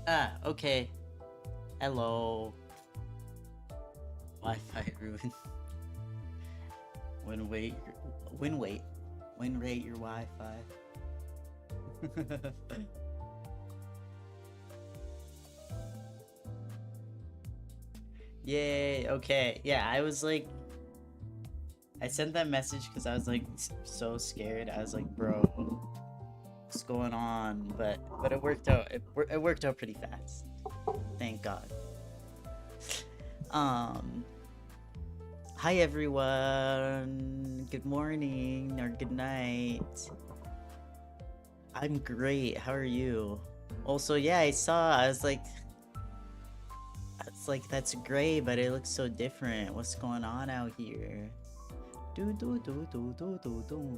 Ah, okay. Hello. Wi-Fi ruined. When wait, when wait, when rate your Wi-Fi. Yay, okay. Yeah, I was like, I sent that message because I was like so scared. I was like, bro, what's going on? But it worked out. It worked out pretty fast. Thank God. Um, Hi everyone. Good morning or good night. I'm great. How are you? Also, yeah, I was like, that's great, but it looks so different. What's going on out here? Do do do do do do do.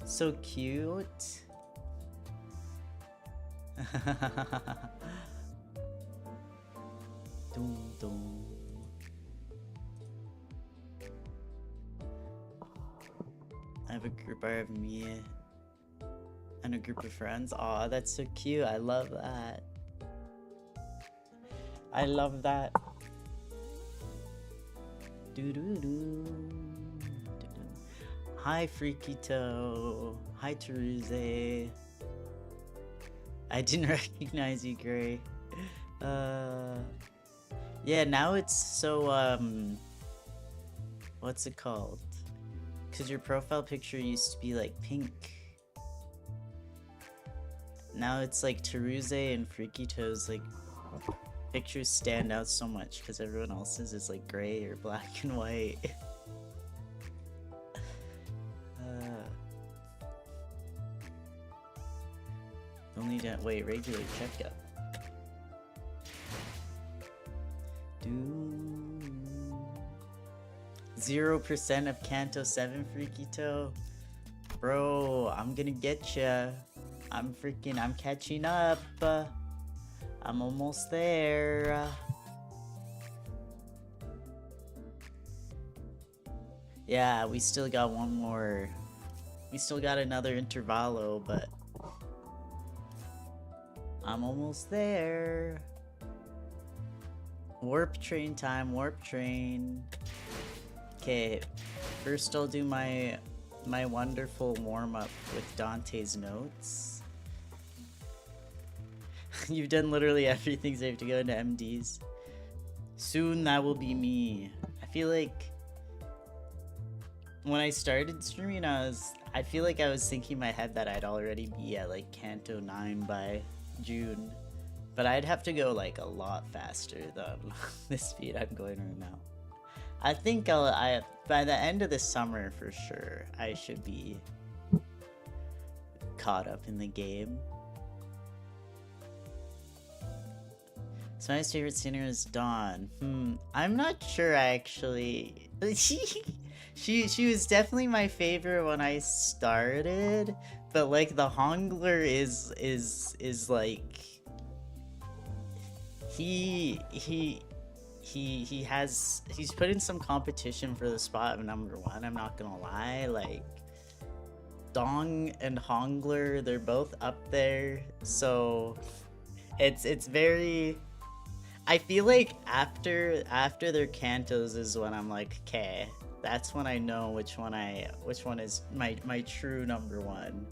So cute. Dum dum. I have a group. I have me and a group of friends. Aw, that's so cute. I love that. I love that. Do do do. Hi, Freaky Toe. Hi, Teruze. I didn't recognize you, Gray. Yeah, now it's so, what's it called? Because your profile picture used to be like pink. Now it's like Teruze and Freaky Toe's like pictures stand out so much because everyone else's is like gray or black and white. Only to wait, regular checkup. 0% of Canto 7 Freaky Toe. Bro, I'm gonna get ya. I'm catching up. I'm almost there. Yeah, we still got one more. We still got another intervallo, but I'm almost there. Warp train time, warp train. Okay, first I'll do my wonderful warm-up with Dante's notes. You've done literally everything, so you have to go into MDs. Soon that will be me. I feel like when I started streaming, I feel like I was thinking in my head that I'd already be at like Canto 9 by June. But I'd have to go like a lot faster than the speed I'm going right now. I think by the end of the summer for sure, I should be caught up in the game. So my favorite singer is Dawn. I'm not sure actually. She was definitely my favorite when I started, but like the Hongler is like he's put in some competition for the spot of #1. I'm not gonna lie, like Dong and Hongler, they're both up there, so it's very. I feel like after their cantos is when I'm like, okay, that's when I know which one is my true #1.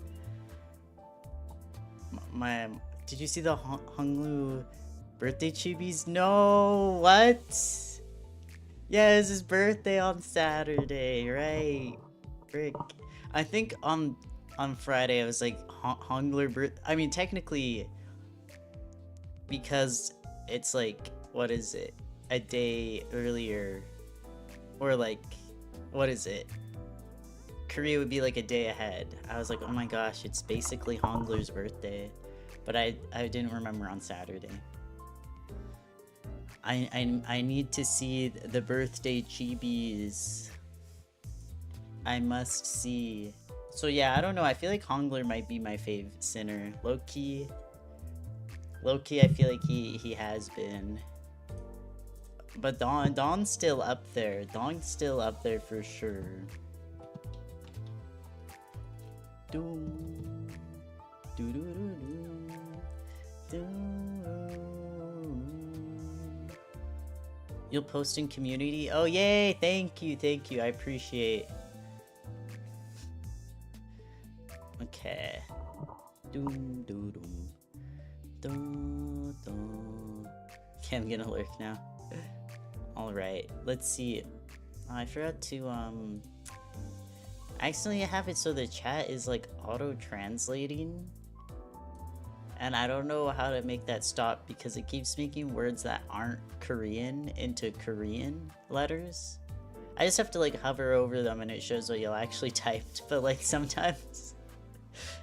Did you see the Honglu birthday chibis? No, what? Yeah, it's his birthday on Saturday, right? Frick. I think on Friday it was like Hongler I mean, technically, because it's like, what is it? A day earlier, or like, what is it? Korea would be like a day ahead. I was like, oh my gosh, it's basically Hongler's birthday, but I didn't remember on Saturday. I need to see the birthday chibis. I must see. So yeah, I don't know. I feel like Hongler might be my fave sinner. Low-key, I feel like he has been. But Dawn's still up there. Dawn's still up there for sure. You'll post in community? Oh, yay! Thank you, I appreciate. Okay. Doom, doom, doom. Dun, dun. Okay, I'm gonna lurk now. Alright, let's see. Oh, I forgot to, actually, I have it so the chat is, like, auto-translating. And I don't know how to make that stop because it keeps making words that aren't Korean into Korean letters. I just have to, like, hover over them and it shows what you actually typed. But, like, sometimes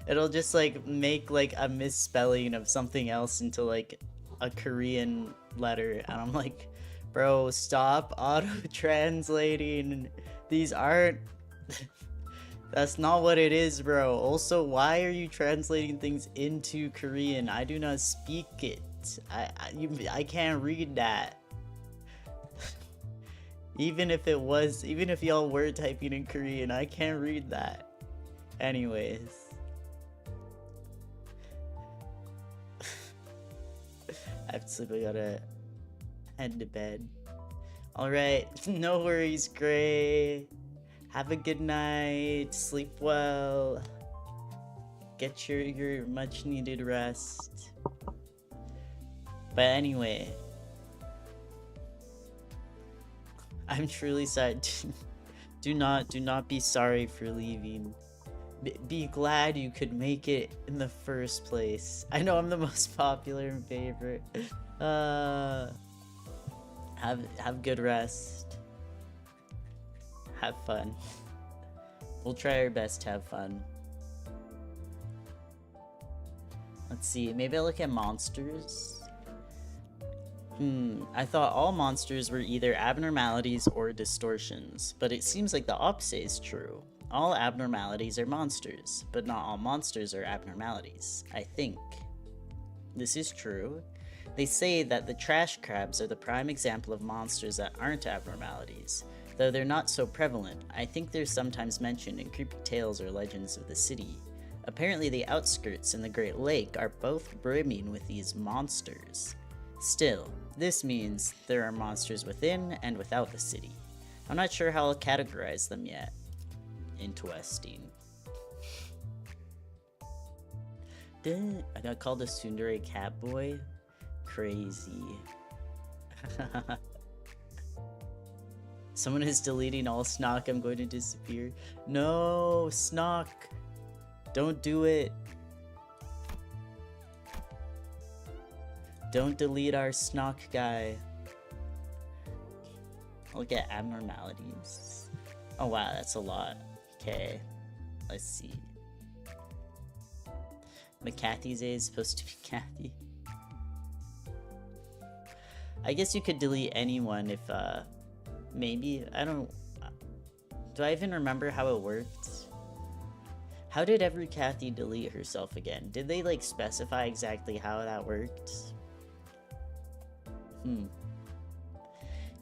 it'll just, like, make, like, a misspelling of something else into, like, a Korean letter. And I'm like, bro, stop auto-translating. These aren't... That's not what it is, bro. Also, why are you translating things into Korean? I do not speak it. I can't read that. Even if y'all were typing in Korean, I can't read that. Anyways. I absolutely gotta head to bed. Alright, no worries, Gray. Have a good night, sleep well, get your much needed rest. But anyway, I'm truly sad. Do not be sorry for leaving. Be glad you could make it in the first place. I know I'm the most popular and favorite. Have good rest. Have fun. We'll try our best to have fun. Let's see, maybe I'll look at monsters. I thought all monsters were either abnormalities or distortions, but it seems like the opposite is true. All abnormalities are monsters, but not all monsters are abnormalities, I think. This is true. They say that the trash crabs are the prime example of monsters that aren't abnormalities. Though they're not so prevalent, I think they're sometimes mentioned in creepy tales or legends of the city. Apparently the outskirts and the Great Lake are both brimming with these monsters. Still, this means there are monsters within and without the city. I'm not sure how I'll categorize them yet. Interesting. I got called a tsundere catboy? Crazy. Someone is deleting all Snock. I'm going to disappear. No, Snock. Don't do it. Don't delete our Snock guy. Look at abnormalities. Oh wow, that's a lot. Okay, let's see. McCarthy's A is supposed to be Kathy. I guess you could delete anyone if, maybe, I don't... Do I even remember how it worked? How did every Kathy delete herself again? Did they, like, specify exactly how that worked?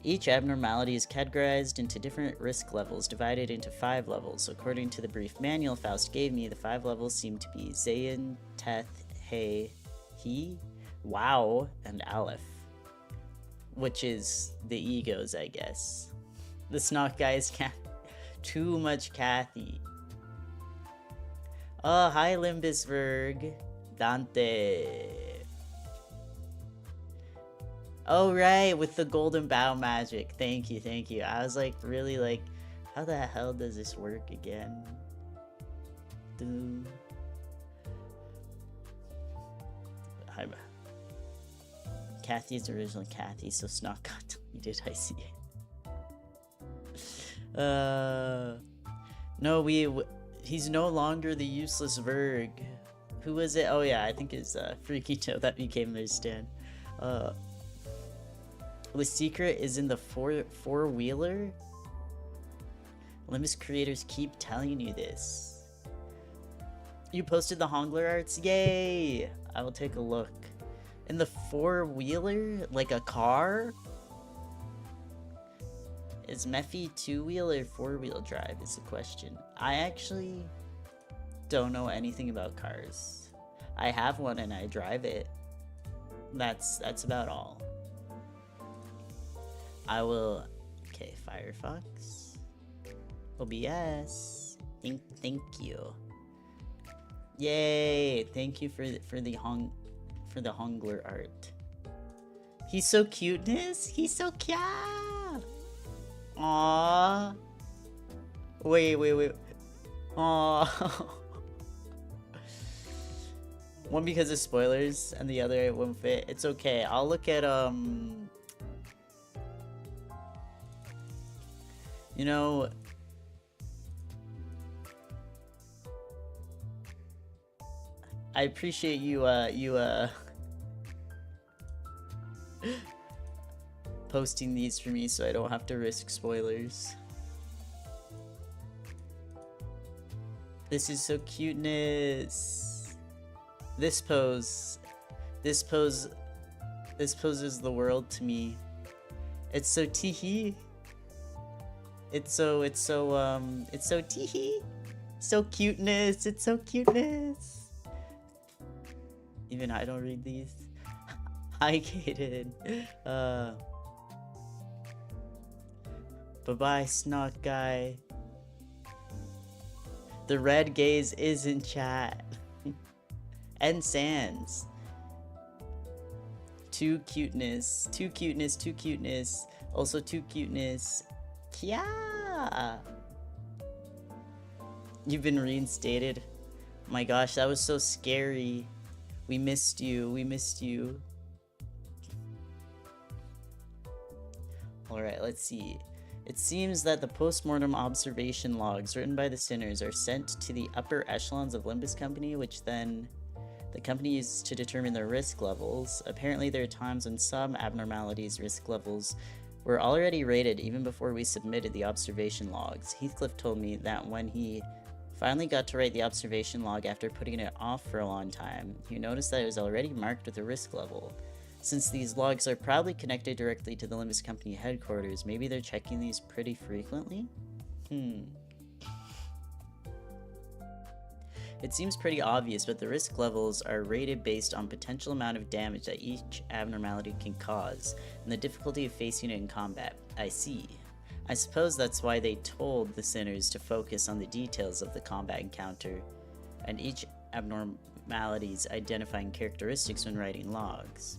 Each abnormality is categorized into different risk levels, divided into 5 levels. According to the brief manual Faust gave me, the 5 levels seem to be Zayn, Teth, He, Wow, and Aleph. Which is the egos, I guess. The Snock guy is too much Kathy. Oh, hi Limbusberg. Dante. Oh, right, with the golden bow magic. Thank you, thank you. I was like, really like, how the hell does this work again? Hi, Kathy's original Kathy, so Snock got deleted, I see it. No, he's no longer the useless Verg. Who was it? Oh yeah, I think it's Freaky Toe that became their stand. The secret is in the four-wheeler? Limbus creators keep telling you this. You posted the Hongler arts? Yay! I will take a look. In the four-wheeler? Like a car? Is Mephi two-wheel or four-wheel drive is the question. I actually don't know anything about cars. I have one and I drive it. That's about all. I will. Okay, Firefox, OBS. Thank you. Yay! Thank you for the Hongler art. He's so cuteness. He's so cute. Aww. Wait. Aww. One because of spoilers, and the other it won't fit. It's okay. I'll look at you know, I appreciate you posting these for me so I don't have to risk spoilers. This is so cuteness. This pose is the world to me. It's so teehee. It's so teehee. So cuteness. It's so cuteness. Even I don't read these. Hi, Kaden. Bye-bye, Snot Guy. The red gaze is in chat. And Sans. Too cuteness. Also too cuteness. Yeah. You've been reinstated. My gosh, that was so scary. We missed you. Alright, let's see. It seems that the post-mortem observation logs written by the sinners are sent to the upper echelons of Limbus Company, which then the company uses to determine their risk levels. Apparently there are times when some abnormalities' risk levels were already rated even before we submitted the observation logs. Heathcliff told me that when he finally got to write the observation log after putting it off for a long time, he noticed that it was already marked with a risk level. Since these logs are probably connected directly to the Limbus Company headquarters, maybe they're checking these pretty frequently? It seems pretty obvious, but the risk levels are rated based on potential amount of damage that each abnormality can cause, and the difficulty of facing it in combat. I see. I suppose that's why they told the sinners to focus on the details of the combat encounter, and each abnormality's identifying characteristics when writing logs.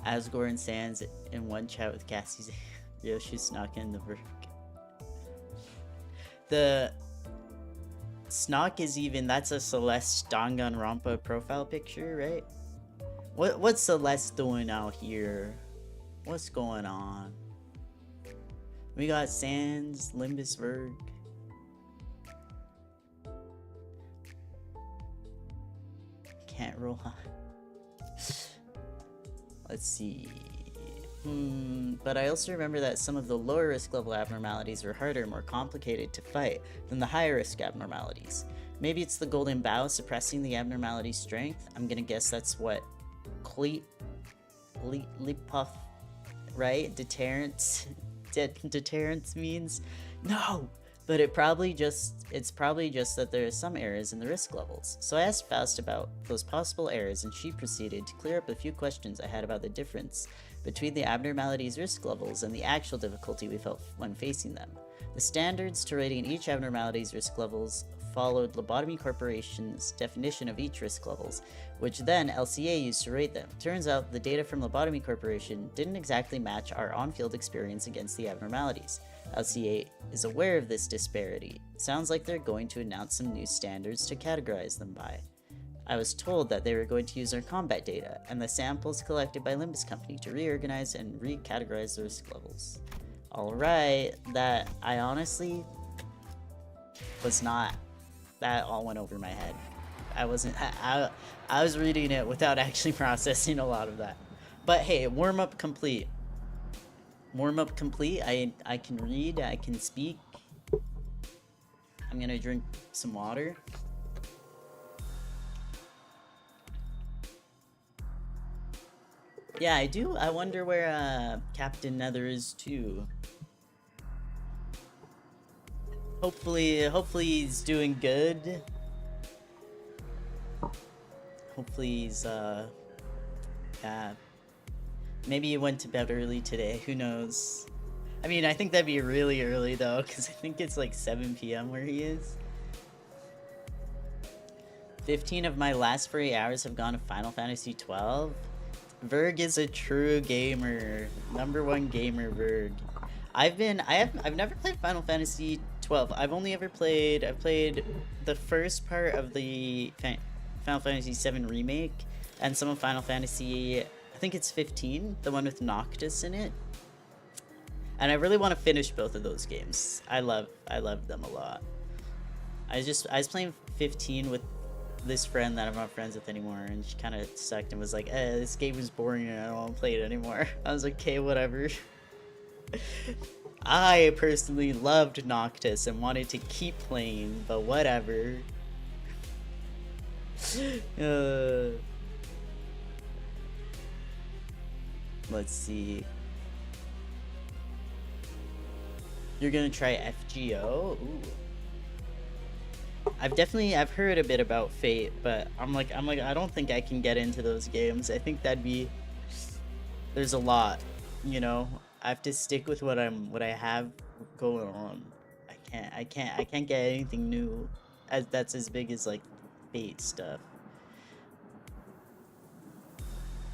Asgore and Sans in one chat with Cassie's Yoshi's knocking the work. The Snock is even, that's a Celeste Danganronpa profile picture, right? What's Celeste doing out here? What's going on? We got Sans, Limbus Verg. Can't roll on. Let's see. But I also remember that some of the lower risk level abnormalities were harder and more complicated to fight than the higher risk abnormalities. Maybe it's the golden bow suppressing the abnormality's strength. I'm gonna guess that's what Lipuff, right? Deterrence means? No! But it's probably just that there are some errors in the risk levels. So I asked Faust about those possible errors, and she proceeded to clear up a few questions I had about the difference between the abnormality's risk levels and the actual difficulty we felt when facing them. The standards to rating each abnormality's risk levels followed Lobotomy Corporation's definition of each risk levels, which then LCA used to rate them. Turns out the data from Lobotomy Corporation didn't exactly match our on-field experience against the abnormalities. LCA is aware of this disparity. Sounds like they're going to announce some new standards to categorize them by. I was told that they were going to use our combat data and the samples collected by Limbus Company to reorganize and recategorize the risk levels. Alright, that I honestly was not, that all went over my head. I was reading it without actually processing a lot of that. But hey, warm-up complete. Warm-up complete. I can read, I can speak. I'm gonna drink some water. Yeah, I do. I wonder where Captain Nether is too. Hopefully he's doing good. Hopefully he's yeah. Maybe he went to bed early today. Who knows? I mean, I think that'd be really early though, because I think it's like 7 p.m. where he is. 15 of my last 3 hours have gone to Final Fantasy 12. Verg is a true gamer. #1 gamer, Verg. I've never played Final Fantasy 12. I've played the first part of the Final Fantasy 7 remake and some of Final Fantasy, I think it's 15, the one with Noctis in it. And I really want to finish both of those games. I love them a lot. I was playing 15 with this friend that I'm not friends with anymore, and she kind of sucked and was like, this game is boring and I don't want to play it anymore. I was like, okay, whatever. I personally loved Noctis and wanted to keep playing, but whatever. Let's see. You're gonna try FGO? Ooh. I've heard a bit about Fate, but I'm like, I don't think I can get into those games. I think there's a lot, you know. I have to stick with what I have going on. I can't get anything new that's as big as like Fate stuff.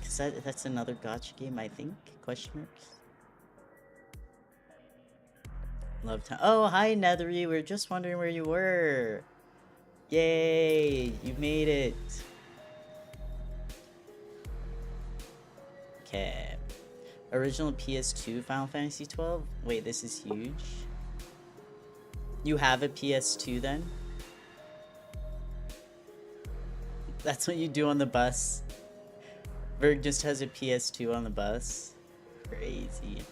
Cause that's another gacha game, I think? Question marks. Love time. Oh, hi Nethery. We were just wondering where you were. Yay! You made it. Okay. Original PS2 Final Fantasy 12? Wait, this is huge. You have a PS2 then? That's what you do on the bus. Verg just has a PS2 on the bus. Crazy.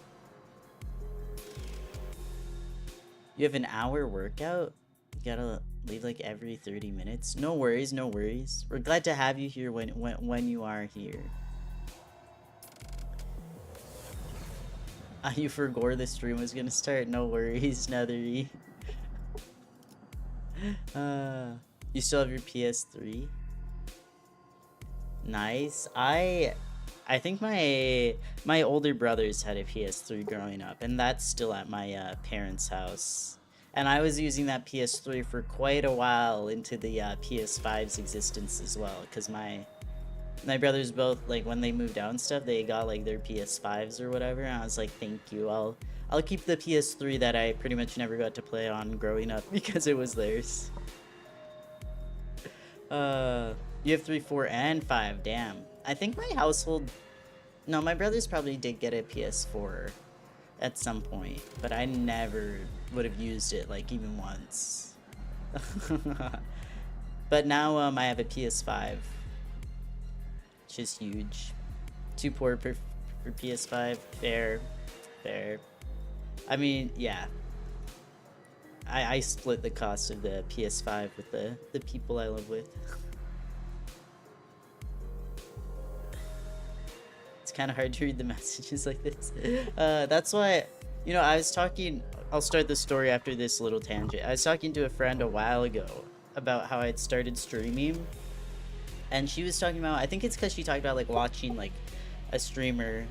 You have an hour workout? You gotta leave like every 30 minutes? No worries, no worries. We're glad to have you here when you are here. You forgot the stream was gonna start. No worries, Nethery. You still have your PS3? Nice. I think my older brothers had a PS3 growing up, and that's still at my parents' house. And I was using that PS3 for quite a while into the PS5's existence as well, because my brothers both, like, when they moved out and stuff, they got like their PS5s or whatever, and I was like, thank you, I'll keep the PS3 that I pretty much never got to play on growing up because it was theirs. You have 3, 4, and 5. Damn. I think my household... No, my brothers probably did get a PS4 at some point, but I never would have used it, like, even once. But now, I have a PS5. Which is huge. Too poor for PS5. Fair. Fair. I mean, yeah. I split the cost of the PS5 with the people I live with. It's kind of hard to read the messages like this. That's why, you know, I was talking... I'll start the story after this little tangent. I was talking to a friend a while ago about how I'd started streaming. And she was talking about... I think it's because she talked about, like, watching, like, a streamer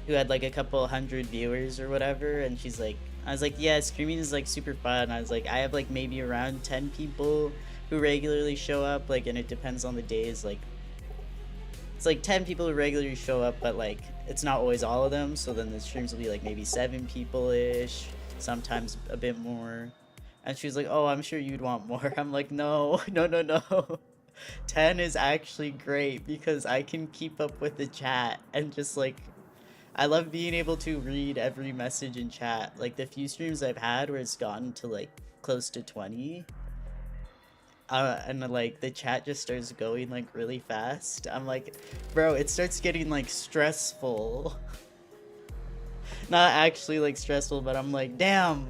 who had, like, a couple hundred viewers or whatever. And she's like... I was like, yeah, streaming is, like, super fun. I was like, I have, like, maybe around 10 people who regularly show up. Like, and it depends on the days, like... It's like 10 people who regularly show up, but like it's not always all of them, so then the streams will be like maybe 7 people-ish, sometimes a bit more. And she was like, oh, I'm sure you'd want more. I'm like, no. 10 is actually great because I can keep up with the chat and just like, I love being able to read every message in chat. Like the few streams I've had where it's gotten to like close to 20, and like the chat just starts going like really fast. I'm like, bro, it starts getting like stressful. Not actually like stressful, but I'm like, damn,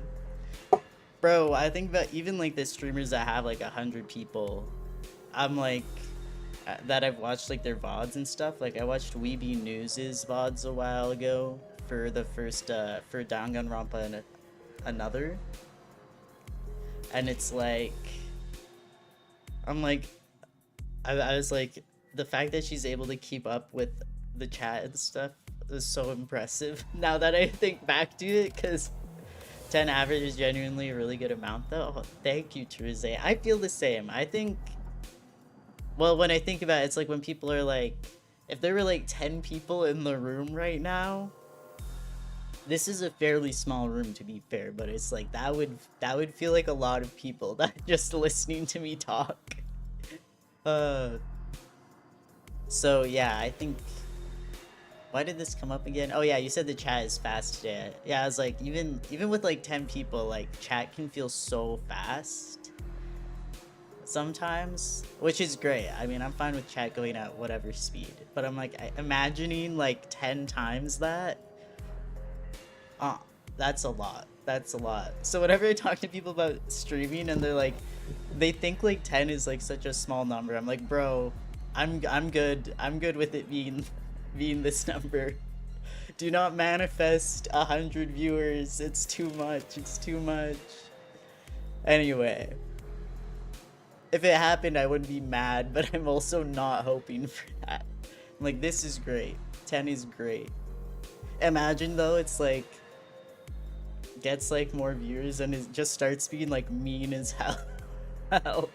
bro. I think that even like the streamers that have like 100 people, I'm like, that I've watched like their VODs and stuff. Like I watched Weeby News's VODs a while ago for the first for Danganronpa and another, and it's like, I'm like, I was like, the fact that she's able to keep up with the chat and stuff is so impressive. Now that I think back to it, because 10 average is genuinely a really good amount though. Oh, thank you, Terese. I feel the same. I think, well, when I think about it, it's like when people are like, if there were like 10 people in the room right now, this is a fairly small room to be fair, but it's like that would feel like a lot of people that just listening to me talk. So yeah, I think, why did this come up again? Oh yeah, you said the chat is fast today. Yeah, I was like, even with like 10 people, like chat can feel so fast sometimes, which is great. I mean, I'm fine with chat going at whatever speed, but I'm like, imagining like 10 times that. That's a lot. That's a lot. So whenever I talk to people about streaming and they're like, they think like 10 is like such a small number, I'm like, bro, I'm good. I'm good with it being this number. Do not manifest 100 viewers. It's too much. It's too much. Anyway, if it happened, I wouldn't be mad, but I'm also not hoping for that. I'm like, this is great. 10 is great. Imagine though, it's like, gets like more viewers and it just starts being like mean as hell.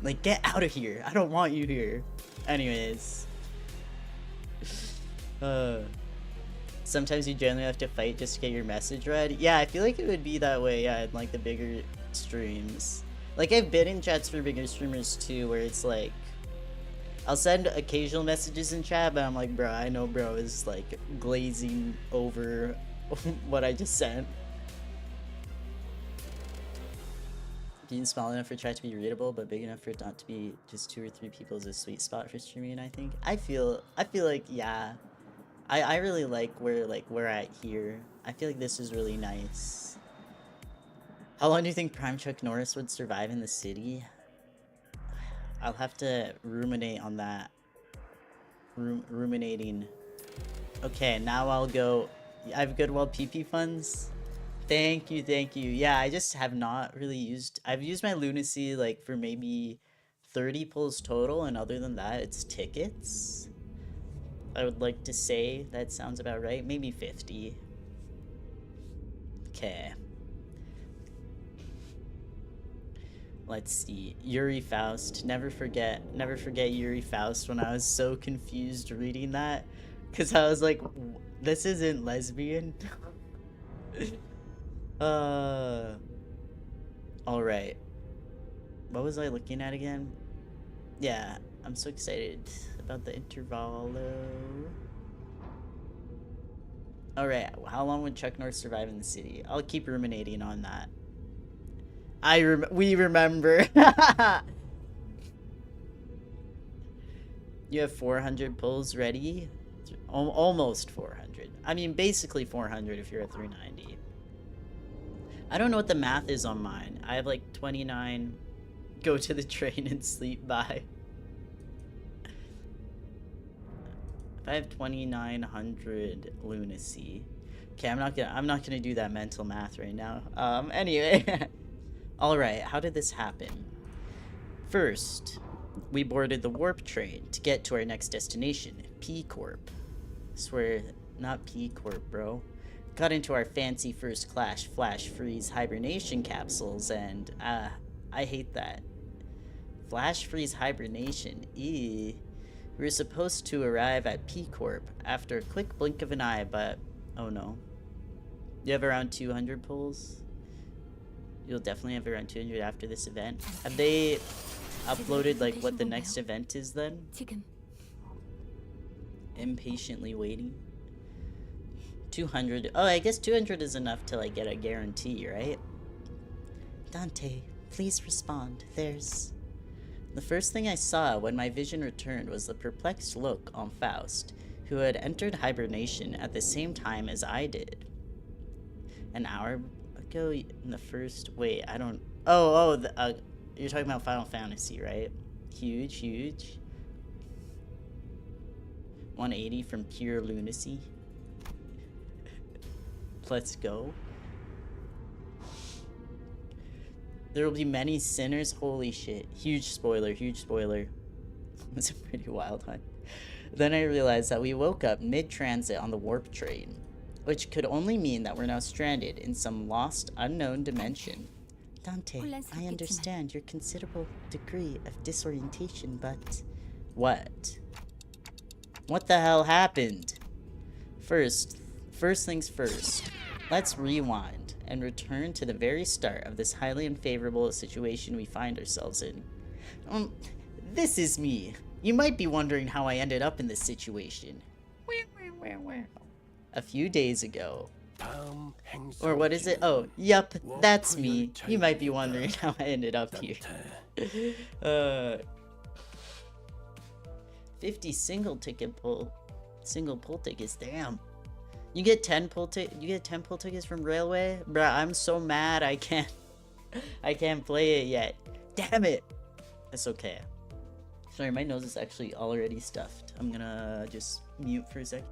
Like, get out of here. I don't want you here. Anyways. Sometimes you generally have to fight just to get your message read. Yeah, I feel like it would be that way, yeah, in like the bigger streams. Like, I've been in chats for bigger streamers too, where it's like, I'll send occasional messages in chat, but I'm like, bro, I know bro is like glazing over what I just sent. Being small enough for chat to be readable, but big enough for it not to be just 2 or 3 people is a sweet spot for streaming, I think. I feel like, yeah. I really like where we're at here. I feel like this is really nice. How long do you think Prime Chuck Norris would survive in the city? I'll have to ruminate on that. Ruminating. Okay, now I'll go. I have Goodwill PP funds. Thank you, thank you. Yeah, I just have not really used. I've used my lunacy like for maybe 30 pulls total, and other than that, it's tickets. I would like to say that sounds about right. Maybe 50. Okay. Let's see. Yuri Faust. Never forget Yuri Faust when I was so confused reading that. Because I was like, this isn't lesbian. Alright. What was I looking at again? Yeah, I'm so excited about the intervalo. Alright, how long would Chuck Norris survive in the city? I'll keep ruminating on that. We remember. You have 400 pulls ready? Almost 400. I mean, basically 400 if you're at 390. I don't know what the math is on mine. I have like 29. Go to the train and sleep by. If I have 2,900 lunacy. Okay, I'm not gonna do that mental math right now. Anyway. Alright, how did this happen? First, we boarded the warp train to get to our next destination, P Corp. Swear, not P Corp, bro. Got into our fancy first class flash freeze hibernation capsules, and I hate that. Flash freeze hibernation, eee. We were supposed to arrive at P Corp after a quick blink of an eye, but oh no. You have around 200 pulls? You'll definitely have around 200 after this event. Have they uploaded like what the next event is then? Impatiently waiting. 200. Oh, I guess 200 is enough to like get a guarantee, right? Dante, please respond. There's... The first thing I saw when my vision returned was the perplexed look on Faust, who had entered hibernation at the same time as I did. An hour ago in the first... Wait, I don't... Oh, you're talking about Final Fantasy, right? Huge. 180 from pure lunacy. Let's go. There will be many sinners. Holy shit. Huge spoiler. It was a pretty wild hunt. Then I realized that we woke up mid-transit on the warp train, which could only mean that we're now stranded in some lost, unknown dimension. Dante, I understand your considerable degree of disorientation, but... What? What the hell happened? First things first. Let's rewind and return to the very start of this highly unfavorable situation we find ourselves in. This is me. You might be wondering how I ended up in this situation. A few days ago. Or what is it? Oh, yup, that's me. You might be wondering how I ended up here. 50 single pull tickets, damn. You get 10 pull tickets from Railway? Bruh, I'm so mad I can't play it yet. Damn it. It's okay. Sorry, my nose is actually already stuffed. I'm gonna just mute for a sec.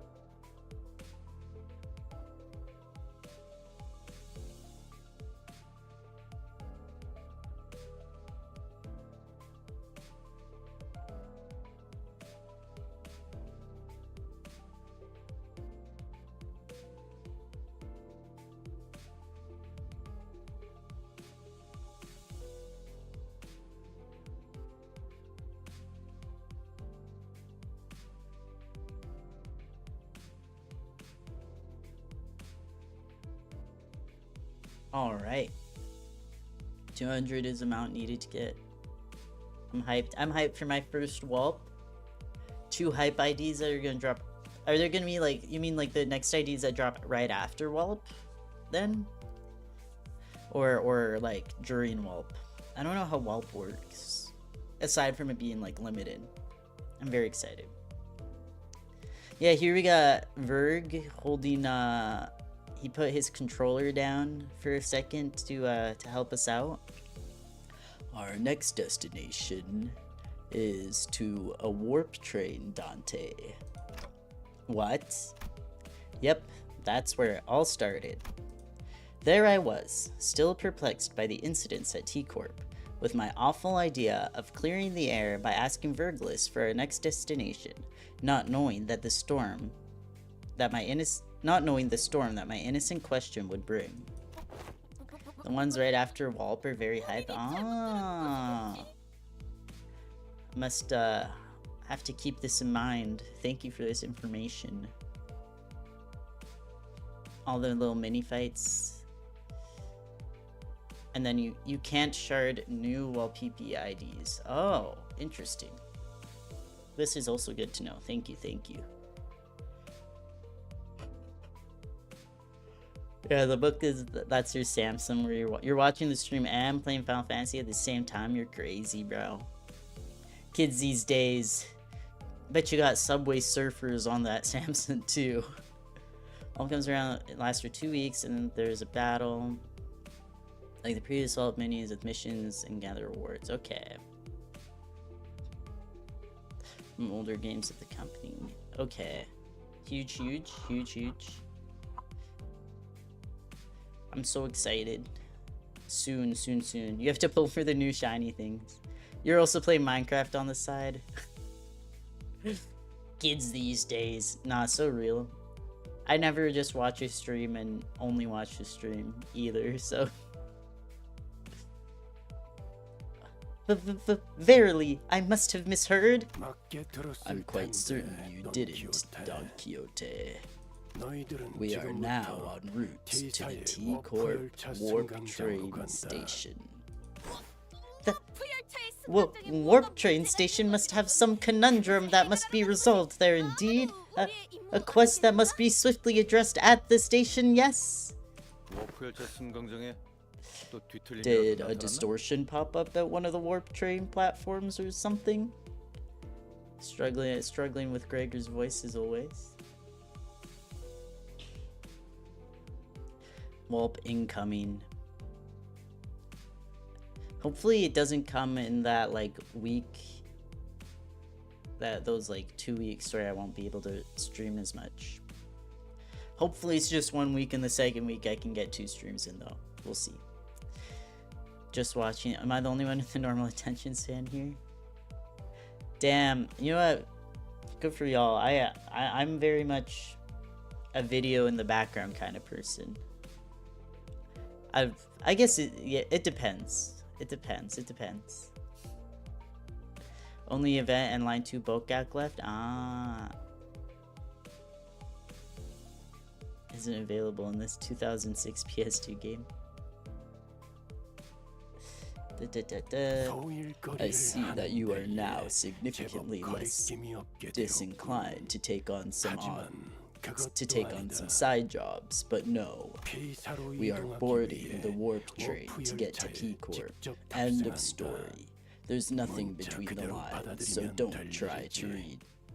Alright. 200 is the amount needed to get. I'm hyped. I'm hyped for my first Wulp. 2 hype IDs that are gonna drop. Are there gonna be like, you mean like the next IDs that drop right after Wulp? Then? Or like during Wulp? I don't know how Wulp works. Aside from it being like limited. I'm very excited. Yeah, here we got Verg holding he put his controller down for a second to help us out. Our next destination is to a warp train, Dante. What? Yep, that's where it all started. There I was, still perplexed by the incidents at T-Corp, with my awful idea of clearing the air by asking Verglis for our next destination, not knowing the storm that my innocent question would bring. The ones right after Wulp are very hype. Ah, must have to keep this in mind. Thank you for this information. All the little mini fights, and then you can't shard new Wulp PP IDs. Oh, interesting. This is also good to know. Thank you, thank you. Yeah, the book is, that's your Samsung where you're watching the stream and playing Final Fantasy at the same time. You're crazy, bro. Kids these days. Bet you got Subway Surfers on that Samsung too. All comes around, it lasts for 2 weeks, and then there's a battle. Like the previous Wulp minis with missions and gather rewards. Okay. From older games of the company. Okay. Huge. I'm so excited. Soon. You have to pull for the new shiny things. You're also playing Minecraft on the side. Kids these days. Nah, so real. I never just watch a stream and only watch the stream either, so. Verily, I must have misheard. I'm quite certain you didn't, Don Quixote. We are now en route to the T-Corp Warp Train Station. The Warp Train Station must have some conundrum that must be resolved there indeed. A quest that must be swiftly addressed at the station, yes? Did a distortion pop up at one of the Warp Train platforms or something? Struggling with Gregor's voice as always. Wulp incoming. Hopefully it doesn't come in that like week, those like 2 weeks where I won't be able to stream as much. Hopefully it's just 1 week, and the second week I can get 2 streams in though. We'll see. Just watching. Am I the only one with the normal attention span here? Damn, you know what? Good for y'all. I'm very much a video in the background kind of person. I guess it depends. It depends. Only event and line 2 Bokak left? Ah. Isn't available in this 2006 PS2 game. I see that you are now significantly less disinclined to take on some side jobs, but no. We are boarding the warp train to get to Key Corp. End of story. There's nothing between the lines, so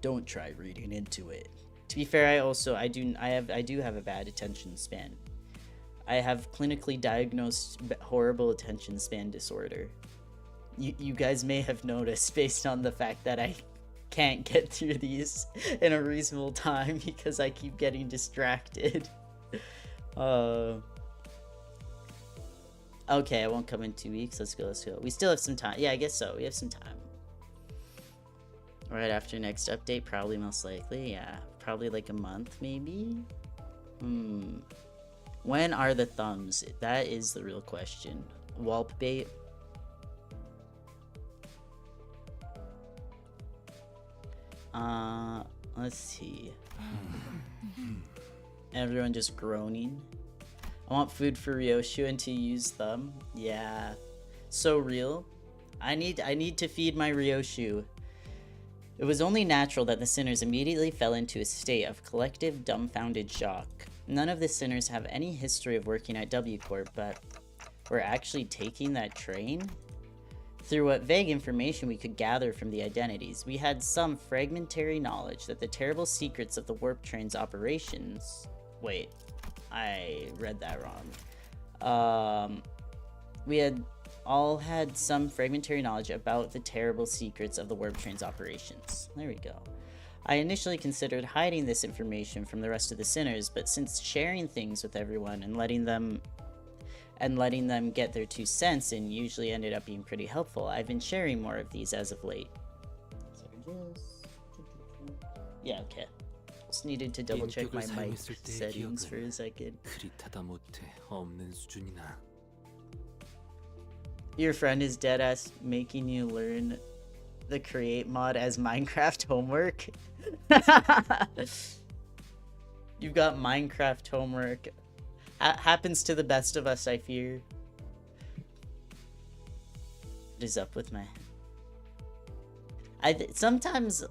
don't try reading into it. To be fair, I do have a bad attention span. I have clinically diagnosed horrible attention span disorder. You guys may have noticed based on the fact that I can't get through these in a reasonable time because I keep getting distracted. Okay, I won't come in 2 weeks. Let's go. We still have some time. Yeah, I guess so. We have some time. Right after next update, probably most likely. Yeah, probably like a month maybe. When are the thumbs? That is the real question. Whelp bait. Let's see. Everyone just groaning. I want food for Ryoshu and to use them. Yeah. So real. I need to feed my Ryoshu. It was only natural that the sinners immediately fell into a state of collective dumbfounded shock. None of the sinners have any history of working at W Corp, but we're actually taking that train? Through what vague information we could gather from the identities, we had some fragmentary knowledge that the terrible secrets of the warp train's operations... Wait, I read that wrong. We had all had some fragmentary knowledge about the terrible secrets of the warp train's operations. There we go. I initially considered hiding this information from the rest of the sinners, but since sharing things with everyone and letting them get their 2 cents in usually ended up being pretty helpful, I've been sharing more of these as of late. Yeah, okay. Just needed to double check my mic settings for a second. Your friend is deadass making you learn the create mod as Minecraft homework? You've got Minecraft homework. Happens to the best of us, I fear. What is up with my... sometimes,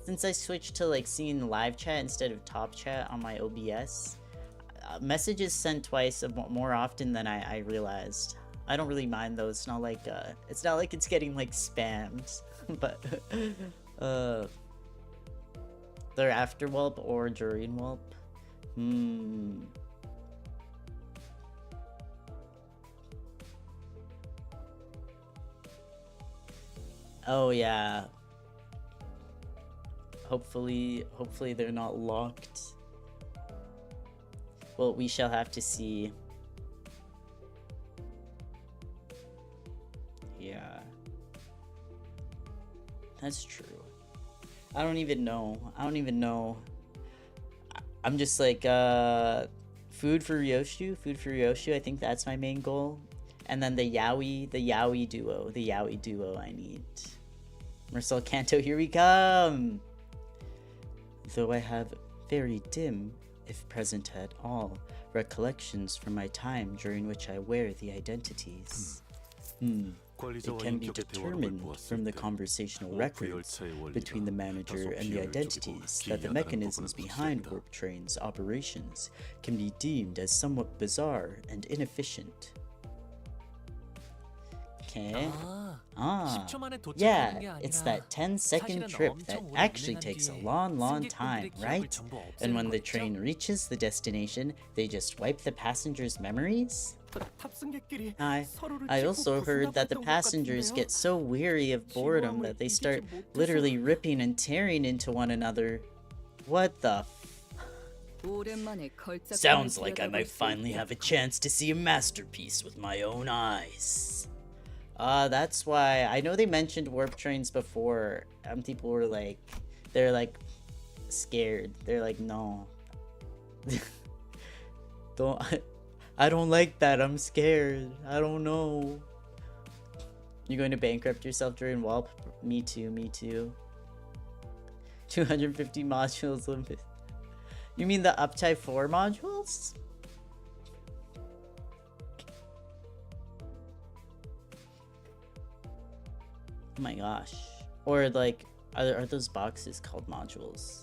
since I switched to like seeing live chat instead of top chat on my OBS, messages sent twice more often than I realized. I don't really mind though. It's not like it's getting like spammed, but they're after Whelp or during Whelp. Oh yeah. Hopefully they're not locked. Well, we shall have to see. Yeah. That's true. I don't even know. I'm just like, food for Ryoshu. I think that's my main goal. And then the Yaoi duo I need. Marcel Canto, here we come! Though I have very dim, if present at all, recollections from my time during which I wear the identities. It can be determined from the conversational records between the manager and the identities that the mechanisms behind Warp Train's operations can be deemed as somewhat bizarre and inefficient. Okay. Yeah, it's that 10-second trip that actually takes a long time, right? And when the train reaches the destination, they just wipe the passengers' memories? I also heard that the passengers get so weary of boredom that they start literally ripping and tearing into one another. What the Sounds like I might finally have a chance to see a masterpiece with my own eyes. That's why I know they mentioned warp trains before, and people were like, they're like scared. They're like, no, don't. I don't like that. I'm scared. I don't know. You're going to bankrupt yourself during warp? Me too. Me too. 250 modules limit. You mean the Uptype 4 modules? Oh my gosh. Or like, are those boxes called modules?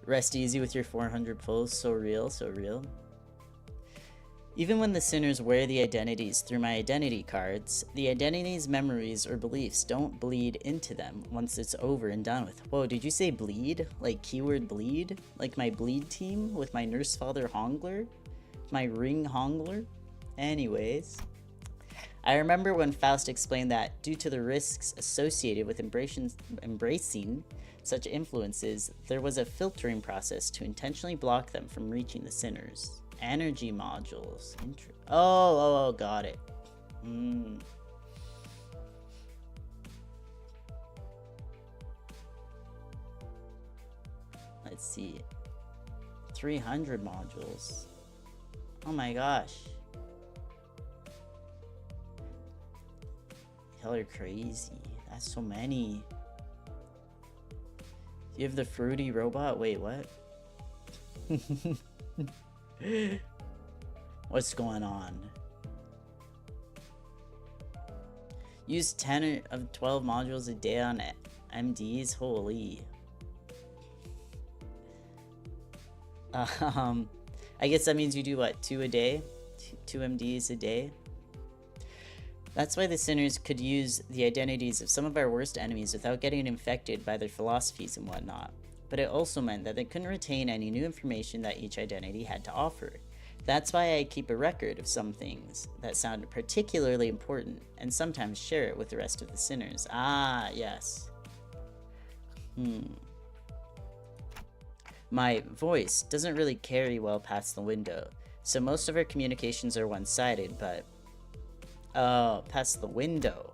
Rest easy with your 400 pulls. So real, so real. Even when the sinners wear the identities through my identity cards, the identities, memories, or beliefs don't bleed into them once it's over and done with. Whoa, did you say bleed? Like keyword bleed? Like my bleed team with my nurse father Hongler? My ring Hongler? Anyways. I remember when Faust explained that due to the risks associated with embracing such influences, there was a filtering process to intentionally block them from reaching the sinners. Energy modules. Oh, got it. Let's see. 300 modules. Oh my gosh. Y'all are crazy. That's so many. You have the fruity robot? Wait, what? What's going on? Use 10 of 12 modules a day on MDs? Holy. I guess that means you do what? 2 a day? 2 MDs a day? That's why the sinners could use the identities of some of our worst enemies without getting infected by their philosophies and whatnot. But it also meant that they couldn't retain any new information that each identity had to offer. That's why I keep a record of some things that sound particularly important and sometimes share it with the rest of the sinners. Ah, yes. My voice doesn't really carry well past the window, so most of our communications are one-sided, but... Oh, past the window.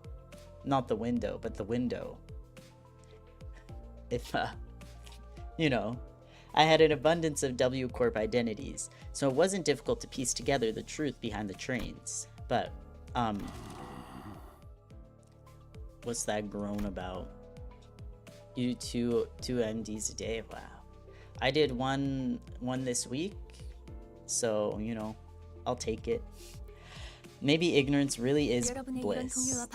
Not the window, but the window. If, you know, I had an abundance of W Corp identities, so it wasn't difficult to piece together the truth behind the trains. But, what's that groan about? You do two MDs a day? Wow. I did one this week, so, you know, I'll take it. Maybe ignorance really is bliss.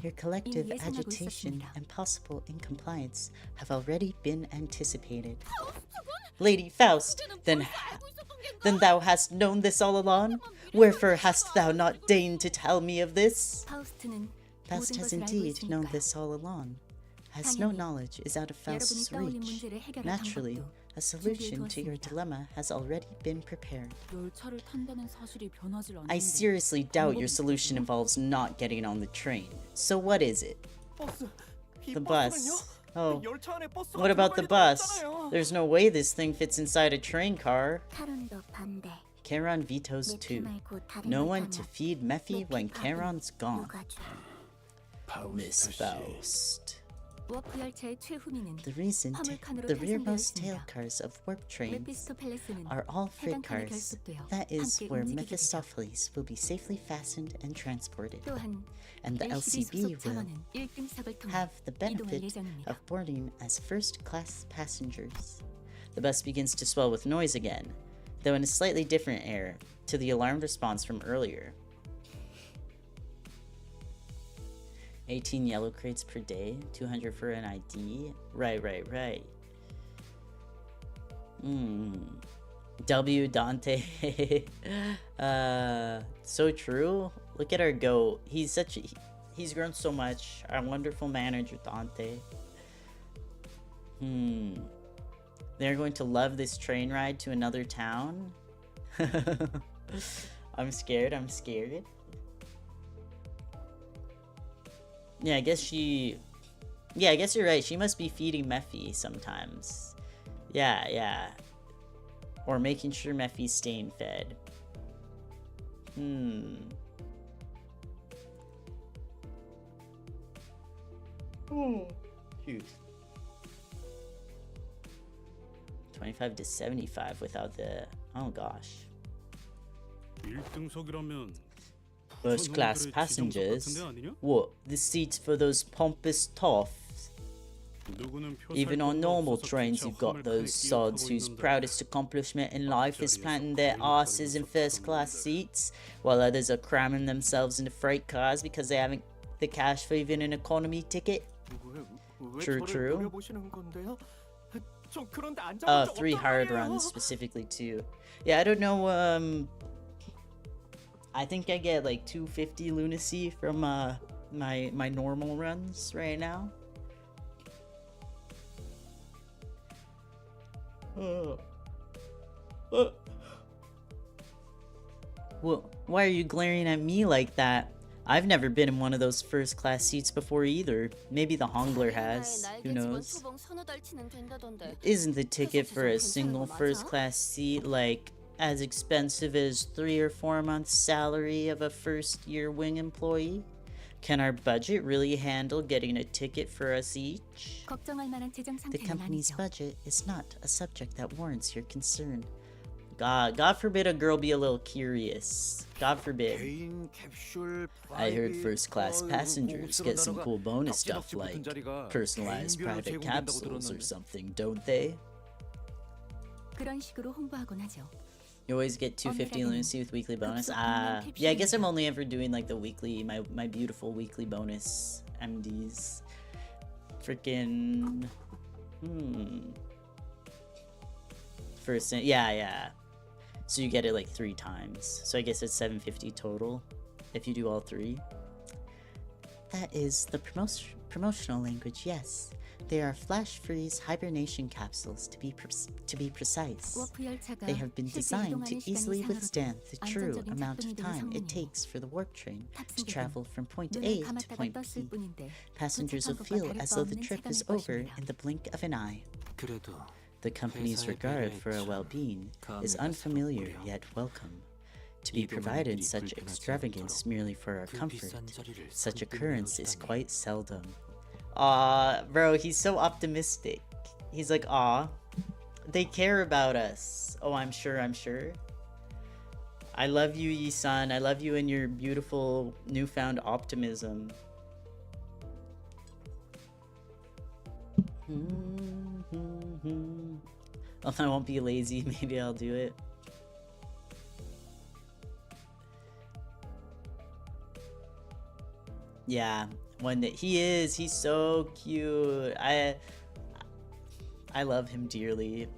Your collective agitation and possible incompliance have already been anticipated. Lady Faust, then thou hast known this all along? Wherefore hast thou not deigned to tell me of this? Faust has indeed known this all along. As no knowledge is out of Faust's reach, naturally, a solution to your dilemma has already been prepared. I seriously doubt your solution involves not getting on the train. So what is it? The bus. Oh, what about the bus? There's no way this thing fits inside a train car. Charon vetoes too. No one to feed Mephi when Charon's gone. Miss Faust. The reason the rearmost tail cars of warp trains are all freight cars. That is where Mephistopheles will be safely fastened and transported. And the LCB will have the benefit of boarding as first-class passengers. The bus begins to swell with noise again, though in a slightly different air to the alarmed response from earlier. 18 yellow crates per day, 200 for an ID. Right. W Dante. So true. Look at our goat. He's grown so much. Our wonderful manager Dante. They're going to love this train ride to another town. I'm scared. Yeah, I guess you're right. She must be feeding Mephi sometimes. Yeah. Or making sure Mephi's staying fed. Shoot. 25 to 75 without the... Oh gosh. First class passengers? What? The seats for those pompous toffs? Even on normal trains you've got those sods whose proudest accomplishment in life is planting their asses in first class seats, while others are cramming themselves into freight cars because they haven't the cash for even an economy ticket. True, true. 3 hard runs specifically too. Yeah, I don't know, I think I get like 250 lunacy from my normal runs right now. Well, why are you glaring at me like that? I've never been in one of those first class seats before either. Maybe the Hongler has. Who knows? Isn't the ticket for a single first class seat like as expensive as 3 or 4 months' salary of a first year wing employee? Can our budget really handle getting a ticket for us each? The company's budget is not a subject that warrants your concern. God forbid a girl be a little curious. God forbid. I heard first class passengers get some cool bonus stuff like personalized private capsules or something, don't they? You always get 250 lunacy with weekly bonus. Yeah, I guess I'm only ever doing like the weekly, my beautiful weekly bonus MDs. Freaking first, yeah. So you get it like 3 times. So I guess it's 750 total if you do all 3. That is the promotional language, yes. They are flash freeze hibernation capsules to be precise. They have been designed to easily withstand the true amount of time it takes for the warp train to travel from point A to point B. Passengers will feel as though the trip is over in the blink of an eye. The company's regard for our well-being is unfamiliar yet welcome. To be provided such extravagance merely for our comfort, such occurrence is quite seldom. Bro, he's so optimistic. He's like, they care about us. Oh, I'm sure. I love you, Yi-san. I love you and your beautiful newfound optimism. Oh, I won't be lazy. Maybe I'll do it. Yeah, he's so cute. I love him dearly.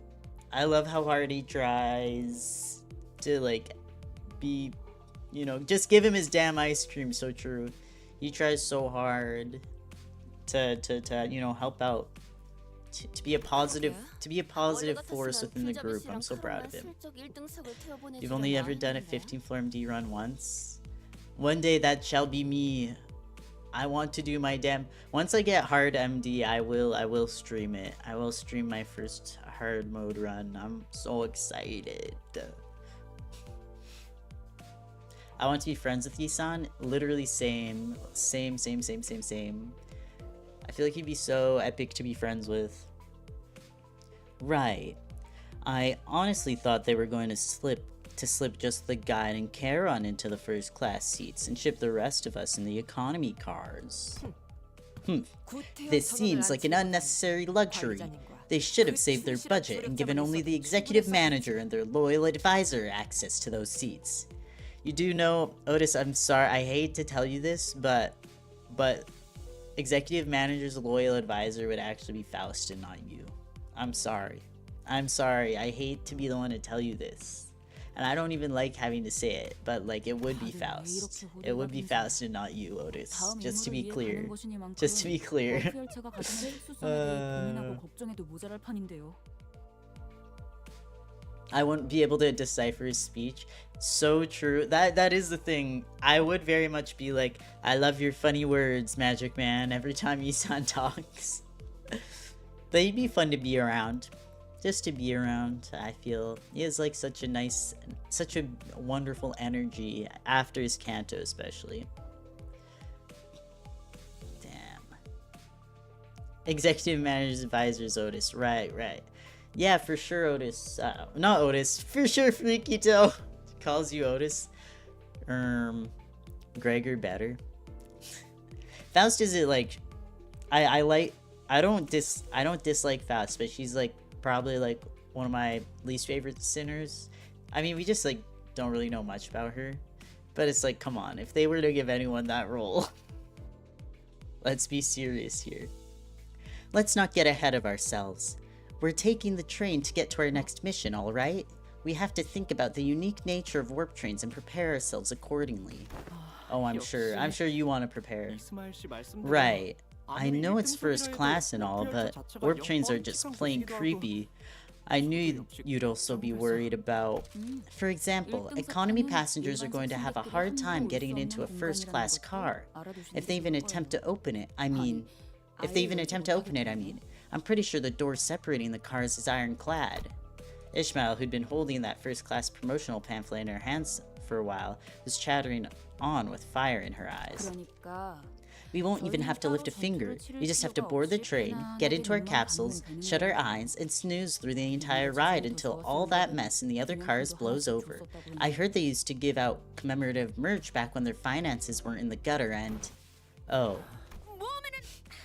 I love how hard he tries to like be, just give him his damn ice cream. So true. He tries so hard to help out, to be a positive force within the group. I'm so proud of him. You've only ever done a 15 floor MD run once. One day that shall be me. I want to do my once I get hard MD, I will stream it. I will stream my first hard mode run. I'm so excited. I want to be friends with Yi-san. Literally same. I feel like he'd be so epic to be friends with. Right. I honestly thought they were going to slip just the guide and Charon into the first class seats and ship the rest of us in the economy cars. This seems like an unnecessary luxury. They should have saved their budget and given only the executive manager and their loyal advisor access to those seats. You do know, Otis, I'm sorry, I hate to tell you this, but executive manager's loyal advisor would actually be Faust and not you. I'm sorry. I hate to be the one to tell you this. And I don't even like having to say it, but like it would be Faust. It would be Faust and not you, Otis. Just to be clear. I wouldn't be able to decipher his speech. So true. That is the thing. I would very much be like, I love your funny words, Magic Man, every time Yi-san talks. They'd be fun to be around. Just to be around, I feel. He has like such a wonderful energy after his canto especially. Damn. Executive Manager's Advisors Otis. Right, right. Yeah, for sure, Otis. Not Otis. For sure, Freakito calls you Otis. Gregor better. Faust is it like... I don't dislike Faust, but she's like probably like one of my least favorite sinners. I mean, we just like don't really know much about her, but it's like, come on, if they were to give anyone that role, let's be serious here. Let's not get ahead of ourselves. We're taking the train to get to our next mission, all right? We have to think about the unique nature of warp trains and prepare ourselves accordingly. Oh, I'm sure you want to prepare. Right. I know it's first class and all, but warp trains are just plain creepy. I knew you'd also be worried about... For example, economy passengers are going to have a hard time getting into a first-class car. If they even attempt to open it, I mean... I'm pretty sure the door separating the cars is ironclad. Ishmael, who'd been holding that first-class promotional pamphlet in her hands for a while, was chattering on with fire in her eyes. We won't even have to lift a finger. We just have to board the train, get into our capsules, shut our eyes, and snooze through the entire ride until all that mess in the other cars blows over. I heard they used to give out commemorative merch back when their finances weren't in the gutter and... Oh.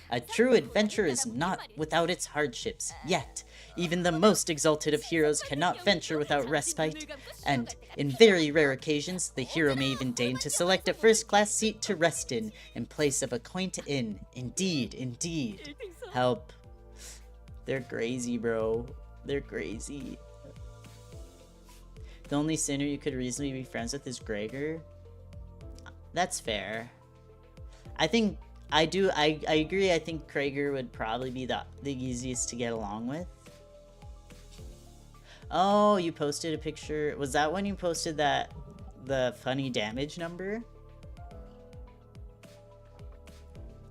A true adventure is not without its hardships, yet even the most exalted of heroes cannot venture without respite, and in very rare occasions, the hero may even deign to select a first-class seat to rest in place of a quaint inn. Indeed, indeed. Help. They're crazy, bro. They're crazy. The only sinner you could reasonably be friends with is Gregor. That's fair. I agree. I think Gregor would probably be the easiest to get along with. Oh, you posted a picture. Was that when you posted the funny damage number?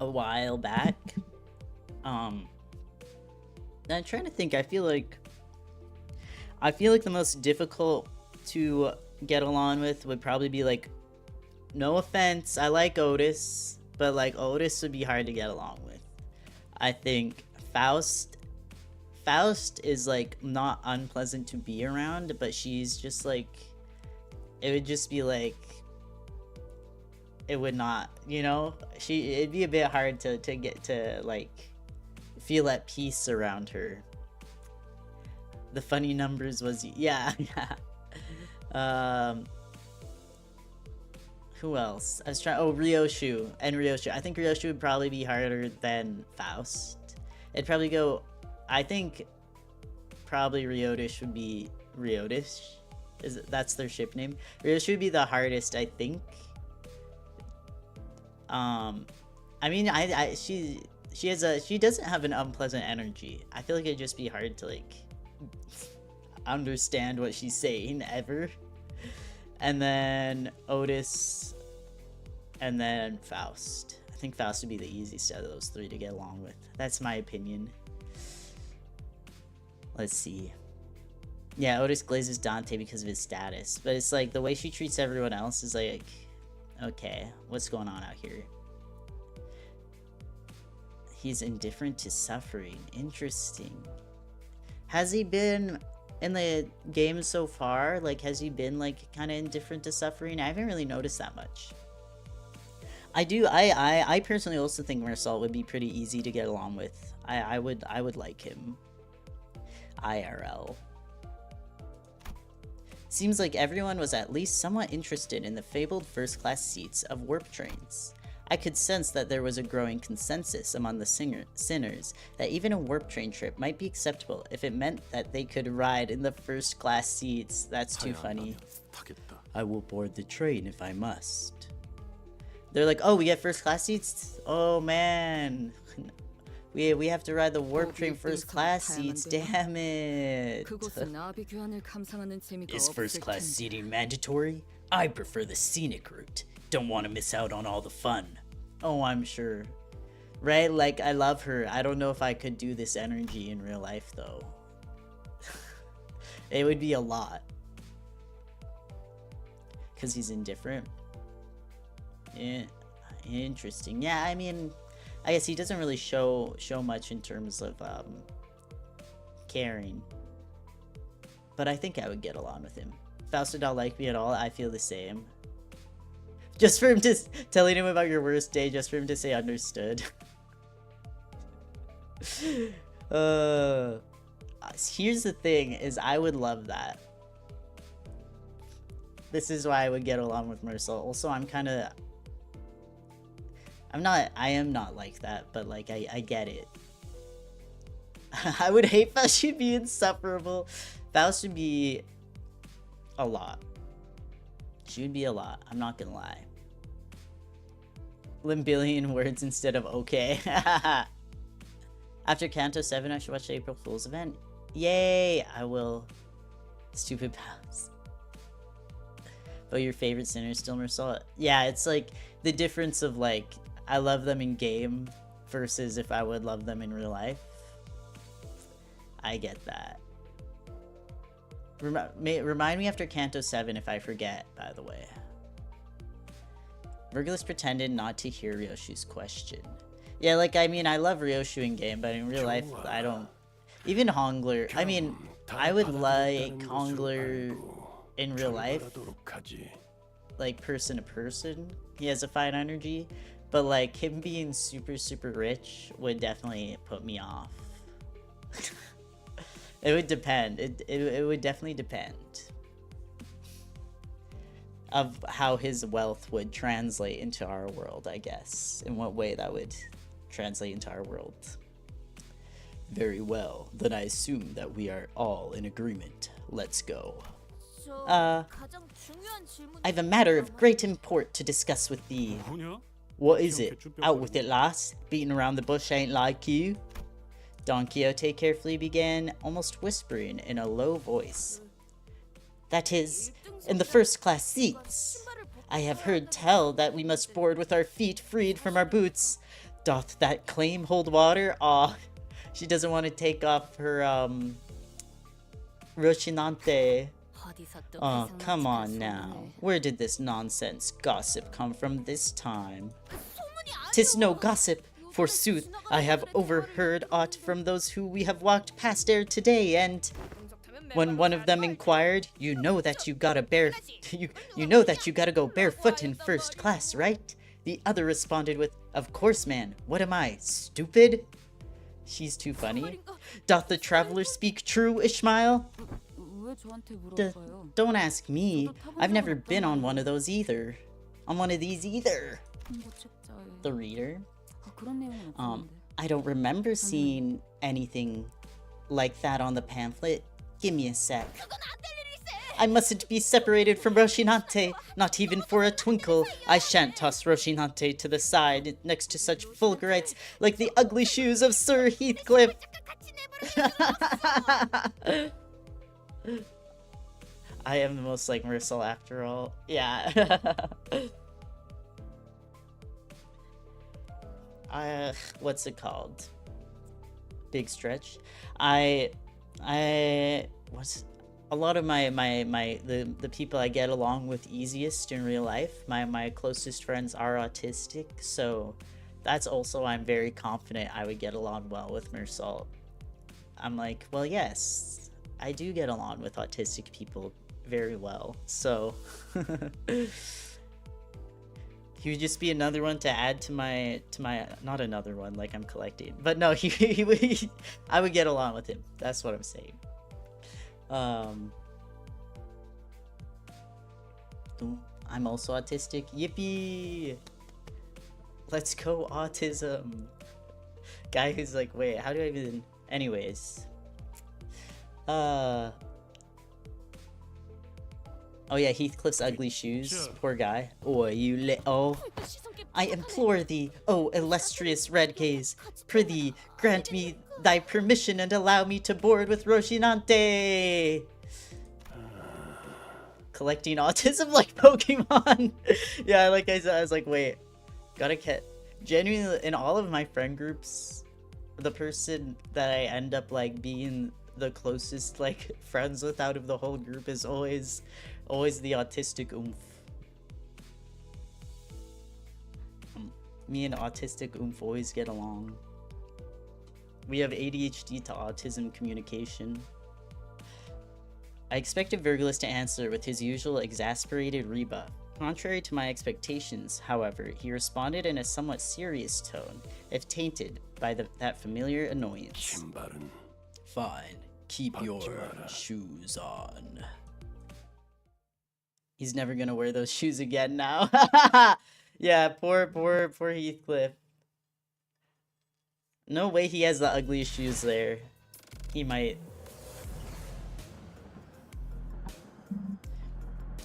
A while back? I'm trying to think. I feel like the most difficult to get along with would probably be like, no offense, I like Otis, but like Otis would be hard to get along with. I think Faust is like not unpleasant to be around, but she's just like, it would just be like, it would not, you know, it'd be a bit hard to get to like feel at peace around her. The funny numbers was, yeah. Who else? I was trying, Ryoshu. I think Ryoshu would probably be harder than Faust. It'd probably go, I think probably Ryodish would be Ryodish. That's their ship name. Ryoshu would be the hardest, I think. I mean, she doesn't have an unpleasant energy. I feel like it'd just be hard to like understand what she's saying ever. And then Otis, and then Faust. I think Faust would be the easiest out of those three to get along with. That's my opinion. Let's see. Yeah, Otis glazes Dante because of his status, but it's like the way she treats everyone else is like, okay, what's going on out here? He's indifferent to suffering. Interesting. Has he been in the game so far? Like, has he been like kind of indifferent to suffering? I haven't really noticed that much. I personally also think Marcel would be pretty easy to get along with. I would like him. IRL. Seems like everyone was at least somewhat interested in the fabled first-class seats of warp trains. I could sense that there was a growing consensus among the sinners that even a warp train trip might be acceptable if it meant that they could ride in the first-class seats. That's too funny. I will board the train if I must. They're like, oh, we get first-class seats? Oh, man. We have to ride the warp train first-class seats. Damn it. Is first-class seating mandatory? I prefer the scenic route. Don't want to miss out on all the fun. Oh, I'm sure. Right? Like, I love her. I don't know if I could do this energy in real life, though. It would be a lot. Because he's indifferent. Yeah, interesting. Yeah, I mean, I guess he doesn't really show much in terms of caring. But I think I would get along with him. Faust did not like me at all. I feel the same. Just for him to telling him about your worst day, just for him to say understood. Here's the thing: is I would love that. This is why I would get along with Marcel. Also, I am not like that, but like I get it. I would hate Faust. She'd be insufferable. Faust would be a lot. She would be a lot. I'm not gonna lie. Limbillion words instead of okay. After Canto 7, I should watch the April Fool's event. Yay! I will. Stupid pals. But your favorite sinner is still Marcel? Yeah, it's like the difference of like I love them in game versus if I would love them in real life. I get that. Remind me after Canto 7 if I forget, by the way. Virgilus pretended not to hear Ryoshu's question. Yeah, like, I mean, I love Ryoshu in game, but in real life, I don't... Even Hongler, I mean, I would like Hongler in real life. Like, person to person. He has a fine energy. But, like, him being super, super rich would definitely put me off. It would depend. It would definitely depend of how his wealth would translate into our world, I guess. In what way that would translate into our world. Very well. Then I assume that we are all in agreement. Let's go. I have a matter of great import to discuss with thee. What is it? Out with it, lass. Beating around the bush ain't like you. Don Quixote carefully began, almost whispering in a low voice. That is, in the first-class seats. I have heard tell that we must board with our feet freed from our boots. Doth that claim hold water? Aw, she doesn't want to take off her, Rochinante. Oh, come on now. Where did this nonsense gossip come from this time? 'Tis no gossip. Forsooth, I have overheard aught from those who we have walked past ere today, and when one of them inquired, you know that you gotta go barefoot in first class, right? The other responded with, of course, man. What am I, stupid? She's too funny. Doth the traveler speak true, Ishmael? Don't ask me. I've never been on one of those either. On one of these either. The reader. I don't remember seeing anything like that on the pamphlet. Give me a sec. I mustn't be separated from Rochinante, not even for a twinkle. I shan't toss Rochinante to the side next to such Fulgurites like the ugly shoes of Sir Heathcliff. I am the most like Marcel after all. Yeah. What's it called? Big stretch. What's a lot of the people I get along with easiest in real life, my closest friends are autistic, so that's also I'm very confident I would get along well with Marcel. I'm like, well, yes, I do get along with autistic people very well, so he would just be another one to add to my not another one like I'm collecting, but no, I would get along with him. That's what I'm saying. I'm also autistic. Yippee! Let's go, autism. Guy who's like, wait, how do I even? Anyways, oh yeah, Heathcliff's ugly shoes. Poor guy. Oh, you little. I implore thee, oh illustrious red gaze, prithee, grant me thy permission and allow me to board with Rochinante. Collecting autism like Pokemon. Yeah, like I said, I was like, wait, gotta get. Genuinely, in all of my friend groups, the person that I end up like being the closest like friends with out of the whole group is always the autistic oomph. Me and autistic oomph always get along. We have ADHD to autism communication. I expected Virgilus to answer with his usual exasperated rebuff. Contrary to my expectations, however, he responded in a somewhat serious tone, if tainted by that familiar annoyance. Fine, keep your shoes on. He's never gonna wear those shoes again now. Yeah, poor Heathcliff. No way he has the ugliest shoes there. He might.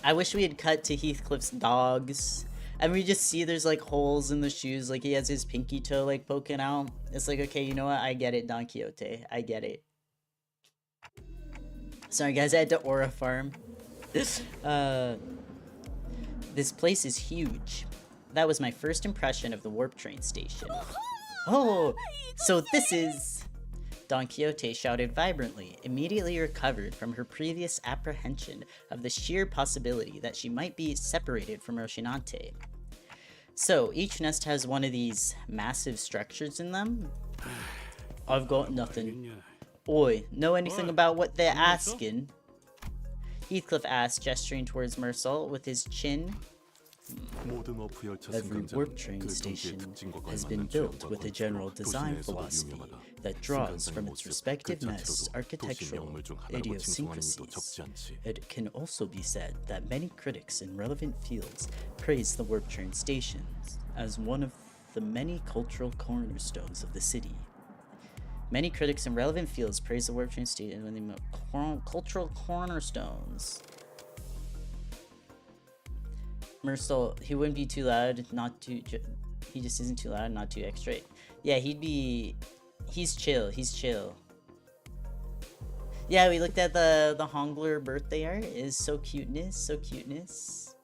I wish we had cut to Heathcliff's dogs. And we just see there's like holes in the shoes, like he has his pinky toe like poking out. It's like, okay, you know what? I get it, Don Quixote. I get it. Sorry guys, I had to aura farm. This place is huge. That was my first impression of the warp train station. Oh, so this is... Don Quixote shouted vibrantly, immediately recovered from her previous apprehension of the sheer possibility that she might be separated from Rocinante. So, each nest has one of these massive structures in them? I've got nothing. Oi, know anything about what they're asking? Heathcliff asked, gesturing towards Mersault with his chin. Every warp train station has been built with a general design philosophy that draws from its respective nest's architectural idiosyncrasies. It can also be said that many critics in relevant fields praise the warp train stations as one of the many cultural cornerstones of the city. Many critics in relevant fields praise the warp train station as one of the cultural cornerstones. Mersault, he wouldn't be too loud, not too... He just isn't too loud, not too extra. Yeah, he's chill, he's chill. Yeah, we looked at the Hongler birthday art. It is so cuteness, so cuteness.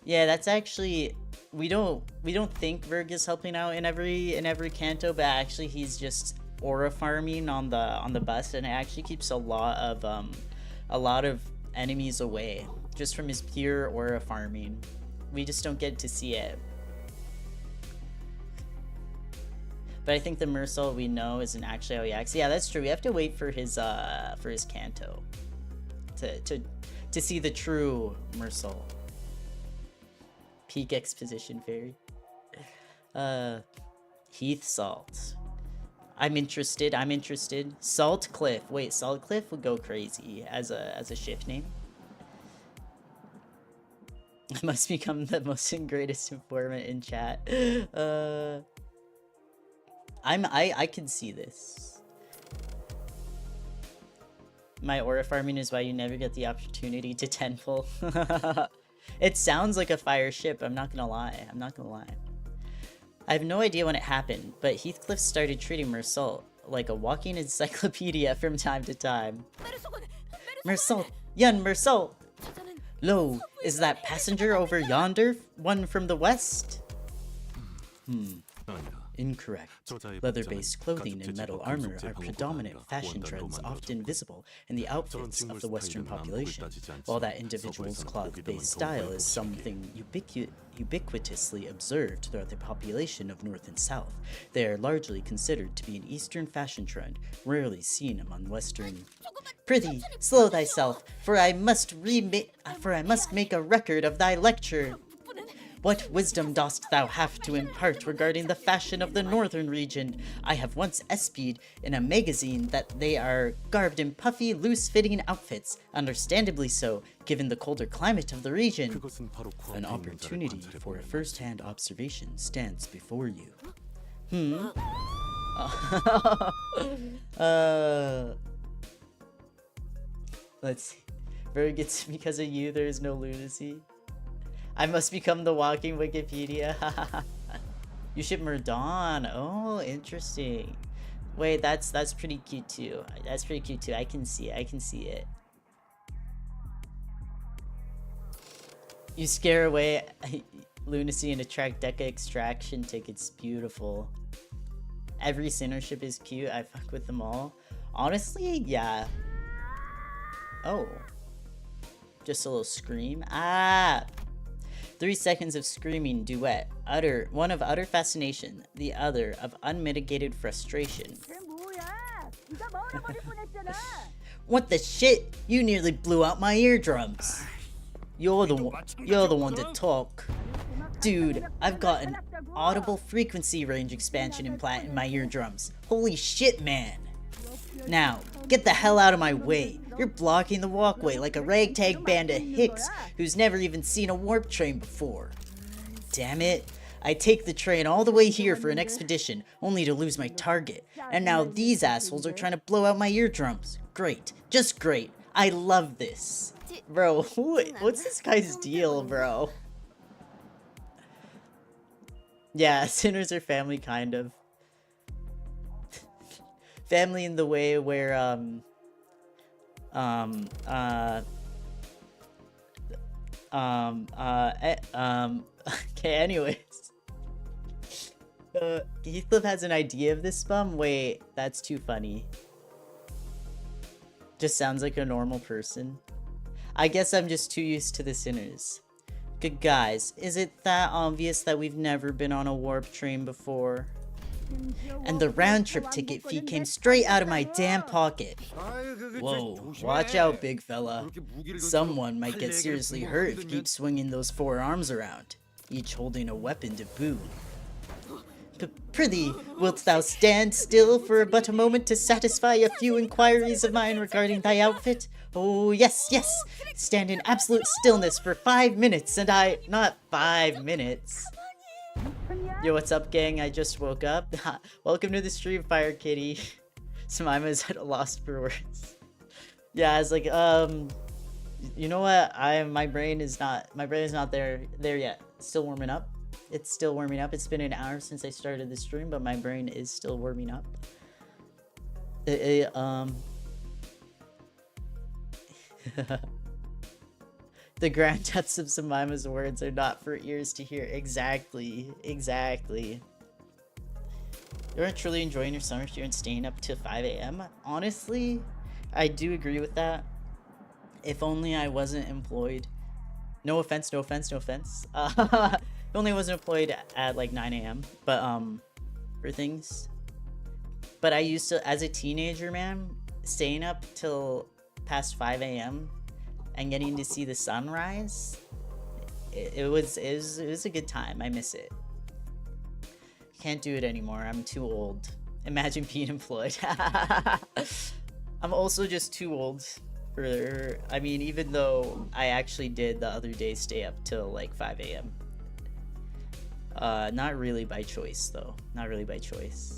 Yeah, that's actually... We don't think Virg is helping out in every canto, but actually he's just aura farming on the bus, and it actually keeps a lot of enemies away. Just from his pure aura farming. We just don't get to see it. But I think the Mersault we know isn't actually how he acts. Yeah, that's true. We have to wait for his canto to see the true Mersault. Peak exposition fairy. Heath Salt. I'm interested. Saltcliff. Wait, Saltcliff would go crazy as a shift name. I must become the most and greatest informant in chat. I can see this. My aura farming is why you never get the opportunity to tenfold. It sounds like a fire ship, I'm not gonna lie. I have no idea when it happened, but Heathcliff started treating Mersault like a walking encyclopedia from time to time. Mersault! Yun, Mersault! Lo, is that passenger over yonder one from the west? Incorrect. Leather-based clothing and metal armor are predominant fashion trends often visible in the outfits of the Western population, while that individual's cloth-based style is something ubiquitously observed throughout the population of North and South. They are largely considered to be an Eastern fashion trend, rarely seen among Western. Prithee, slow thyself, for I must make a record of thy lecture. What wisdom dost thou have to impart regarding the fashion of the northern region? I have once espied in a magazine that they are garbed in puffy, loose-fitting outfits, understandably so, given the colder climate of the region. An opportunity for a first-hand observation stands before you. Let's see. Very good. Because of you, there is no lunacy. I must become the walking Wikipedia. You ship Murdon. Oh, interesting. Wait, that's pretty cute too. I can see it. You scare away lunacy and attract Deca extraction tickets. Beautiful. Every sinner ship is cute. I fuck with them all. Honestly, yeah. Oh. Just a little scream. Ah! 3 seconds of screaming duet, one of utter fascination, the other of unmitigated frustration. What the shit? You nearly blew out my eardrums. You're the one to talk. Dude, I've got an audible frequency range expansion implant in my eardrums. Holy shit, man. Now, get the hell out of my way. You're blocking the walkway like a ragtag band of hicks who's never even seen a warp train before. Damn it. I take the train all the way here for an expedition, only to lose my target. And now these assholes are trying to blow out my eardrums. Great. Just great. I love this. Bro, what's this guy's deal, bro? Yeah, sinners are family, kind of. Family in the way where, okay, anyways. Heathcliff has an idea of this bum? Wait, that's too funny. Just sounds like a normal person. I guess I'm just too used to the sinners. Good guys, is it that obvious that we've never been on a warp train before? And the round-trip ticket fee came straight out of my damn pocket. Whoa, watch out, big fella. Someone might get seriously hurt if you keep swinging those 4 arms around, each holding a weapon to boot. Prithee, wilt thou stand still for but a moment to satisfy a few inquiries of mine regarding thy outfit? Oh, yes, yes! Stand in absolute stillness for 5 minutes, and not 5 minutes. Yo, what's up, gang? I just woke up. Welcome to the stream, Fire Kitty. Semima's at a loss for words. Yeah, I was like, you know what? My brain is not there yet. It's still warming up. It's still warming up. It's been an hour since I started the stream, but my brain is still warming up. The grand depths of Semima's words are not for ears to hear. Exactly. Exactly. You're truly enjoying your summer here and staying up till 5 a.m. Honestly, I do agree with that. If only I wasn't employed. No offense, no offense, no offense. If only I wasn't employed at like 9 a.m. But, for things. But I used to, as a teenager, man, staying up till past 5 a.m. and getting to see the sunrise, it was a good time. I miss it. Can't do it anymore. I'm too old. Imagine being employed. I'm also just too old for, I mean, even though I actually did the other day stay up till like 5 a.m. Not really by choice though. Not really by choice.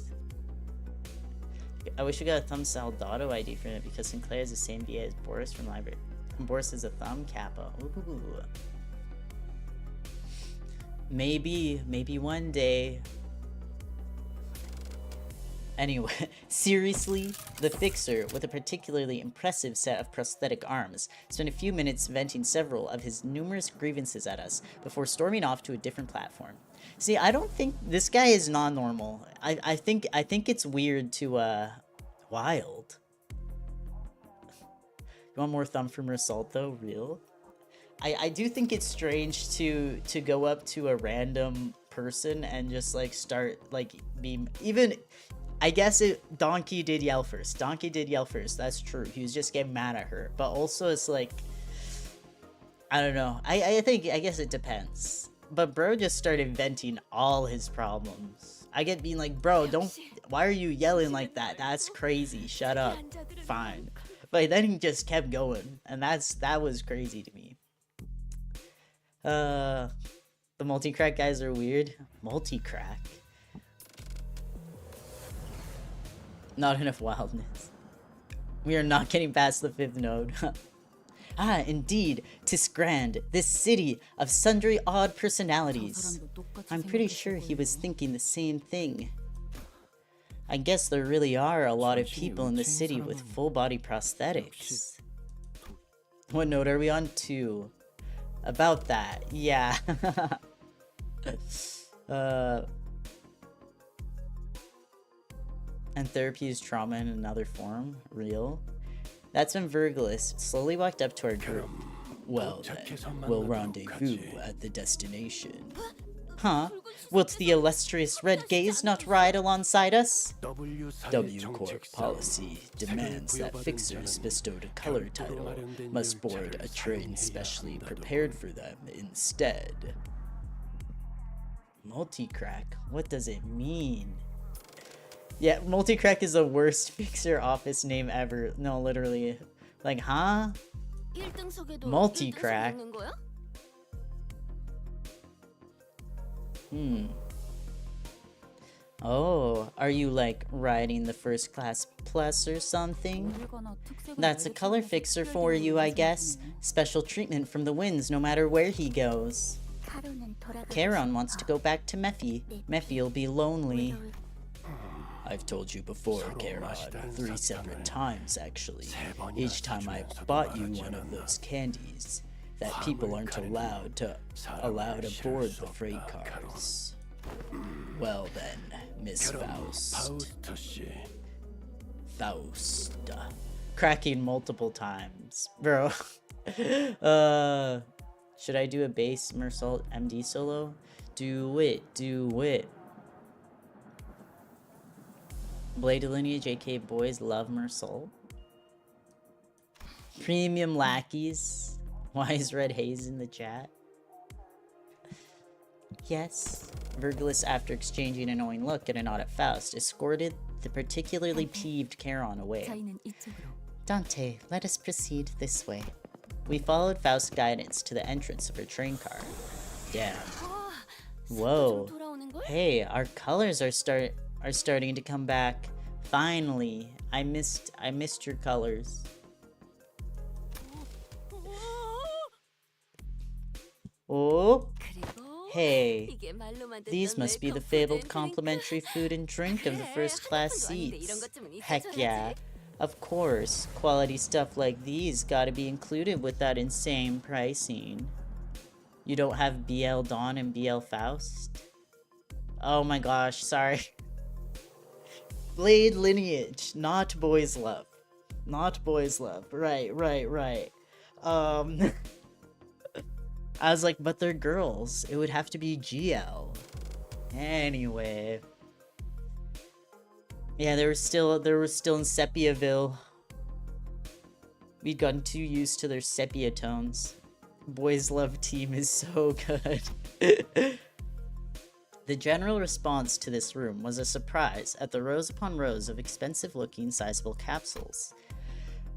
I wish we got a thumb Saldado ID for it because Sinclair is the same DA as Boris from Library. Boris is a thumb Kappa. Ooh. Maybe one day. Anyway, seriously, the Fixer, with a particularly impressive set of prosthetic arms, spent a few minutes venting several of his numerous grievances at us before storming off to a different platform. See, I don't think this guy is non-normal. I think it's weird to wild. You want more thumb from Result though? Real? I do think it's strange to go up to a random person and just like start like being even. I guess Donkey did yell first. Donkey did yell first. That's true. He was just getting mad at her. But also it's like, I don't know. I guess it depends. But bro just started venting all his problems. I get being like, bro, why are you yelling like that? That's crazy. Shut up. Fine. But then he just kept going. And that was crazy to me. The multi-crack guys are weird. Multi-crack. Not enough wildness. We are not getting past the 5th node. Ah, indeed, 'tis grand, this city of sundry odd personalities. I'm pretty sure he was thinking the same thing. I guess there really are a lot of people in the city with full-body prosthetics. What node are we on? 2. About that, yeah. And therapy is trauma in another form. Real. That's when Virgilus slowly walked up to our group. Well then, we'll rendezvous at the destination. Huh? Wilt the illustrious Red Gaze not ride alongside us? W Corp policy demands that fixers bestowed a color title must board a train specially prepared for them instead. Multi-crack? What does it mean? Yeah, multi-crack is the worst fixer office name ever. No, literally. Like, huh? Multi-crack? Oh, are you like riding the first class plus or something? That's a color fixer for you, I guess. Special treatment from the winds no matter where he goes. Charon wants to go back to Mephi. Mephie'll be lonely. I've told you before, Charon, 3 separate times actually. Each time I've bought you one of those candies. That people aren't allowed aboard the freight cars. Well then, Miss Faust. Faust. Cracking multiple times. Bro. Should I do a bass Mersault MD solo? Do it, do it. Blade Lineage JK boys love Mersault. Premium lackeys. Why is Red Haze in the chat? Yes. Virgilus, after exchanging an annoying look and a nod at Faust, escorted the particularly peeved Charon away. Dante, let us proceed this way. We followed Faust's guidance to the entrance of her train car. Damn. Whoa. Hey, our colors are starting to come back. Finally. I missed your colors. Oh. Hey. These must be the fabled complimentary food and drink of the first class seats. Heck yeah. Of course, quality stuff like these gotta be included with that insane pricing. You don't have BL Dawn and BL Faust? Oh my gosh, sorry. Blade Lineage, not Boys Love. Not Boys Love. Right. I was like, but they're girls. It would have to be GL. Anyway. Yeah, they were still in Sepiaville. We'd gotten too used to their sepia tones. Boys Love team is so good. The general response to this room was a surprise at the rows upon rows of expensive-looking sizable capsules.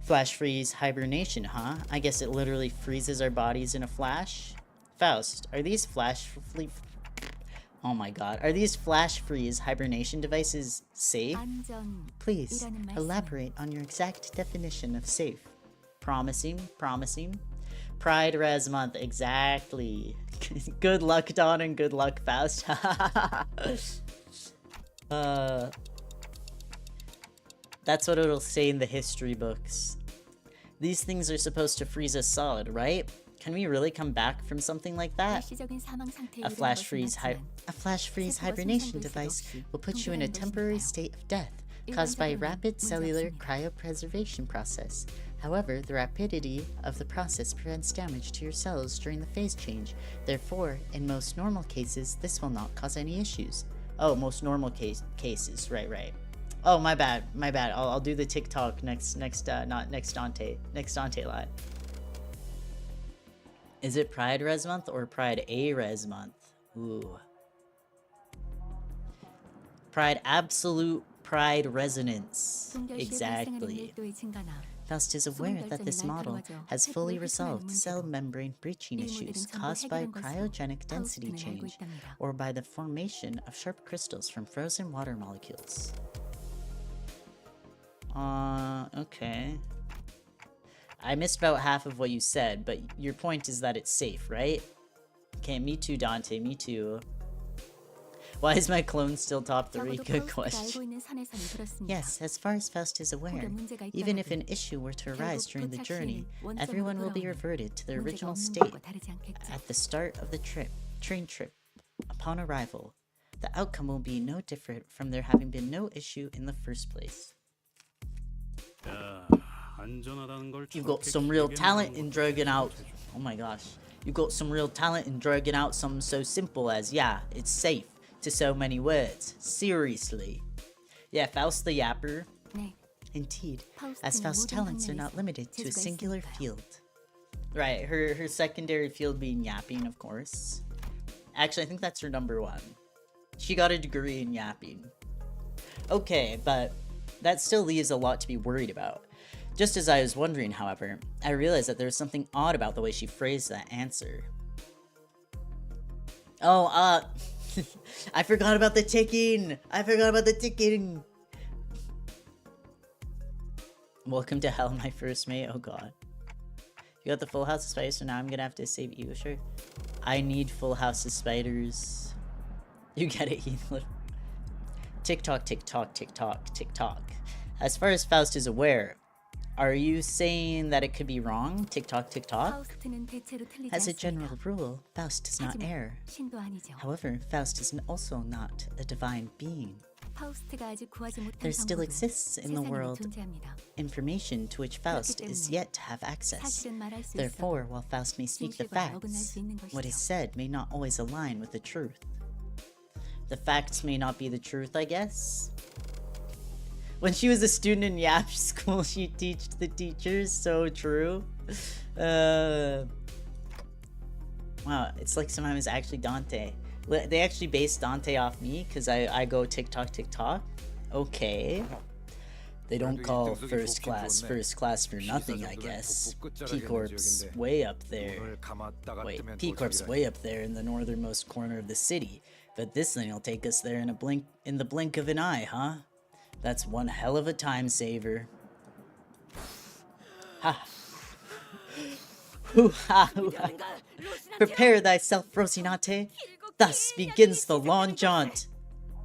Flash freeze hibernation, huh? I guess it literally freezes our bodies in a flash? Faust, are these oh my god, are these flash freeze hibernation devices safe? Please, elaborate on your exact definition of safe. Promising. Pride Res Month, exactly. Good luck, Dawn, and good luck, Faust. That's what it'll say in the history books. These things are supposed to freeze us solid, right? Can we really come back from something like that? A flash freeze hibernation device will put you in a temporary state of death, caused by a rapid cellular cryopreservation process. However, the rapidity of the process prevents damage to your cells during the phase change. Therefore, in most normal cases, this will not cause any issues. Oh, most normal cases, right. Oh, my bad. I'll do the TikTok next Dante live. Is it Pride Res Month or Pride A Res Month? Ooh. Pride Absolute Pride Resonance. Exactly. Faust is aware that this model has fully resolved cell membrane breaching issues caused by cryogenic density change or by the formation of sharp crystals from frozen water molecules. Okay. I missed about half of what you said, but your point is that it's safe, right? Okay, me too, Dante, me too. Why is my clone still top 3? Good question. Yes, as far as Faust is aware, even if an issue were to arise during the journey, everyone will be reverted to their original state at the start of the train trip. Upon arrival, the outcome will be no different from there having been no issue in the first place. You've got some real talent in dragging out. Oh my gosh. You've got some real talent in dragging out something so simple as, yeah, it's safe to so many words. Seriously. Yeah, Faust the Yapper. Indeed, as Faust's talents are not limited to a singular field. Right, her secondary field being yapping, of course. Actually, I think that's her number one. She got a degree in yapping. Okay, but that still leaves a lot to be worried about. Just as I was wondering, however, I realized that there was something odd about the way she phrased that answer. Oh, I forgot about the ticking! I forgot about the ticking! Welcome to hell, my first mate. Oh god. You got the full house of spiders, so now I'm gonna have to save you, sure? I need full house of spiders. You get it, Heath. Tick-tock, tick-tock, tick-tock, tick-tock. As far as Faust is aware, are you saying that it could be wrong? Tick-tock, tick-tock? As a general rule, Faust does not err. However, Faust is also not a divine being. There still exists in the world information to which Faust is yet to have access. Therefore, while Faust may speak the facts, what is said may not always align with the truth. The facts may not be the truth, I guess? When she was a student in Yap school, she taught the teachers. So true. Wow, it's like sometimes actually Dante. They actually based Dante off me because I go tick-tock, tick-tock. Okay. They don't call first class for nothing, I guess. P-Corp's way up there. Wait, P-Corp's way up there in the northernmost corner of the city. But this thing will take us there in the blink of an eye, huh? That's one hell of a time saver. Ha. Hoo-ha, hoo-ha. Prepare thyself, Rocinante. Thus begins the long jaunt.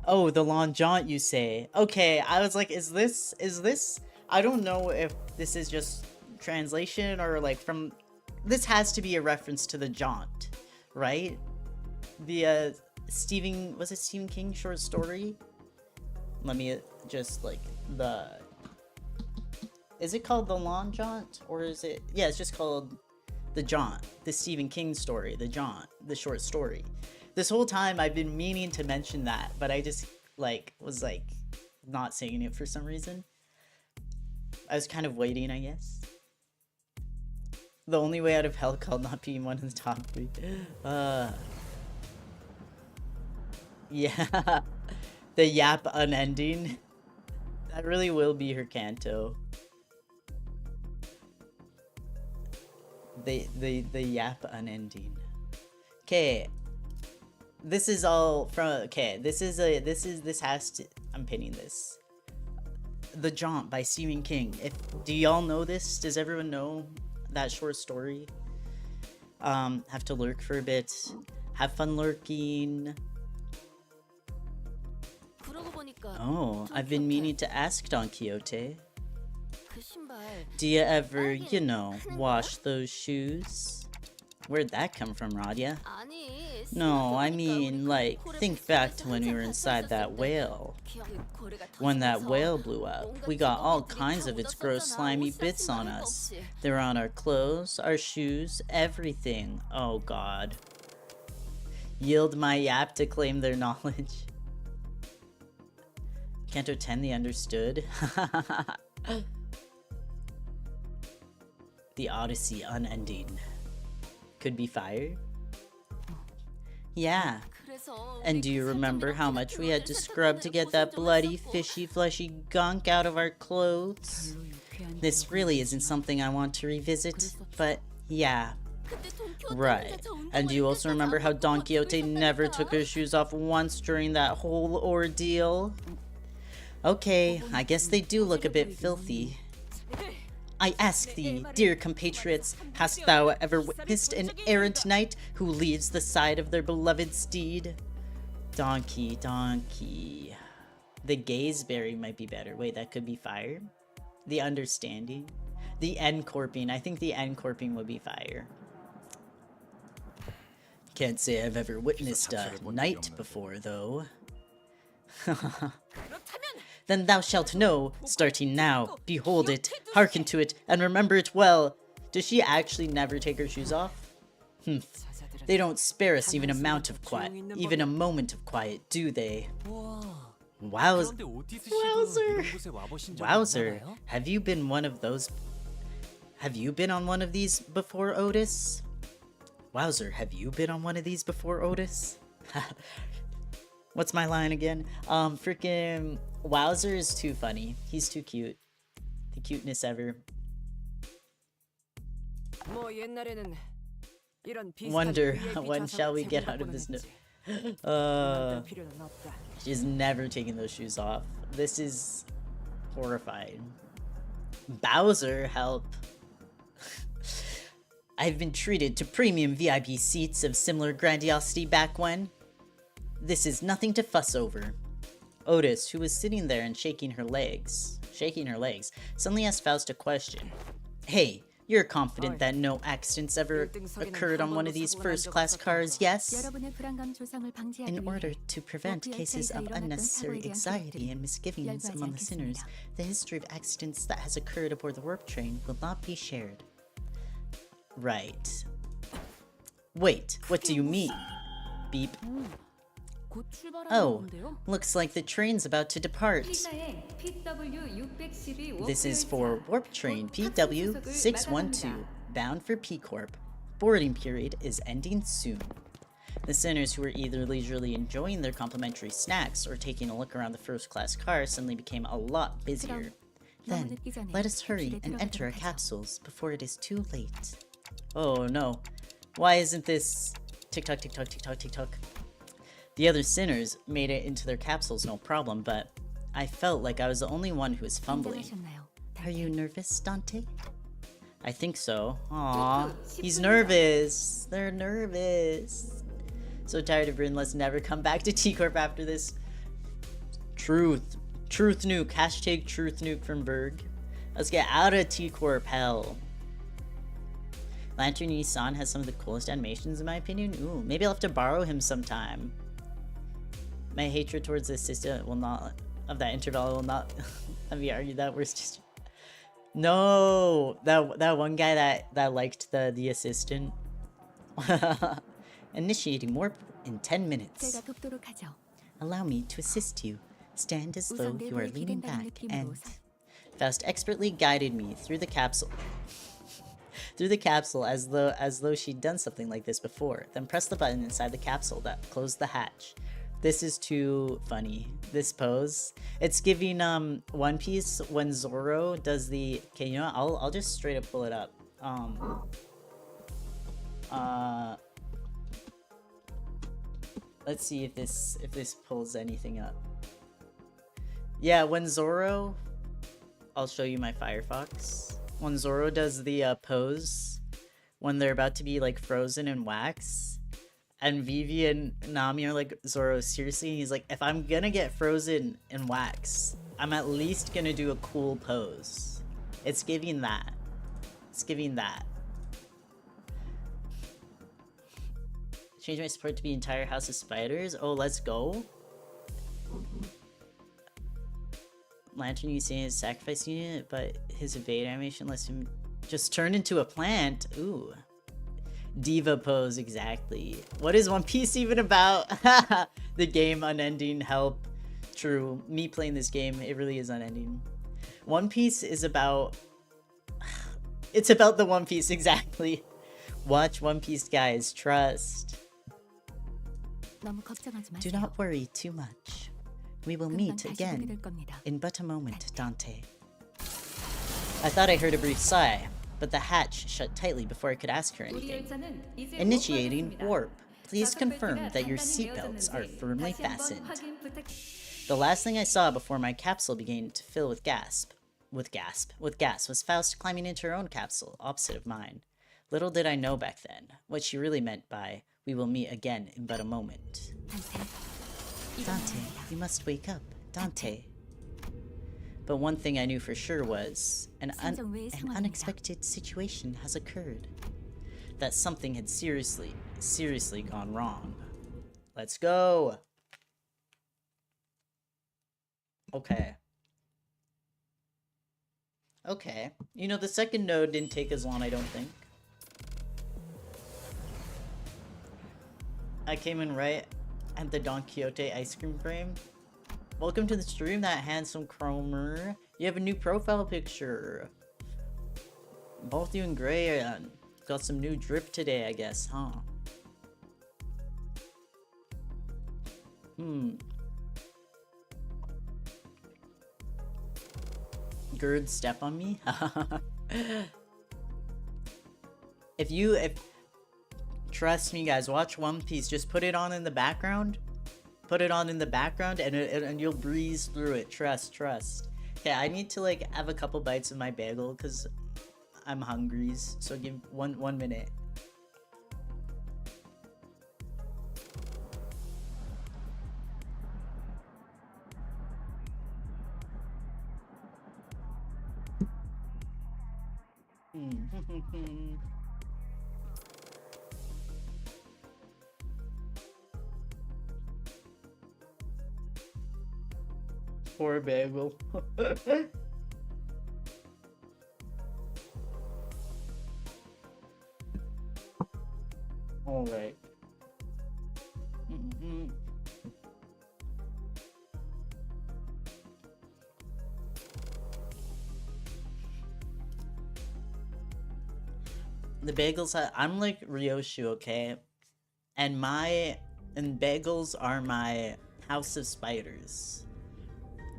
Oh, the long jaunt, you say? Okay, I was like, is this? I don't know if this is just translation or like from... This has to be a reference to the jaunt, right? The, was it Stephen King short story? Let me just like is it called The Long Jaunt or is it, yeah, it's just called The Jaunt, the Stephen King story, The Jaunt, the short story. This whole time I've been meaning to mention that, but I just like was like not saying it for some reason. I was kind of waiting, I guess. The only way out of hell called not being one of the top 3. Yeah. The yap unending. That really will be her canto. The yap unending. Okay. This is all from, okay, this has to, I'm pinning this. The Jaunt by Stephen King. Do y'all know this? Does everyone know that short story? Have to lurk for a bit. Have fun lurking. Oh, I've been meaning to ask Don Quixote. Do you ever, you know, wash those shoes? Where'd that come from, Radia? No, I mean, like, think back to when we were inside that whale. When that whale blew up, we got all kinds of its gross slimy bits on us. They were on our clothes, our shoes, everything. Oh god. Yield my yap to claim their knowledge. Canto 10, the understood. The Odyssey unending. Could be fire? Yeah. And do you remember how much we had to scrub to get that bloody, fishy, fleshy gunk out of our clothes? This really isn't something I want to revisit, but yeah. Right. And do you also remember how Don Quixote never took his shoes off once during that whole ordeal? Okay, I guess they do look a bit filthy. I ask thee, dear compatriots, hast thou ever witnessed an errant knight who leaves the side of their beloved steed? Donkey. The gazeberry might be better. Wait, that could be fire? The understanding? The encorping. I think the encorping would be fire. Can't say I've ever witnessed a knight before, though. then thou shalt know, starting now. Behold it, hearken to it, and remember it well. Does she actually never take her shoes off? They don't spare us even a moment of quiet, do they? Wowzer, have you been on one of these before, Otis? Wowzer, have you been on one of these before, Otis? What's my line again? Freaking Wowzer is too funny. He's too cute. The cuteness ever. Wonder, when shall we get out of this she's never taken those shoes off. This is horrifying. Bowser, help. I've been treated to premium VIP seats of similar grandiosity back when. This is nothing to fuss over. Otis, who was sitting there and shaking her legs, suddenly asked Faust a question. Hey, you're confident that no accidents ever occurred on one of these first-class cars, yes? In order to prevent cases of unnecessary anxiety and misgivings among the sinners, the history of accidents that has occurred aboard the warp train will not be shared. Right. Wait, what do you mean? Beep. Oh, looks like the train's about to depart. This is for Warp Train PW612, bound for P-Corp. Boarding period is ending soon. The sinners who were either leisurely enjoying their complimentary snacks or taking a look around the first-class car suddenly became a lot busier. Then, let us hurry and enter our capsules before it is too late. Oh no. Why isn't this... Tick-tock, tick-tock, tick-tock, tick-tock. The other sinners made it into their capsules no problem, but I felt like I was the only one who was fumbling. Are you nervous, Dante? I think so. Aww, he's nervous. They're nervous. So tired of Bryn, let's never come back to T-Corp after this. Truth nuke. Hashtag truth nuke from Berg. Let's get out of T-Corp hell. Lantern Yi-san has some of the coolest animations in my opinion. Ooh, maybe I'll have to borrow him sometime. My hatred towards the assistant will not, of that interval will not, let me argue that we're just, no, that one guy that liked the assistant. Initiating warp in 10 minutes. Allow me to assist you. Stand as though you are leaning back and... Faust expertly guided me through the capsule. Through the capsule as though she'd done something like this before, then pressed the button inside the capsule that closed the hatch. This is too funny. This pose. It's giving One Piece when Zoro does the... Okay, you know what? I'll just straight up pull it up. Let's see if this pulls anything up. Yeah, when Zoro... I'll show you my Firefox. When Zoro does the pose when they're about to be like frozen in wax, and Vivi and Nami are like, Zoro, seriously? And he's like, if I'm gonna get frozen in wax, I'm at least gonna do a cool pose. It's giving that. It's giving that. Change my support to be entire House of Spiders. Oh, let's go. Lantern, you say is sacrificing it, but his evade animation lets him just turn into a plant. Ooh. Diva pose, exactly. What is One Piece even about? The game unending, help. True. Me playing this game, it really is unending. One Piece is about... It's about the One Piece, exactly. Watch One Piece, guys. Trust. Do not worry too much. We will meet again in but a moment, Dante. I thought I heard a brief sigh, but the hatch shut tightly before I could ask her anything. Initiating warp. Please confirm that your seatbelts are firmly fastened. The last thing I saw before my capsule began to fill with gas was Faust climbing into her own capsule, opposite of mine. Little did I know back then what she really meant by, we will meet again in but a moment. Dante, you must wake up, Dante. But one thing I knew for sure was, an unexpected situation has occurred. That something had seriously gone wrong. Let's go! Okay. Okay. You know, the second node didn't take as long, I don't think. I came in right at the Don Quixote ice cream frame. Welcome to the stream, that handsome Cromer. You have a new profile picture. Both you and Gray got some new drip today, I guess, huh? Gerd, step on me? if trust me guys, watch One Piece, just put it on in the background. Put it on in the background and you'll breeze through it. Trust. Okay, I need to like have a couple bites of my bagel because I'm hungry. So give one minute. Poor bagel. All right. The bagels, I'm like Ryoshu, okay? And bagels are my house of spiders.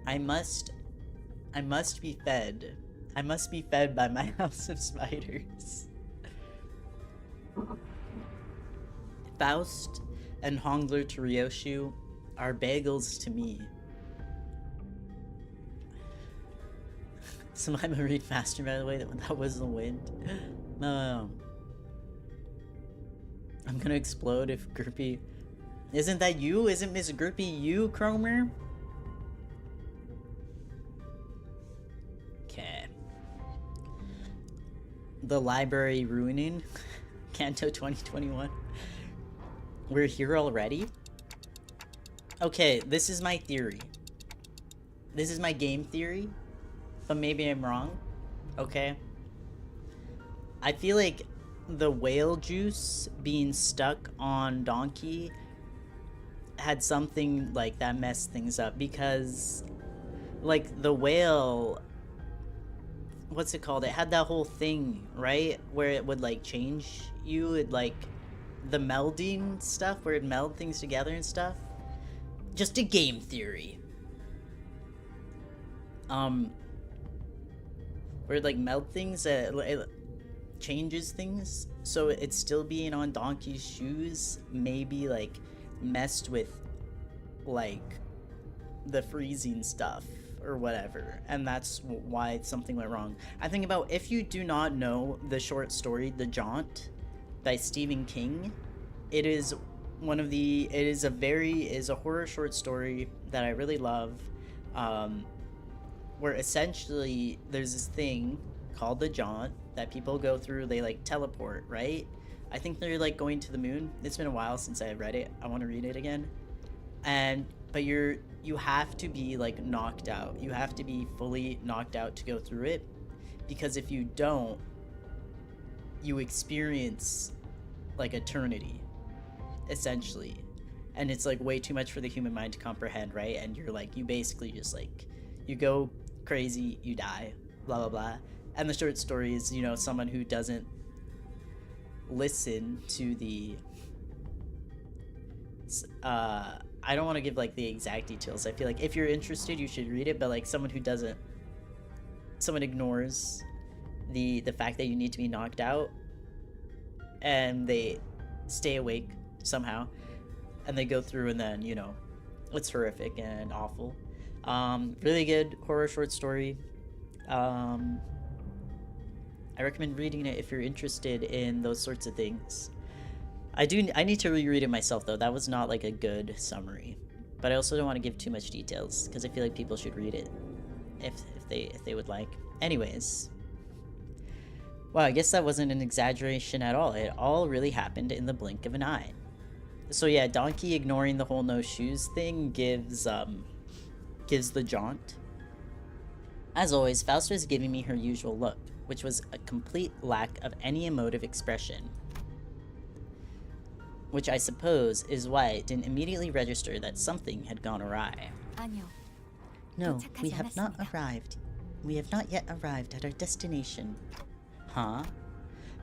I must be fed. I must be fed by my house of spiders. Faust and Hongler to Ryoshu are bagels to me. Somebody read faster, by the way. That was the wind. No. I'm gonna explode if Grippy... Isn't that you? Isn't Miss Grippy you, Cromer? Okay. The library ruining. Canto 2021. We're here already? Okay, this is my theory. This is my game theory. But maybe I'm wrong. Okay. I feel like the whale juice being stuck on Donkey had something like that messed things up because like the whale, what's it called? It had that whole thing, right? Where it would like change you, it like the melding stuff where it meld things together and stuff. Just a game theory. Where it like meld things, it changes things, so it's still being on Donkey's shoes maybe like messed with like the freezing stuff or whatever, and that's why something went wrong. I think about, if you do not know the short story The Jaunt by Stephen King, it is a horror short story that I really love, where essentially there's this thing called the Jaunt that people go through. They like teleport, right? I think they're like going to the moon. It's been a while since I read it. I want to read it again. But you have to be like knocked out. You have to be fully knocked out to go through it, because if you don't, you experience like eternity, essentially. And it's like way too much for the human mind to comprehend, right? And you're like, you basically just like, you go crazy, you die, blah blah blah. And the short story is, you know, someone who doesn't listen to the I don't want to give like the exact details. I feel like if you're interested you should read it, but like someone ignores the fact that you need to be knocked out, and they stay awake somehow, and they go through, and then, you know, it's horrific and awful. Really good horror short story. I recommend reading it if you're interested in those sorts of things. I need to reread it myself though. That was not like a good summary, but I also don't want to give too much details because I feel like people should read it if they would like. Anyways, wow, I guess that wasn't an exaggeration at all. It all really happened in the blink of an eye. So yeah, Donkey ignoring the whole no shoes thing gives the Jaunt. As always, Faust was giving me her usual look, which was a complete lack of any emotive expression. Which I suppose is why it didn't immediately register that something had gone awry. No, we have not arrived. We have not yet arrived at our destination. Huh?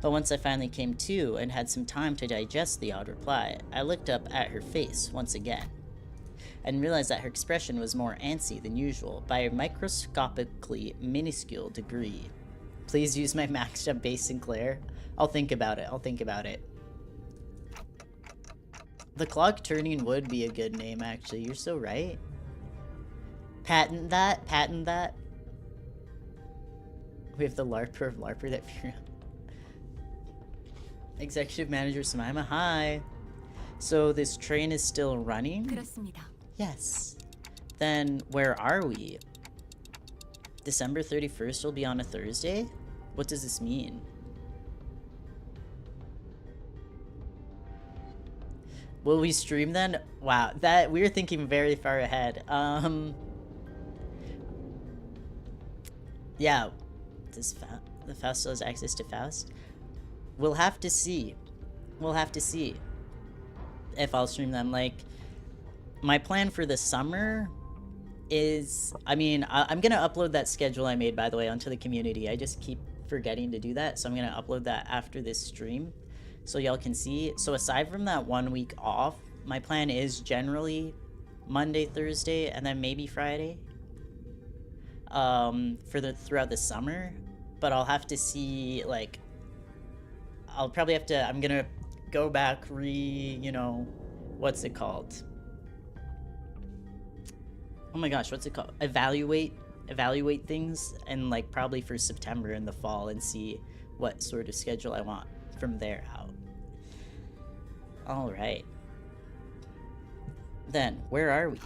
But once I finally came to and had some time to digest the odd reply, I looked up at her face once again, and realized that her expression was more antsy than usual by a microscopically minuscule degree. Please use my maxed up base Sinclair. I'll think about it. The clock turning would be a good name, actually. You're so right. Patent that. We have the LARPer of LARPer that Executive Manager Semaima, hi. So this train is still running? 그렇습니다. Yes. Then where are we? December 31st will be on a Thursday? What does this mean? Will we stream then? Wow, that we're thinking very far ahead. Yeah. Does the Faust still has access to Faust? We'll have to see. If I'll stream them. Like, my plan for the summer is, I mean, I'm gonna upload that schedule I made, by the way, onto the community. I just keep forgetting to do that, so I'm gonna upload that after this stream so y'all can see. So aside from that 1 week off, my plan is generally Monday, Thursday, and then maybe Friday throughout the summer. But I'll have to see, like, I'll probably have to, I'm gonna go back, what's it called? Oh my gosh, what's it called? Evaluate things, and like probably for September in the fall, and see what sort of schedule I want from there out. Alright. Then, where are we?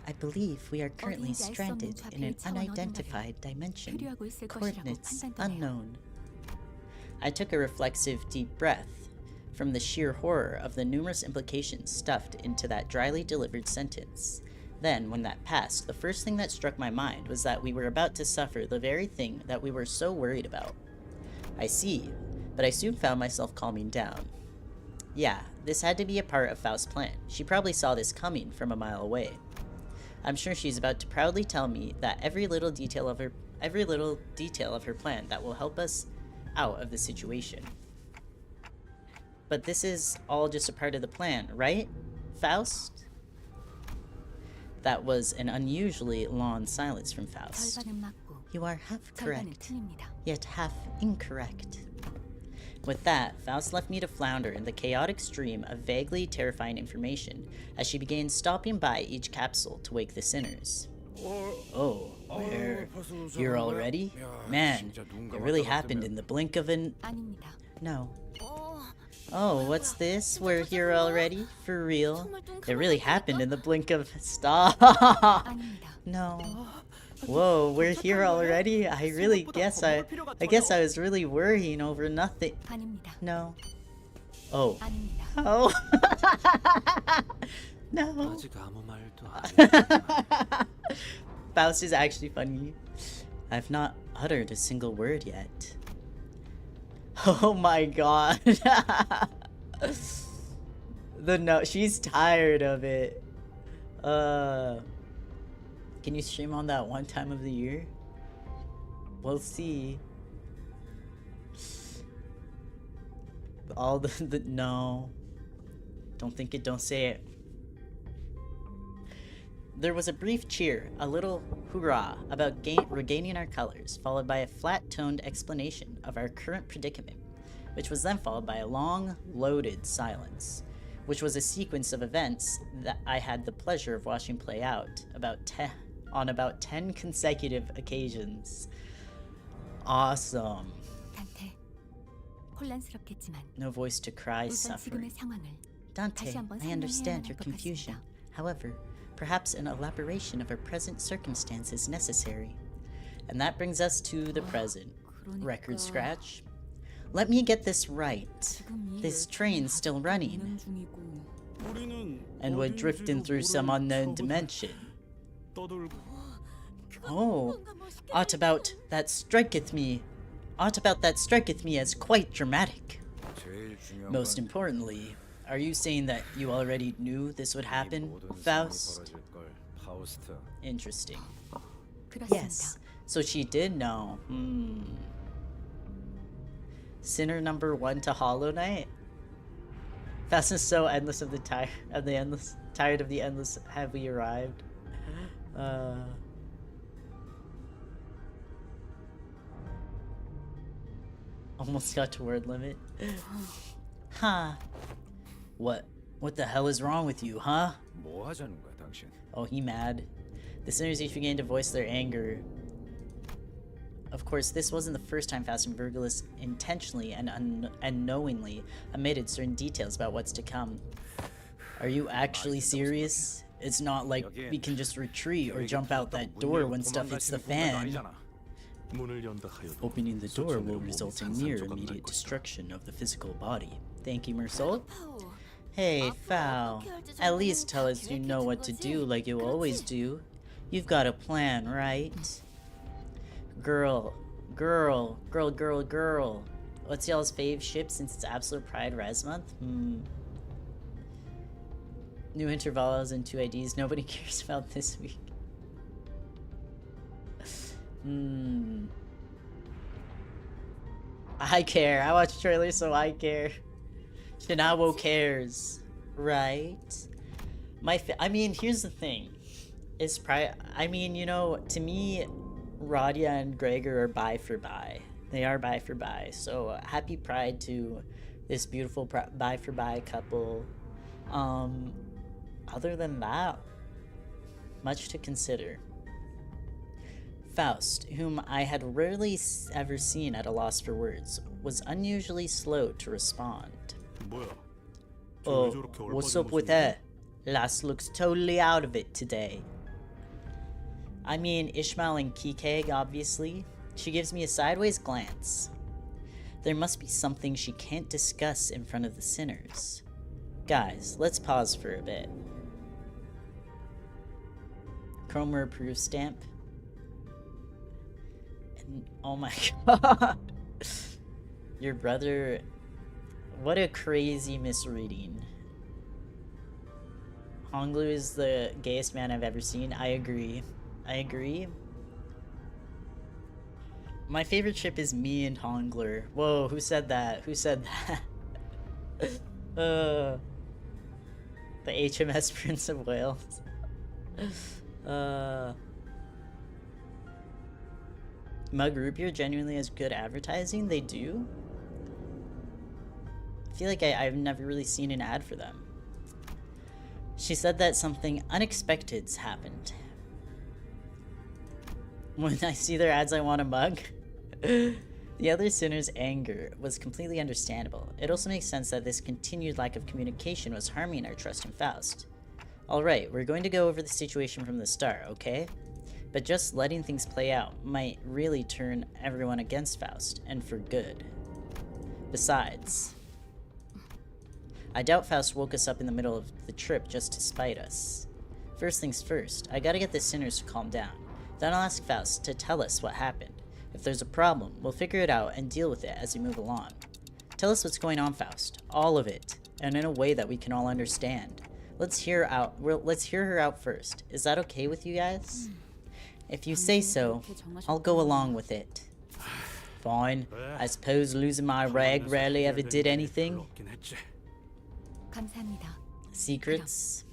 I believe we are currently stranded in an unidentified dimension. Coordinates unknown. I took a reflexive deep breath from the sheer horror of the numerous implications stuffed into that dryly delivered sentence. Then, when that passed, the first thing that struck my mind was that we were about to suffer the very thing that we were so worried about. I see, but I soon found myself calming down. Yeah, this had to be a part of Faust's plan. She probably saw this coming from a mile away. I'm sure she's about to proudly tell me that every little detail of her plan that will help us out of the situation. But this is all just a part of the plan, right, Faust? That was an unusually long silence from Faust. You are half correct, yet half incorrect. With that, Faust left me to flounder in the chaotic stream of vaguely terrifying information as she began stopping by each capsule to wake the sinners. Oh, we're here already? Man, it really happened in the blink of an... No. Oh, what's this? We're here already? For real? It really happened in the blink of... Stop! No. Whoa, we're here already? I guess I was really worrying over nothing. No. Oh. Oh. No. Faust is actually funny. I've not uttered a single word yet. Oh my god. She's tired of it. Can you stream on that one time of the year? We'll see. All the no. Don't think it, don't say it. There was a brief cheer, a little hurrah about regaining our colors, followed by a flat-toned explanation of our current predicament, which was then followed by a long, loaded silence, which was a sequence of events that I had the pleasure of watching play out on about 10 consecutive occasions. Awesome. No voice to cry suffering. Dante, I understand your confusion. However, perhaps an elaboration of our present circumstance is necessary. And that brings us to the present. Record scratch. Let me get this right. This train's still running. And we're drifting through some unknown dimension. Oh, aught about that striketh me as quite dramatic. Most importantly, are you saying that you already knew this would happen, Faust? Interesting. Yes, so she did know. Sinner number 1 to Hollow Knight? Faust is so endless of the tired of the endless have we arrived. Almost got to word limit. Huh. What the hell is wrong with you, huh? Oh, he mad. The sinners each began to voice their anger. Of course, this wasn't the first time Faust and Virgilus intentionally and unknowingly omitted certain details about what's to come. Are you actually serious? It's not like we can just retreat or jump out that door when stuff hits the fan. Opening the door will result in near immediate destruction of the physical body. Thank you, Mersol. Hey, Fowl. At least tell us you know what to do like you always do. You've got a plan, right? Girl. What's y'all's fave ship since it's Absolute Pride Res Month? New intervals and 2 IDs. Nobody cares about this week. I care. I watch trailers, so I care. Shinawo cares, right? I mean, here's the thing. You know, to me, Radia and Gregor are bi for bi. They are bi for bi. So happy Pride to this beautiful bi for bi couple. Other than that, much to consider. Faust, whom I had rarely ever seen at a loss for words, was unusually slow to respond. Oh, what's up with her? Lass looks totally out of it today. I mean, Ishmael and Kikeg, obviously. She gives me a sideways glance. There must be something she can't discuss in front of the sinners. Guys, let's pause for a bit. Cromer proof stamp. And, oh my god. Your brother... What a crazy misreading. Honglu is the gayest man I've ever seen. I agree. My favorite ship is me and Hongler. Whoa, who said that? The HMS Prince of Wales. Mug Root Beer genuinely has good advertising? They do? I feel like I've never really seen an ad for them. She said that something unexpected's happened. When I see their ads, I want a mug. The other sinner's anger was completely understandable. It also makes sense that this continued lack of communication was harming our trust in Faust. Alright, we're going to go over the situation from the start, okay? But just letting things play out might really turn everyone against Faust, and for good. Besides, I doubt Faust woke us up in the middle of the trip just to spite us. First things first, I gotta get the sinners to calm down. Then I'll ask Faust to tell us what happened. If there's a problem, we'll figure it out and deal with it as we move along. Tell us what's going on, Faust. All of it. And in a way that we can all understand. Let's hear her out first. Is that okay with you guys? If you say so, I'll go along with it. Fine. I suppose losing my rag rarely ever did anything. Secrets?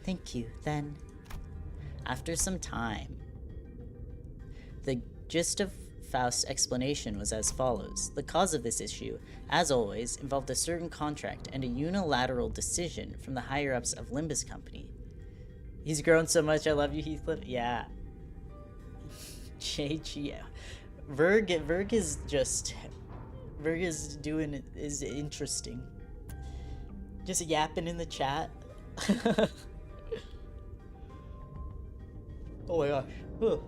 Thank you, then. After some time, the gist of Faust's explanation was as follows. The cause of this issue, as always, involved a certain contract and a unilateral decision from the higher-ups of Limbus Company. He's grown so much, I love you, Heathcliff. Yeah. JG. Verg is interesting. Just yapping in the chat. Oh my gosh. Ugh.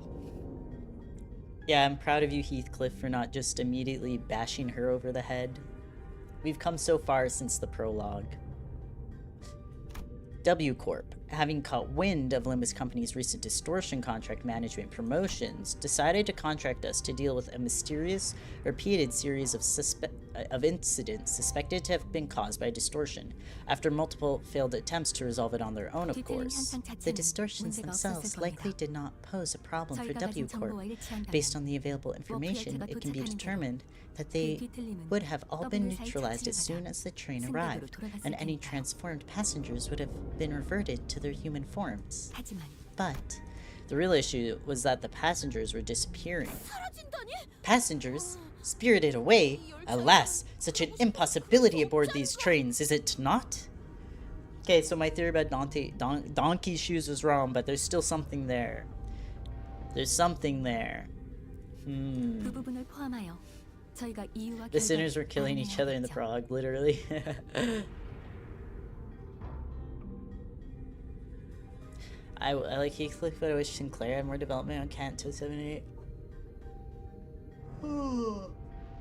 Yeah, I'm proud of you, Heathcliff, for not just immediately bashing her over the head. We've come so far since the prologue. W Corp. having caught wind of Limbus Company's recent distortion contract management promotions, decided to contract us to deal with a mysterious, repeated series of incidents suspected to have been caused by distortion, after multiple failed attempts to resolve it on their own, of course. The distortions themselves likely did not pose a problem for W Corp. Based on the available information, it can be determined that they would have all been neutralized as soon as the train arrived, and any transformed passengers would have been reverted to their human forms. But the real issue was that the passengers were disappearing. Passengers? Spirited away? Alas, such an impossibility aboard these trains, is it not? Okay, so my theory about Donkey's shoes was wrong, but there's still something there. There's something there. The sinners were killing each other in the prologue, literally. I like Heathcliff, but I wish Sinclair had more development on Canto 7 and 8.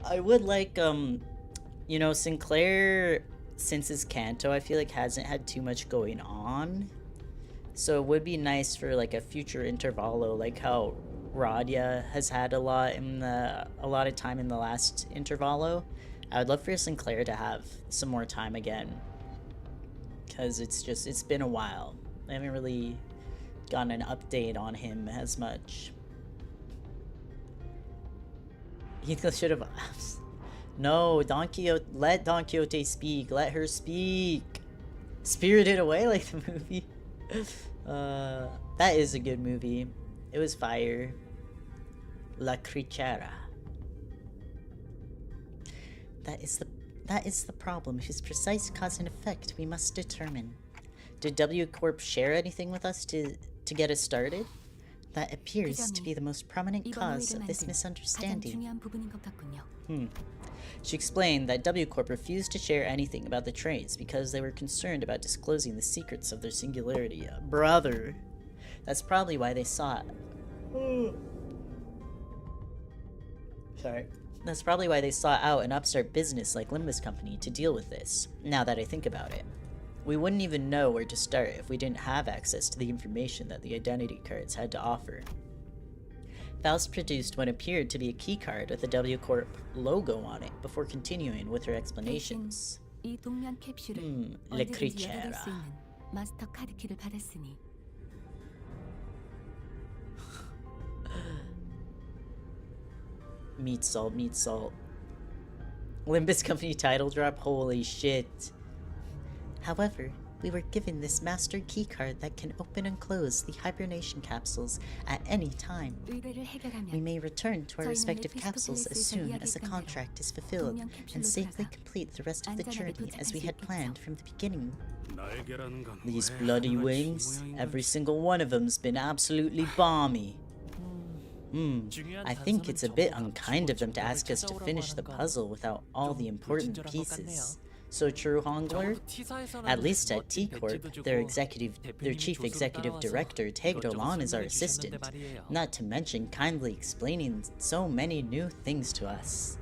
I would like, you know, Sinclair, since his Canto, I feel like hasn't had too much going on. So it would be nice for like a future intervallo, like how Radia has had a lot of time in the last intervallo. I would love for Sinclair to have some more time again, because it's been a while. I haven't really gotten an update on him as much. Heathcliff should have. No, Don Quixote. Let Don Quixote speak. Let her speak. Spirited Away, like the movie. That is a good movie. It was fire. La Crichera. That is the problem. Whose precise cause and effect we must determine. Did W Corp share anything with us to get us started? That appears to be the most prominent cause of this misunderstanding. She explained that W Corp refused to share anything about the trains because they were concerned about disclosing the secrets of their singularity. Brother. That's probably why they sought. Sorry. That's probably why they sought out an upstart business like Limbus Company to deal with this, now that I think about it. We wouldn't even know where to start if we didn't have access to the information that the identity cards had to offer. Faust produced what appeared to be a keycard with the W Corp logo on it before continuing with her explanations. Le Crichera. Meat salt, meat salt. Limbus Company title drop, holy shit. However, we were given this master keycard that can open and close the hibernation capsules at any time. We may return to our respective capsules as soon as the contract is fulfilled and safely complete the rest of the journey as we had planned from the beginning. These bloody wings, every single one of them's been absolutely balmy. I think it's a bit unkind of them to ask us to finish the puzzle without all the important pieces. So true, Hongler? At least at T-Corp, their chief executive director, Tegdolan, is our assistant. Not to mention kindly explaining so many new things to us.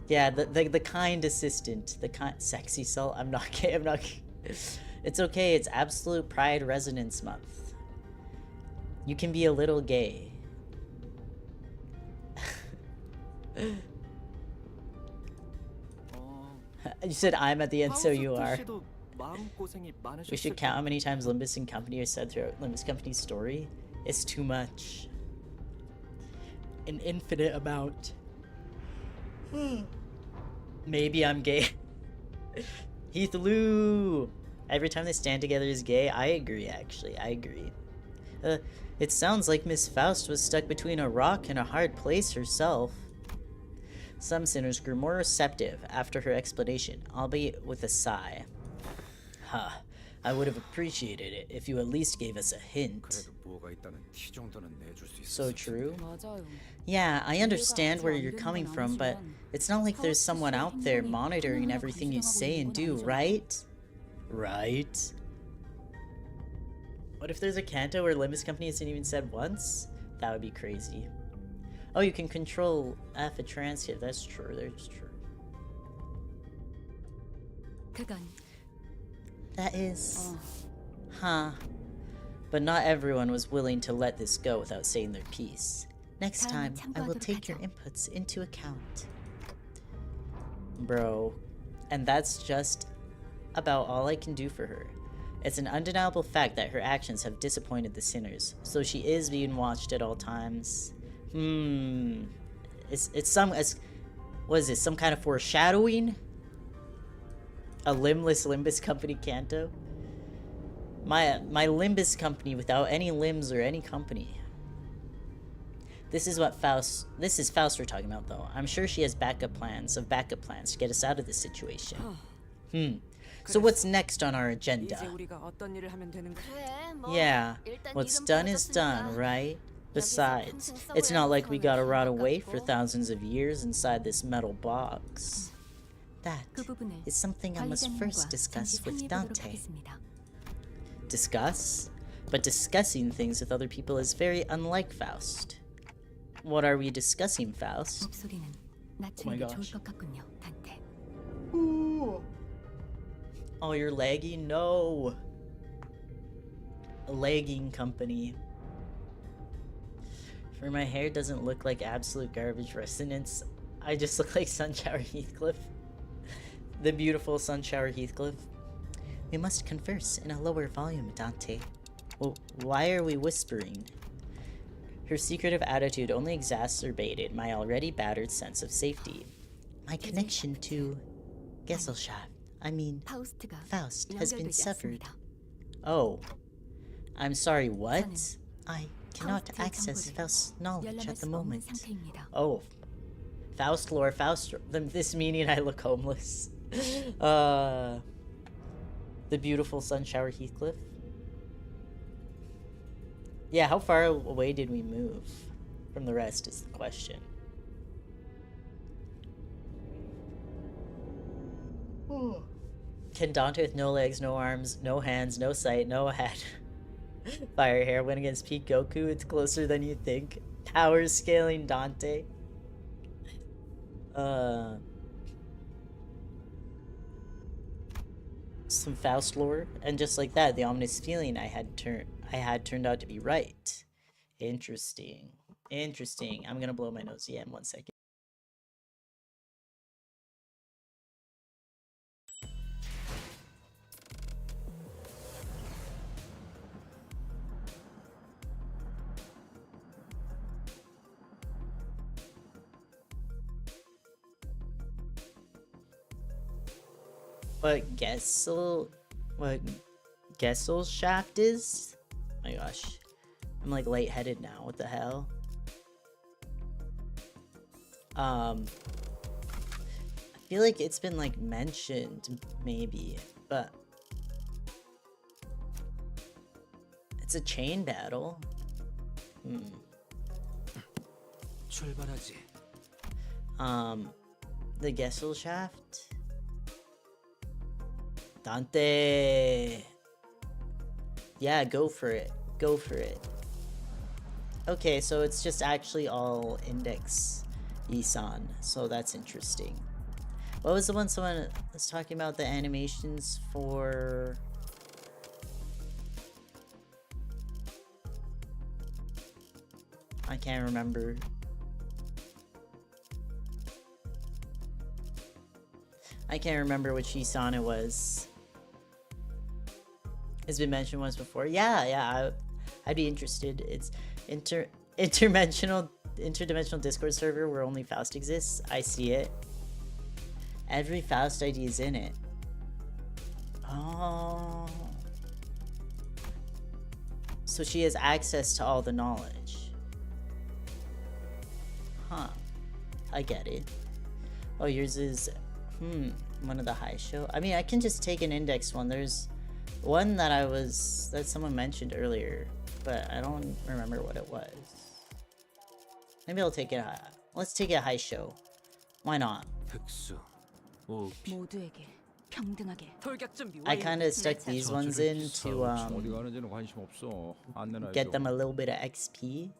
Yeah, the kind assistant, the kind sexy soul. I'm not gay. It's okay. It's Absolute Pride Resonance Month. You can be a little gay. You said I'm at the end, so you are. We should count how many times Limbus and Company are said throughout Limbus Company's story. It's too much. An infinite amount. Maybe I'm gay. Heathloo! Every time they stand together is gay. I agree, actually. I agree. It sounds like Miss Faust was stuck between a rock and a hard place herself. Some sinners grew more receptive after her explanation, albeit with a sigh. Huh. I would have appreciated it if you at least gave us a hint. So true? Yeah, I understand where you're coming from, but it's not like there's someone out there monitoring everything you say and do, right? Right? What if there's a Canto where Limbus Company isn't even said once? That would be crazy. Oh, you can control F a transcript. That's true. That's true. That is... Huh. But not everyone was willing to let this go without saying their piece. Next time, I will take your inputs into account. Bro. And that's just about all I can do for her. It's an undeniable fact that her actions have disappointed the sinners, so she is being watched at all times. What is this, some kind of foreshadowing? A limbless Limbus company Canto? My Limbus company without any limbs or any company. This is Faust we're talking about, though. I'm sure she has backup plans to get us out of this situation. So what's next on our agenda? Yeah, what's done is done, right? Besides, it's not like we gotta rot away for thousands of years inside this metal box. That is something I must first discuss with Dante. Discuss? But discussing things with other people is very unlike Faust. What are we discussing, Faust? Oh my gosh. Ooh. Oh, you're lagging? No. A lagging company. For my hair doesn't look like absolute garbage resonance. I just look like Sunshower Heathcliff. The beautiful Sunshower Heathcliff. We must converse in a lower volume, Dante. Well, why are we whispering? Her secretive attitude only exacerbated my already battered sense of safety. My connection to Gesellschaft, Faust, has been severed. Oh. I'm sorry, what? I cannot access Faust's knowledge at the moment. Oh. Faust lore, this meaning I look homeless. The beautiful Sunshower Heathcliff. Yeah, how far away did we move from the rest is the question. Can Dante with no legs, no arms, no hands, no sight, no head, fire hair win against Peak Goku? It's closer than you think. Power scaling Dante. Some Faust lore, and just like that, the ominous feeling I had turned out to be right. Interesting. Interesting. I'm gonna blow my nose again, 1 second. What Gesellschaft is? Oh my gosh. I'm like lightheaded now. What the hell? I feel like it's been like mentioned maybe, but it's a chain battle. The Gesellschaft? Dante. Yeah, go for it. Go for it. Okay, so it's just actually all Index Isan, so that's interesting. What was the one someone was talking about, the animations for? I can't remember. I can't remember which Isan it was. It's been mentioned once before. Yeah, I'd be interested. It's interdimensional Discord server where only Faust exists. I see it. Every Faust ID is in it. Oh. So she has access to all the knowledge. Huh. I get it. Oh, yours is one of the high show. I mean, I can just take an index one. There's one that someone mentioned earlier, but I don't remember what it was. Maybe I'll take it. Let's take a high show. Why not? I kind of stuck these ones in to get them a little bit of XP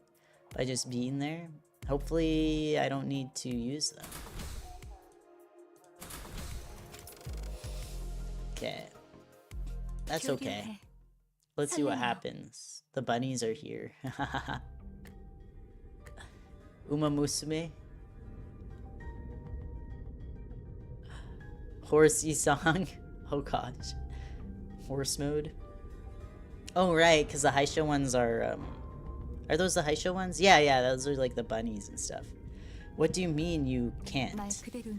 by just being there. Hopefully I don't need to use them. Okay. That's okay. Let's see what happens. The bunnies are here. Uma Musume. Horsey song. Oh gosh. Horse mode. Oh right, because the Haisha ones are those the Haisha ones? Yeah, those are like the bunnies and stuff. What do you mean you can't?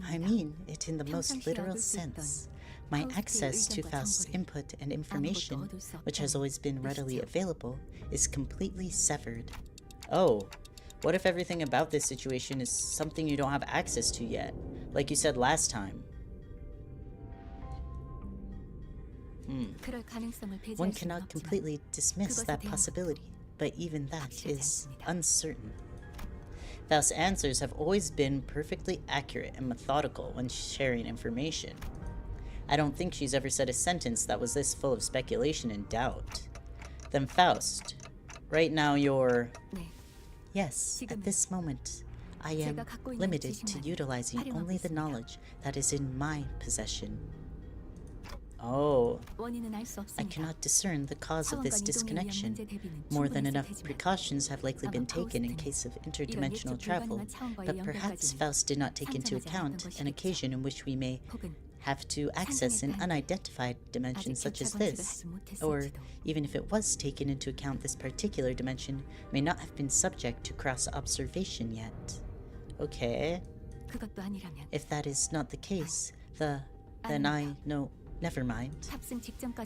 I mean it in the most literal sense. My access to Faust's input and information, which has always been readily available, is completely severed. Oh, what if everything about this situation is something you don't have access to yet? Like you said last time. One cannot completely dismiss that possibility, but even that is uncertain. Faust's answers have always been perfectly accurate and methodical when sharing information. I don't think she's ever said a sentence that was this full of speculation and doubt. Then Faust, right now you're... Yes, at this moment, I am limited to utilizing only the knowledge that is in my possession. Oh, I cannot discern the cause of this disconnection. More than enough precautions have likely been taken in case of interdimensional travel, but perhaps Faust did not take into account an occasion in which we may have to access an unidentified dimension such as this. Or, even if it was taken into account, this particular dimension may not have been subject to cross-observation yet. Okay. If that is not the case, then I know... Never mind.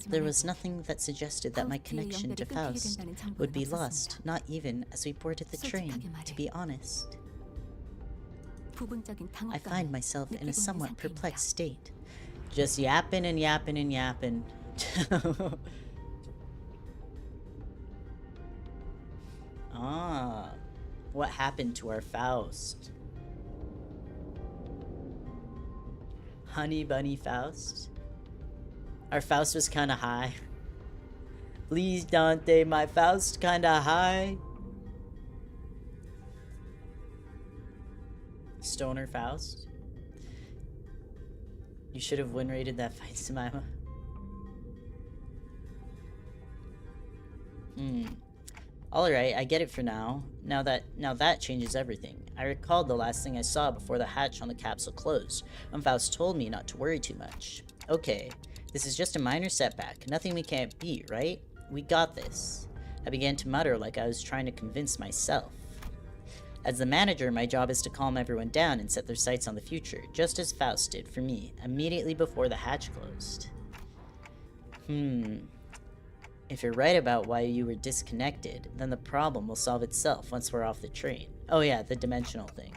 There was nothing that suggested that my connection to Faust would be lost, not even as we boarded the train, to be honest. I find myself in a somewhat perplexed state. Just yapping and yapping and yapping. Ah, what happened to our Faust? Honey Bunny Faust? Our Faust was kinda high. Please, Dante, my Faust kinda high. Stoner Faust. You should have win rated that fight, Jemima. Alright, I get it for now. Now that changes everything. I recalled the last thing I saw before the hatch on the capsule closed, when Faust told me not to worry too much. Okay. This is just a minor setback, nothing we can't beat, right? We got this. I began to mutter like I was trying to convince myself. As the manager, my job is to calm everyone down and set their sights on the future, just as Faust did for me, immediately before the hatch closed. If you're right about why you were disconnected, then the problem will solve itself once we're off the train. Oh yeah, the dimensional thing.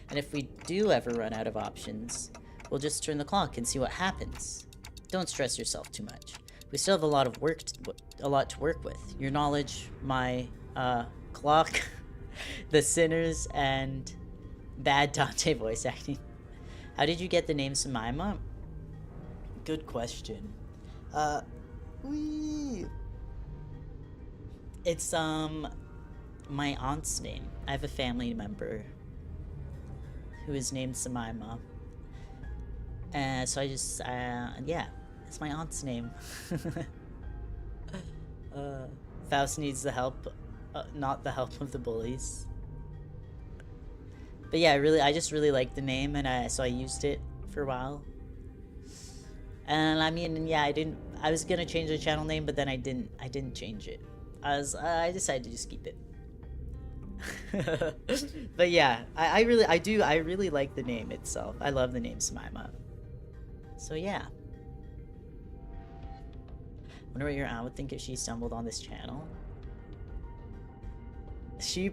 And if we do ever run out of options, we'll just turn the clock and see what happens. Don't stress yourself too much. We still have a lot to work with. Your knowledge, my clock, the sinners, and bad Dante voice acting. How did you get the name Jemima? Good question. It's my aunt's name. I have a family member who is named Jemima. So I just yeah. It's my aunt's name. Faust needs the help, not the help of the bullies. But yeah, I just really liked the name, and so I used it for a while. And I mean, yeah, I was gonna change the channel name, but then I didn't change it. I decided to just keep it. But yeah, I really like the name itself. I love the name Jemima. So yeah. Wonder what your aunt would think if she stumbled on this channel. She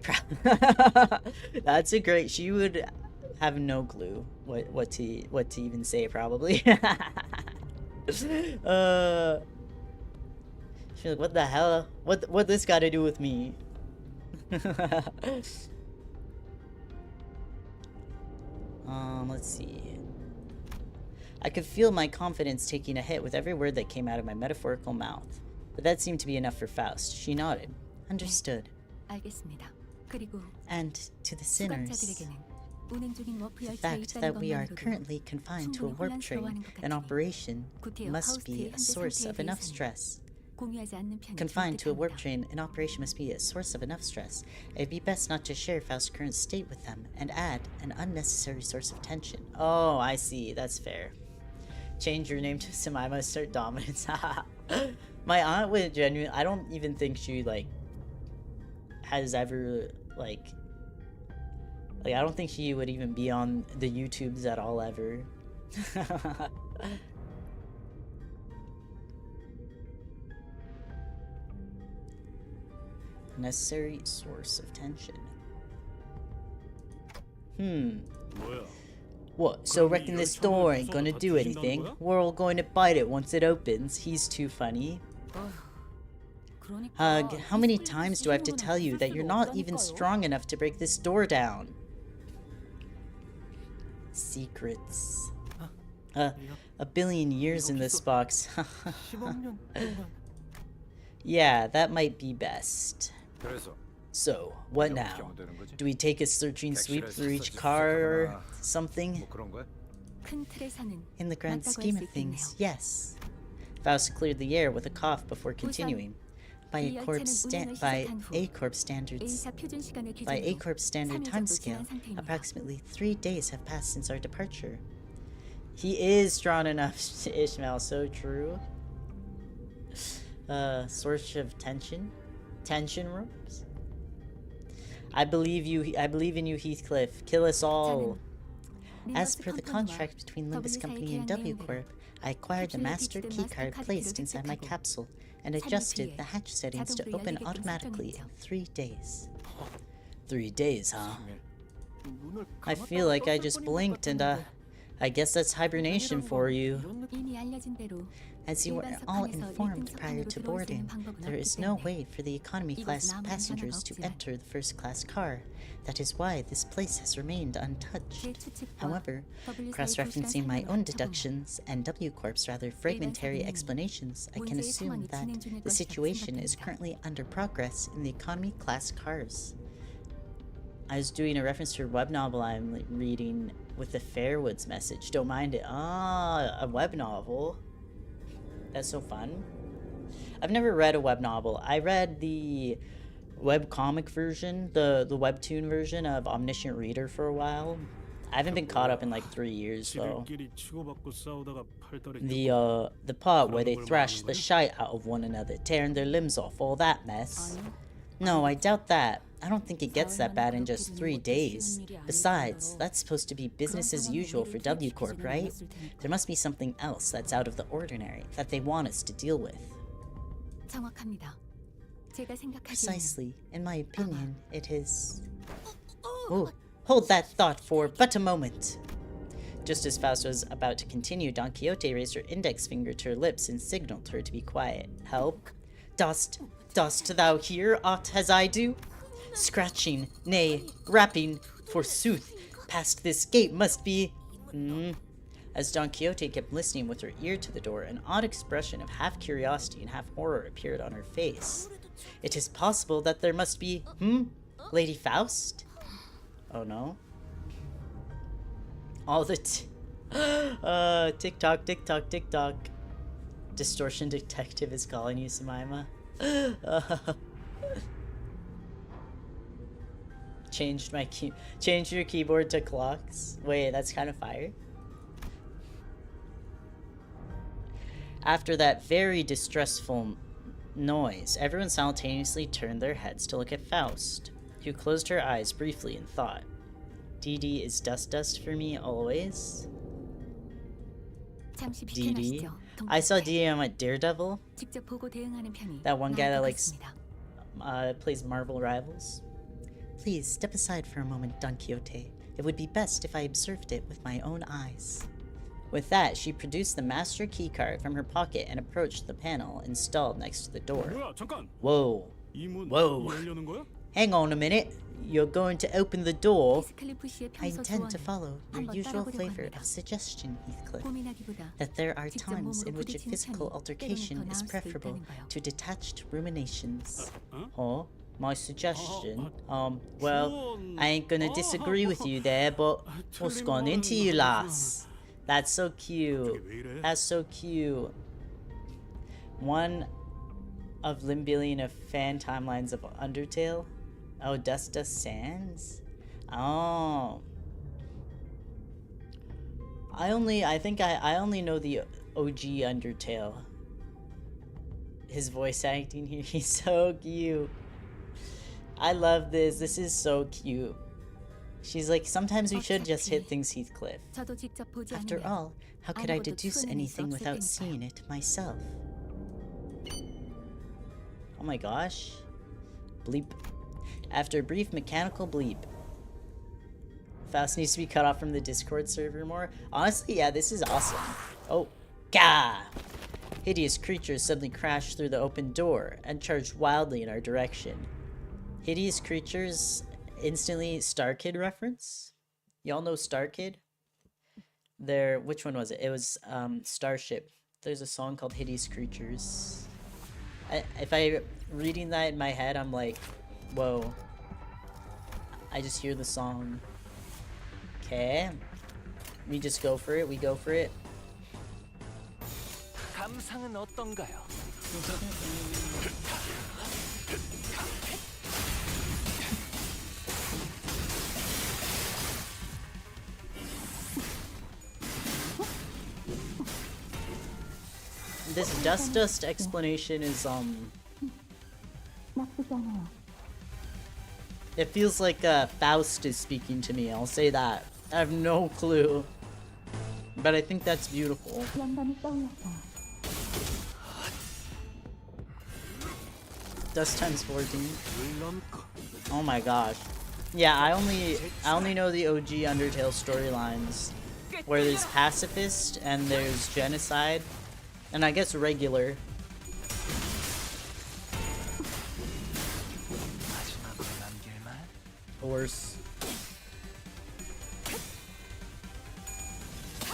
that's a great. She would have no clue what to even say probably. She's like, what the hell? What this got to do with me? Let's see. I could feel my confidence taking a hit with every word that came out of my metaphorical mouth. But that seemed to be enough for Faust. She nodded. Understood. And to the sinners, the fact that we are currently confined to a warp train in operation must be a source of enough stress. Confined to a warp train, an operation must be a source of enough stress. It'd be best not to share Faust's current state with them and add an unnecessary source of tension. Oh, I see. That's fair. Change your name to Jemima, start dominance. My aunt would genuinely... I don't even think she, like, has ever, like, I don't think she would even be on the YouTubes at all, ever. Necessary source of tension. What, so reckon this door ain't gonna do anything? We're all going to bite it once it opens. He's too funny. Hug, how many times do I have to tell you that you're not even strong enough to break this door down? Secrets. A billion years in this box. Yeah, that might be best. So, what now? Do we take a searching sweep through each car or something? In the grand scheme of things, yes. Faust cleared the air with a cough before continuing. By A Corp standard timescale, approximately 3 days have passed since our departure. He is strong enough, Ishmael, so true. Source of tension? Tension ropes? I believe in you, Heathcliff. Kill us all. As per the contract between Limbus Company and W Corp, I acquired the master keycard placed inside my capsule and adjusted the hatch settings to open automatically in 3 days. 3 days, huh? I feel like I just blinked and I guess that's hibernation for you. As you were all informed prior to boarding, there is no way for the economy class passengers to enter the first class car. That is why this place has remained untouched. However, cross-referencing my own deductions and W Corp's rather fragmentary explanations, I can assume that the situation is currently under progress in the economy class cars. I was doing a reference to a web novel I'm reading with the Fairwoods message. Don't mind it. Ah, a web novel. That's so fun. I've never read a web novel. I read the webcomic version, the webtoon version of Omniscient Reader for a while. I haven't been caught up in like 3 years though. The part where they thrash the shite out of one another, tearing their limbs off, all that mess. No, I doubt that. I don't think it gets that bad in just 3 days. Besides, that's supposed to be business as usual for W Corp, right? There must be something else that's out of the ordinary that they want us to deal with. Precisely. In my opinion, it is... Oh, hold that thought for but a moment. Just as Faust was about to continue, Don Quixote raised her index finger to her lips and signaled her to be quiet. Help? Dost thou hear aught as I do? Scratching, nay, rapping, forsooth, past this gate must be... As Don Quixote kept listening with her ear to the door, an odd expression of half curiosity and half horror appeared on her face. It is possible that there must be... Lady Faust? Oh no. All the TikTok, TikTok, TikTok. Distortion Detective is calling you, Jemima. Changed your keyboard to clocks. Wait, that's kind of fire. After that very distressful noise, everyone simultaneously turned their heads to look at Faust, who closed her eyes briefly in thought. DD is dust for me always. DD. I saw DD on Daredevil. That one guy that likes plays Marvel Rivals. Please step aside for a moment, Don Quixote. It would be best if I observed it with my own eyes. With that, she produced the master keycard from her pocket and approached the panel installed next to the door. Whoa. Whoa. Hang on a minute. You're going to open the door? I intend to follow your usual flavor of suggestion, Heathcliff. That there are times in which a physical altercation is preferable to detached ruminations. Huh? My suggestion? Well, I ain't gonna disagree with you there, but what's gone into you, lass? That's so cute. That's so cute. One of Limbillion of fan timelines of Undertale. Oh, Dust Sands? Oh. I think I only know the OG Undertale. His voice acting here, he's so cute. I love this. This is so cute. She's like, sometimes we should just hit things, Heathcliff. After all, how could I deduce anything without seeing it myself? Oh my gosh. Bleep. After a brief mechanical bleep. Faust needs to be cut off from the Discord server more. Honestly, yeah, this is awesome. Oh, gah! Hideous creatures suddenly crashed through the open door and charged wildly in our direction. Hideous creatures, instantly Star Kid reference? Y'all know Star Kid? Which one was it? It was Starship. There's a song called Hideous Creatures. If I reading that in my head, I'm like, whoa. I just hear the song. Okay. We just go for it. We go for it. 감상은 어떤가요? This dust explanation is it feels like Faust is speaking to me. I'll say that. I have no clue, but I think that's beautiful. Dust times 14. Oh my gosh. Yeah, I only know the OG Undertale storylines, where there's pacifist and there's genocide, and I guess regular. Horse.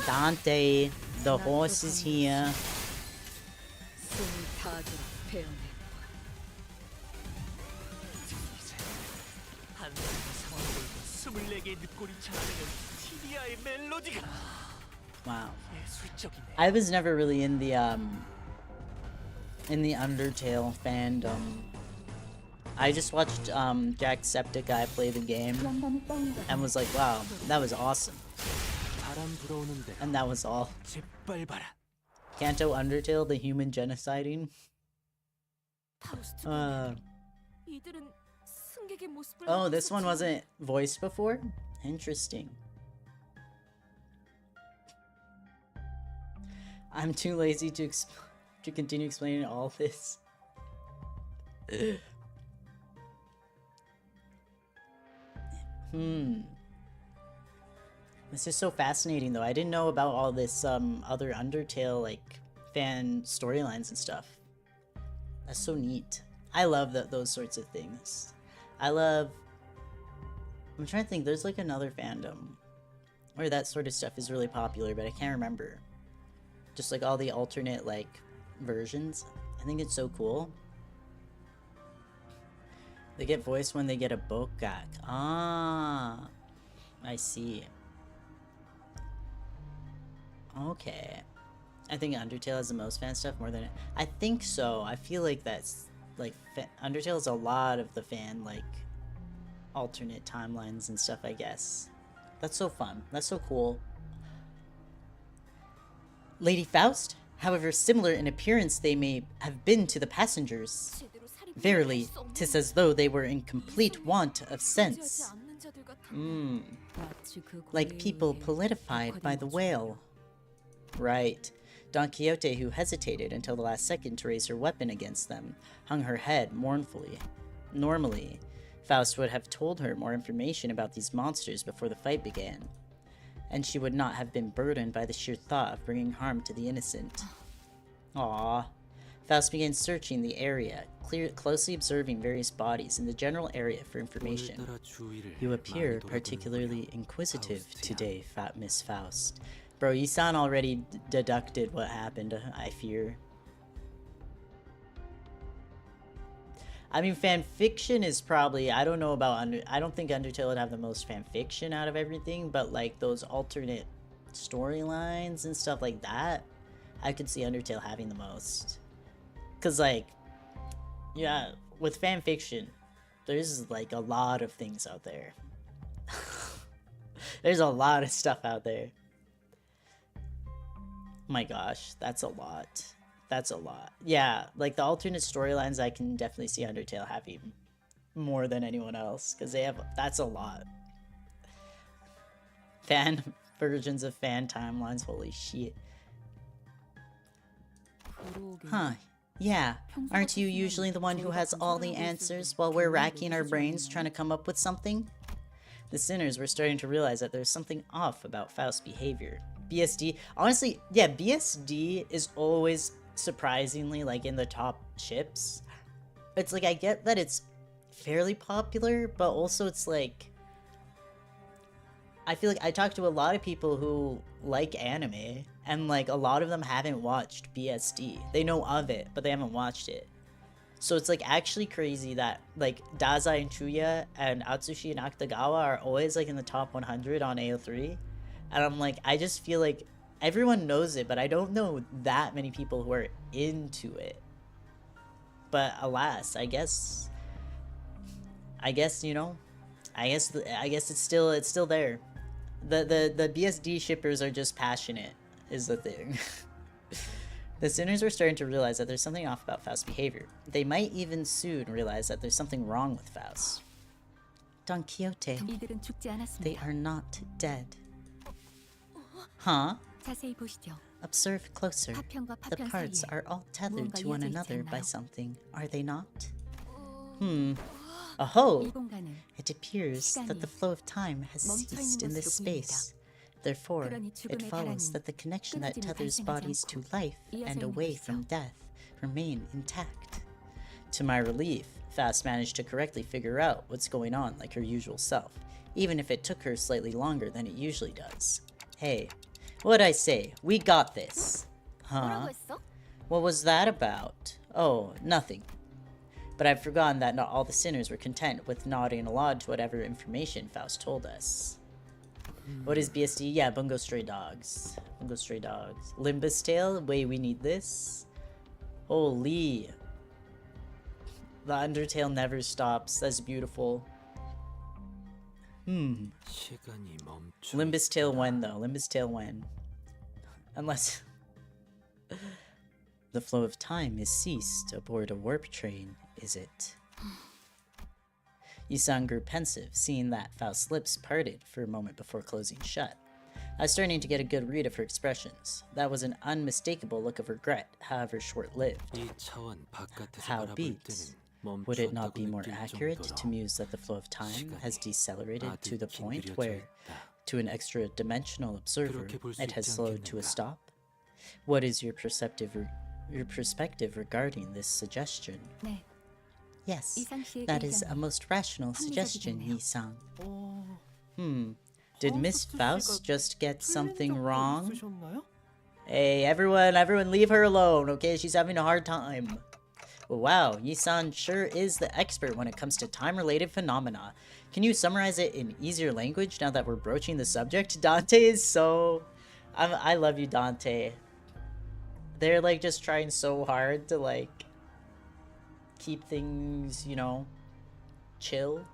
Dante, the horse is here. Wow. I was never really in the Undertale fandom. I just watched Jacksepticeye play the game and was like, wow, that was awesome. And that was all. Canto Undertale, the human genociding. Oh, this one wasn't voiced before? Interesting. I'm too lazy to continue explaining all this. This is so fascinating though. I didn't know about all this other Undertale like fan storylines and stuff. That's so neat. I love those sorts of things. I'm trying to think, there's like another fandom where that sort of stuff is really popular, but I can't remember. Just like all the alternate like versions. I think it's so cool. They get voiced when they get a bokak. Ah, I see. Okay. I think Undertale has the most fan stuff more than it. I think so. I feel like that's like Undertale has a lot of the fan like alternate timelines and stuff, I guess. That's so fun. That's so cool. Lady Faust, however similar in appearance they may have been to the passengers. Verily, 'tis as though they were in complete want of sense. Like people politified by the whale. Right. Don Quixote, who hesitated until the last second to raise her weapon against them, hung her head mournfully. Normally, Faust would have told her more information about these monsters before the fight began, and she would not have been burdened by the sheer thought of bringing harm to the innocent. Aww. Faust began searching the area, closely observing various bodies in the general area for information. You appear particularly inquisitive today, Miss Faust. Bro, Isan already deducted what happened, I fear. I mean, fanfiction is probably, I don't know about, I don't think Undertale would have the most fanfiction out of everything, but like those alternate storylines and stuff like that, I could see Undertale having the most. Because like, Yeah, with fan fiction, there's like a lot of things out there. There's a lot of stuff out there. My gosh, that's a lot. That's a lot. Yeah, like the alternate storylines, I can definitely see Undertale having more than anyone else, because they have, that's a lot. Fan versions of fan timelines, holy shit. Huh, yeah. Aren't you usually the one who has all the answers while we're racking our brains trying to come up with something? The sinners were starting to realize that there's something off about Faust's behavior. BSD, honestly, yeah, BSD is always surprisingly like in the top ships. It's like, I get that it's fairly popular, but also it's like, I feel like I talk to a lot of people who like anime, and like a lot of them haven't watched BSD. They know of it, but they haven't watched it. So it's like actually crazy that like Dazai and Chuya and Atsushi and Akutagawa are always like in the top 100 on AO3. And I'm like, I just feel like everyone knows it, but I don't know that many people who are into it. But alas, I guess, you know, I guess it's still there. The BSD shippers are just passionate, is the thing. The sinners were starting to realize that there's something off about Faust's behavior. They might even soon realize that there's something wrong with Faust. Don Quixote, they are not dead. Huh? Observe closer. The parts are all tethered to one another by something, are they not? Aho! It appears that the flow of time has ceased in this space. Therefore, it follows that the connection that tethers bodies to life and away from death remain intact. To my relief, Faust managed to correctly figure out what's going on like her usual self, even if it took her slightly longer than it usually does. Hey, what'd I say? We got this. Huh? What was that about? Oh, nothing. But I've forgotten that not all the sinners were content with nodding along to whatever information Faust told us. What is BSD? Yeah, Bungo Stray Dogs. Bungo Stray Dogs. Limbus Tale? Wait, we need this? Holy. The Undertale never stops. That's beautiful. Limbus Tale when, though? Limbus Tale when? Unless... The flow of time is ceased aboard a warp train, is it? Yisan grew pensive, seeing that Faust's lips parted for a moment before closing shut. I was starting to get a good read of her expressions. That was an unmistakable look of regret, however short-lived. Howbeit, would it not be more accurate to muse that the flow of time has decelerated to the point where, to an extra-dimensional observer, it has slowed to a stop? What is your perspective regarding this suggestion? Yes, that is a most rational suggestion, Yi-san. Did Miss Faust just get something wrong? Hey, everyone leave her alone, okay? She's having a hard time. Well, wow, Yi-san sure is the expert when it comes to time-related phenomena. Can you summarize it in easier language now that we're broaching the subject? Dante is so... I love you, Dante. They're, like, just trying so hard to, like... keep things, you know, chill.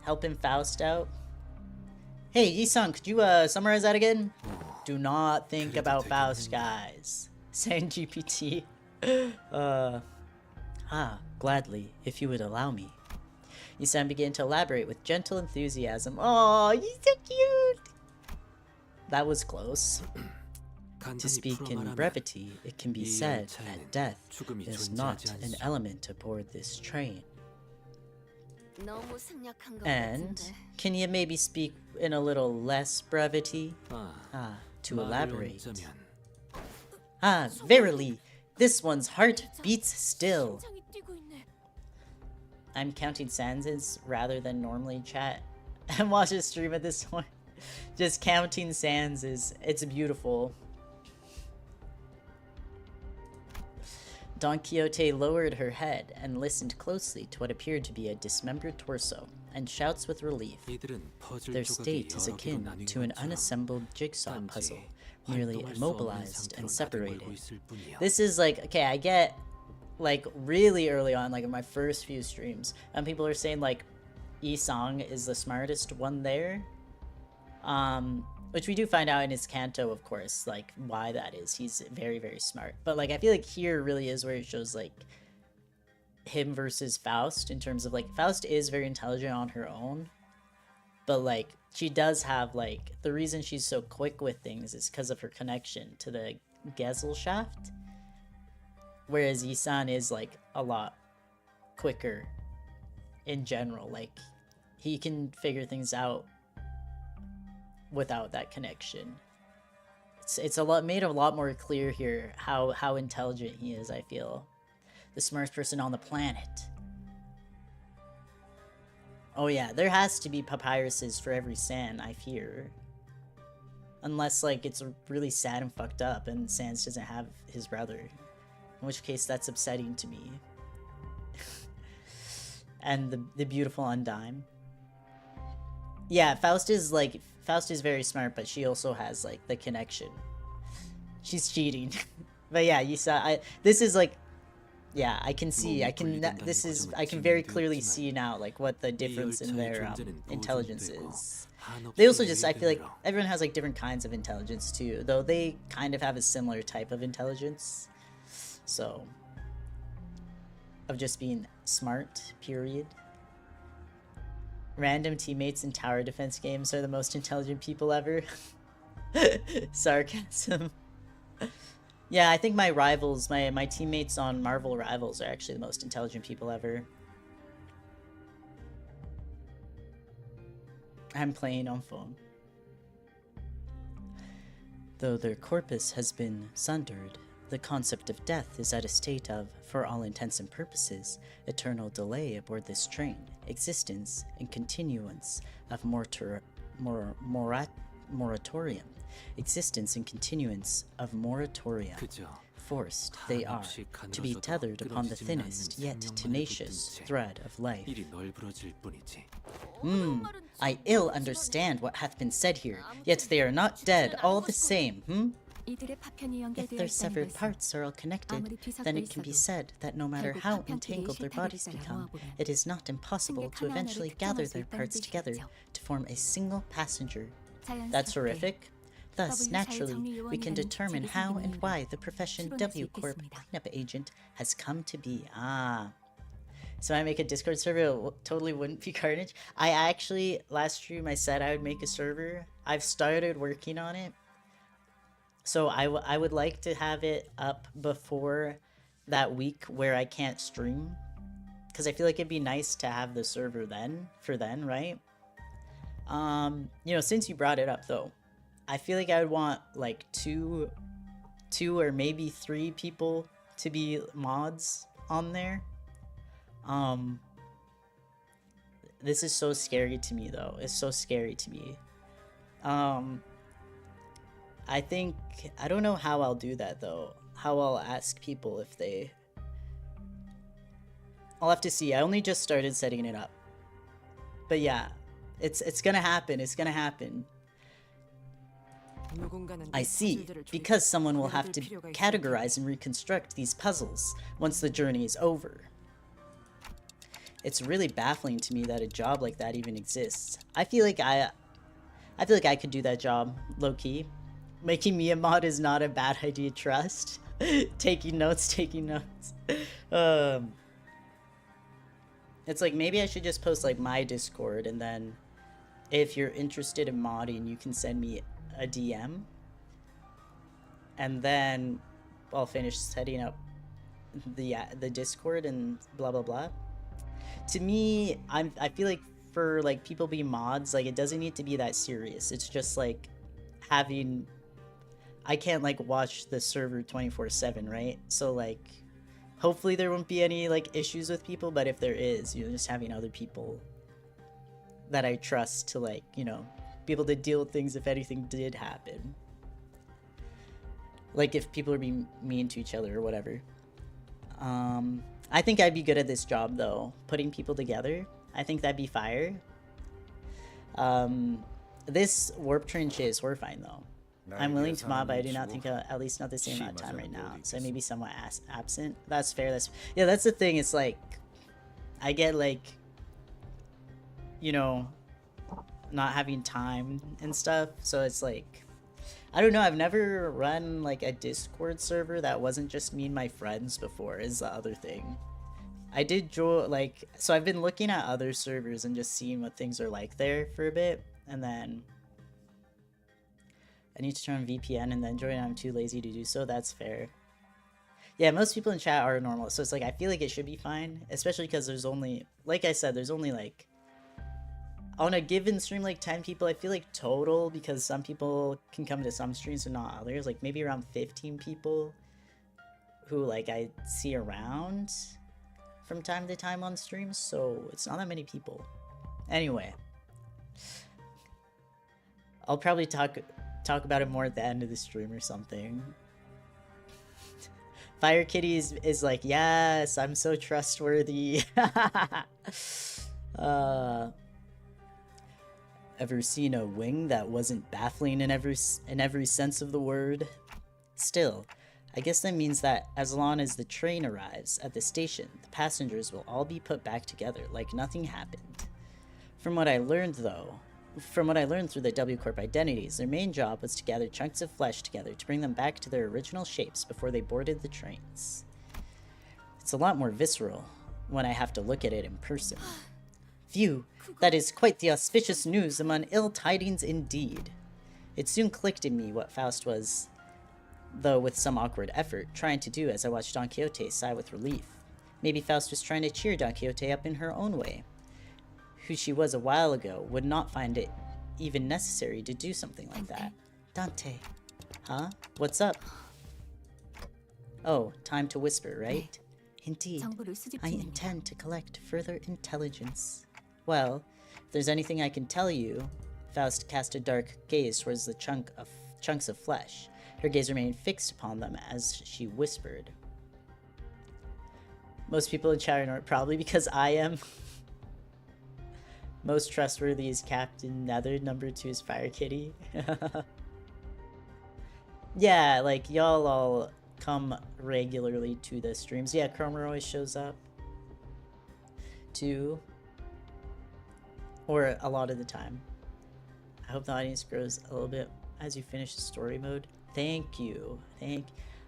Helping Faust out. Hey, Yi-san, could you summarize that again? Do not think about Faust, guys. Saying GPT. Gladly, if you would allow me. Yi-san began to elaborate with gentle enthusiasm. Oh, you're so cute! That was close. To speak in brevity, it can be said that death is not an element aboard this train. And can you maybe speak in a little less brevity? To elaborate. Verily, this one's heart beats still. I'm counting sentences rather than normally chat and watch a stream at this point. Just counting sentences, it's beautiful. Don Quixote lowered her head and listened closely to what appeared to be a dismembered torso, and shouts with relief. Their state is akin to an unassembled jigsaw puzzle, merely immobilized and separated. This is like, okay, I get like really early on, like in my first few streams, and people are saying like Yi-sang is the smartest one there. Which we do find out in his canto, of course, like why that is. He's very, very smart. But like I feel like here really is where it shows like him versus Faust, in terms of like Faust is very intelligent on her own, but like she does have like the reason she's so quick with things is because of her connection to the Gesellschaft, whereas Yi-san is like a lot quicker in general. Like he can figure things out without that connection. It's a lot made a lot more clear here how intelligent he is. I feel the smartest person on the planet. Oh yeah, there has to be papyruses for every San, I fear. Unless like it's really sad and fucked up and Sans doesn't have his brother, in which case that's upsetting to me. And the beautiful Undime. Yeah, Faust is very smart, but she also has like the connection. She's cheating. But yeah, you saw this is like, yeah, I can see, I can very clearly see now like what the difference in their intelligence is. They also just, I feel like everyone has like different kinds of intelligence too, though they kind of have a similar type of intelligence. So, of just being smart, period. Random teammates in tower defense games are the most intelligent people ever. Sarcasm. Yeah, I think my rivals, my teammates on Marvel Rivals are actually the most intelligent people ever. I'm playing on phone. Though their corpus has been sundered, the concept of death is at a state of, for all intents and purposes, eternal delay aboard this train, existence and continuance of moratorium. Existence and continuance of moratorium. Forced they are to be tethered upon the thinnest yet tenacious thread of life. I ill understand what hath been said here, yet they are not dead all the same, If their severed parts are all connected, then it can be said that no matter how entangled their bodies become, it is not impossible to eventually gather their parts together to form a single passenger. That's horrific. Thus, naturally, we can determine how and why the profession W Corp cleanup agent has come to be. So I make a Discord server, it totally wouldn't be Carnage. I actually, last stream I said I would make a server. I've started working on it. So I would like to have it up before that week where I can't stream. Because I feel like it'd be nice to have the server then, right? You know, since you brought it up though, I feel like I would want like two or maybe 3 people to be mods on there. This is so scary to me though. It's so scary to me. I think, I don't know how I'll do that though. How I'll ask people if they... I'll have to see. I only just started setting it up. But yeah, it's gonna happen. It's gonna happen. I see. Because someone will have to categorize and reconstruct these puzzles once the journey is over. It's really baffling to me that a job like that even exists. I feel like I could do that job, low-key. Making me a mod is not a bad idea, trust. Taking notes. It's like, maybe I should just post like my Discord, and then if you're interested in modding, you can send me a DM. And then I'll finish setting up the Discord and blah blah blah. To me, I feel like for like people being mods, like it doesn't need to be that serious. It's just like having... I can't like watch the server 24/7, right? So like hopefully there won't be any like issues with people, but if there is, you know, just having other people that I trust to like, you know, be able to deal with things if anything did happen. Like if people are being mean to each other or whatever. I think I'd be good at this job though, putting people together. I think that'd be fire. This warp train shit is horrifying though. I'm willing to mod, but I do not think at least not the same amount of time right now. So I may be somewhat absent. That's fair. Yeah, that's the thing. It's like I get like, you know, not having time and stuff. So it's like, I don't know. I've never run like a Discord server that wasn't just me and my friends before. Is the other thing. I did join like, so I've been looking at other servers and just seeing what things are like there for a bit, and then I need to turn on VPN and then join. I'm too lazy to do so. That's fair. Yeah, most people in chat are normal, so it's like I feel like it should be fine, especially because there's only, like I said, there's only like on a given stream like 10 people. I feel like total, because some people can come to some streams and not others. Like maybe around 15 people who like I see around from time to time on streams, so it's not that many people. Anyway, I'll probably talk about it more at the end of the stream or something. Fire Kitty is like, yes, I'm so trustworthy. Ever seen a wing that wasn't baffling in every sense of the word? Still, I guess that means that as long as the train arrives at the station, the passengers will all be put back together like nothing happened. From what I learned through the W Corp identities, their main job was to gather chunks of flesh together to bring them back to their original shapes before they boarded the trains. It's a lot more visceral when I have to look at it in person. Phew, that is quite the auspicious news among ill tidings indeed. It soon clicked in me what Faust was, though with some awkward effort, trying to do as I watched Don Quixote sigh with relief. Maybe Faust was trying to cheer Don Quixote up in her own way. Who she was a while ago would not find it even necessary to do something like that. Dante. Huh? What's up? Oh, time to whisper, right? Indeed. I intend to collect further intelligence. Well, if there's anything I can tell you... Faust cast a dark gaze towards the chunks of flesh. Her gaze remained fixed upon them as she whispered. Most people in chat are probably because I am. Most trustworthy is Captain Nether. Number 2 is Fire Kitty. Yeah, like y'all all come regularly to the streams. Yeah, Cromer always shows up too, or a lot of the time. I hope the audience grows a little bit as you finish the story mode. Thank you.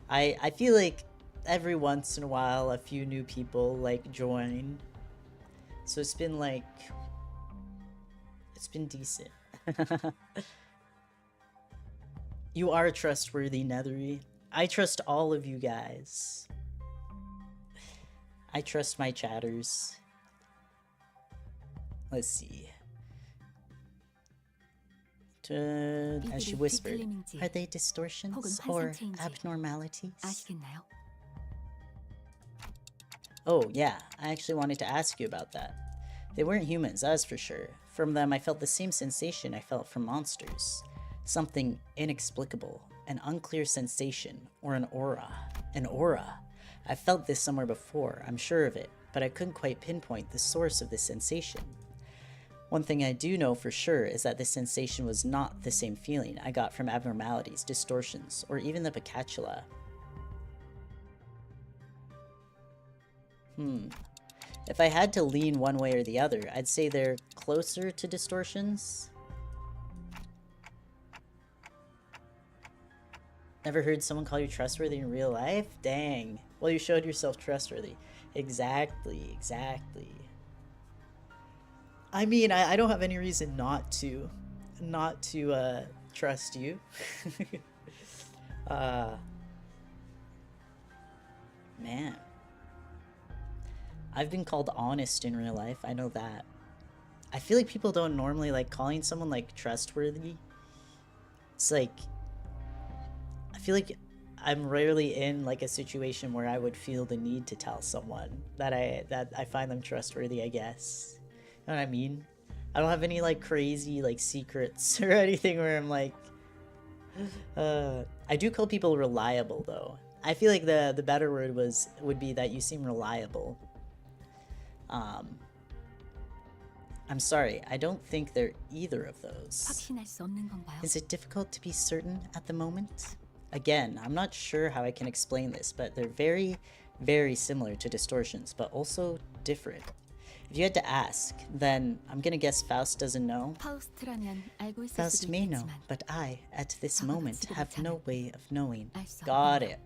I feel like every once in a while a few new people like join, so it's been like, it's been decent. You are trustworthy, Nethery. I trust all of you guys. I trust my chatters. Let's see. As she whispered, are they distortions or abnormalities? Oh yeah, I actually wanted to ask you about that. They weren't humans, that's for sure. From them I felt the same sensation I felt from monsters. Something inexplicable, an unclear sensation, or an aura. An aura. I've felt this somewhere before, I'm sure of it, but I couldn't quite pinpoint the source of this sensation. One thing I do know for sure is that this sensation was not the same feeling I got from abnormalities, distortions, or even the Picatula. If I had to lean one way or the other, I'd say they're closer to distortions. Never heard someone call you trustworthy in real life? Dang. Well, you showed yourself trustworthy. Exactly. I mean, I don't have any reason not to trust you. Man. I've been called honest in real life, I know that. I feel like people don't normally like calling someone like trustworthy. It's like, I feel like I'm rarely in like a situation where I would feel the need to tell someone that I find them trustworthy, I guess. You know what I mean? I don't have any like crazy like secrets or anything where I'm like, I do call people reliable though. I feel like the better word would be that you seem reliable. I'm sorry, I don't think they're either of those. Is it difficult to be certain at the moment? Again, I'm not sure how I can explain this, but they're very, very similar to distortions, but also different. If you had to ask, then I'm gonna guess Faust doesn't know. Faust may know, but I, at this moment, have no way of knowing. Got it.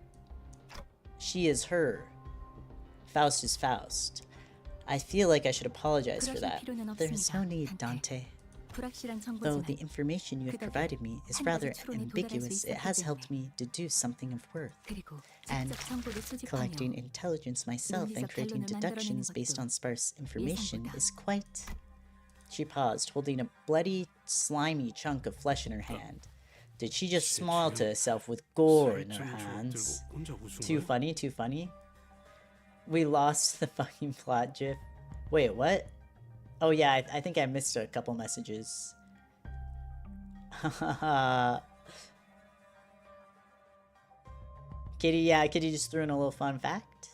She is her. Faust is Faust. I feel like I should apologize for that. There is no need, Dante. Though the information you have provided me is rather ambiguous, it has helped me deduce something of worth. And collecting intelligence myself and creating deductions based on sparse information is quite... She paused, holding a bloody, slimy chunk of flesh in her hand. Did she just smile to herself with gore in her hands? Too funny, too funny. We lost the fucking plot gif. Wait, what? Oh yeah, I think I missed a couple messages. Kitty, yeah, Kitty just threw in a little fun fact.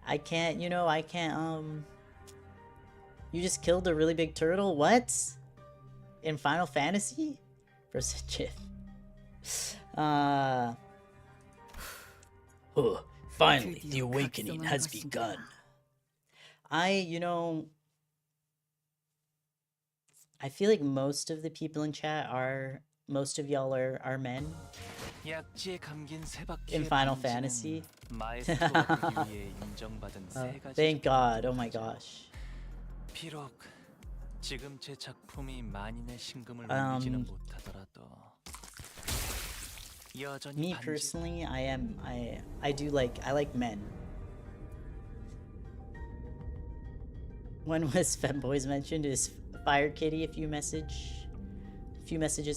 I can't, you know, I can't, You just killed a really big turtle? What? In Final Fantasy? Versus GIF. Finally, the awakening has begun. You know, I feel like most of the people in chat most of y'all are men. In Final Fantasy. Thank God, oh my gosh. Me personally, I like men. When was femboys mentioned? Is Fire Kitty a few messages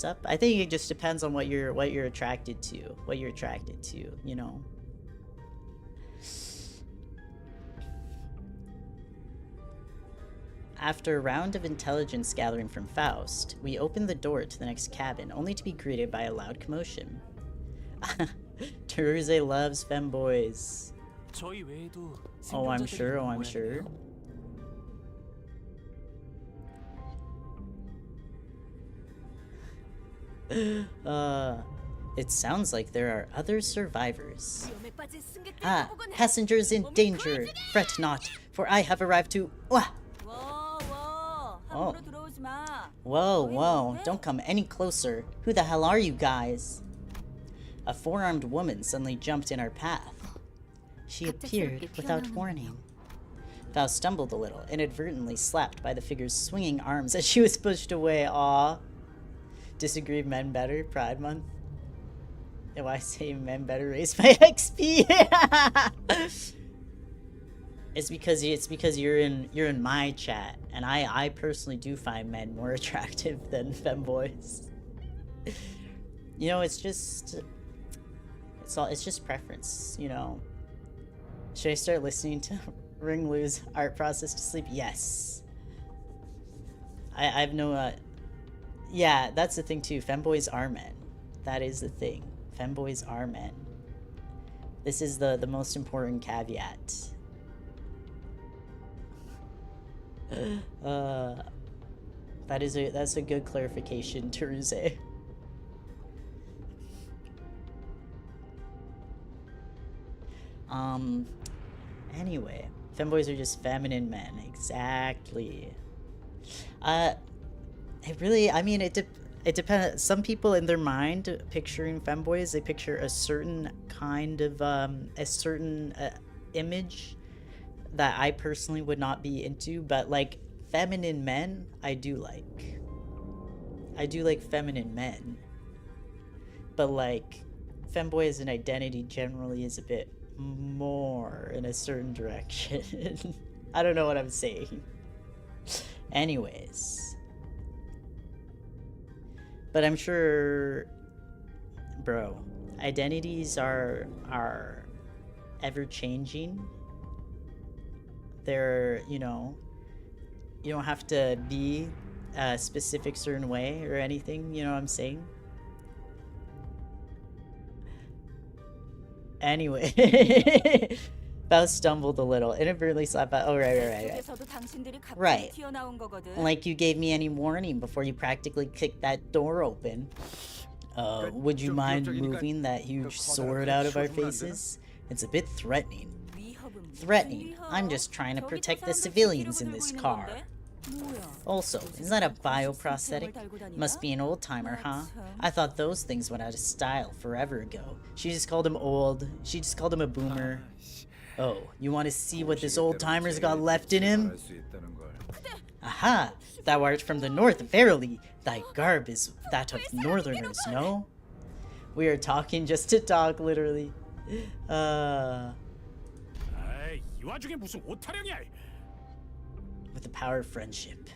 up? I think it just depends on what you're attracted to. What you're attracted to, you know. After a round of intelligence gathering from Faust, we opened the door to the next cabin, only to be greeted by a loud commotion. Teruse loves femboys. Oh, I'm sure, oh, I'm sure. It sounds like there are other survivors. Ah, passengers in danger! Fret not, for I have arrived to... Oh. Whoa, whoa, don't come any closer. Who the hell are you guys? A four-armed woman suddenly jumped in our path. She appeared without warning. Faust stumbled a little, inadvertently slapped by the figure's swinging arms as she was pushed away. Aw. Disagree men better? Pride Month? Do I say men better raise my XP? It's because you're in my chat, and I personally do find men more attractive than femboys. You know, it's just preference, you know. Should I start listening to Ring Lu's art process to sleep? Yes. I've no yeah, that's the thing too. Femboys are men. That is the thing. Femboys are men. This is the most important caveat. That's a good clarification, Teruse. Anyway, femboys are just feminine men. Exactly. It depends. Some people in their mind picturing femboys, they picture a certain kind of image that I personally would not be into, but like feminine men, I do like feminine men. But like femboy as an identity generally is a bit more in a certain direction. I don't know what I'm saying. Anyways. But I'm sure, bro, identities are ever changing. They're, you know, you don't have to be a specific certain way or anything, you know what I'm saying? Anyway. Bao stumbled a little, inadvertently slapped by. Oh, right. Right. Like you gave me any warning before you practically kicked that door open. Would you mind moving that huge sword out of our faces? It's a bit threatening. Threatening? I'm just trying to protect the civilians in this car. Also, is that a bioprosthetic? Must be an old-timer, huh? I thought those things went out of style forever ago. She just called him old. She just called him a boomer. Oh, you want to see what this old-timer's got left in him? Aha! Thou art from the north, verily. Thy garb is that of northerners, no? We are talking just to talk, literally. With the power of friendship.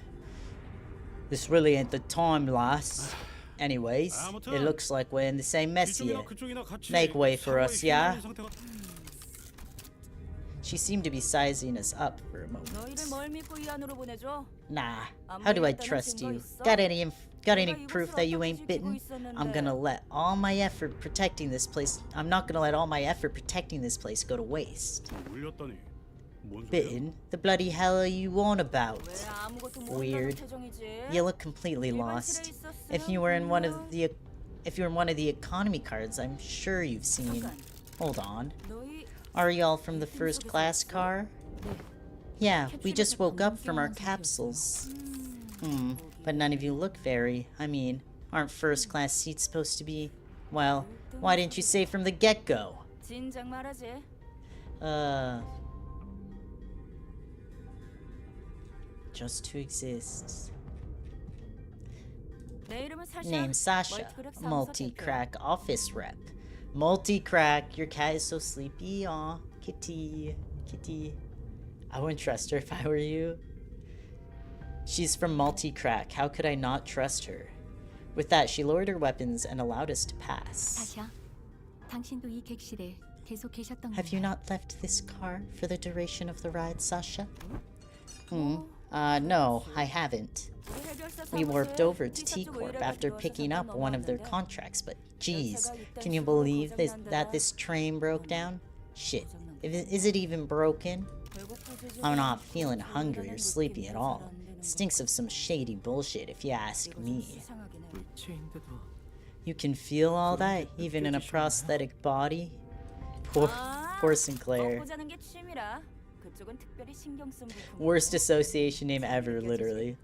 This really ain't the time, lass. Anyways, it looks like we're in the same mess here. Make way for us, yeah? She seemed to be sizing us up for a moment. Nah, how do I trust you? Got any proof that you ain't bitten? I'm not gonna let all my effort protecting this place go to waste. Bitten? The bloody hell are you on about? Weird. You look completely lost. If you were in one of the economy cards, I'm sure you've seen. Hold on. Are y'all from the first class car? Yeah, we just woke up from our capsules. But none of you look aren't first class seats supposed to be? Well, why didn't you say from the get-go? Just to exist. Name Sasha, multi-crack office rep. Multi-crack, your cat is so sleepy. Aw, kitty. I wouldn't trust her if I were you. She's from multi-crack. How could I not trust her? With that, she lowered her weapons and allowed us to pass. Have you not left this car for the duration of the ride, Sasha? No, I haven't. We warped over to T-Corp after picking up one of their contracts, but geez, can you believe that this train broke down? Shit, is it even broken? I'm not feeling hungry or sleepy at all. It stinks of some shady bullshit if you ask me. You can feel all that, even in a prosthetic body? Poor Sinclair. Worst association name ever, literally.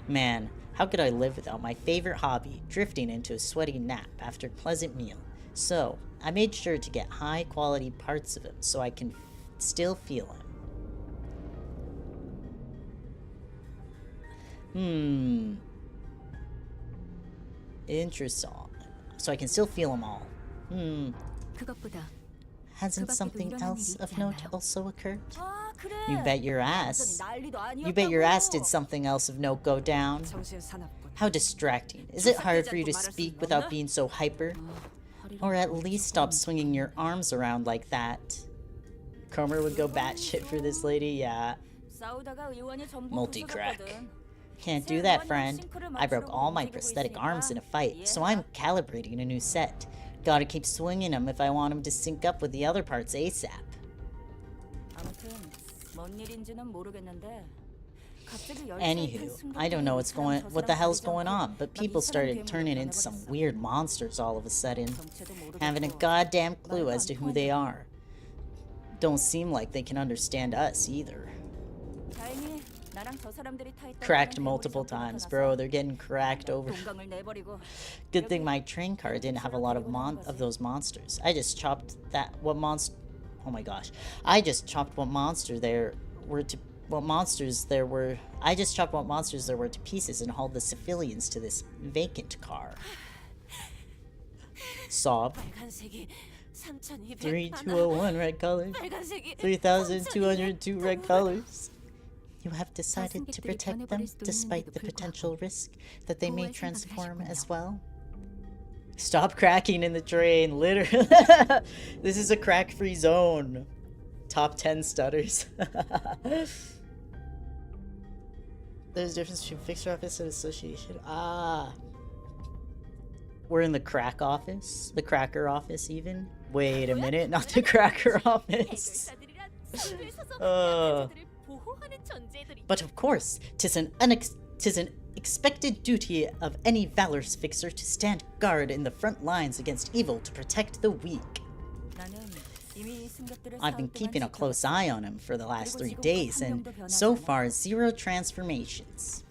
Man, how could I live without my favorite hobby, drifting into a sweaty nap after a pleasant meal? So, I made sure to get high-quality parts of him so I can still feel him. Interesting. So I can still feel them all. Hasn't something else of note also occurred? You bet your ass. You bet your ass did something else of note go down. How distracting. Is it hard for you to speak without being so hyper? Or at least stop swinging your arms around like that. Comer would go batshit for this lady, yeah. Multi-crack. Can't do that, friend. I broke all my prosthetic arms in a fight, so I'm calibrating a new set. Gotta keep swinging them if I want them to sync up with the other parts ASAP. Anywho, I don't know what the hell's going on, but people started turning into some weird monsters all of a sudden. Haven't a goddamn clue as to who they are. Don't seem like they can understand us either. Cracked multiple times, bro. They're getting cracked over. Good thing my train car didn't have a lot of those monsters. I just chopped what monsters there were to pieces and hauled the civilians to this vacant car. Sob. 3201 red colors. 3202 red colors. You have decided to protect them despite the potential risk that they may transform as well? Stop cracking in the train, literally. This is a crack-free zone. Top 10 stutters. There's a difference between fixer office and association. Ah. We're in the crack office? The cracker office, even? Wait a minute, not the cracker office. But of course, 'tis an expected duty of any valorous fixer to stand guard in the front lines against evil to protect the weak. I've been keeping a close eye on him for the last 3 days, and so far 0 transformations.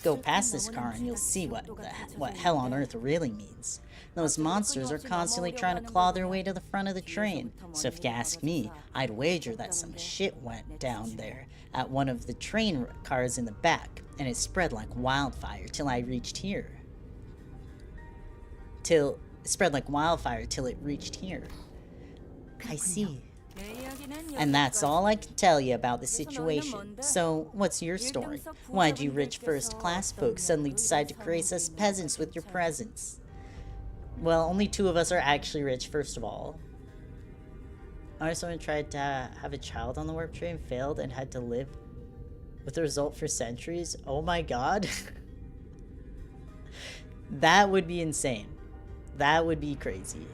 Go past this car and you'll see what hell on earth really means. Those monsters are constantly trying to claw their way to the front of the train, so if you ask me, I'd wager that some shit went down there at one of the train cars in the back, and it spread like wildfire till I reached here. Till it reached here. I see. And that's all I can tell you about the situation. So, what's your story? Why'd you rich first-class folks suddenly decide to grace us peasants with your presence? Well, only 2 of us are actually rich, first of all. Someone tried to have a child on the warp train, failed, and had to live with the result for centuries. Oh my god. That would be insane. That would be crazy.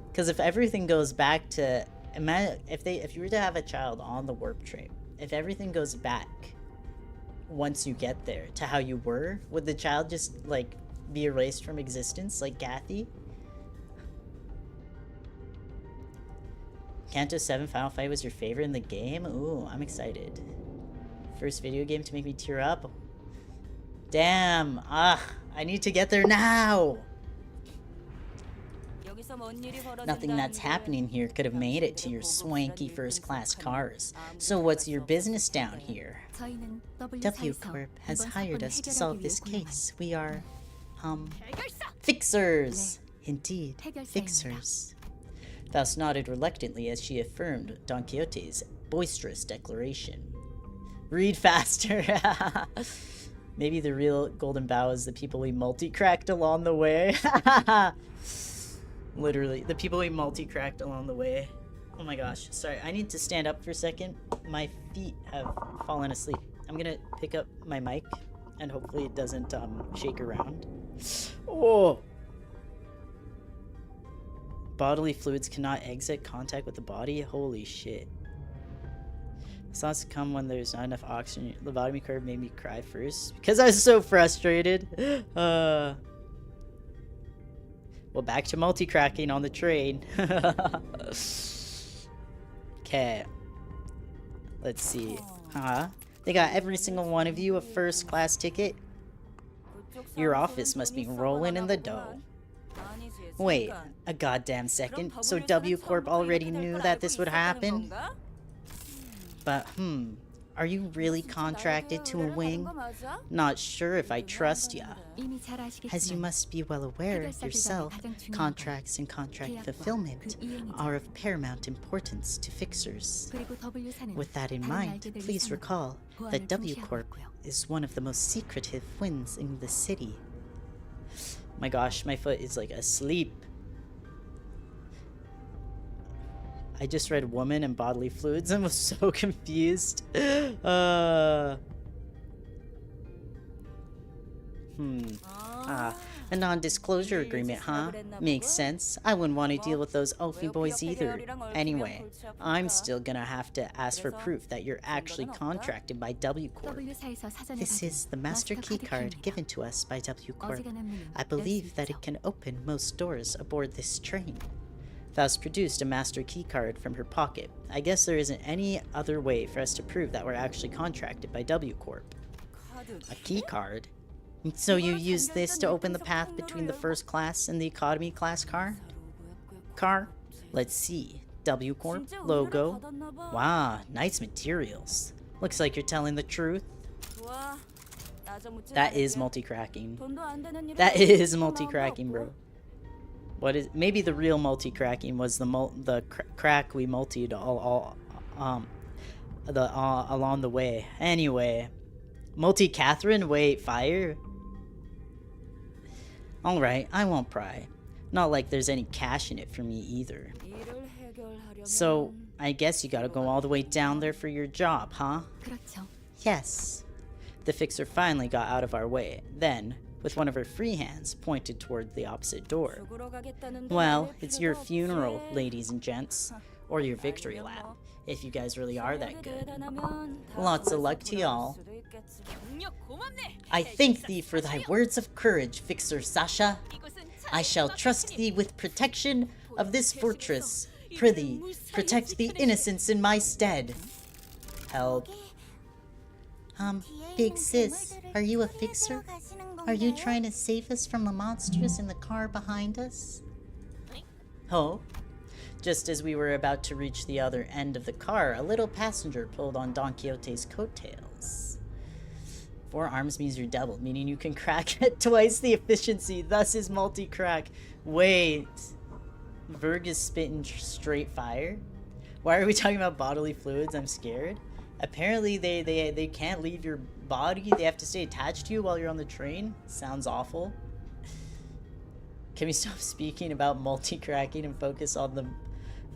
Because if everything goes back to, imagine if you were to have a child on the warp train, if everything goes back once you get there to how you were, would the child just like be erased from existence like Gathy? Canto 7 Final Fight was your favorite in the game? Ooh, I'm excited. First video game to make me tear up. Damn, I need to get there now. Nothing that's happening here could have made it to your swanky first-class cars. So what's your business down here? W Corp has hired us to solve this case. We are, fixers! Indeed, fixers. Faust nodded reluctantly as she affirmed Don Quixote's boisterous declaration. Read faster! Maybe the real golden bough is the people we multi-cracked along the way. Literally, the people we multi-cracked along the way. Oh my gosh. Sorry, I need to stand up for a second. My feet have fallen asleep. I'm gonna pick up my mic, and hopefully it doesn't shake around. Oh! Bodily fluids cannot exit contact with the body? Holy shit. Thoughts come when there's not enough oxygen. Lobotomy curve made me cry first because I was so frustrated. Well, back to multi-cracking on the train. Okay. Let's see. They got every single one of you a first-class ticket? Your office must be rolling in the dough. Wait, a goddamn second. So W Corp already knew that this would happen? But, are you really contracted to a wing? Not sure if I trust ya. As you must be well aware yourself, contracts and contract fulfillment are of paramount importance to fixers. With that in mind, please recall that W Corp is one of the most secretive wings in the city. My gosh, my foot is like asleep. I just read woman and bodily fluids and was so confused. A non-disclosure agreement, huh? Makes sense. I wouldn't want to deal with those Oafy boys either. Anyway, I'm still gonna have to ask for proof that you're actually contracted by W Corp. This is the master keycard given to us by W Corp. I believe that it can open most doors aboard this train. Faust produced a master keycard from her pocket. I guess there isn't any other way for us to prove that we're actually contracted by W Corp. A keycard? So you use this to open the path between the first class and the economy class car? Let's see. W Corp logo. Wow, nice materials. Looks like you're telling the truth. That is multi-cracking. That is multi-cracking, bro. What is maybe the real multi-cracking was the crack we multied along the way. Anyway, multi-Catherine. Wait, fire. All right, I won't pry. Not like there's any cash in it for me either. So I guess you gotta go all the way down there for your job, huh? Yes. The fixer finally got out of our way. Then, with one of her free hands, pointed toward the opposite door. Well, it's your funeral, ladies and gents. or your victory lap, if you guys really are that good. Lots of luck to y'all. I thank thee for thy words of courage, Fixer Sasha. I shall trust thee with protection of this fortress. Prithee, protect the innocents in my stead. Help. Big sis, are you a fixer? Are you trying to save us from the monsters in the car behind us? Oh. Just as we were about to reach the other end of the car, a little passenger pulled on Don Quixote's coattails. 4 arms means you're doubled, meaning you can crack at twice the efficiency, thus is multi-crack. Wait. Verg is spitting straight fire? Why are we talking about bodily fluids? I'm scared. Apparently they can't leave your body. They have to stay attached to you while you're on the train. Sounds awful. Can we stop speaking about multi-cracking and focus on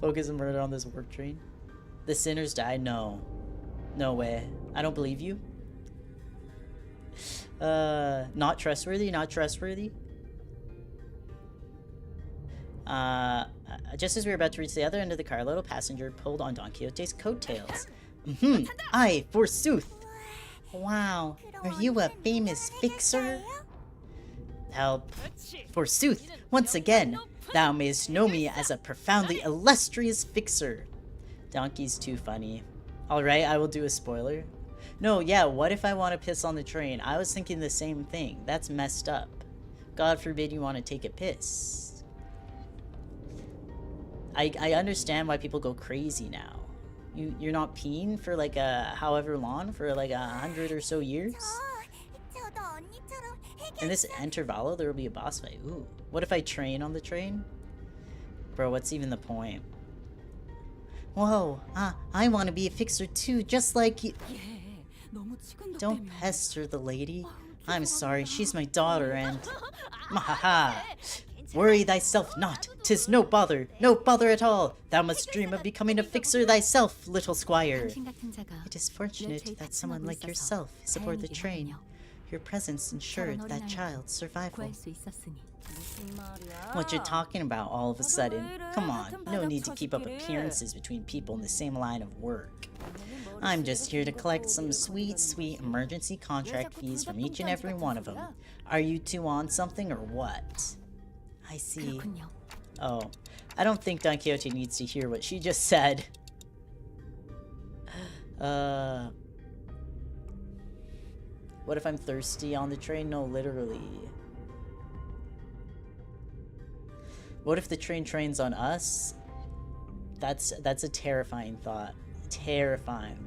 murder on this work train? The sinners die? No. No way. I don't believe you. Not trustworthy? Not trustworthy? Just as we were about to reach the other end of the car, a little passenger pulled on Don Quixote's coattails. Aye, forsooth. Wow, are you a famous fixer? Help. Forsooth, once again, thou mayst know me as a profoundly illustrious fixer. Donkey's too funny. Alright, I will do a spoiler. No, yeah, what if I want to piss on the train? I was thinking the same thing. That's messed up. God forbid you want to take a piss. I understand why people go crazy now. You're not peeing for like however long, for like 100 or so years? In this intervallo, there will be a boss fight. Ooh. What if I train on the train? Bro, what's even the point? Whoa, I want to be a fixer too, just like you. Don't pester the lady. I'm sorry, she's my daughter and... Mahaha! Worry thyself not, 'tis no bother at all. Thou must dream of becoming a fixer thyself, little squire. It is fortunate that someone like yourself is aboard the train. Your presence ensured that child's survival. What you're talking about all of a sudden? Come on, no need to keep up appearances between people in the same line of work. I'm just here to collect some sweet, sweet emergency contract fees from each and every one of them. Are you two on something or what? I see. Oh, I don't think Don Quixote needs to hear what she just said. What if I'm thirsty on the train? No, literally. What if the train trains on us? That's a terrifying thought. Terrifying.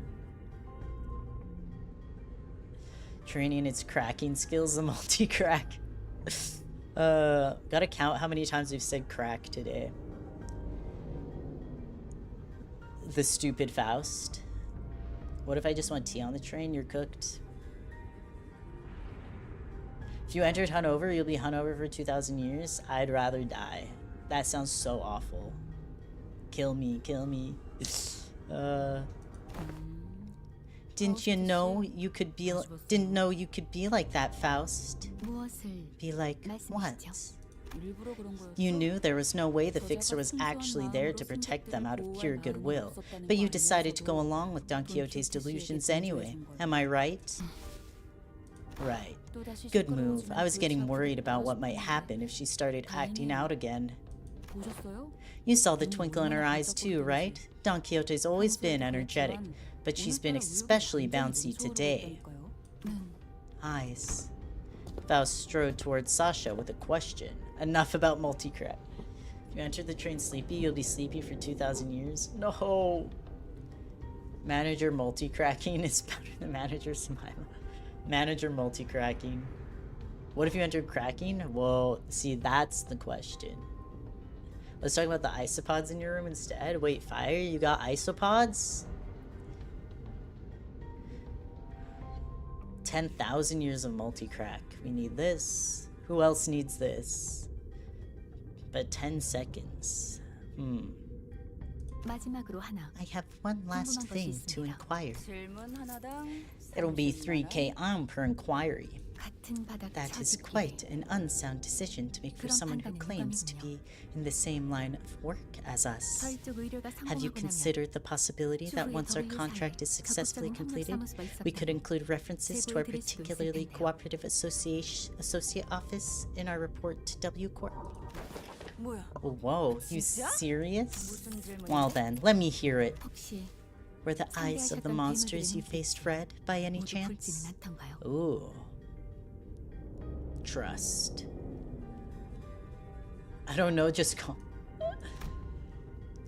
Training its cracking skills, the multi-crack. Gotta count how many times we've said crack today. The stupid Faust. What if I just want tea on the train? You're cooked. If you entered Hanover, you'll be Hanover for 2,000 years. I'd rather die. That sounds so awful. Kill me, kill me. Didn't know you could be like that, Faust? Be like what? You knew there was no way the fixer was actually there to protect them out of pure goodwill, but you decided to go along with Don Quixote's delusions anyway. Am I right? Right. Good move. I was getting worried about what might happen if she started acting out again. You saw the twinkle in her eyes too, right? Don Quixote's always been energetic, but she's been especially bouncy today. Eyes. Faust strode towards Sasha with a question. Enough about multi-crack. If you enter the train sleepy, you'll be sleepy for 2,000 years? No! Manager multi-cracking is better than manager smiling. Manager multi-cracking. What if you entered cracking? Well, see, that's the question. Let's talk about the isopods in your room instead. Wait, fire? You got isopods? 10,000 years of multi-crack. We need this. Who else needs this? But 10 seconds. I have one last thing to inquire. It'll be 3K per inquiry. That is quite an unsound decision to make for someone who claims to be in the same line of work as us. Have you considered the possibility that once our contract is successfully completed, we could include references to our particularly cooperative associate office in our report to W Corp? Whoa, you serious? Well then, let me hear it. Were the eyes of the monsters you faced red by any chance? Ooh. Trust. I don't know, just call.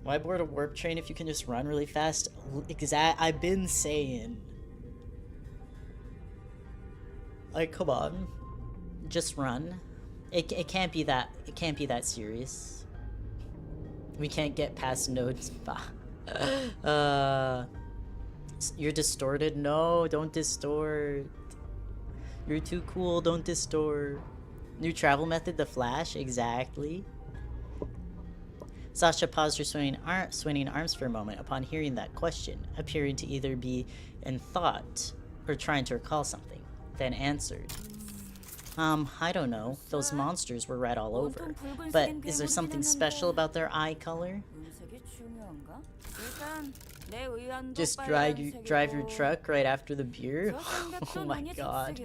Why board a warp train if you can just run really fast? I've been saying. Like, come on. Just run. It can't be that serious. We can't get past nodes. You're distorted? No, don't distort. You're too cool, don't distort. New travel method, the Flash? Exactly. Sasha paused her swinging arms for a moment upon hearing that question, appearing to either be in thought or trying to recall something, then answered. I don't know. Those monsters were red all over. But is there something special about their eye color? Just drive your truck right after the beer? Oh my god.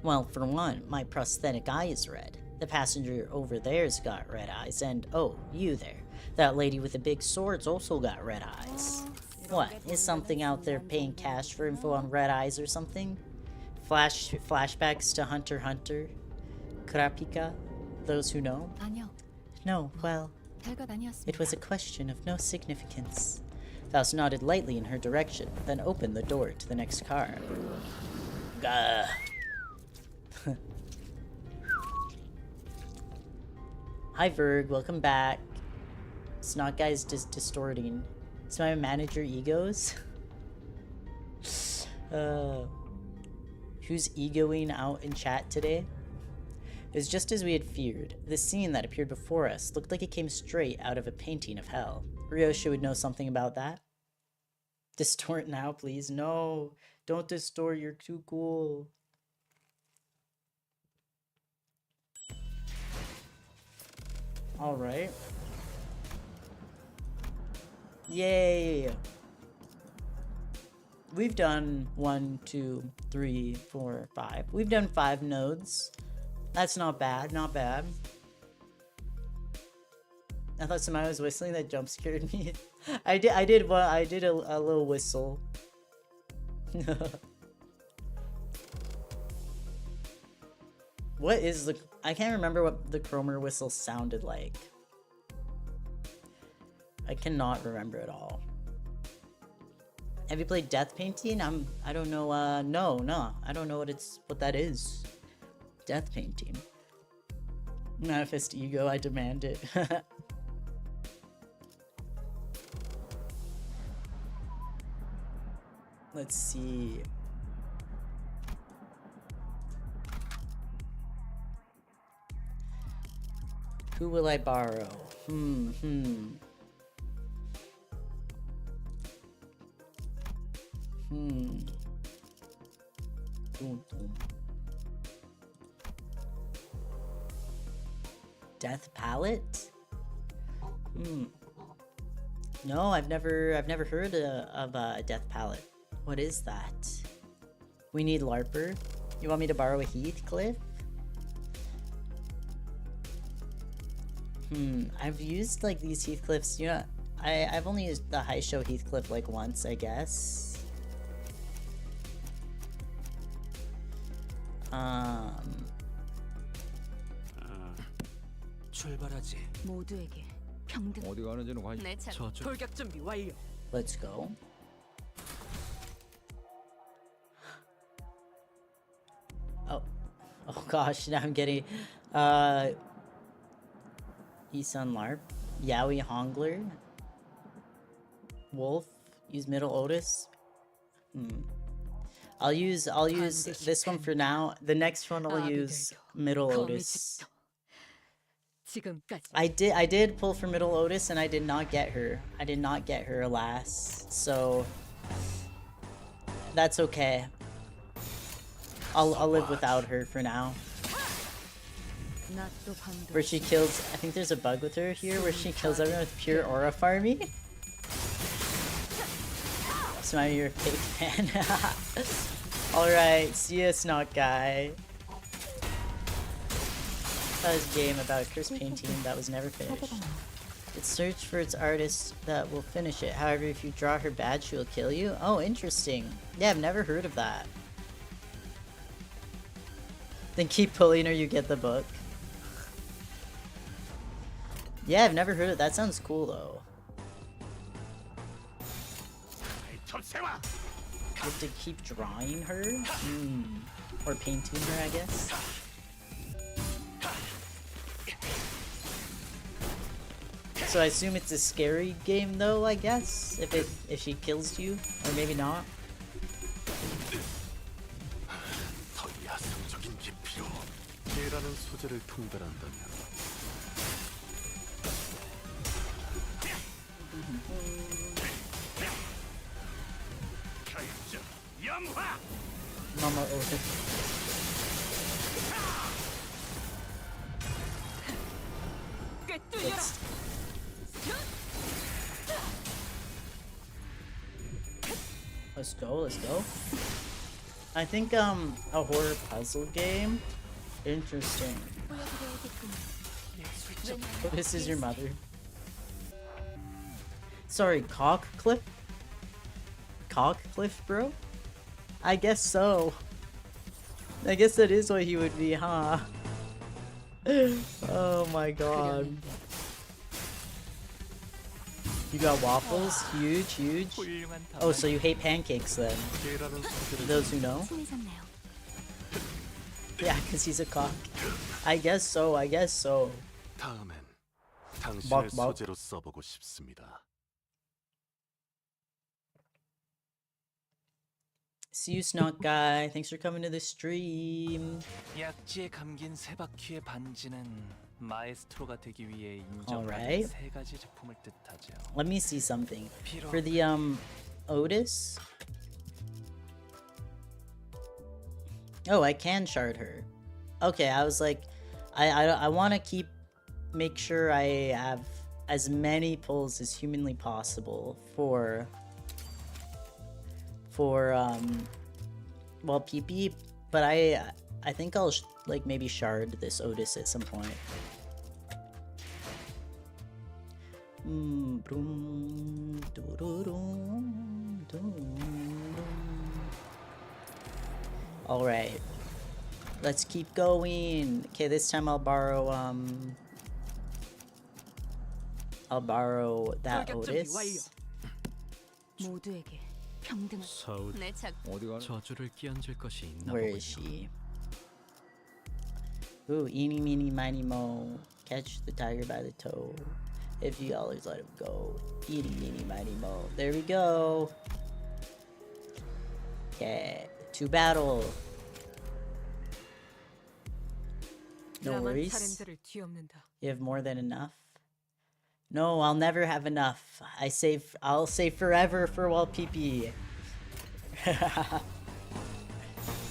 Well, for one, my prosthetic eye is red. The passenger over there's got red eyes, and oh, you there. That lady with the big sword's also got red eyes. What, is something out there paying cash for info on red eyes or something? Flashbacks to Hunter x Hunter? Kurapika? Those who know? No, well, it was a question of no significance. Faust nodded lightly in her direction, then opened the door to the next car. Gah. Hi Verg, welcome back. Snot guy's just distorting. It's my manager egos. Who's egoing out in chat today? It was just as we had feared. The scene that appeared before us looked like it came straight out of a painting of hell. Ryosha would know something about that. Distort now, please. No, don't distort. You're too cool. All right. Yay. We've done 1, 2, 3, 4, 5. We've done 5 nodes. That's not bad, not bad. I thought somebody was whistling, that jump scared me. I did a little whistle. What is the... I can't remember what the Cromer whistle sounded like. I cannot remember at all. Have you played Death Painting? I don't know, no. I don't know what that is. Death Painting. Manifest ego, I demand it. Let's see. Who will I borrow? Death Palette? No, I've never heard of a Death Palette. What is that? We need LARPer. You want me to borrow a Heathcliff? I've used like these Heathcliffs, you know, I've only used the High Show Heathcliff like once, I guess. 출발하지. 모두에게 평등. 어디 가는지는 관심. 돌격 준비 완료. Let's go. Oh gosh, now I'm getting Isan LARP, Yowie Hongler, Wolf, use Middle Otis. I'll use this one for now. The next one I'll use Middle Otis. I did pull for Middle Otis and I did not get her. Alas. So That's okay. I'll live without her for now. Where she kills, I think there's a bug with her here where she kills everyone with pure aura farming. Smile, you're a fake fan. Alright, see ya, Snot Guy. That was a game about a cursed painting that was never finished. It searched for its artist that will finish it. However, if you draw her bad, she will kill you. Oh, interesting. Yeah, I've never heard of that. Then keep pulling her, you get the book. Yeah, I've never heard of that. Sounds cool though. You have to keep drawing her? Or painting her, I guess. So I assume it's a scary game though, I guess? If she kills you? Or maybe not? Mama Otis. Let's go, let's go. I think a horror puzzle game. Interesting. This is your mother. Sorry, Cockcliff? Cockcliff, bro? I guess so. I guess that is what he would be, huh? Oh my god. You got waffles? Huge, huge. Oh, so you hate pancakes then? For those who know. Yeah, because he's a cock. I guess so, I guess so. Bok, bok. See you, Snot Guy. Thanks for coming to the stream. 약지에 감긴 세 바퀴의 반지는 마에스트로가 되기 위해 인정받은 Alright. 세 가지 제품을 뜻하죠. Let me see something. For the Otis. Oh, I can shard her. Okay, I was like, I want to make sure I have as many pulls as humanly possible for well, PP, but I think I'll like maybe shard this Otis at some point. All right, let's keep going. Okay, this time I'll borrow that Otis. 저주를 끼얹을 것이 있나 Where is she? Ooh, eeny, meeny, miny, mo. Catch the tiger by the toe. If you always let him go. Eeny, meeny, miny, mo. There we go. Okay, to battle. No worries. You have more than enough. No, I'll never have enough. I'll save forever for wall PP.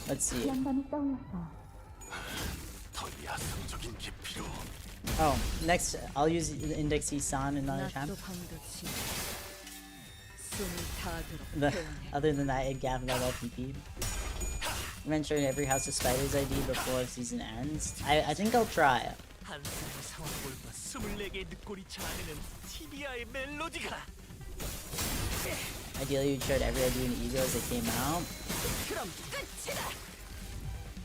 Let's see. Oh, next I'll use the Index Isan another time. Other than that, it gathered all PP. Mention every House of Spiders ID before season ends. I think I'll try. Ideally, you sharded every idea in Ego as it came out.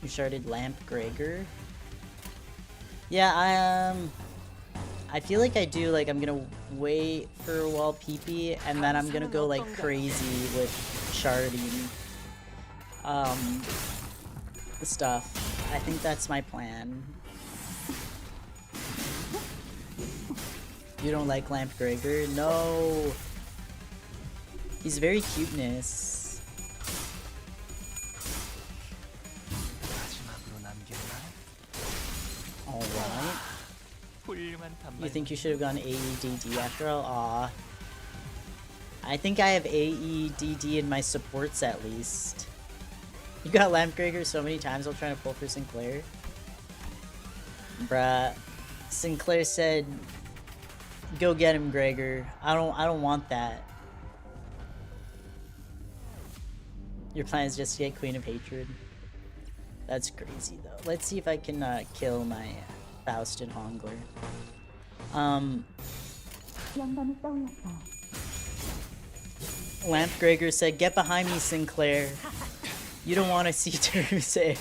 You sharded Lamp Gregor. Yeah, I feel like I do. Like I'm gonna wait for wall PP, and then I'm gonna go like crazy with sharding the stuff. I think that's my plan. You don't like Lamp Gregor? No. He's very cuteness. Alright. You think you should have gone AEDD after all? Aw. I think I have AE, DD in my supports at least. You got Lampgregor so many times while trying to pull for Sinclair. Bruh. Sinclair said, "Go get him, Gregor. I don't want that." Your plan is just to get Queen of Hatred. That's crazy though. Let's see if I can kill my Faust and Hongler. Lampgregor said, "Get behind me, Sinclair. You don't want to see Teruse."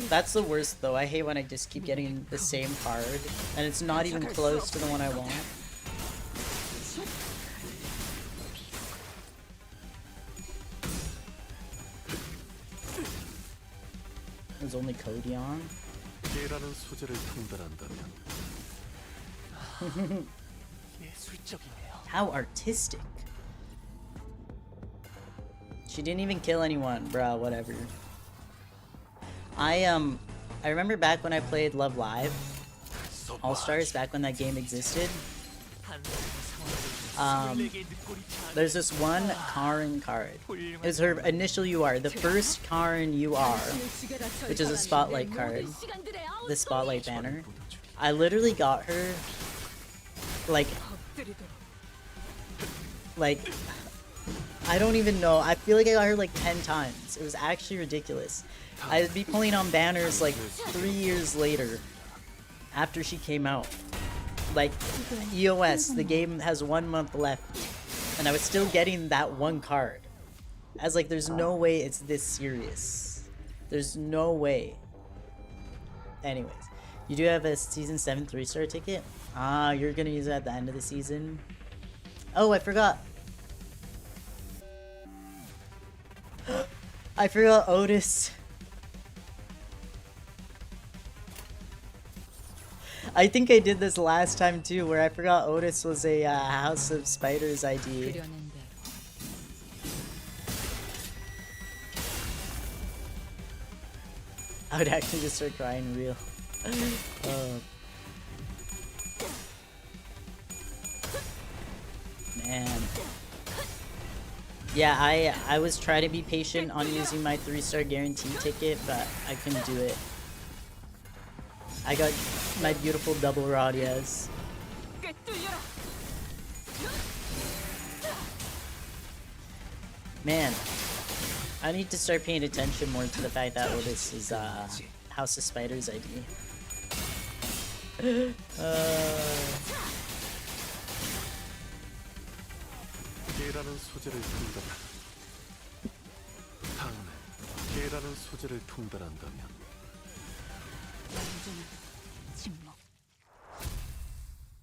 That's the worst though. I hate when I just keep getting the same card and it's not even close to the one I want. There's only Cody on. How artistic. She didn't even kill anyone, bruh, whatever. I remember back when I played Love Live All-Stars, back when that game existed. There's this one Karin card. It was her initial UR, the first Karin UR, which is a spotlight card. The spotlight banner. I literally got her like I don't even know. I feel like I got her like 10 times. It was actually ridiculous. I'd be pulling on banners like 3 years later after she came out. Like EOS, the game has 1 month left and I was still getting that one card. I was like, there's no way it's this serious. There's no way. Anyways, you do have a season 7 3-star ticket? Ah, you're gonna use it at the end of the season. Oh, I forgot. I forgot Otis. I think I did this last time too, where I forgot Otis was a House of Spiders ID. I would actually just start crying real. Man. Yeah, I was trying to be patient on using my 3-star guarantee ticket, but I couldn't do it. I got my beautiful double Radias. Man, I need to start paying attention more to the fact that Otis is House of Spiders ID.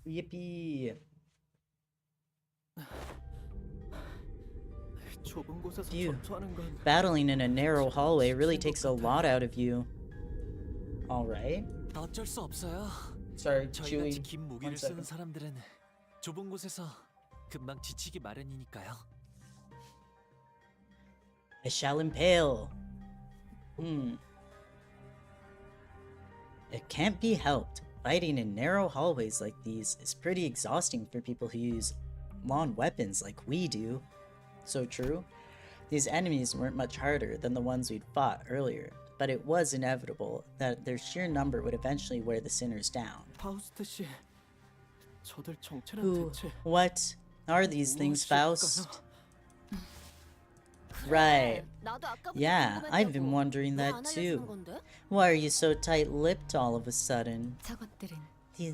Yippee! Phew. Battling in a narrow hallway really takes a lot out of you. Alright. Sorry, Chewy. 긴 무기를 쓰는 사람들은 좁은 곳에서 금방 지치기 마련이니까요. I shall impale. It can't be helped. Fighting in narrow hallways like these is pretty exhausting for people who use long weapons like we do. So true. These enemies weren't much harder than the ones we'd fought earlier, but it was inevitable that their sheer number would eventually wear the sinners down. Who, what are these things, Faust? Right. Yeah, I've been wondering that too. Why are you so tight-lipped all of a sudden?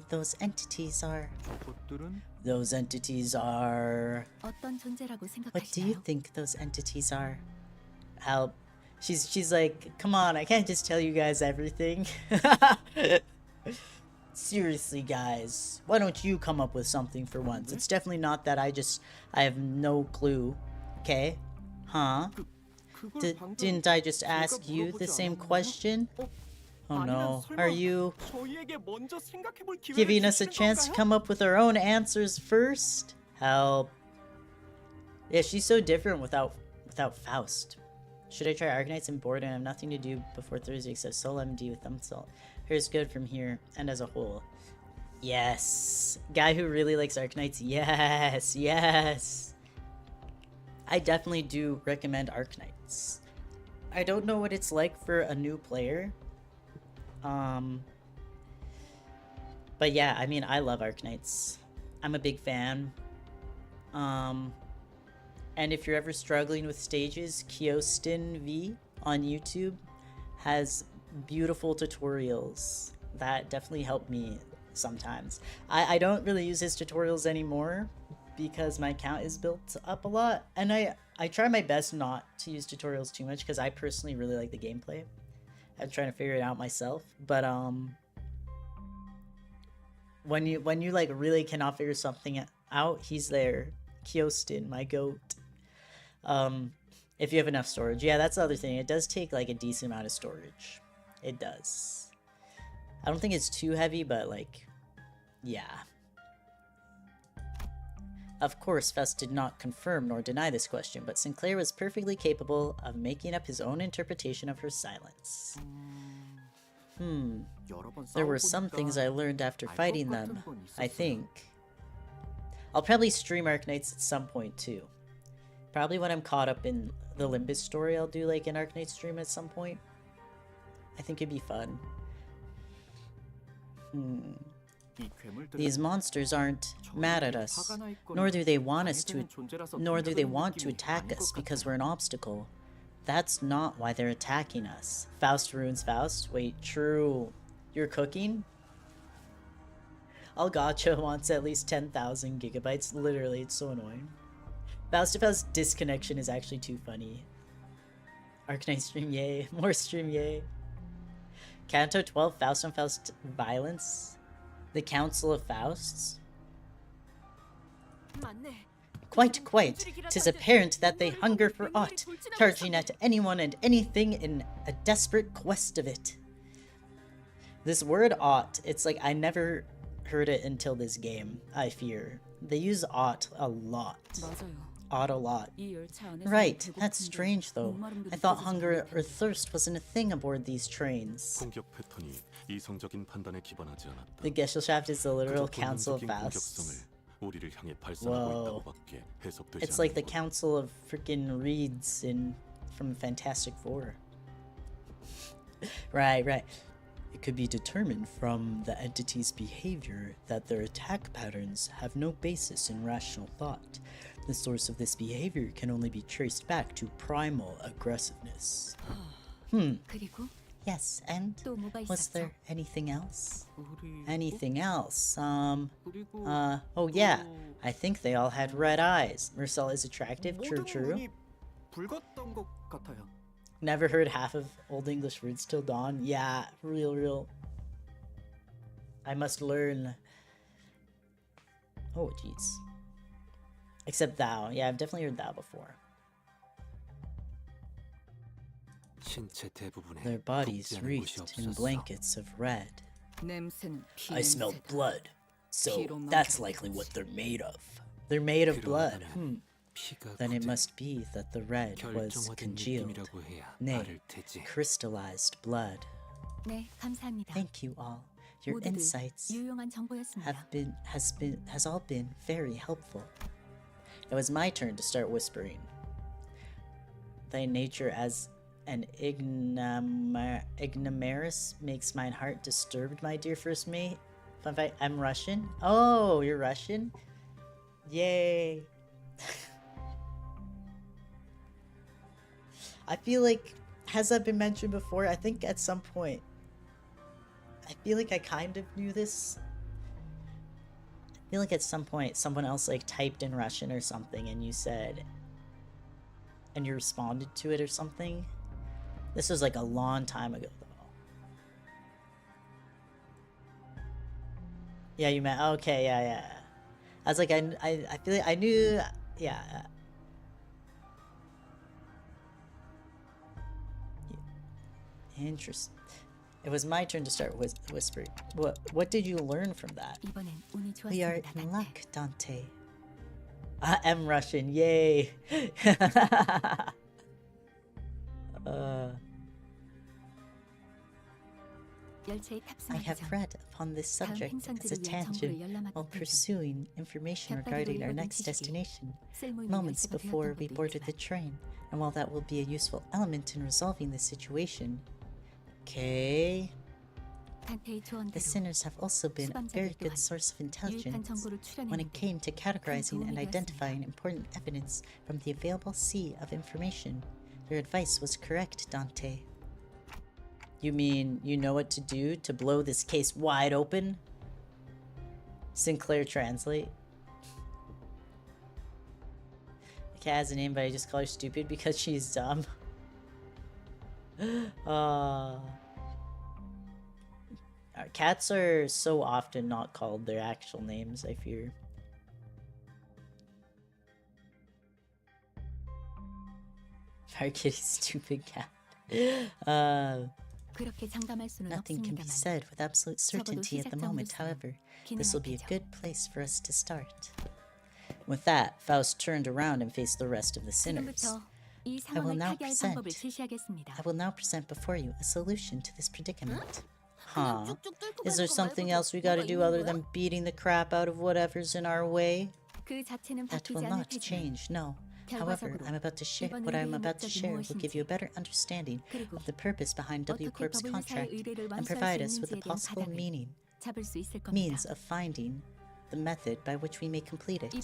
Those entities are... Those entities are... What do you think those entities are? Help. She's like, come on, I can't just tell you guys everything. Seriously, guys. Why don't you come up with something for once? It's definitely not that I have no clue. Okay? Huh? Didn't I just ask you the same question? Oh no, are you giving us a chance to come up with our own answers first? Help. Yeah, she's so different without Faust. Should I try Arknights? I'm bored and I have nothing to do before Thursday except solo MD with Thumbsalt. Here's good from here and as a whole. Yes. Guy who really likes Arknights. Yes, yes. I definitely do recommend Arknights. I don't know what it's like for a new player. But yeah, I mean, I love Arknights. I'm a big fan. And if you're ever struggling with stages, Kiostin V on YouTube has beautiful tutorials that definitely help me sometimes. I don't really use his tutorials anymore because my account is built up a lot, and I try my best not to use tutorials too much because I personally really like the gameplay. I'm trying to figure it out myself, but when you like really cannot figure something out, he's there. Kiostin, my goat. If you have enough storage. Yeah, that's the other thing. It does take like a decent amount of storage. It does. I don't think it's too heavy, but like, yeah. Of course, Fest did not confirm nor deny this question, but Sinclair was perfectly capable of making up his own interpretation of her silence. There were some things I learned after fighting them, I think. I'll probably stream Arknights at some point too. Probably when I'm caught up in the Limbus story, I'll do like an Arknight stream at some point. I think it'd be fun. These monsters aren't mad at us, nor do they want to attack us because we're an obstacle. That's not why they're attacking us. Faust ruins Faust. Wait, true. You're cooking? Algacho wants at least 10,000 gigabytes. Literally, it's so annoying. Faust to Faust disconnection is actually too funny. Arknight stream, yay. More stream, yay. Canto 12, Faust on Faust violence. The Council of Fausts. Quite. 'Tis apparent that they hunger for aught, charging at anyone and anything in a desperate quest of it. This word aught, it's like I never heard it until this game, I fear. They use aught a lot. Aught a lot. Right, that's strange though. I thought hunger or thirst wasn't a thing aboard these trains. The Gesellschaft is the literal Council of Fausts. Whoa. It's like the Council of freaking Reeds from Fantastic Four. Right. It could be determined from the entity's behavior that their attack patterns have no basis in rational thought. The source of this behavior can only be traced back to primal aggressiveness. Yes, and was there anything else? Anything else? Oh yeah, I think they all had red eyes. Marcel is attractive, true. Never heard half of Old English words till dawn. Yeah, real. I must learn. Oh, jeez. Except thou. Yeah, I've definitely heard thou before. Their bodies wreathed in blankets of red. I smelled blood, so that's likely what they're made of. They're made of blood. Then it must be that the red was congealed, nay, crystallized blood. Thank you all. Your insights has all been very helpful. It was my turn to start whispering. Thy nature as an ignoramus makes mine heart disturbed, my dear first mate. Fun fact, I'm Russian. Oh, you're Russian? Yay. I feel like, has that been mentioned before? I think at some point. I feel like I kind of knew this. I feel like at some point someone else like typed in Russian or something and you said, and you responded to it or something. This was like a long time ago though. Yeah, you meant, okay, yeah. I was like, I feel like I knew, yeah. Interesting. It was my turn to start whispering. What did you learn from that? We are in luck, Dante. I am Russian, yay! I have read upon this subject as a tangent while pursuing information regarding our next destination, moments before we boarded the train, and while that will be a useful element in resolving the situation. Okay. The sinners have also been a very good source of intelligence when it came to categorizing and identifying important evidence from the available sea of information. Your advice was correct, Dante. You mean you know what to do to blow this case wide open? Sinclair translate. The cat has a name, but I just call her stupid because she's dumb. Cats are so often not called their actual names, I fear. Our kitty, stupid cat. Nothing can be said with absolute certainty at the moment, however. This will be a good place for us to start. With that, Faust turned around and faced the rest of the sinners. I will now present before you a solution to this predicament. Huh? Is there something else we gotta do other than beating the crap out of whatever's in our way? That will not change, no. However, what I'm about to share will give you a better understanding of the purpose behind W Corp's contract and provide us with a possible means of finding the method by which we may complete it.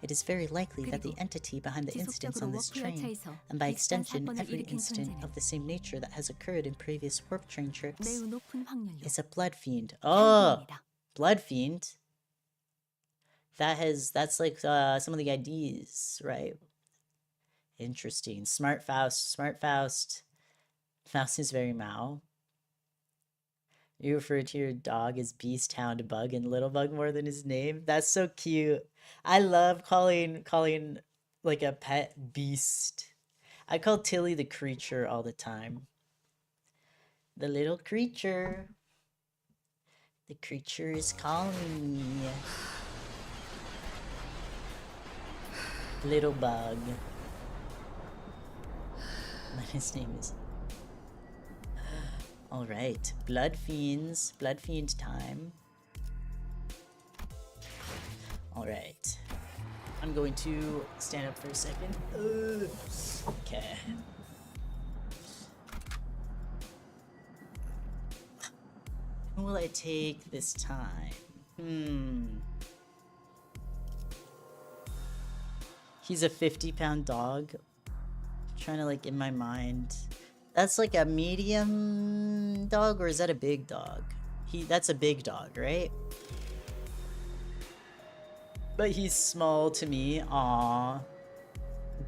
It is very likely that the entity behind the incidents on this train, and by extension every incident of the same nature that has occurred in previous warp train trips, is a blood fiend. Oh! Blood fiend? That's like some of the IDs, right? Interesting. Smart Faust. Faust is very Mao. You refer to your dog as Beast, Hound, Bug, and Little Bug more than his name? That's so cute. I love calling like a pet Beast. I call Tilly the creature all the time. The little creature. The creature is calling me. Little Bug. But his name is... Alright, blood fiend time. Alright. I'm going to stand up for a second. Okay. Who will I take this time? He's a 50-pound dog. I'm trying to, like, in my mind... That's like a medium dog, or is that a big dog? That's a big dog, right? But he's small to me. Aww.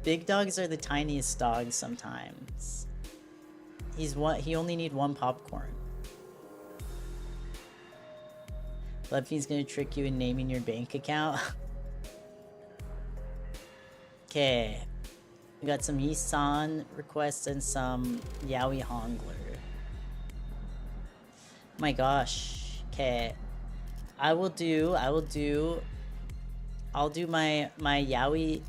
Big dogs are the tiniest dogs sometimes. He only need one popcorn. Bloodfiend's gonna trick you in naming your bank account. Okay. We got some Yisan requests and some Yaoi Hongler. My gosh. Okay. I'll do my Yaoi.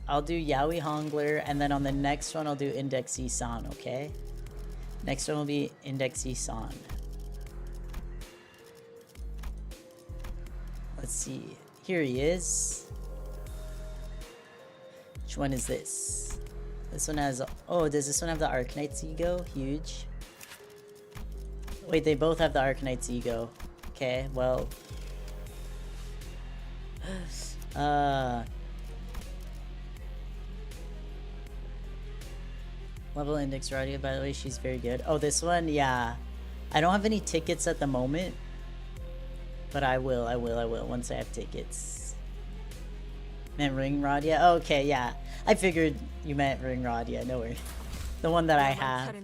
I'll do Yaoi Hongler, and then on the next one I'll do Index Yisan, okay? Next one will be Index Yisan. Let's see. Here he is. Which one is this? This one has... Oh, does this one have the Arknights ego? Huge. Wait, they both have the Arknights ego. Okay, well... Level Index Radio, by the way, she's very good. Oh, this one? Yeah. I don't have any tickets at the moment. But I will once I have tickets. Meant Ring Radia? Oh, okay, yeah. I figured you meant Ring Radia, no worries. The one that I have.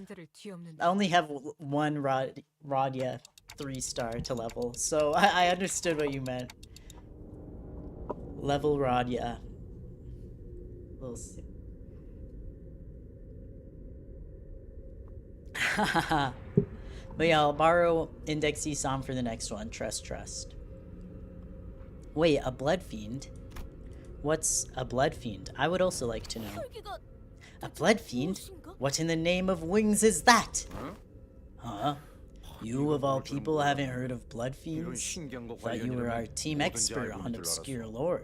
I only have one Radia 3-star to level, so I understood what you meant. Level Radia. We'll see. But yeah, I'll borrow Index Yisan for the next one. Trust. Wait, a blood fiend? What's a blood fiend? I would also like to know. A blood fiend? What in the name of wings is that? Huh? You of all people haven't heard of blood fiends? Thought you were our team expert on obscure lore.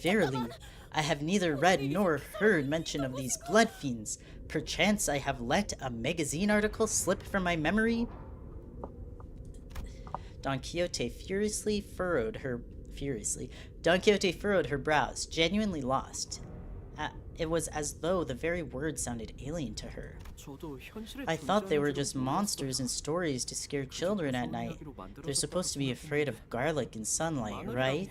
Verily, I have neither read nor heard mention of these blood fiends. Perchance I have let a magazine article slip from my memory? Don Quixote furrowed her brows, genuinely lost. It was as though the very words sounded alien to her. I thought they were just monsters in stories to scare children at night. They're supposed to be afraid of garlic and sunlight, right?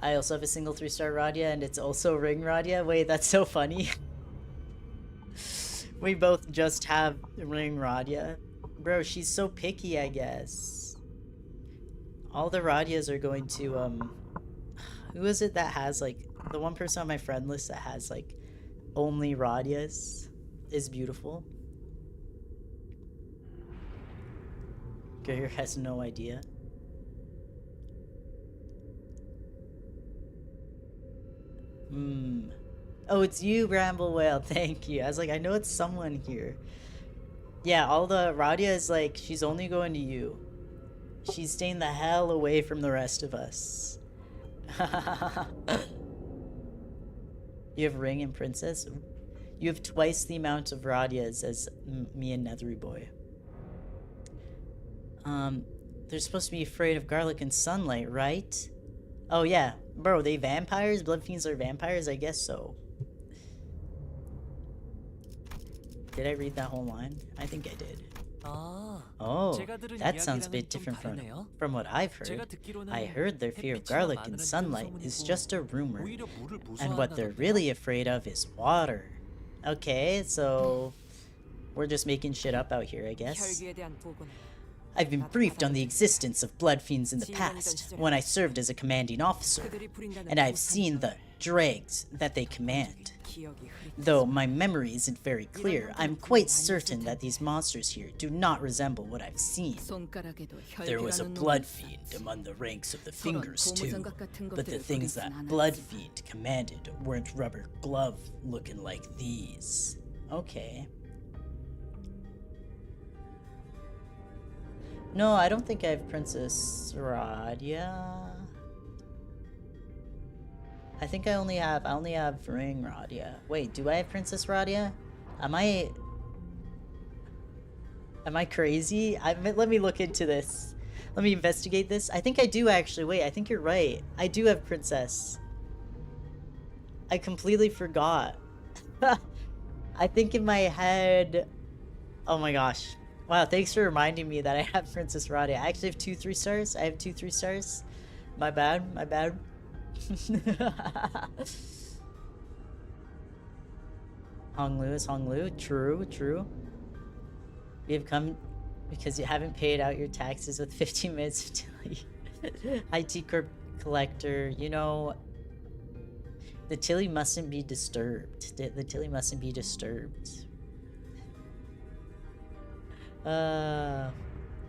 I also have a single 3-star Radia, and it's also Ring Radia. Wait, that's so funny. We both just have Ring Radia. Bro, she's so picky, I guess. All the Radias are going to, who is it that has, like, the one person on my friend list that has, like, only Radias is beautiful. Gregor has no idea. Oh, it's you, Bramble Whale. Thank you. I was like, I know it's someone here. Yeah, all the Radia is like, she's only going to you. She's staying the hell away from the rest of us. You have Ring and Princess? You have twice the amount of Radias as me and Nethery Boy. They're supposed to be afraid of garlic and sunlight, right? Oh yeah. Bro, they vampires? Blood fiends are vampires? I guess so. Did I read that whole line? I think I did. Oh, that sounds a bit different from what I've heard. I heard their fear of garlic and sunlight is just a rumor, and what they're really afraid of is water. Okay, so we're just making shit up out here, I guess. I've been briefed on the existence of blood fiends in the past, when I served as a commanding officer, and I've seen the dregs that they command. Though my memory isn't very clear, I'm quite certain that these monsters here do not resemble what I've seen. There was a blood fiend among the ranks of the fingers too, but the things that blood fiend commanded weren't rubber glove looking like these. Okay. No, I don't think I have Princess Radia. I think I only have Ring Radia. Wait, do I have Princess Radia? Am I crazy? Let me look into this. Let me investigate this. I think I do actually. Wait, I think you're right. I do have Princess. I completely forgot. I think in my head... Oh my gosh. Wow, thanks for reminding me that I have Princess Radia. I actually have 2 3-stars. I have 2 3-stars. My bad, my bad. Honglu is Honglu. True, true. We have come because you haven't paid out your taxes with 15 minutes of Tilly. IT Corp collector, you know, the Tilly mustn't be disturbed. The Tilly mustn't be disturbed. Yeah,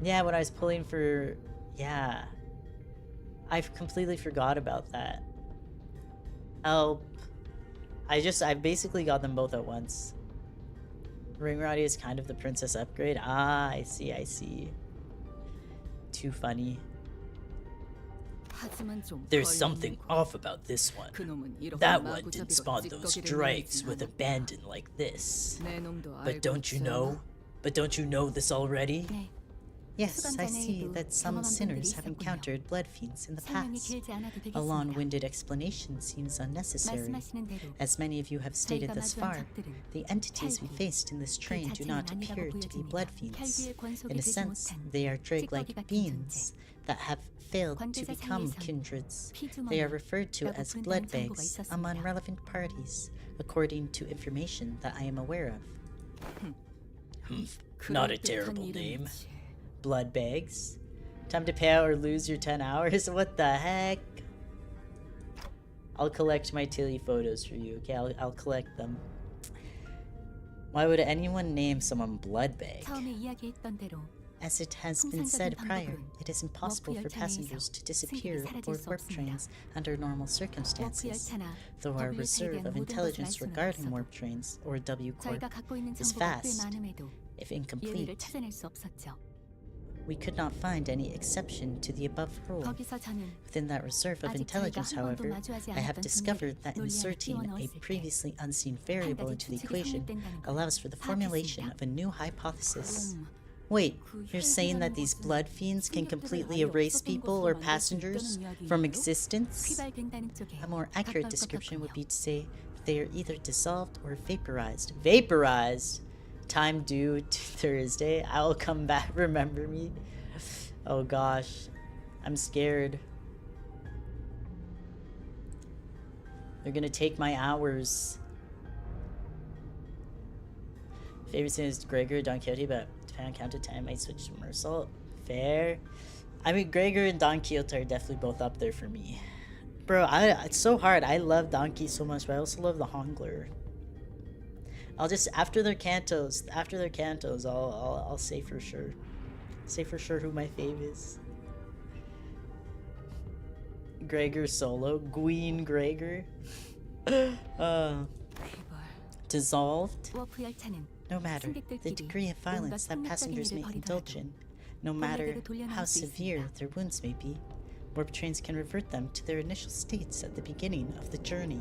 when I was pulling for... Yeah. I completely forgot about that. Help. I basically got them both at once. Ring Radia is kind of the princess upgrade. Ah, I see, I see. Too funny. There's something off about this one. That one didn't spawn those dregs with abandon like this. But don't you know? But don't you know this already? Yes, I see that some sinners have encountered blood fiends in the past. A long-winded explanation seems unnecessary. As many of you have stated thus far, the entities we faced in this train do not appear to be blood fiends. In a sense, they are dreg-like beings that have failed to become kindreds. They are referred to as blood bags among relevant parties, according to information that I am aware of. Not a terrible name. Blood bags. Time to pay out or lose your 10 hours? What the heck? I'll collect my Tilly photos for you, okay? I'll collect them. Why would anyone name someone Bloodbag? As it has been said prior, it is impossible for passengers to disappear aboard warp trains under normal circumstances, though our reserve of intelligence regarding warp trains, or W Corp, is vast, if incomplete. We could not find any exception to the above rule. Within that reserve of intelligence, however, I have discovered that inserting a previously unseen variable into the equation allows for the formulation of a new hypothesis. Wait, you're saying that these blood fiends can completely erase people or passengers from existence? A more accurate description would be to say they are either dissolved or vaporized. Vaporized? Time due to Thursday. I will come back. Remember me? Oh gosh. I'm scared. They're gonna take my hours. Favorite scene is Gregor or Don Quixote, but depending on count to 10, I might switch to Mersault. Fair. I mean, Gregor and Don Quixote are definitely both up there for me. Bro, it's so hard. I love Don Quixote so much, but I also love the Hongler. I'll just, after their cantos, I'll say for sure. Say for sure who my fave is. Gregor solo. Gween Gregor. Dissolved. No matter the degree of violence that passengers may indulge in, no matter how severe their wounds may be, warp trains can revert them to their initial states at the beginning of the journey.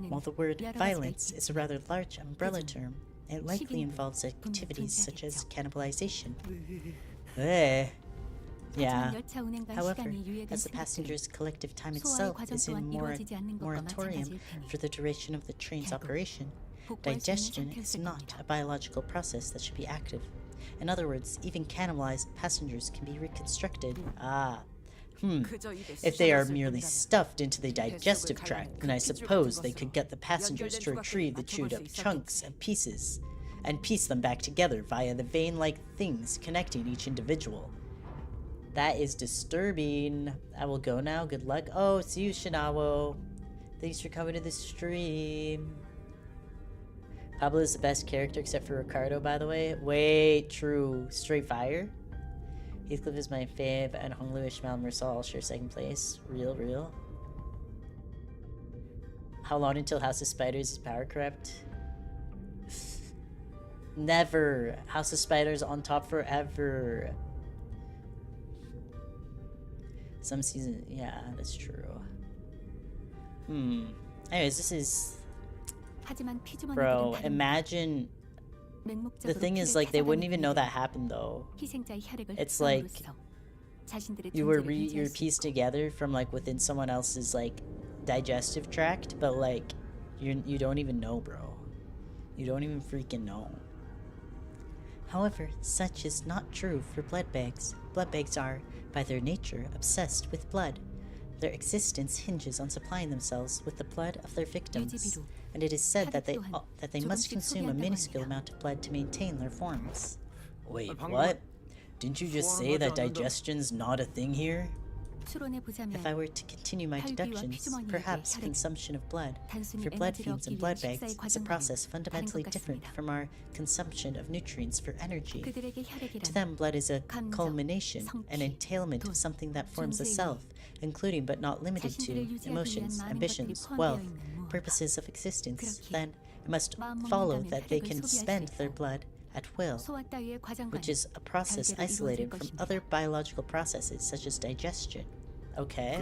While the word violence is a rather large umbrella term, it likely involves activities such as cannibalization. Yeah. However, as the passengers' collective time itself is in moratorium for the duration of the train's operation, digestion is not a biological process that should be active. In other words, even cannibalized passengers can be reconstructed. If they are merely stuffed into the digestive tract, then I suppose they could get the passengers to retrieve the chewed up chunks and pieces, and piece them back together via the vein-like things connecting each individual. That is disturbing. I will go now. Good luck. Oh, see you, Shinawo. Thanks for coming to the stream. Pablo is the best character except for Ricardo, by the way. Wait, true. Straight fire? Heathcliff is my fave, and Honglu, Ishmael, and Mersal share second place. Real. How long until House of Spiders is power corrupt? Never. House of Spiders on top forever. Some season, yeah, that's true. Anyways, this is... Bro, imagine... The thing is, like, they wouldn't even know that happened, though. It's like... You're pieced together from, like, within someone else's, like, digestive tract, but, like, you don't even know, bro. You don't even freaking know. However, such is not true for blood bags. Blood bags are, by their nature, obsessed with blood. Their existence hinges on supplying themselves with the blood of their victims, and it is said that they must consume a minuscule amount of blood to maintain their forms. Wait, what? Didn't you just say that digestion's not a thing here? If I were to continue my deductions, perhaps consumption of blood for blood fiends and blood bags is a process fundamentally different from our consumption of nutrients for energy. To them, blood is a culmination, an entailment of something that forms a self, including but not limited to emotions, ambitions, wealth, purposes of existence. Then it must follow that they can spend their blood at will, which is a process isolated from other biological processes such as digestion. Okay.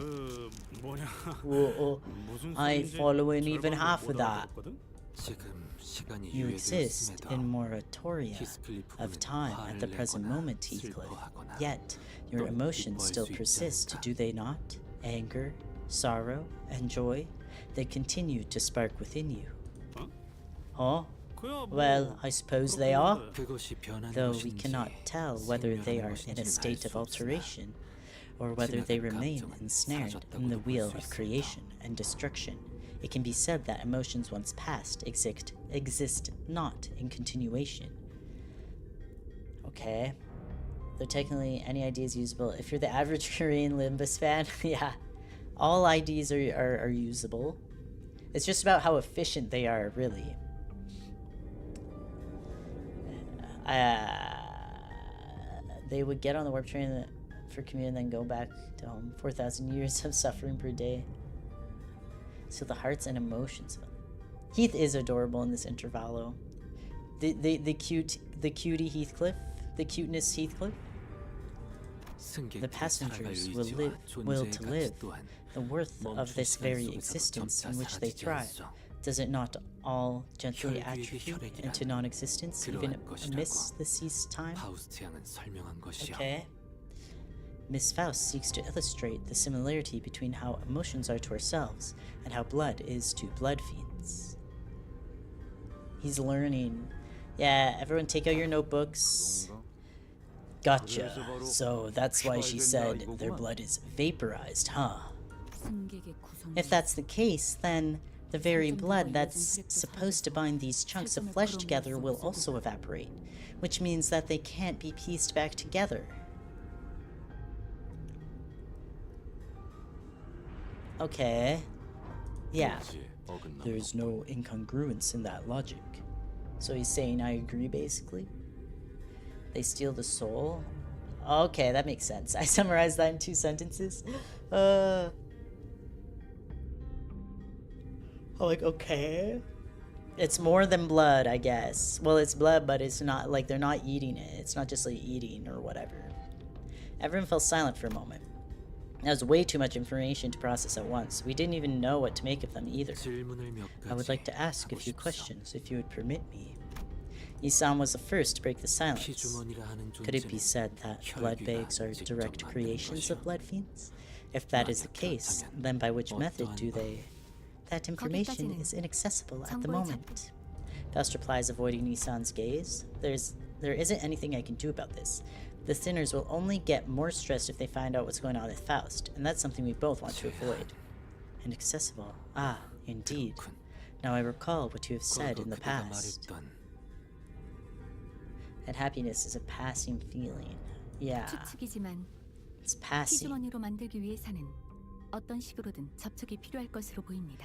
Whoa, I ain't following even half of that. You exist in moratoria of time at the present moment, Heathcliff. Yet, your emotions still persist, do they not? Anger, sorrow, and joy, they continue to spark within you. Huh? Well, I suppose they are, though we cannot tell whether they are in a state of alteration, or whether they remain ensnared in the wheel of creation and destruction. It can be said that emotions once past exist not in continuation. Okay. Though technically any ID is usable. If you're the average Korean Limbus fan, yeah, all IDs are usable. It's just about how efficient they are, really. they would get on the warp train for commute and then go back to home. 4,000 years of suffering per day. So the hearts and emotions. Heath is adorable in this intervallo. The cutie Heathcliff, the cuteness Heathcliff. The passengers will to live, the worth of this very existence in which they thrive. Does it not all gently atrophy into non-existence, even amidst the ceased time? Okay. Miss Faust seeks to illustrate the similarity between how emotions are to ourselves and how blood is to blood fiends. He's learning. Yeah, everyone take out your notebooks. Gotcha. So that's why she said their blood is vaporized, huh? If that's the case, then the very blood that's supposed to bind these chunks of flesh together will also evaporate, which means that they can't be pieced back together. Okay. Yeah. There's no incongruence in that logic. So he's saying I agree, basically. They steal the soul? Okay, that makes sense. I summarized that in 2 sentences. Like, okay. It's more than blood, I guess. Well, it's blood, but it's not like they're not eating it. It's not just like eating or whatever. Everyone fell silent for a moment. That was way too much information to process at once. We didn't even know what to make of them either. I would like to ask a few questions, if you would permit me. Isan was the first to break the silence. Could it be said that blood bags are direct creations of blood fiends? If that is the case, then by which method do they... That information is inaccessible at the moment. Faust replies, avoiding Isan's gaze. There isn't anything I can do about this. The sinners will only get more stressed if they find out what's going on with Faust, and that's something we both want to avoid. Inaccessible. Ah, indeed. Now I recall what you have said in the past. That happiness is a passing feeling. Yeah. It's passing.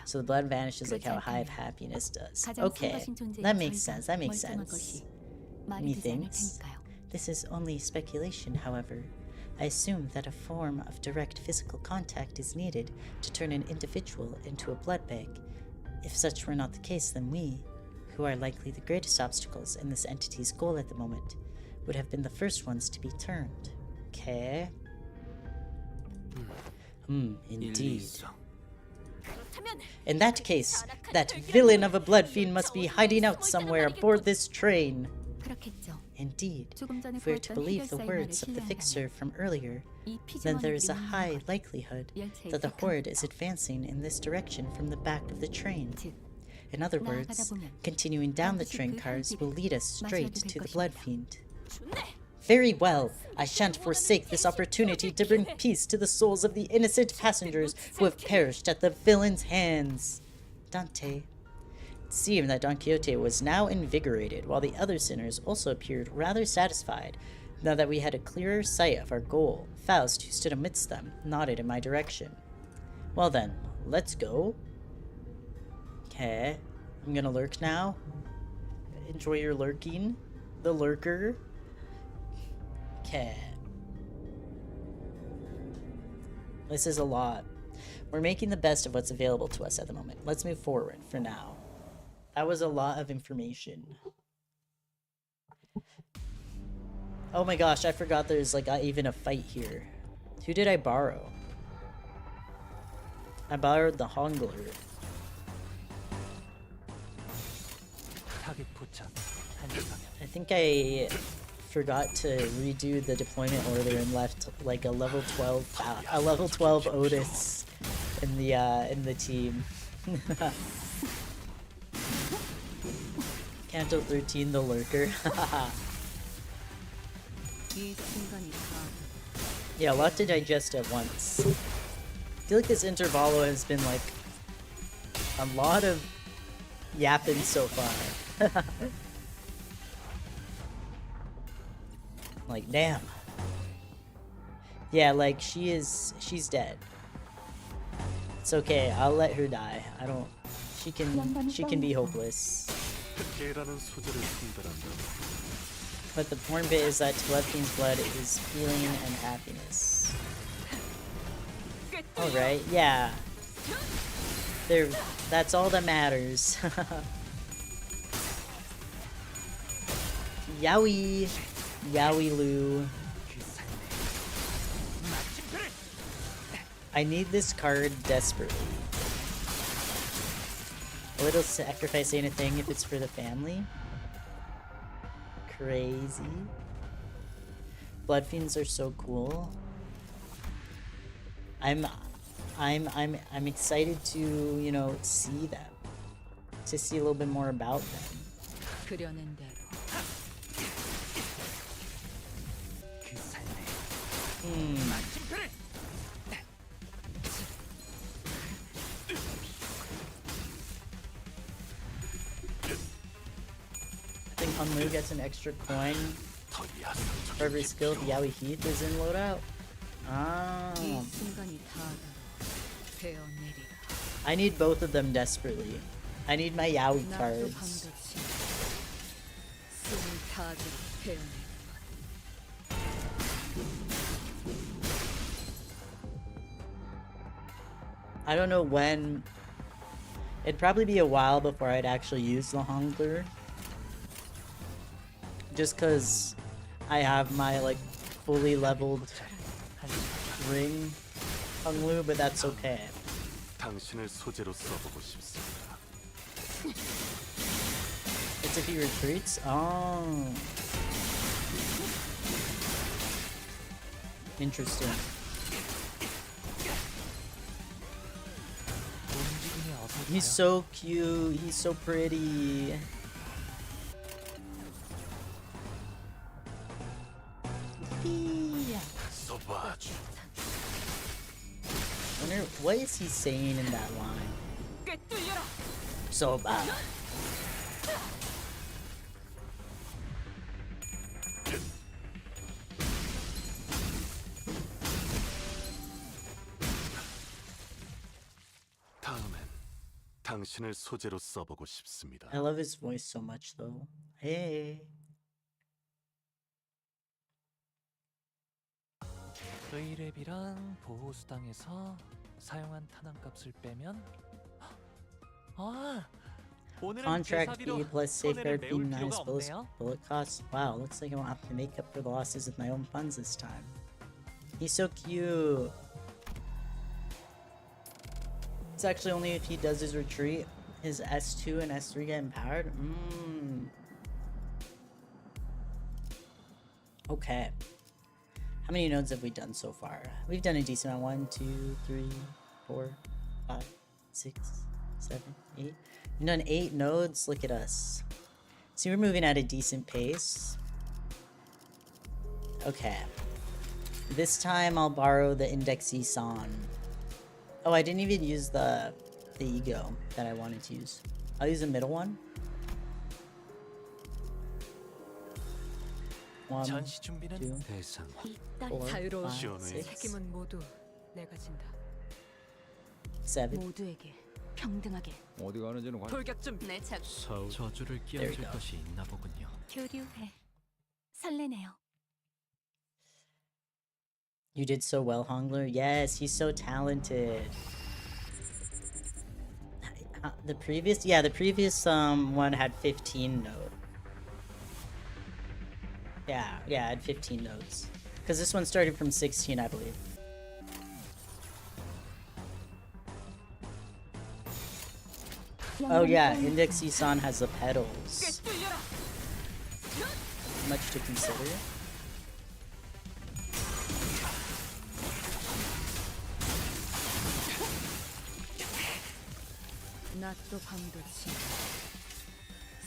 So the blood vanishes like how a hive happiness does. Okay, that makes sense, that makes sense. Methinks. This is only speculation, however. I assume that a form of direct physical contact is needed to turn an individual into a blood bag. If such were not the case, then we, who are likely the greatest obstacles in this entity's goal at the moment, would have been the first ones to be turned. Okay. Indeed. In that case, that villain of a blood fiend must be hiding out somewhere aboard this train. Indeed, if we are to believe the words of the fixer from earlier, then there is a high likelihood that the horde is advancing in this direction from the back of the train. In other words, continuing down the train cars will lead us straight to the blood fiend. Very well, I shan't forsake this opportunity to bring peace to the souls of the innocent passengers who have perished at the villain's hands. Dante. It seemed that Don Quixote was now invigorated, while the other sinners also appeared rather satisfied, now that we had a clearer sight of our goal. Faust, who stood amidst them, nodded in my direction. Well then, let's go. Okay, I'm gonna lurk now. Enjoy your lurking. The lurker. Okay. This is a lot. We're making the best of what's available to us at the moment. Let's move forward for now. That was a lot of information. Oh my gosh, I forgot there's like even a fight here. Who did I borrow? I borrowed the Hongler. I think I forgot to redo the deployment order and left like a level 12 Otis in the team. Canto 13, the lurker. Yeah, a lot to digest at once. I feel like this intervallo has been like a lot of yapping so far. Like, damn. Yeah, like she's dead. It's okay, I'll let her die. she can be hopeless. But the important bit is that Telephine's blood is healing and happiness. Alright, yeah. There, that's all that matters. Yowie! Yowie Lou. I need this card desperately. A little sacrifice ain't a thing if it's for the family. Crazy. Blood fiends are so cool. I'm excited to, you know, see them. To see a little bit more about them. I think Hunlu gets an extra coin for every skill the Yaoi Heath is in loadout. Ah. I need both of them desperately. I need my Yaoi cards. I don't know when. It'd probably be a while before I'd actually use the Hongler. Just cause I have my like fully leveled ring Honglu, but that's okay. It's if he retreats? Oh. Interesting. He's so cute. He's so pretty. I wonder what is he saying in that line? So bad. I love his voice so much though. Hey. 의뢰비랑 보호수당에서 사용한 탄환값을 빼면 Contract fee plus safeguard fee minus bullet costs. Wow, looks like I won't have to make up for the losses with my own funds this time. He's so cute. It's actually only if he does his retreat, his S2 and S3 get empowered. Okay. How many nodes have we done so far? We've done a decent amount. 1, 2, 3, 4, 5, 6, 7, 8. We've done 8 nodes. Look at us. See, we're moving at a decent pace. Okay. This time I'll borrow the Indexy San. Oh, I didn't even use the ego that I wanted to use. I'll use the middle one. 1, 2, 4, 5, 6, 7. 어디 가는지는 돌격좀 내 차. 저주를 끼얹을 것이 있나 보군요. 교류해. 설레네요. You did so well, Hongler. Yes, he's so talented. The previous one had 15 nodes. Yeah, it had 15 nodes. Because this one started from 16, I believe. Oh yeah, Index Isan has the pedals. Much to consider. 낮도 밤도 지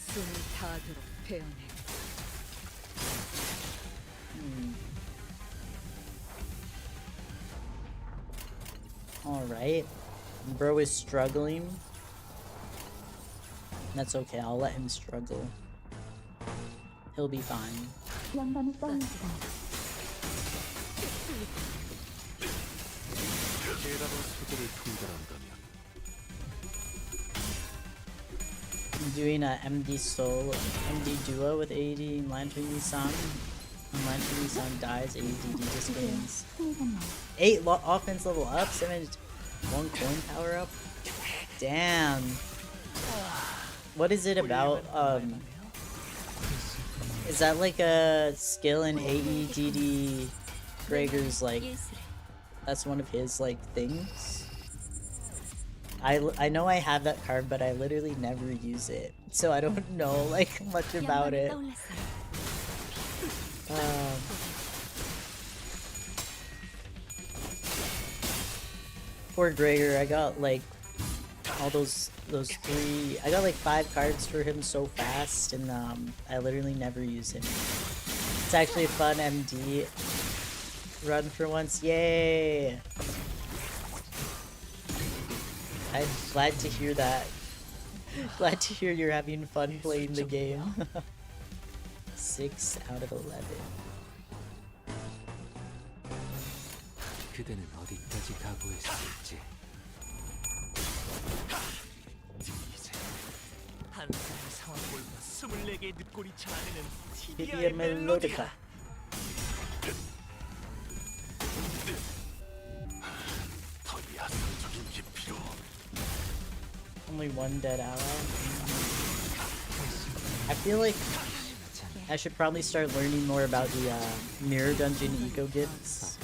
숨을 다하도록 베어내. Alright. Bro is struggling. That's okay, I'll let him struggle. He'll be fine. I'm doing a MD duo with AD and Lantern Nissan. When Lantern Nissan dies, ADD just gains 8 offense level ups and 1 coin power up. Damn. What is it about? Is that like a skill in AEDD? Gregor's like, that's one of his like things. I know I have that card, but I literally never use it, so I don't know like much about it. Poor Gregor, I got like all those 3. I got like 5 cards for him so fast, and I literally never use him. It's actually a fun MD run for once. Yay! I'm glad to hear that. Glad to hear you're having fun playing the game. 6 out of 11. 그대는 어디까지 각오했을지. 이제 한 사람의 상황 몰라 24개의 늑골이 자아내는 TD의 멜로디카. 더 야성적인 게 필요. Only 1 dead ally. I feel like I should probably start learning more about the Mirror Dungeon eco gifts,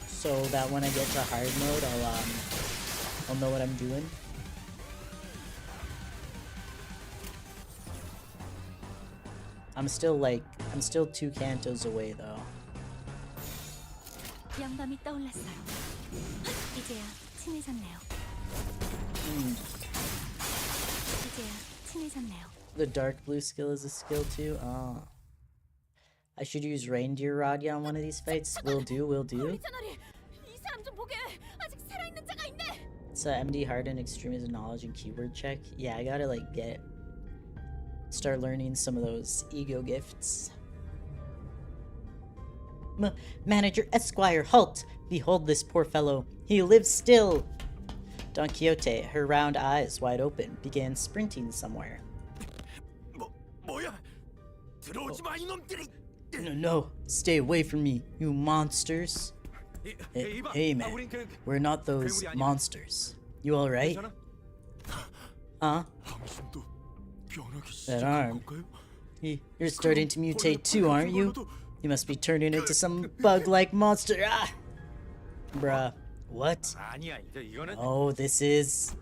so that when I get to hard mode, I'll know what I'm doing. I'm still 2 cantos away though. 영감이 떠올랐어요. 이제야 친해졌네요. 이제야 친해졌네요. The dark blue skill is a skill too. Oh. I should use reindeer Radya on one of these fights. Will do, will do. It's a MD Harden Extremism Knowledge and Keyword check. Yeah, I gotta like start learning some of those ego gifts. Manager Esquire, halt! Behold this poor fellow. He lives still! Don Quixote, her round eyes wide open, began sprinting somewhere. No, stay away from me, you monsters. Hey man, we're not those monsters. You alright? Huh? That arm. You're starting to mutate too, aren't you? You must be turning into some bug-like monster. Ah! Bruh. What? Oh, this is...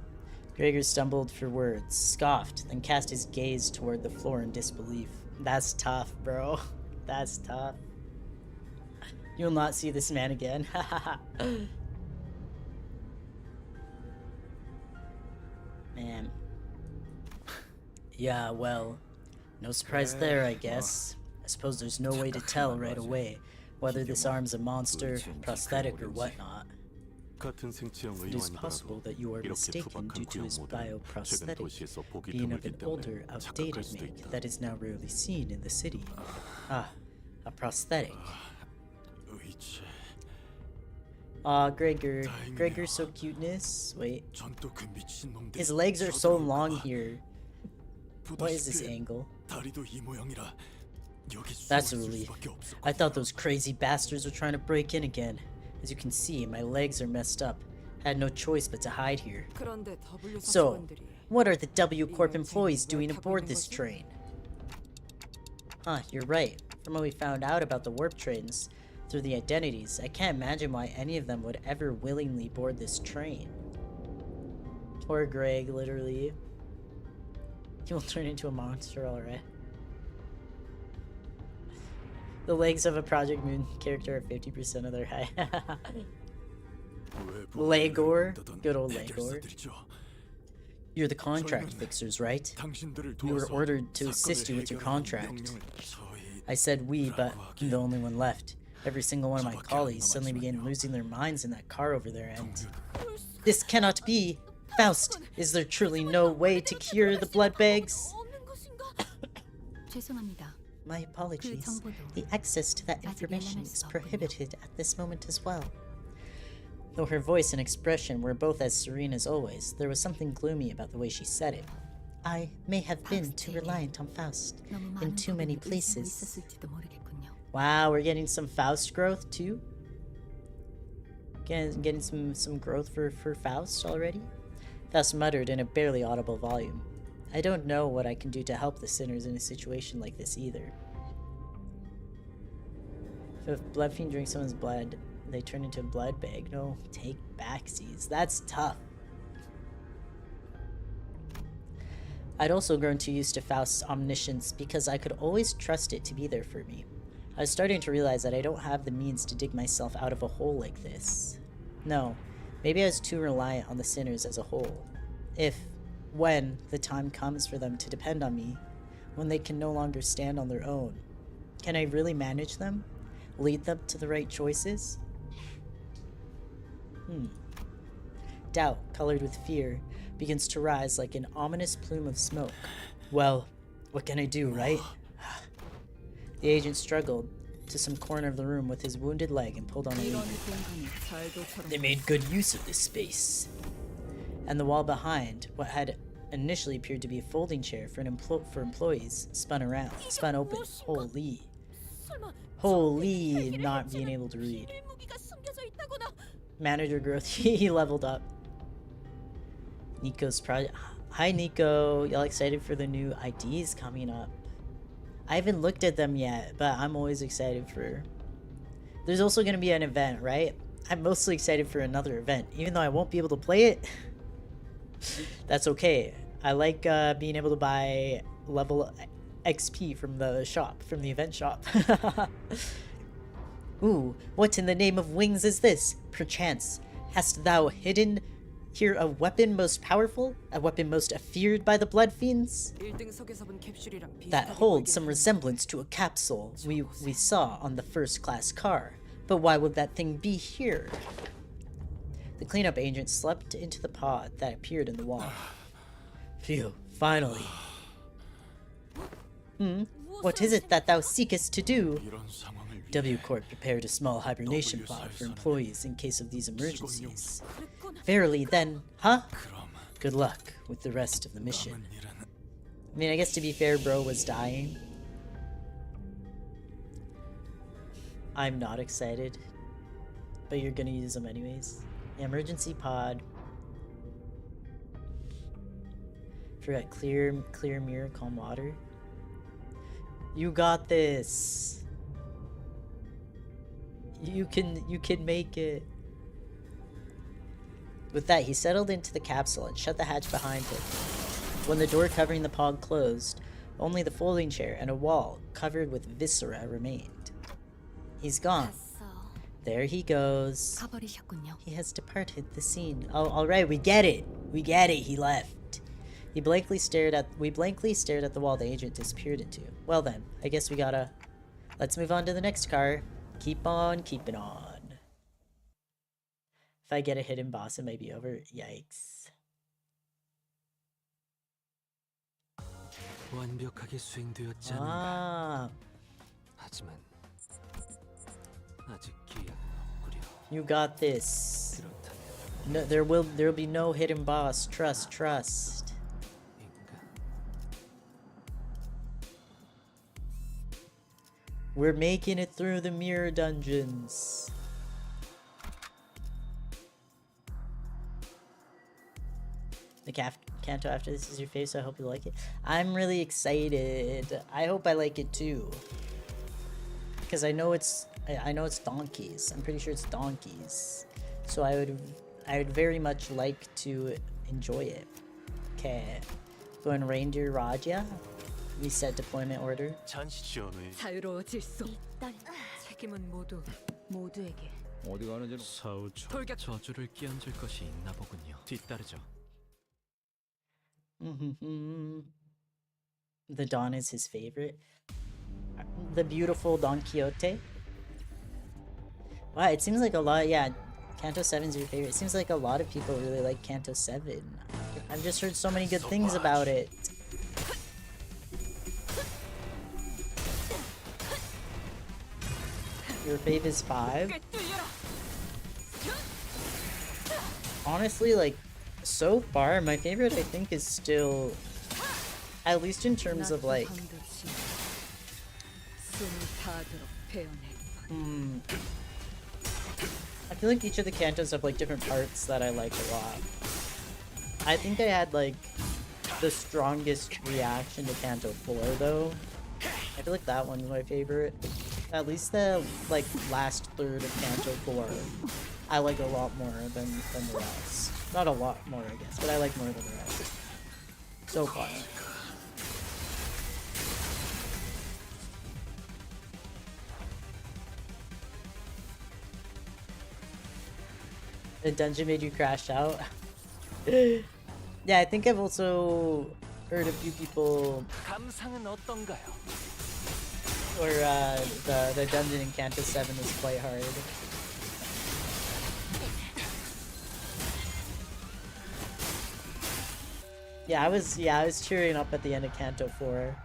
Gregor stumbled for words, scoffed, then cast his gaze toward the floor in disbelief. That's tough, bro. That's tough. You'll not see this man again. Man. Yeah, well, no surprise there, I guess. I suppose there's no way to tell right away whether this arm's a monster, prosthetic, or whatnot. It is possible that you are mistaken due to his bioprosthetic being of an older, outdated make that is now rarely seen in the city. Ah, a prosthetic. Aw, Gregor. Gregor's so cuteness. Wait. His legs are so long here. What is this angle? That's a relief. I thought those crazy bastards were trying to break in again. As you can see, my legs are messed up. I had no choice but to hide here. So, what are the W Corp employees doing aboard this train? Huh, you're right. From what we found out about the warp trains, through the identities, I can't imagine why any of them would ever willingly board this train. Poor Greg, literally. He will turn into a monster, alright. The legs of a Project Moon character are 50% of their height. Legor. Good old Legor. You're the contract fixers, right? We were ordered to assist you with your contract. I said we, but I'm the only one left. Every single one of my colleagues suddenly began losing their minds in that car over there, and... This cannot be! Faust, is there truly no way to cure the blood bags? My apologies. The access to that information is prohibited at this moment as well. Though her voice and expression were both as serene as always, there was something gloomy about the way she said it. I may have been too reliant on Faust in too many places. Wow, we're getting some Faust growth too? Getting some growth for Faust already? Faust muttered in a barely audible volume. I don't know what I can do to help the sinners in a situation like this either. If a blood fiend drinks someone's blood, they turn into a blood bag. No, take backsies. That's tough. I'd also grown too used to Faust's omniscience because I could always trust it to be there for me. I was starting to realize that I don't have the means to dig myself out of a hole like this. No, maybe I was too reliant on the sinners as a whole. When the time comes for them to depend on me, when they can no longer stand on their own, can I really manage them? Lead them to the right choices? Doubt, colored with fear, begins to rise like an ominous plume of smoke. Well, what can I do, right? The agent struggled to some corner of the room with his wounded leg and pulled on a lever. They made good use of this space. And the wall behind, what had initially appeared to be a folding chair for employees, spun open. Holy, not being able to read. Manager growth, he leveled up. Nico's project. Hi Nico, y'all excited for the new IDs coming up? I haven't looked at them yet, but I'm always excited for... There's also going to be an event, right? I'm mostly excited for another event, even though I won't be able to play it. That's okay. I like being able to buy level XP from the shop, from the event shop. Ooh, what in the name of wings is this? Perchance, hast thou hidden here a weapon most powerful? A weapon most afeared by the blood fiends? That holds some resemblance to a capsule we saw on the first-class car. But why would that thing be here? The cleanup agent slept into the pod that appeared in the wall. Phew, finally. What is it that thou seekest to do? W Corp prepared a small hibernation pod for employees in case of these emergencies. Verily then, huh? Good luck with the rest of the mission. I mean, I guess to be fair, bro was dying. I'm not excited, but you're gonna use them anyways. Emergency pod. Forgot clear mirror, calm water. You got this. You can make it. With that, he settled into the capsule and shut the hatch behind him. When the door covering the pod closed, only the folding chair and a wall covered with viscera remained. He's gone. There he goes. He has departed the scene. Oh, alright, we get it. We get it, he left. We blankly stared at the wall the agent disappeared into. Well then, I guess we gotta... Let's move on to the next car. Keep on keeping on. If I get a hidden boss, it might be over. Yikes. 완벽하게 수행되었지 Ah. 하지만 아직 기약은 없구려. You got this. No, there will be no hidden boss. Trust. We're making it through the mirror dungeons. The Canto after this is your favorite, so I hope you like it. I'm really excited. I hope I like it too. Because I know it's donkeys. I'm pretty sure it's donkeys. So I would very much like to enjoy it. Okay. Going Reindeer Raja. Reset deployment order. 자유로워질 수. 책임은 모두에게. 어디 가는지는 서우주 저주를 끼얹을 것이 있나 보군요. 뒤따르죠. The Dawn is his favorite. The beautiful Don Quixote. Wow, it seems like a lot. Yeah, Canto 7 is your favorite. It seems like a lot of people really like Canto 7. I've just heard so many good things about it. Your fave is 5? honestly, like, so far, my favorite, I think, is still, at least in terms of, like, I feel like each of the cantos have, like, different parts that I like a lot. I think I had, like, the strongest reaction to Canto 4, though. I feel like that one's my favorite. At least the, like, last third of Canto 4, I like a lot more than the rest. Not a lot more, I guess, but I like more than the rest. So far. The dungeon made you crash out? Yeah, I think I've also heard a few people where the dungeon in Canto 7 is quite hard. Yeah, I was cheering up at the end of Canto 4.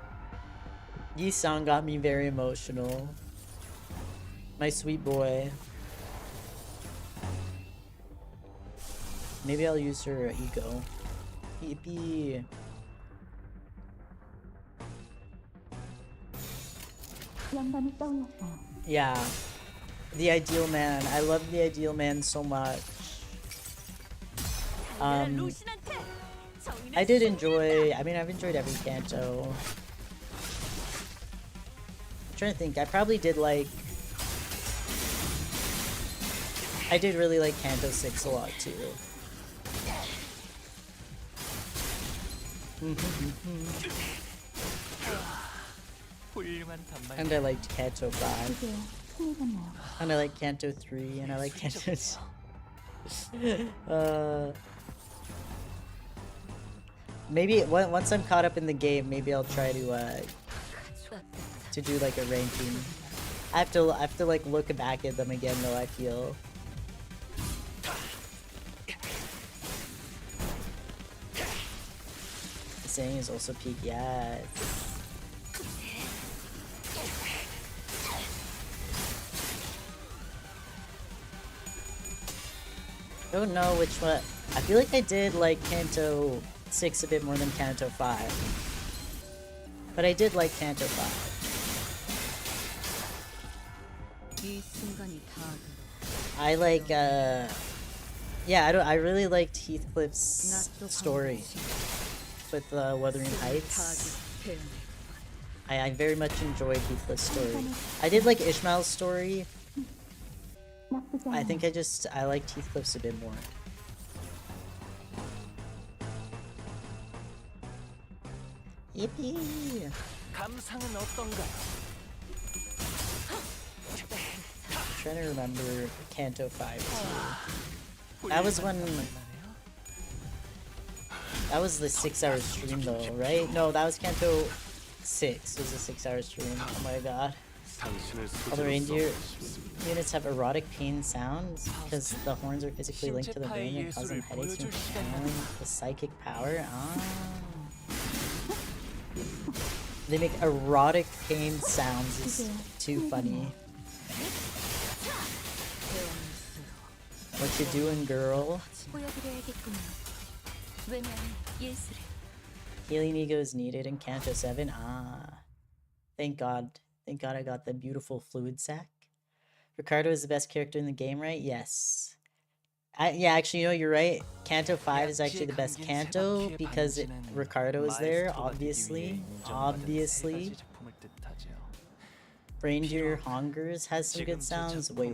Yi-san got me very emotional. My sweet boy. Maybe I'll use her ego. Yippee. Yeah. The Ideal Man. I love the Ideal Man so much. I did enjoy, I mean, I've enjoyed every Canto. I'm trying to think, I probably did like, I did really like Canto 6 a lot too. And I liked Canto 5. And I like Canto 3, and I like Canto 2. Maybe once I'm caught up in the game, maybe I'll try to do like a ranking. I have to like look back at them again though, I feel. The saying is also peak, yeah. I don't know which one. I feel like I did like Canto 6 a bit more than Canto 5. But I did like Canto 5. I like, yeah, I really liked Heathcliff's story with Wuthering Heights. I very much enjoyed Heathcliff's story. I did like Ishmael's story. I think I liked Heathcliff's a bit more. Yippee! I'm trying to remember Canto 5 too. That was when... That was the 6-hour stream though, right? No, that was Canto 6. It was a 6-hour stream. Oh my god. All the reindeer units have erotic pain sounds because the horns are physically linked to the brain and cause them headaches when channeling the psychic power. Ah. They make erotic pain sounds. It's too funny. What you doing, girl? Healing ego is needed in Canto 7. Ah. Thank God. Thank God I got the beautiful fluid sac. Ricardo is the best character in the game, right? Yes. Yeah, actually, you know, you're right. Canto 5 is actually the best Canto because Ricardo is there, obviously. Obviously. Reindeer Hongers has some good sounds. Wait.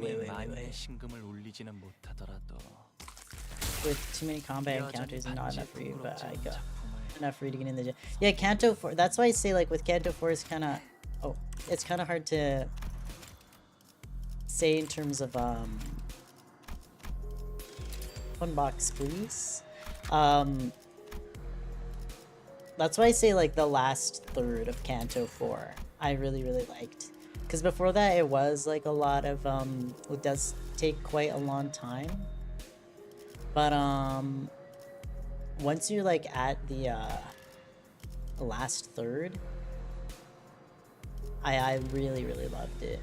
With too many combat encounters and not enough for you, but I got enough for you to get in the gym. Yeah, Canto 4, that's why I say, like, with Canto 4 is kind of... Oh, it's kind of hard to say in terms of, one box, please. That's why I say, like, the last third of Canto 4, I really liked. Because before that, it was, like, a lot of, it does take quite a long time. But, once you're, like, at the last third, I really loved it.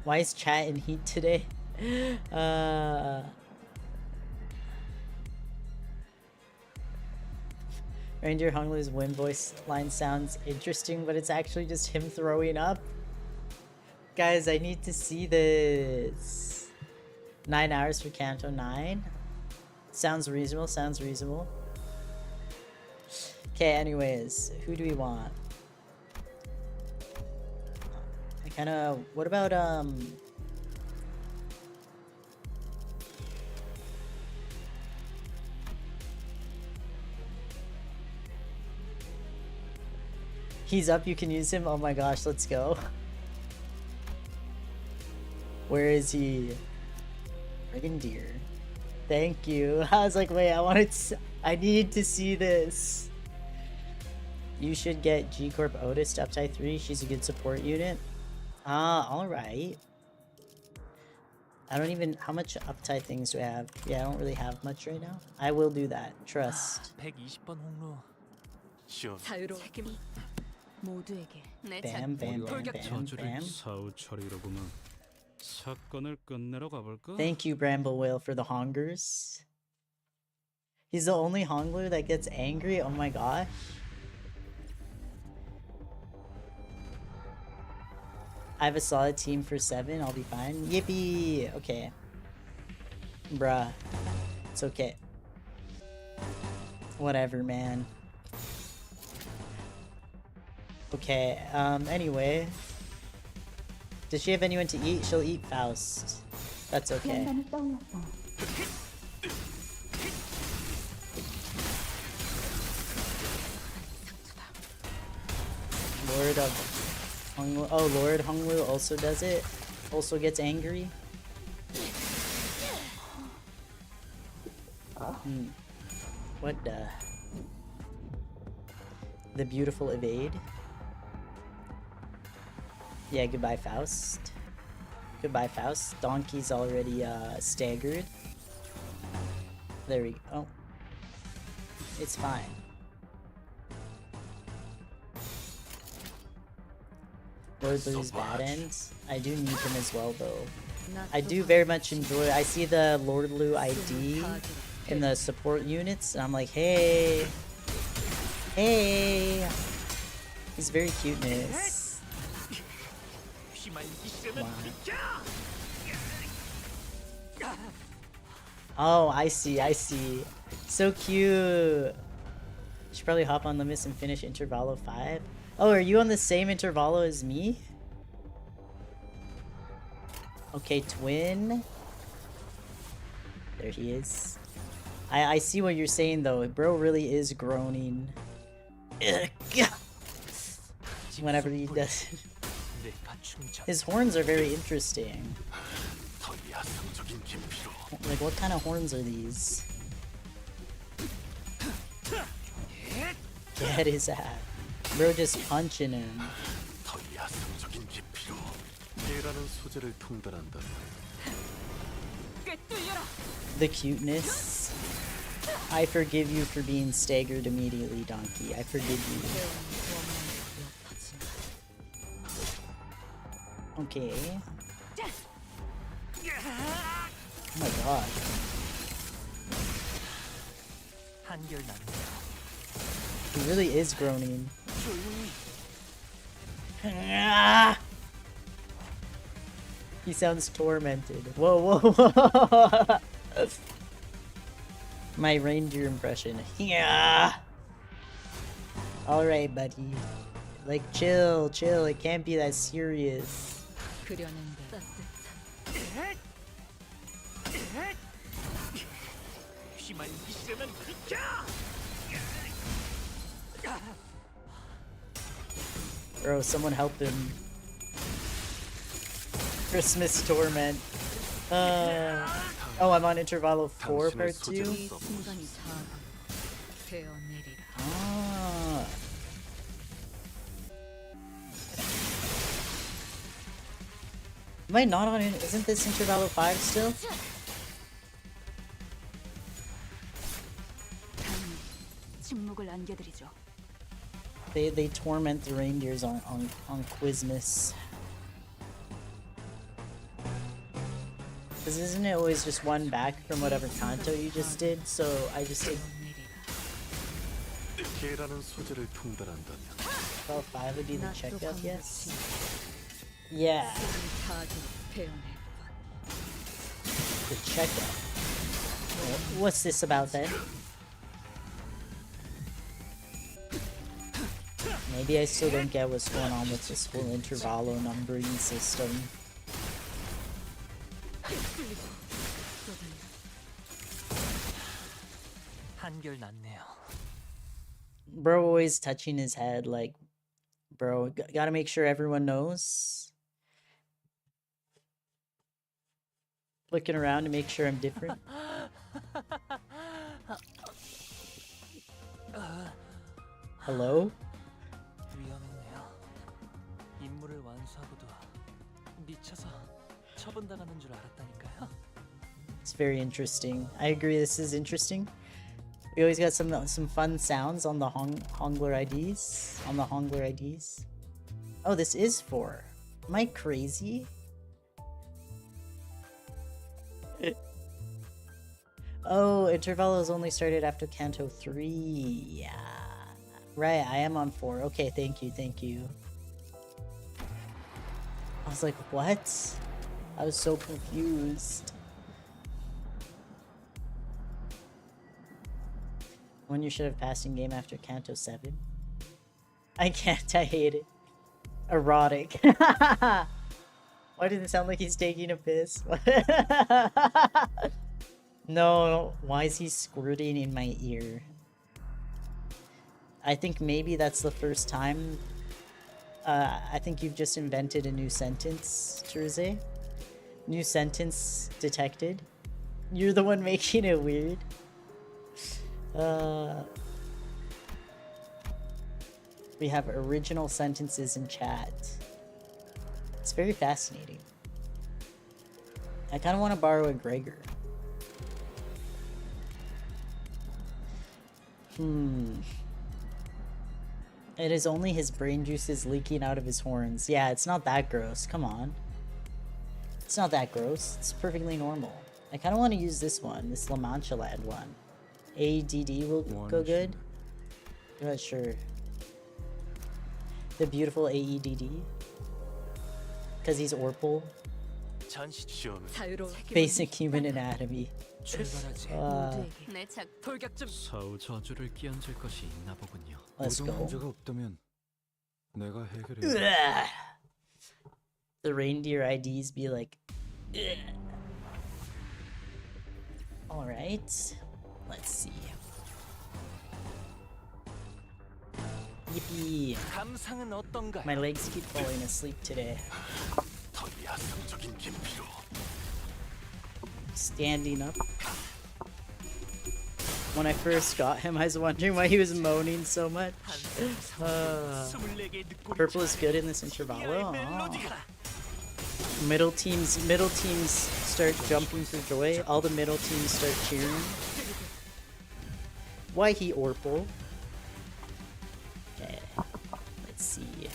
Why is chat in heat today? Reindeer Honglu's wind voice line sounds interesting, but it's actually just him throwing up. Guys, I need to see this. 9 hours for Canto 9. Sounds reasonable, sounds reasonable. Okay, anyways, who do we want? I kinda, what about, he's up, you can use him? Oh my gosh, let's go. Where is he? Friggin' deer. Thank you. I was like, wait, I need to see this. You should get G Corp Otis to uptie 3. She's a good support unit. Ah, alright. I don't even, how much uptie things do I have? Yeah, I don't really have much right now. I will do that. Trust. 120번 홍로. 시원. 자유로워. 모두에게 내 Bam, bam, bam, bam, bam. 사후처리로구만. 사건을 끝내러 가볼까? Thank you, Bramble Whale, for the hongers. He's the only hongler that gets angry? Oh my gosh. I have a solid team for 7. I'll be fine. Yippee! Okay. Bruh. It's okay. Whatever, man. Okay, anyway. Does she have anyone to eat? She'll eat Faust. That's okay. Lord of Honglu. Oh, Lord Honglu also does it. Also gets angry. What the beautiful evade. Yeah, goodbye Faust. Goodbye Faust. Donkey's already staggered. There we go. Oh. It's fine. Lord Blue's bad ends. I do need him as well though. I do very much enjoy, I see the Lord Blue ID in the support units and I'm like, hey. Hey. He's very cuteness. Wow. Oh, I see, I see. So cute. Should probably hop on Limbus and finish Intervallo 5. Oh, are you on the same Intervallo as me? Okay, twin. There he is. I see what you're saying though. Bro really is groaning. Whenever he does it. His horns are very interesting. Like, what kind of horns are these? Get his ass. Bro just punching him. The cuteness. I forgive you for being staggered immediately, Donkey. I forgive you. Okay. Oh my god. He really is groaning. He sounds tormented. Whoa, whoa, whoa. My reindeer impression. Yeah. Alright, buddy. Like, chill, chill. It can't be that serious. Bro, someone help him. Christmas torment. Oh, I'm on Intervallo 4 part 2? Ah. Am I not on it? Isn't this Intervallo 5 still? They torment the reindeers on Quizmas. Because isn't it always just one back from whatever canto you just did? So I just did. 피해라는 소재를 통달한다면 Well, 5 would be the checkup, yes? Yeah, the checkup. What's this about then? Maybe I still don't get what's going on with this whole intervallo numbering system. 한결 낫네요. Bro always touching his head like, bro, gotta make sure everyone knows. Looking around to make sure I'm different. Hello? 위험했네요. 임무를 완수하고도 미쳐서 처분당하는 줄 알았다니까요. It's very interesting. I agree, this is interesting. We always got some fun sounds on the Hongler IDs. Oh, this is 4. Am I crazy? Oh, intervallos only started after Canto 3. Yeah. Right, I am on 4. Okay, thank you. I was like, what? I was so confused. When you should have passed in game after Canto 7. I can't, I hate it. Erotic. Why did it sound like he's taking a piss? No, why is he squirting in my ear? I think maybe that's the first time. I think you've just invented a new sentence, Truze. New sentence detected. You're the one making it weird. We have original sentences in chat. It's very fascinating. I kind of want to borrow a Gregor. It is only his brain juices leaking out of his horns. Yeah, it's not that gross. Come on. It's not that gross. It's perfectly normal. I kind of want to use this one. This La Mancha Land one. ADD will go good. I'm not sure. The beautiful AEDD. Because he's Orpal. Basic human anatomy. 사후 저주를 끼얹을 것이 있나 보군요. Let's go. 문제가 없다면 내가 해결해. Ugh. The reindeer IDs be like, ugh. All right, let's see. Yippee! 감상은 어떤가요? My legs keep falling asleep today. 더 야성적인 김피로. Standing up. When I first got him, I was wondering why he was moaning so much. Purple is good in this intervallo. Oh. Middle teams start jumping for joy. All the middle teams start cheering. Why he Orpal? Okay, let's see.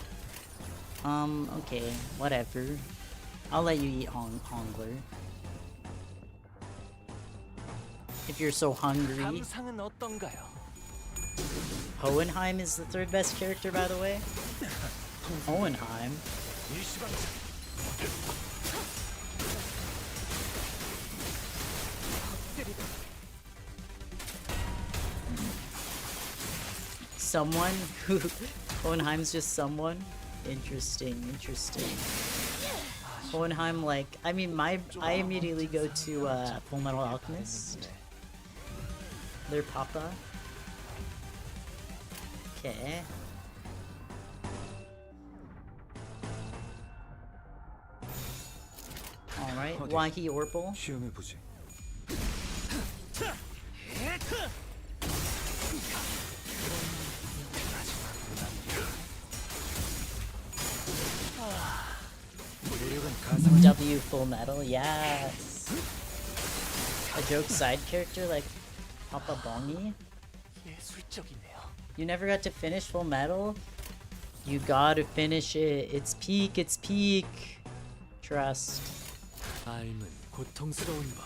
Okay, whatever. I'll let you eat Hongler. If you're so hungry. 감상은 어떤가요? Hohenheim is the third best character, by the way. Hohenheim. Someone who Hohenheim's just someone. Interesting. Hohenheim, like, I mean, I immediately go to Full Metal Alchemist. Their papa. Okay. Alright, Wahi Orpal. 시험해 보지. W Full Metal, yes. A joke side character like Papa Bongi. 예술적이네요. You never got to finish Full Metal? You gotta finish it. It's peak. Trust. 삶은 고통스러운 법.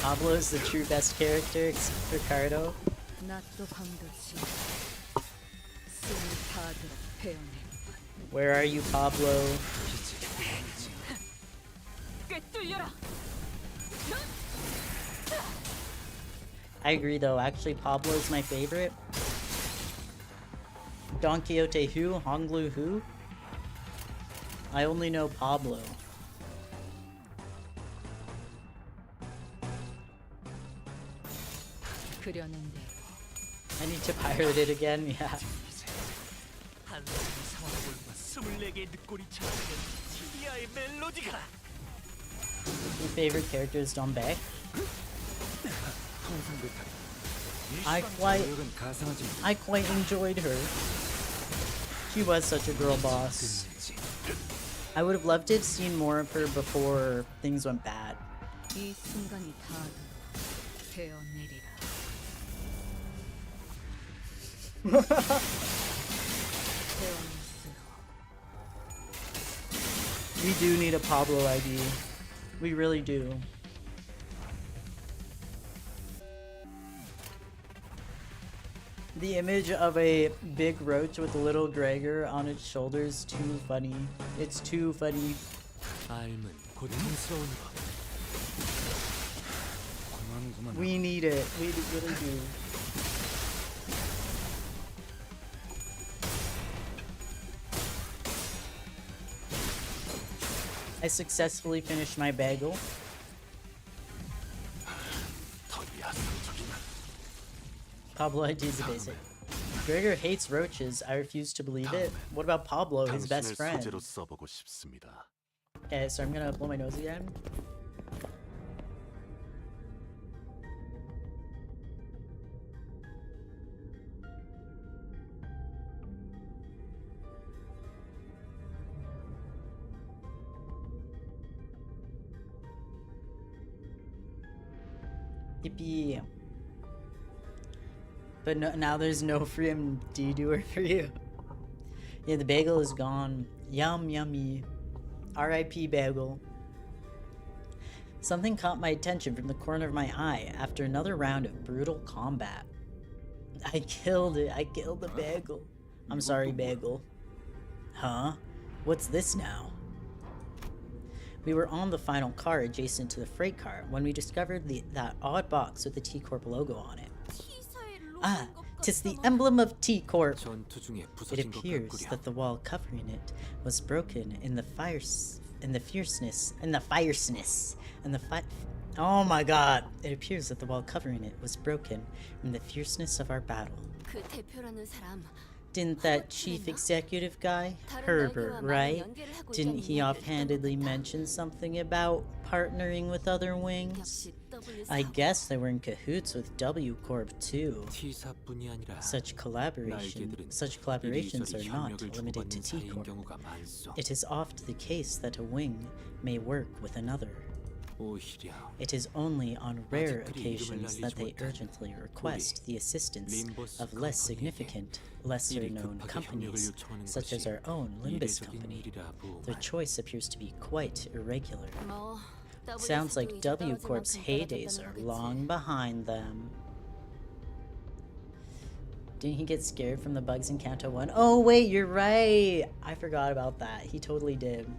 Pablo is the true best character, except Ricardo. 낫도 반갑지. Where are you, Pablo? I agree though, actually Pablo's my favorite. Don Quixote who? Honglu who? I only know Pablo. I need to pirate it again, yeah. 한 사람의 상황골과 24개의 늑골이 찾아낸 티니야의 멜로디가 Your favorite character is Don Beck? I quite enjoyed her. She was such a girl boss. I would have loved to have seen more of her before things went bad. We do need a Pablo ID. We really do. The image of a big roach with a little Gregor on its shoulders, too funny. It's too funny. 삶은 고통스러운 법. We need it. We really do. I successfully finished my bagel. Pablo ID is a basic. Gregor hates roaches. I refuse to believe it. What about Pablo, his best friend? Okay, so I'm gonna blow my nose again. Yippee. But no, now there's no free MD doer for you. Yeah, the bagel is gone. Yum, yummy. R.I.P. bagel. Something caught my attention from the corner of my eye after another round of brutal combat. I killed it. I killed the bagel. I'm sorry, bagel. Huh? What's this now? We were on the final car adjacent to the freight car when we discovered that odd box with the T-Corp logo on it. Ah, 'tis the emblem of T-Corp. It appears that the wall covering it was broken in the Oh my god! It appears that the wall covering it was broken in the fierceness of our battle. Didn't that chief executive guy, Herbert, right? Didn't he offhandedly mention something about partnering with other wings? I guess they were in cahoots with W Corp too. Such collaborations are not limited to T Corp. It is oft the case that a wing may work with another. It is only on rare occasions that they urgently request the assistance of less significant, lesser-known companies, such as our own Limbus company. Their choice appears to be quite irregular. Sounds like W Corp's heydays are long behind them. Didn't he get scared from the bugs in Canto 1? Oh wait, you're right! I forgot about that. He totally did.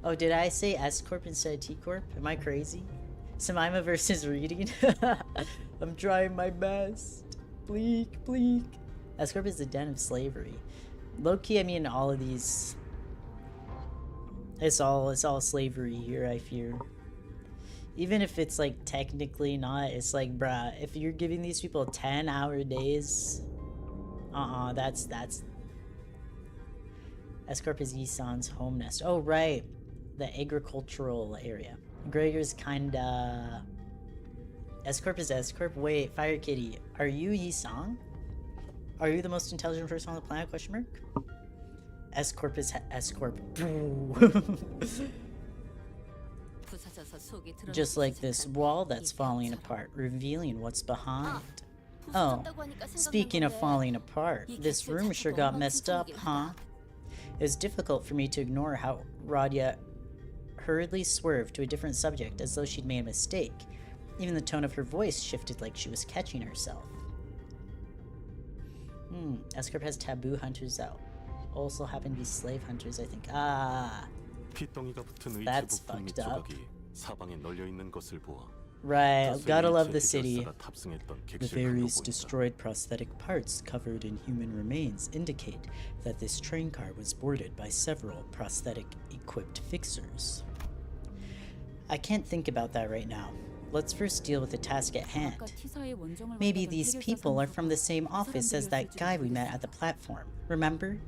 Oh, did I say S-Corp instead of T-Corp? Am I crazy? Semaima versus reading? I'm trying my best. Bleak, bleak. S-Corp is the den of slavery. Low-key, I mean, all of these... It's all slavery here, I fear. Even if it's, like, technically not, it's like, bruh, if you're giving these people 10-hour days... that's... S-Corp is Yisan's home nest. Oh, right. The agricultural area. Gregor's kinda... S-Corp is S-Corp? Wait, Fire Kitty, are you Yisang? Are you the most intelligent person on the planet, question mark? S-Corp is S-Corp. Just like this wall that's falling apart, revealing what's behind. Oh, speaking of falling apart, this room sure got messed up, huh? It was difficult for me to ignore how Radia hurriedly swerved to a different subject as though she'd made a mistake. Even the tone of her voice shifted like she was catching herself. S-Corp has taboo hunters that also happen to be slave hunters, I think. Ah, 피덩이가 붙은 의체 That's 부품 및 fucked up. 조각이 사방에 널려 있는 것을 보아 right. Gotta love the 의체 city. 해결사가 탑승했던 The 객실 various 보인다. destroyed prosthetic parts covered in human remains indicate that this train car was boarded by several prosthetic-equipped fixers. I can't think about that right now. Let's first deal with the task at hand. Maybe these people are from the same office as that guy we met at the platform. Remember?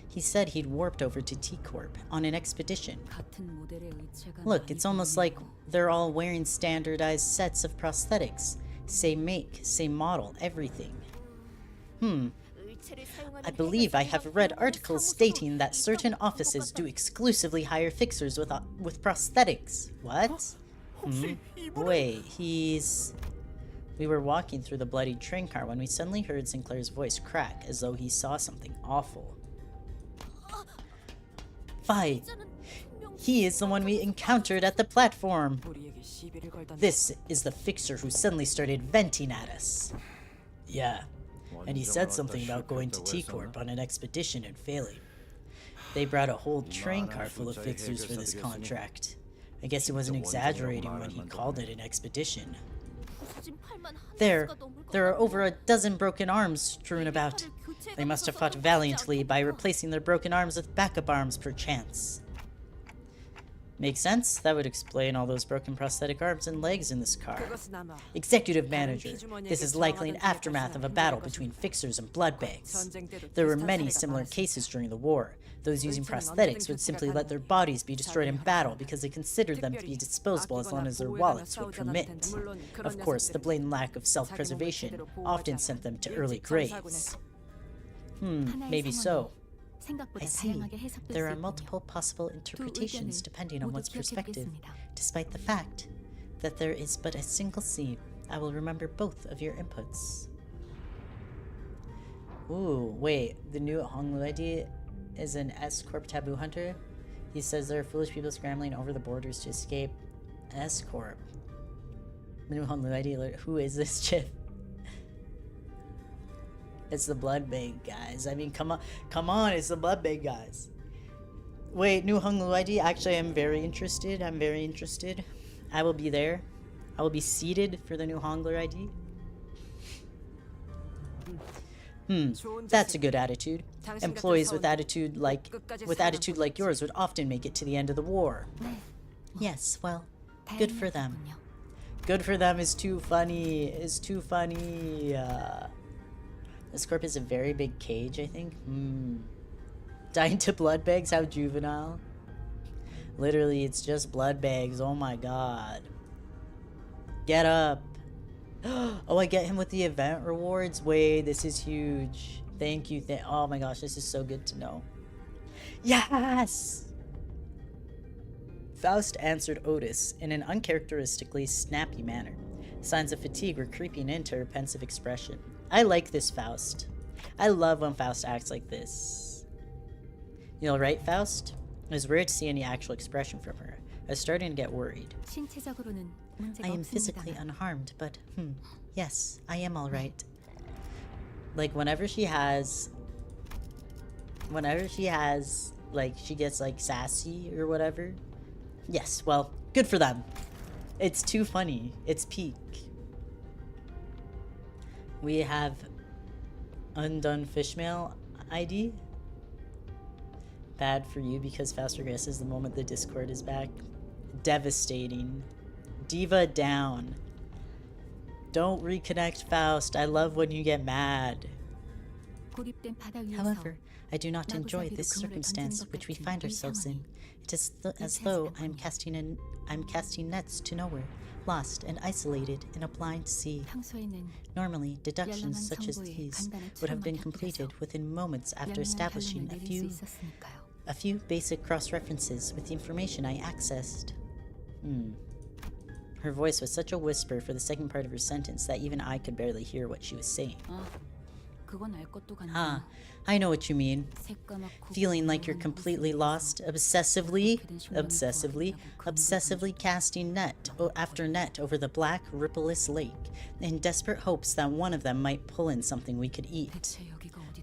He said he'd warped over to T-Corp on an expedition. Look, it's almost like they're all wearing standardized sets of prosthetics. Same make, same model, everything. I believe I have read articles stating that certain offices do exclusively hire fixers with prosthetics. What? Wait, We were walking through the bloody train car when we suddenly heard Sinclair's voice crack as though he saw something awful. Fi! He is the one we encountered at the platform! This is the fixer who suddenly started venting at us. Yeah, and he said something about going to T-Corp on an expedition and failing. They brought a whole train car full of fixers for this contract. I guess he wasn't exaggerating when he called it an expedition. There are over a dozen broken arms strewn about. They must have fought valiantly by replacing their broken arms with backup arms, perchance. Makes sense. That would explain all those broken prosthetic arms and legs in this car. Executive Manager, this is likely an aftermath of a battle between fixers and bloodbags. There were many similar cases during the war. Those using prosthetics would simply let their bodies be destroyed in battle because they considered them to be disposable as long as their wallets would permit. Of course, the blatant lack of self-preservation often sent them to early graves. Maybe so. I see. There are multiple possible interpretations depending on one's perspective, despite the fact that there is but a single scene. I will remember both of your inputs. Ooh, wait. The new Hongluedi is an S-Corp taboo hunter? He says there are foolish people scrambling over the borders to escape. S-Corp. The new Hongluedi alert. Who is this chip? It's the Bloodbag guys. I mean, come on, it's the Bloodbag guys. Wait, new Honglu ID? Actually, I'm very interested. I will be there. I will be seated for the new Honglu ID. That's a good attitude. Employees with attitude like yours would often make it to the end of the war. Yes, well, good for them. Good for them is too funny. This corp is a very big cage, I think. Dying to blood bags? How juvenile. Literally, it's just blood bags. Oh my god. Get up. Oh, I get him with the event rewards? Wait, this is huge. Thank you. Oh my gosh, this is so good to know. Yes! Faust answered Otis in an uncharacteristically snappy manner. Signs of fatigue were creeping into her pensive expression. I like this Faust. I love when Faust acts like this. You know, right, Faust? It was weird to see any actual expression from her. I was starting to get worried. I am physically unharmed, but, yes, I am alright. Like, whenever she has, like, she gets, like, sassy or whatever. Yes, well, good for them. It's too funny. It's peak. We have undone fishmail ID. Bad for you because Faust regresses the moment the Discord is back. Devastating. Diva down. Don't reconnect, Faust. I love when you get mad. However, I do not enjoy this circumstance which we find ourselves in. It is as though I'm casting nets to nowhere, lost and isolated in a blind sea. Normally, deductions such as these would have been completed within moments after establishing a few basic cross-references with the information I accessed. Her voice was such a whisper for the second part of her sentence that even I could barely hear what she was saying. I know what you mean. Feeling like you're completely lost, obsessively casting net after net over the black, rippleless lake, in desperate hopes that one of them might pull in something we could eat.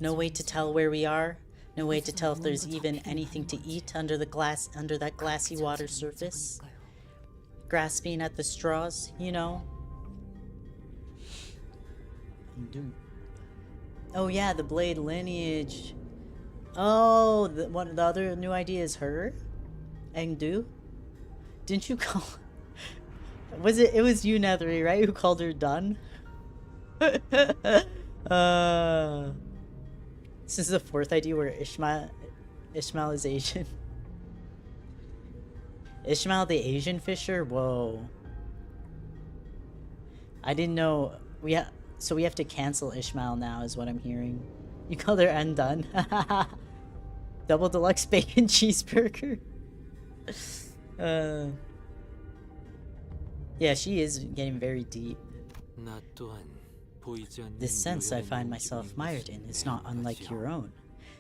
No way to tell where we are. No way to tell if there's even anything to eat under that glassy water surface. Grasping at the straws, you know. Oh yeah, the blade lineage. Oh, the other new idea is her? Engdu? Didn't you call... It was you, Nethery, right? Who called her done? This is the fourth idea where Ishmael is Asian. Ishmael the Asian Fisher? Whoa. I didn't know. So we have to cancel Ishmael now is what I'm hearing. You called her undone? Double deluxe bacon cheeseburger? Yeah, she is getting very deep. This sense I find myself mired in is not unlike your own.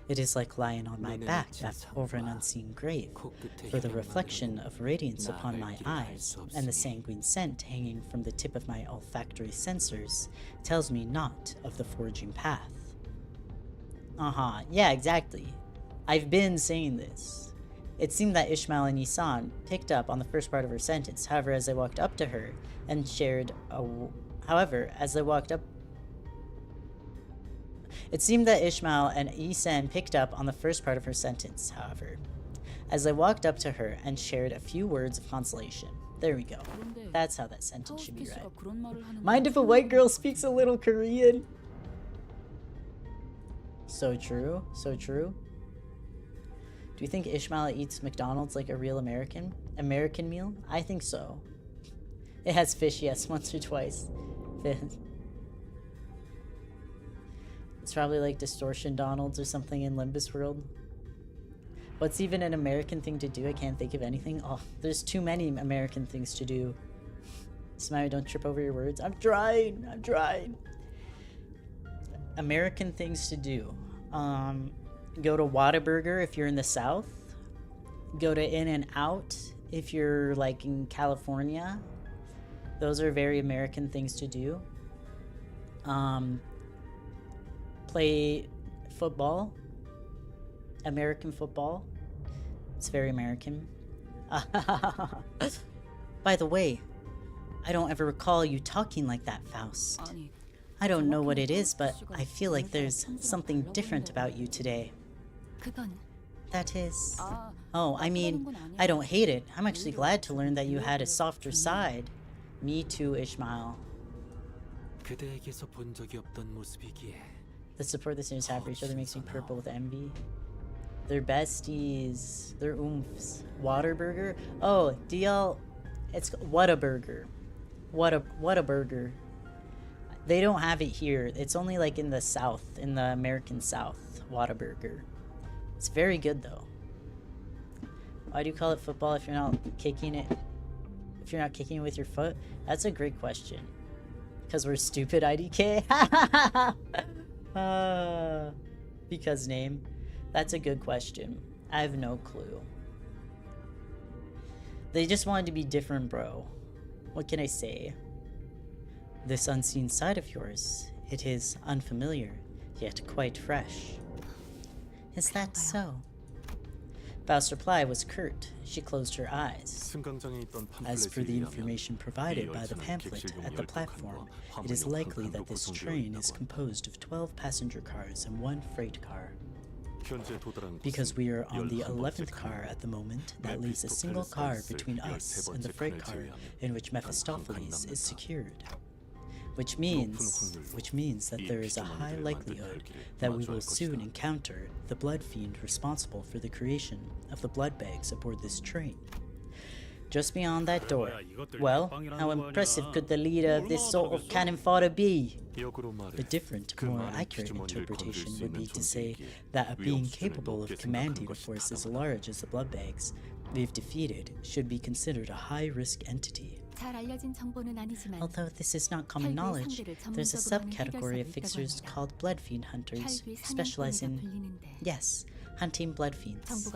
It is like lying on my back over an unseen grave, for the reflection of radiance upon my eyes, and the sanguine scent hanging from the tip of my olfactory sensors, tells me not of the forging path. Yeah, exactly. I've been saying this. It seemed that Ishmael and Yisan picked up on the first part of her sentence. However, as I walked up to her and shared a... It seemed that Ishmael and Yisan picked up on the first part of her sentence, however, as I walked up to her and shared a few words of consolation. There we go. That's how that sentence should be read. Mind if a white girl speaks a little Korean? So true, so true. Do you think Ishmael eats McDonald's like a real American? American meal? I think so. It has fish, yes, once or twice. It's probably like Distortion Donald's or something in Limbus world. What's even an American thing to do? I can't think of anything. Oh, there's too many American things to do. Smiley, don't trip over your words. I'm trying. American things to do. Go to Whataburger if you're in the South. Go to In-N-Out if you're like in California. Those are very American things to do. Play football. American football. It's very American. By the way, I don't ever recall you talking like that, Faust. I don't know what it is, but I feel like there's something different about you today. That is... Oh, I mean, I don't hate it. I'm actually glad to learn that you had a softer side. Me too, Ishmael. The support the seniors have for each other makes me purple with envy. They're besties. They're oomphs. Waterburger? Oh, DL... It's Whataburger. Whataburger. They don't have it here. It's only like in the South, in the American South. Whataburger. It's very good though. Why do you call it football if you're not kicking it? If you're not kicking it with your foot? That's a great question. Because we're stupid, IDK? Because name. That's a good question. I have no clue. They just wanted to be different, bro. What can I say? This unseen side of yours, it is unfamiliar, yet quite fresh. Is that so? Faust's reply was curt. She closed her eyes. As per the information provided by the pamphlet at the platform, it is likely that this train is composed of 12 passenger cars and 1 freight car. Because we are on the 11th car at the moment, that leaves a single car between us and the freight car in which Mephistopheles is secured. Which means that there is a high likelihood that we will soon encounter the blood fiend responsible for the creation of the blood bags aboard this train. Just beyond that door. Well, how impressive could the leader of this sort of cannon fodder be? A different, more accurate interpretation would be to say that a being capable of commanding a force as large as the blood bags we've defeated should be considered a high-risk entity. Although this is not common knowledge, there's a subcategory of fixers called blood fiend hunters who specialize in, yes, hunting blood fiends.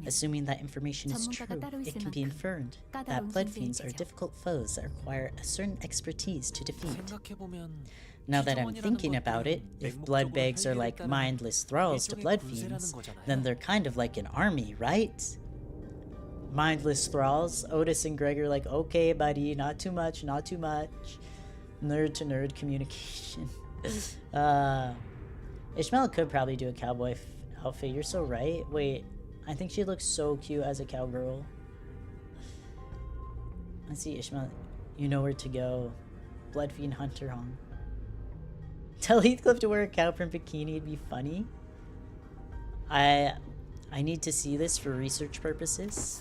Assuming that information is true, it can be inferred that blood fiends are difficult foes that require a certain expertise to defeat. Now that I'm thinking about it, if blood bags are like mindless thralls to blood fiends, then they're kind of like an army, right? Mindless thralls. Otis and Greg are like, okay, buddy, not too much, not too much. Nerd to nerd communication. Ishmael could probably do a cowboy outfit. You're so right. Wait, I think she looks so cute as a cowgirl. Let's see, Ishmael. You know where to go. Bloodfiend Hunter Hong. Tell Heathcliff to wear a cow print bikini. It'd be funny. I need to see this for research purposes.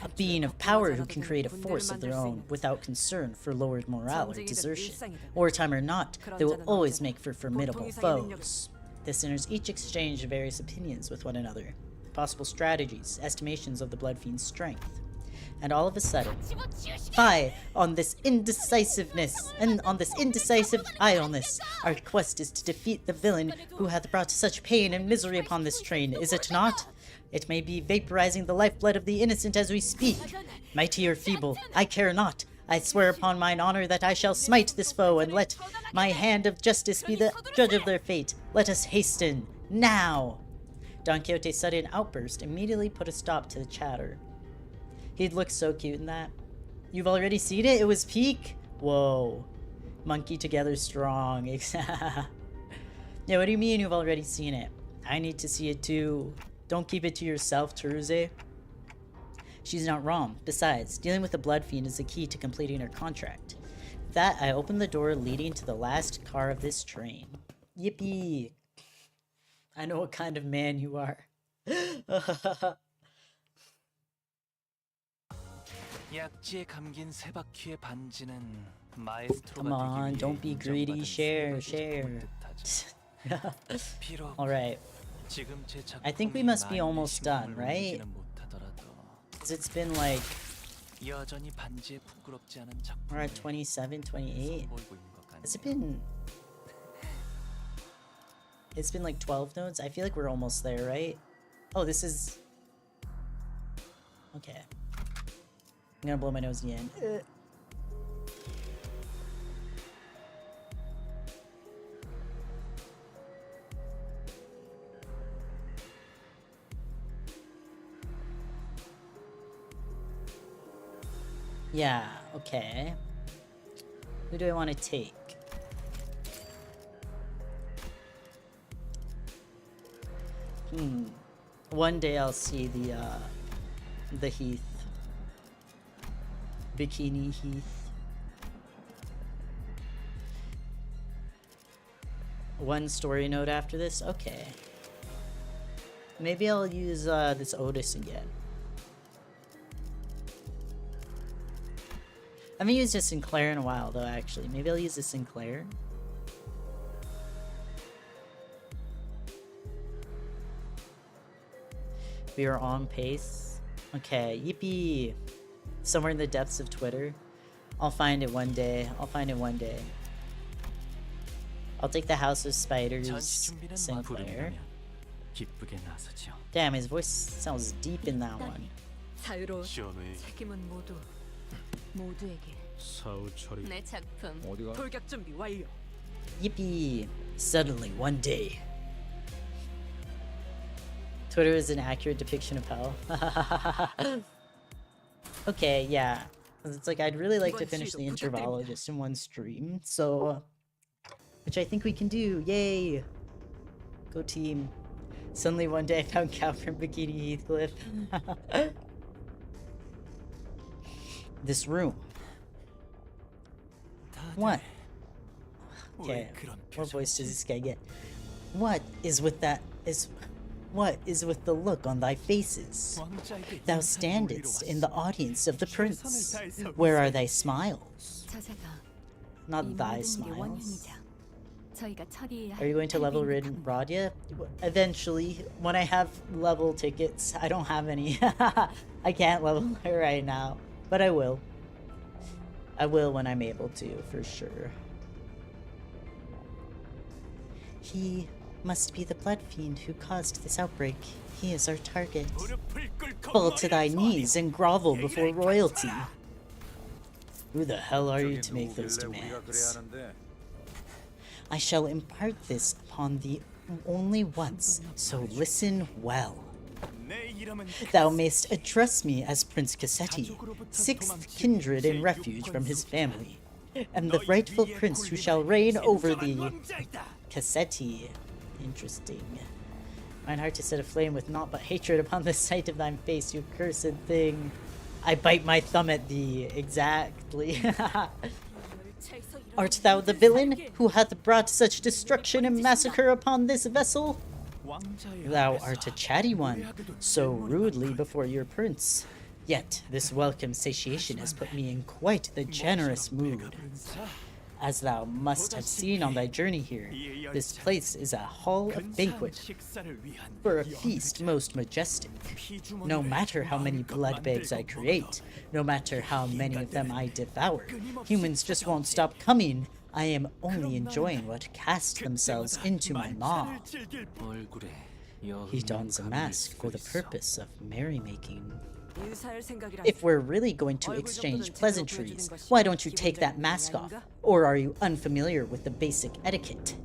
A being of power who can create a force of their own without concern for lowered morale or desertion. Wartime or not, they will always make for formidable foes. The sinners each exchange various opinions with one another, possible strategies, estimations of the Bloodfiend's strength. And all of a sudden, fie on this indecisiveness, and on this indecisive idleness. Our quest is to defeat the villain who hath brought such pain and misery upon this train, is it not? It may be vaporizing the lifeblood of the innocent as we speak. Mighty or feeble, I care not. I swear upon mine honor that I shall smite this foe, and let my hand of justice be the judge of their fate. Let us hasten, now! Don Quixote's sudden outburst immediately put a stop to the chatter. He'd look so cute in that. You've already seen it? It was peak? Whoa. Monkey together strong. Yeah, what do you mean you've already seen it? I need to see it too. Don't keep it to yourself, Teruze. She's not wrong. Besides, dealing with the Bloodfiend is the key to completing her contract. With that, I opened the door leading to the last car of this train. Yippee! I know what kind of man you are. Come on, don't be greedy. Share. Alright. I think we must be almost done, right? Because it's been like... We're at 27, 28. Has it been... It's been like 12 notes? I feel like we're almost there, right? Oh, this is... Okay. I'm gonna blow my nose again. Yeah, okay. Who do I want to take? One day I'll see the Heath. Bikini Heath. One story note after this? Okay. Maybe I'll use this Otis again. I haven't used a Sinclair in a while though, actually. Maybe I'll use a Sinclair. We are on pace. Okay, yippee. Somewhere in the depths of Twitter. I'll find it one day. I'll take the House of Spiders Sinclair. Damn, his voice sounds deep in that one. Yippee! Suddenly, one day. Twitter is an accurate depiction of hell. Okay, yeah. It's like I'd really like to finish the intervalo just in one stream, so... Which I think we can do. Yay! Go team. Suddenly one day I found cow from Bikini Heathcliff. This room. What? Okay, what voice does this guy get? What is with that? What is with the look on thy faces? Thou standest in the audience of the prince. Where are thy smiles? Not thy smiles. Are you going to level Radia? Eventually, when I have level tickets. I don't have any. I can't level her right now, but I will. I will when I'm able to, for sure. He must be the Bloodfiend who caused this outbreak. He is our target. Fall to thy knees and grovel before royalty. Who the hell are you to make those demands? I shall impart this upon thee only once, so listen well. Thou mayst address me as Prince Cassetti, sixth kindred in refuge from his family, and the rightful prince who shall reign over thee. Cassetti. Interesting. Mine heart is set aflame with naught but hatred upon the sight of thine face, you cursed thing. I bite my thumb at thee. Exactly. Art thou the villain who hath brought such destruction and massacre upon this vessel? Thou art a chatty one, so rudely before your prince. Yet this welcome satiation has put me in quite the generous mood. As thou must have seen on thy journey here, this place is a hall of banquet for a feast most majestic. No matter how many blood bags I create, no matter how many of them I devour, humans just won't stop coming. I am only enjoying what cast themselves into my maw. He dons a mask for the purpose of merrymaking. If we're really going to exchange pleasantries, why don't you take that mask off? Or are you unfamiliar with the basic etiquette?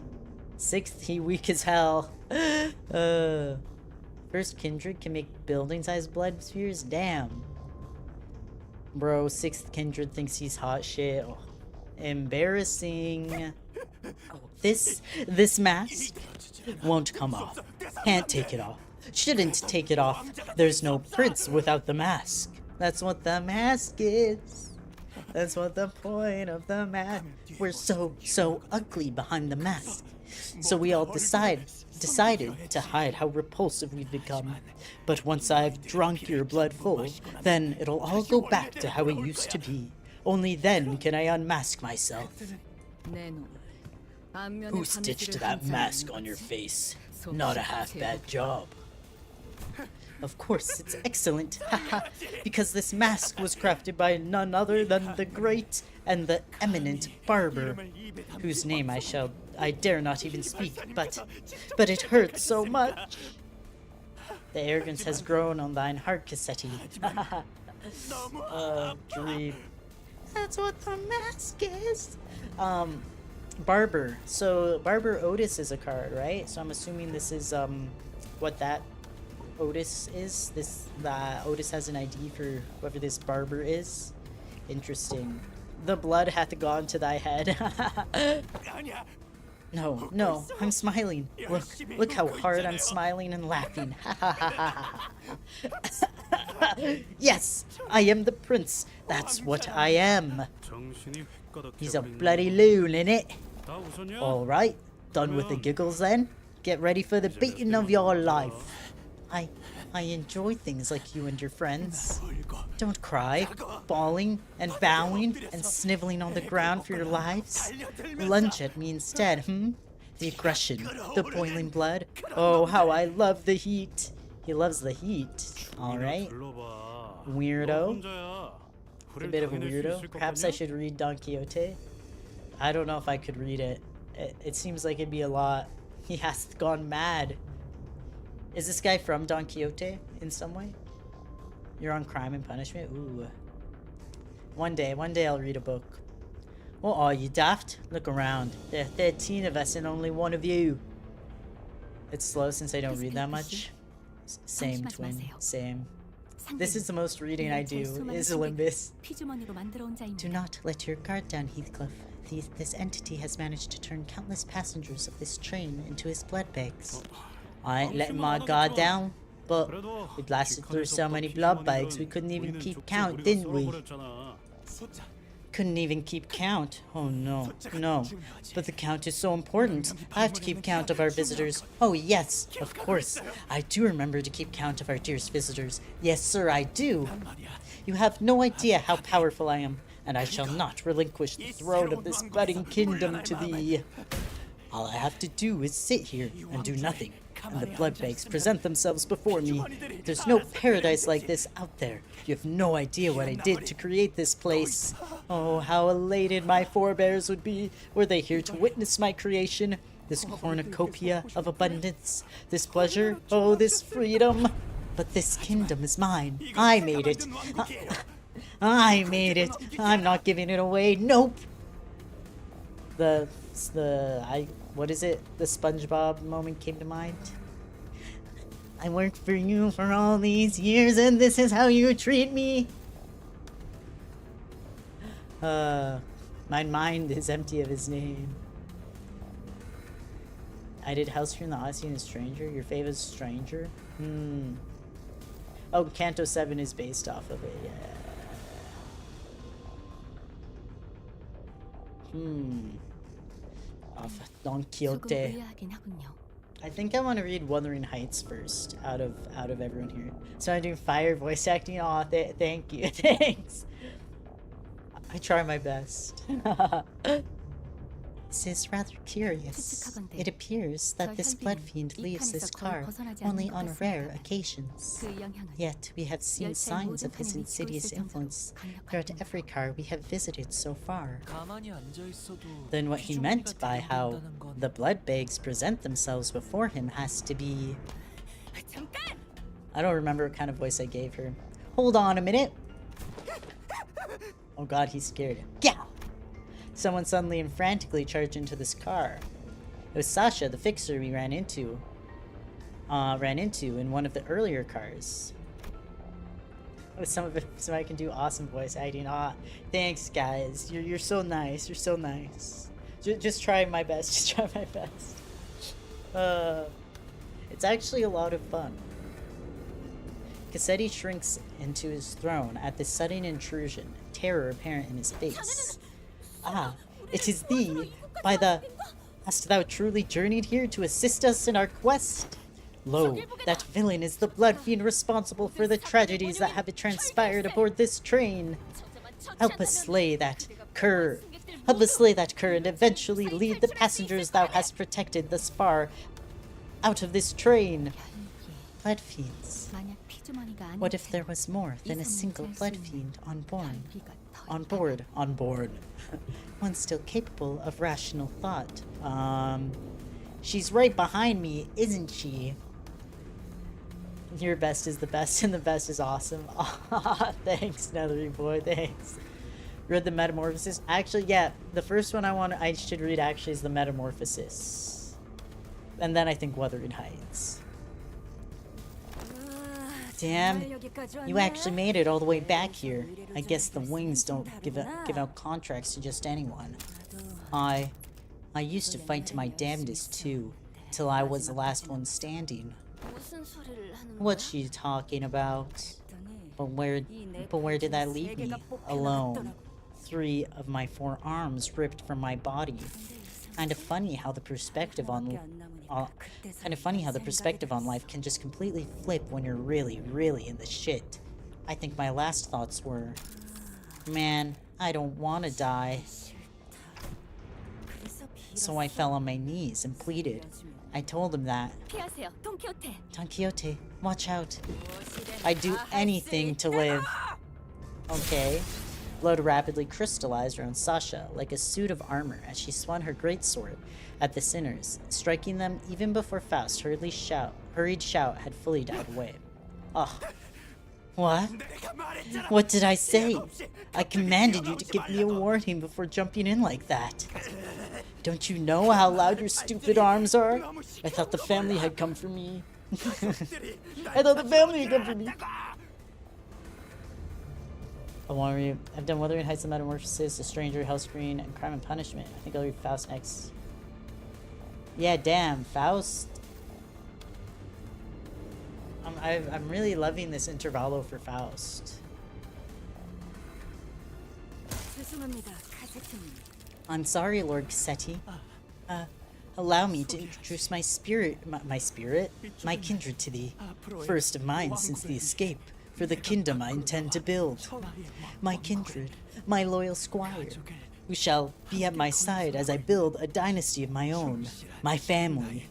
Sixth, he weak as hell. First kindred can make building-sized blood spheres? Damn. Bro, sixth kindred thinks he's hot shit. Oh, embarrassing. This mask won't come off. Can't take it off. Shouldn't take it off. There's no prince without the mask. That's what the mask is. That's what the point of the mask. We're so ugly behind the mask. So we all decided to hide how repulsive we've become. But once I've drunk your blood full, then it'll all go back to how it used to be. Only then can I unmask myself. Who stitched that mask on your face? Not a half-bad job. Of course, it's excellent, because this mask was crafted by none other than the great and the eminent barber, whose name I dare not even speak, but it hurts so much. The arrogance has grown on thine heart, Cassetti. Dream. That's what the mask is. Barber. So Barber Otis is a card, right? So I'm assuming this is what that Otis is. Otis has an ID for whoever this barber is. Interesting. The blood hath gone to thy head. No, I'm smiling. Look how hard I'm smiling and laughing. Yes, I am the prince. That's what I am. He's a bloody loon, innit? Alright, done with the giggles then. Get ready for the beating of your life. I enjoy things like you and your friends. Don't cry, bawling and bowing and sniveling on the ground for your lives. Lunge at me instead, The aggression, the boiling blood. Oh, how I love the heat. He loves the heat. Alright. Weirdo. A bit of a weirdo. Perhaps I should read Don Quixote. I don't know if I could read it. It seems like it'd be a lot. He has gone mad. Is this guy from Don Quixote in some way? You're on Crime and Punishment? Ooh. One day I'll read a book. What are you, daft? Look around. There are 13 of us and only one of you. It's slow since I don't read that much. Same, twin. Same. This is the most reading I do, is Limbus. Do not let your guard down, Heathcliff. This entity has managed to turn countless passengers of this train into his blood bags. I ain't letting my guard down, but we blasted through so many blood bags we couldn't even keep count, didn't we? Couldn't even keep count. Oh no, but the count is so important. I have to keep count of our visitors. Oh yes, of course. I do remember to keep count of our dearest visitors. Yes sir, I do. You have no idea how powerful I am, and I shall not relinquish the throne of this budding kingdom to thee. All I have to do is sit here and do nothing, and the blood bags present themselves before me. There's no paradise like this out there. You have no idea what I did to create this place. Oh, how elated my forebears would be were they here to witness my creation. This cornucopia of abundance, this pleasure, oh, this freedom. But this kingdom is mine. I made it. I made it. I'm not giving it away. Nope. The what is it? The SpongeBob moment came to mind. I worked for you for all these years and this is how you treat me. My mind is empty of his name. I did House here in the Odyssey and Stranger. Your favorite Stranger? Oh, Canto 7 is based off of it, yeah. Off Don Quixote. I think I want to read Wuthering Heights first, out of everyone here. So I'm doing fire voice acting. Aw, thank you, thanks. I try my best. This is rather curious. It appears that this blood fiend leaves this car only on rare occasions. Yet we have seen signs of his insidious influence throughout every car we have visited so far. Then what he meant by how the blood bags present themselves before him has to be... I don't remember what kind of voice I gave her. Hold on a minute. Oh god, he's scared. Yeah! Someone suddenly and frantically charged into this car. It was Sasha, the fixer we ran into in one of the earlier cars. With some of it, so I can do awesome voice acting. Thanks guys. You're so nice. You're so nice. Just try my best. Just try my best. It's actually a lot of fun. Cassetti shrinks into his throne at this sudden intrusion, terror apparent in his face. It is thee! By the... Hast thou truly journeyed here to assist us in our quest? Lo, that villain is the blood fiend responsible for the tragedies that have transpired aboard this train. Help us slay that cur. Help us slay that cur and eventually lead the passengers thou hast protected thus far out of this train. Blood fiends. What if there was more than a single blood fiend on board? On board. One still capable of rational thought. She's right behind me, isn't she? Your best is the best, and the best is awesome. Thanks, Nethery boy, thanks. Read the Metamorphosis. Actually, yeah, the first one I should read actually is the Metamorphosis. And then I think Wuthering Heights. Damn, you actually made it all the way back here. I guess the wings don't give out contracts to just anyone. I used to fight to my damnedest too, till I was the last one standing. What's she talking about? But where did that leave me? Alone. 3 of my 4 arms ripped from my body. Kind of funny how the perspective on life can just completely flip when you're really, really in the shit. I think my last thoughts were, man, I don't want to die. So I fell on my knees and pleaded. I told him that. Don Quixote, watch out. I'd do anything to live. Okay. Blood rapidly crystallized around Sasha like a suit of armor as she swung her greatsword at the sinners, striking them even before Faust's hurried shout had fully died away. Ugh. What? What did I say? I commanded you to give me a warning before jumping in like that. Don't you know how loud your stupid arms are? I thought the family had come for me. I thought the family had come for me. I've done Wuthering Heights and Metamorphosis, The Stranger, Hellscreen, and Crime and Punishment. I think I'll read Faust next. Yeah, damn, Faust. I'm really loving this intervallo for Faust. I'm sorry, Lord Cassetti. Allow me to introduce my kindred to thee. First of mine since the escape. For the kingdom I intend to build. My kindred, my loyal squire, who shall be at my side as I build a dynasty of my own, my family.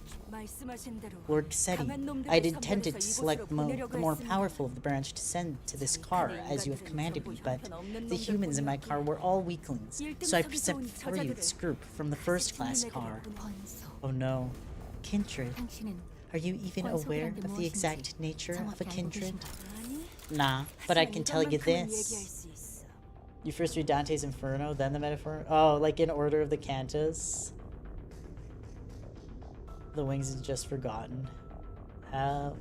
Lord Cassetti, I had intended to select the more powerful of the branch to send to this car, as you have commanded me, but the humans in my car were all weaklings, so I sent 3 of this group from the first-class car. Oh no. Kindred, are you even aware of the exact nature of a kindred? Nah, but I can tell you this. You first read Dante's Inferno, then the Metaphor? Oh, like in order of the cantos? The wings is just forgotten. I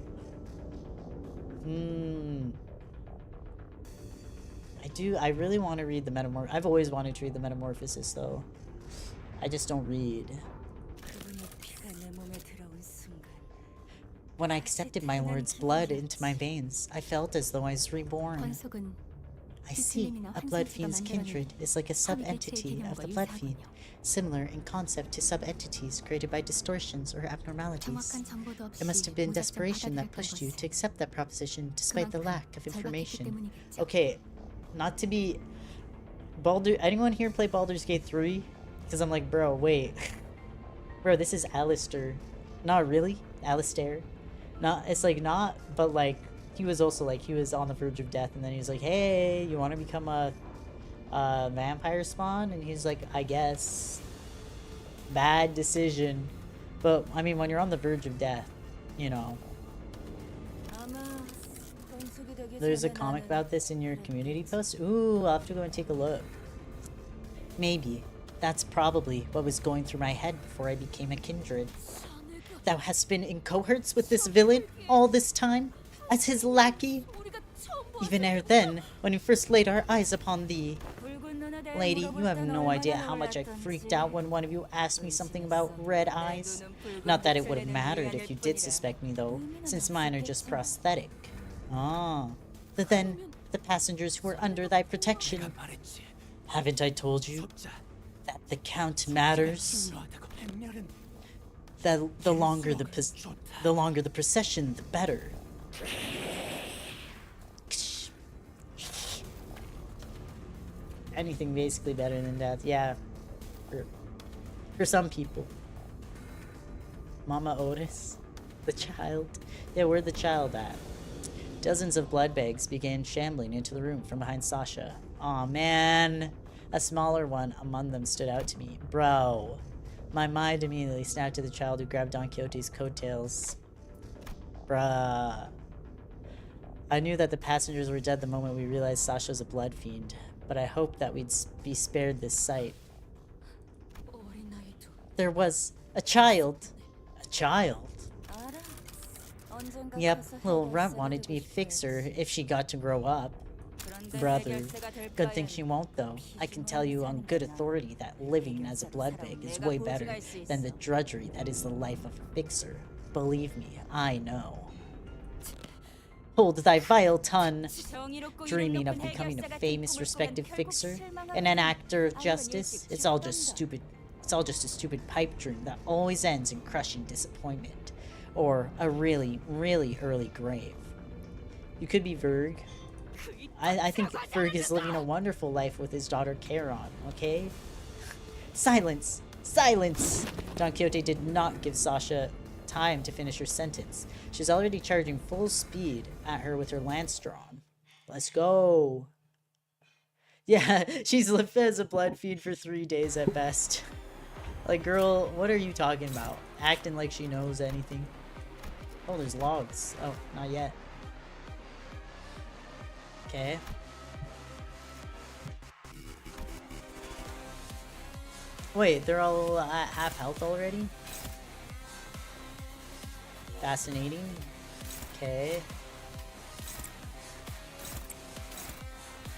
really want to read the I've always wanted to read the Metamorphosis though. I just don't read. When I accepted my lord's blood into my veins, I felt as though I was reborn. 권속은 I see, a blood fiend's kindred is like a sub-entity of the blood fiend, similar in concept to sub-entities created by distortions or abnormalities. 정확한 정보도 없이 It must have been 무작정 desperation that 받아들였던 pushed you 것은 to accept that proposition despite the lack of 절박했기 information. 때문이겠죠. Okay, not to be... Anyone here play Baldur's Gate 3? Because I'm like, bro, wait. Bro, this is Alistair. Not really? Alistair? Not, it's like not, but like, he was also like, he was on the verge of death, and then he was like, hey, you want to become a vampire spawn? And he's like, I guess. Bad decision. But, I mean, when you're on the verge of death, you know. There's a comic about this in your community post? Ooh, I'll have to go and take a look. Maybe. That's probably what was going through my head before I became a kindred. Thou hast been in cohorts with this villain all this time, as his lackey? Even ere then, when we first laid our eyes upon thee. Lady, you have no idea how much I freaked out when one of you asked me something about red eyes. Not that it would have mattered if you did suspect me though, since mine are just prosthetic. Ah, but then, the passengers who were under thy protection. Haven't I told you that the count matters? The longer the procession, the better. Anything basically better than death, yeah. For some people. Mama Otis, the child. Yeah, where the child at? Dozens of blood bags began shambling into the room from behind Sasha. Aw, man. A smaller one among them stood out to me. Bro. My mind immediately snapped to the child who grabbed Don Quixote's coattails. Bruh. I knew that the passengers were dead the moment we realized Sasha's a blood fiend, but I hoped that we'd be spared this sight. There was a child. A child? Yep, little runt wanted to be a fixer if she got to grow up. Brother. Good thing she won't though. I can tell you on good authority that living as a blood bag is way better than the drudgery that is the life of a fixer. Believe me, I know. Hold thy vile tongue! Dreaming of becoming a famous, respected fixer and an actor of justice? It's all just stupid. It's all just a stupid pipe dream that always ends in crushing disappointment. Or a really, really early grave. You could be Verg. I think Ferg is living a wonderful life with his daughter Charon, okay? Silence! Silence! Don Quixote did not give Sasha time to finish her sentence. She's already charging full speed at her with her lance drawn. Let's go! Yeah, she's lived as a blood fiend for 3 days at best. Like, girl, what are you talking about? Acting like she knows anything. Oh, there's logs. Oh, not yet. Okay. Wait, they're all at half health already? Fascinating. Okay.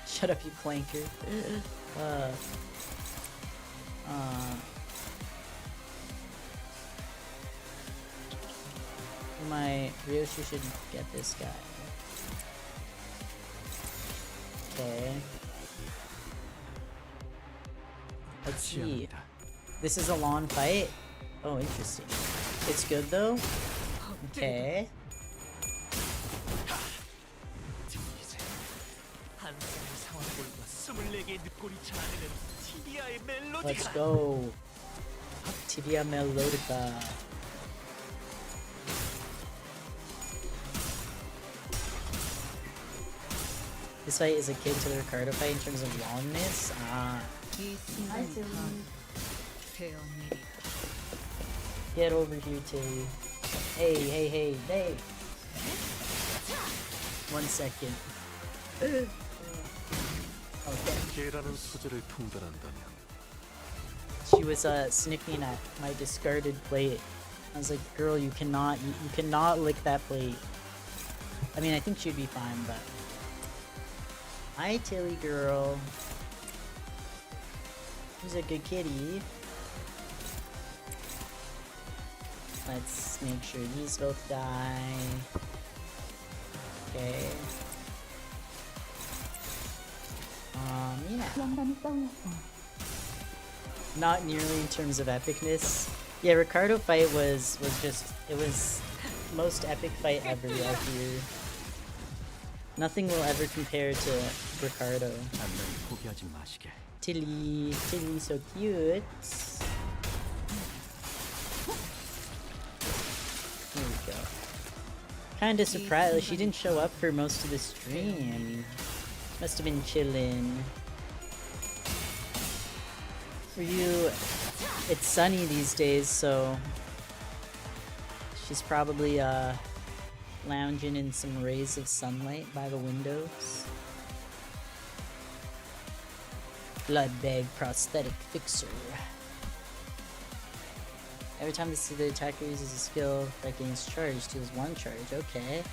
Shut up, you clanker. My Ryoshi should get this guy. Okay. Let's see. This is a long fight? Oh, interesting. It's good though? Okay. Let's go. Tibia Melodica. This fight is akin to the Ricardo fight in terms of longness. Get over here, Tilly. Hey. 1 second. Okay. 개라는 소재를 통달한다면 She was sniffing at my discarded plate. I was like, girl, you cannot lick that plate. I mean, I think she'd be fine, but... Hi, Tilly girl. Who's a good kitty. Let's make sure these both die. Okay. Yeah. Not nearly in terms of epicness. Yeah, Ricardo fight was just, it was most epic fight ever out here. Nothing will ever compare to Ricardo. 포기하지 마시게. Tilly so cute. There we go. Kinda surprised, like, she didn't show up for most of the stream. Must have been chillin'. For you, it's sunny these days, so she's probably lounging in some rays of sunlight by the windows. Blood bag prosthetic fixer. Every time they see the attacker uses a skill that gains charge, deals 1 charge. Okay.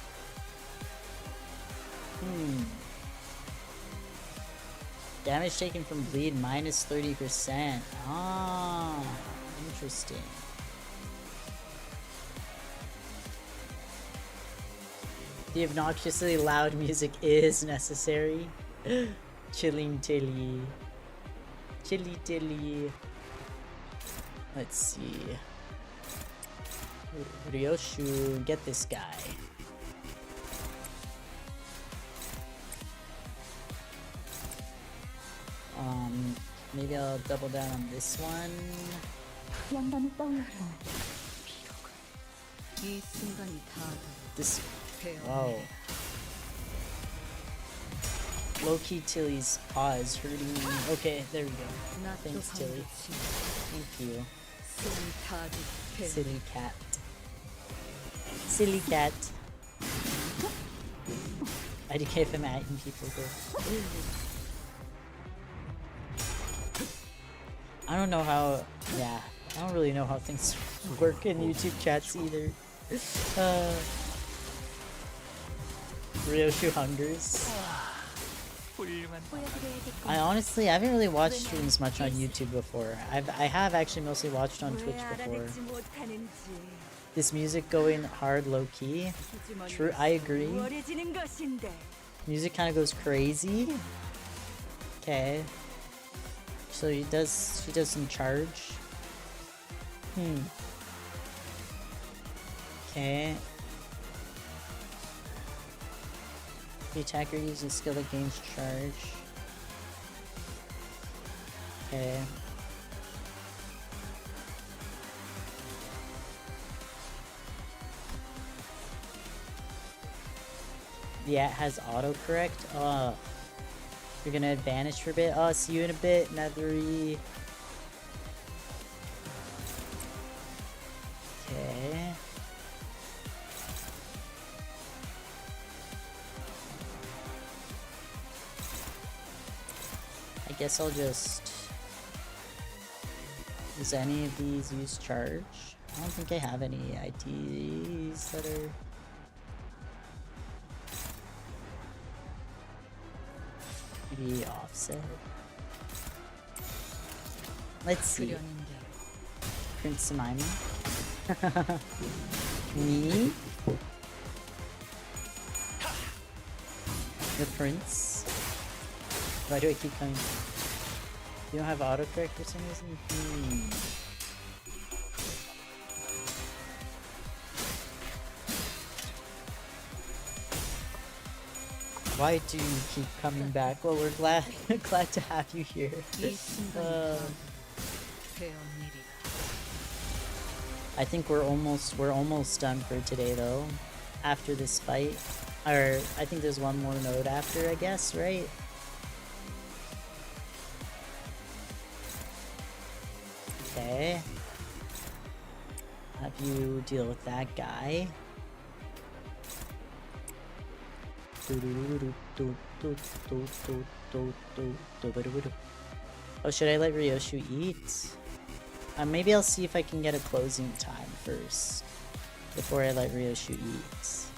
Damage taken from bleed minus 30%. Ah, interesting. The obnoxiously loud music is necessary. Chilling Tilly. Chilly Tilly. Let's see. Ryoshu, get this guy. Maybe I'll double down on this one. This. Whoa. Low-key Tilly's paw is hurting me. Okay, there we go. Thanks, Tilly. Thank you. Silly cat. Silly cat. I do care if I'm at people though. I don't know how. Yeah, I don't really know how things work in YouTube chats either. Ryoshu hungers. I honestly haven't really watched streams much on YouTube before. I have actually mostly watched on Twitch before. This music going hard low key. True, I agree. Music kind of goes crazy. Okay. So she does some charge. Okay. The attacker uses a skill that gains charge. Okay. Yeah, it has autocorrect. Oh. You're gonna advantage for a bit. Oh, see you in a bit, Nethery. Okay. I guess I'll just... Does any of these use charge? I don't think I have any ITs that are... Maybe offset. Let's see. Prince Jemima. Me? The prince? Why do I keep coming? You don't have autocorrect for some reason? Why do you keep coming back? Well, we're glad to have you here. I think we're almost done for today though. After this fight, or I think there's one more node after, I guess, right? Okay. Have you deal with that guy. Oh, should I let Ryoshu eat? Maybe I'll see if I can get a closing time first before I let Ryoshu eat.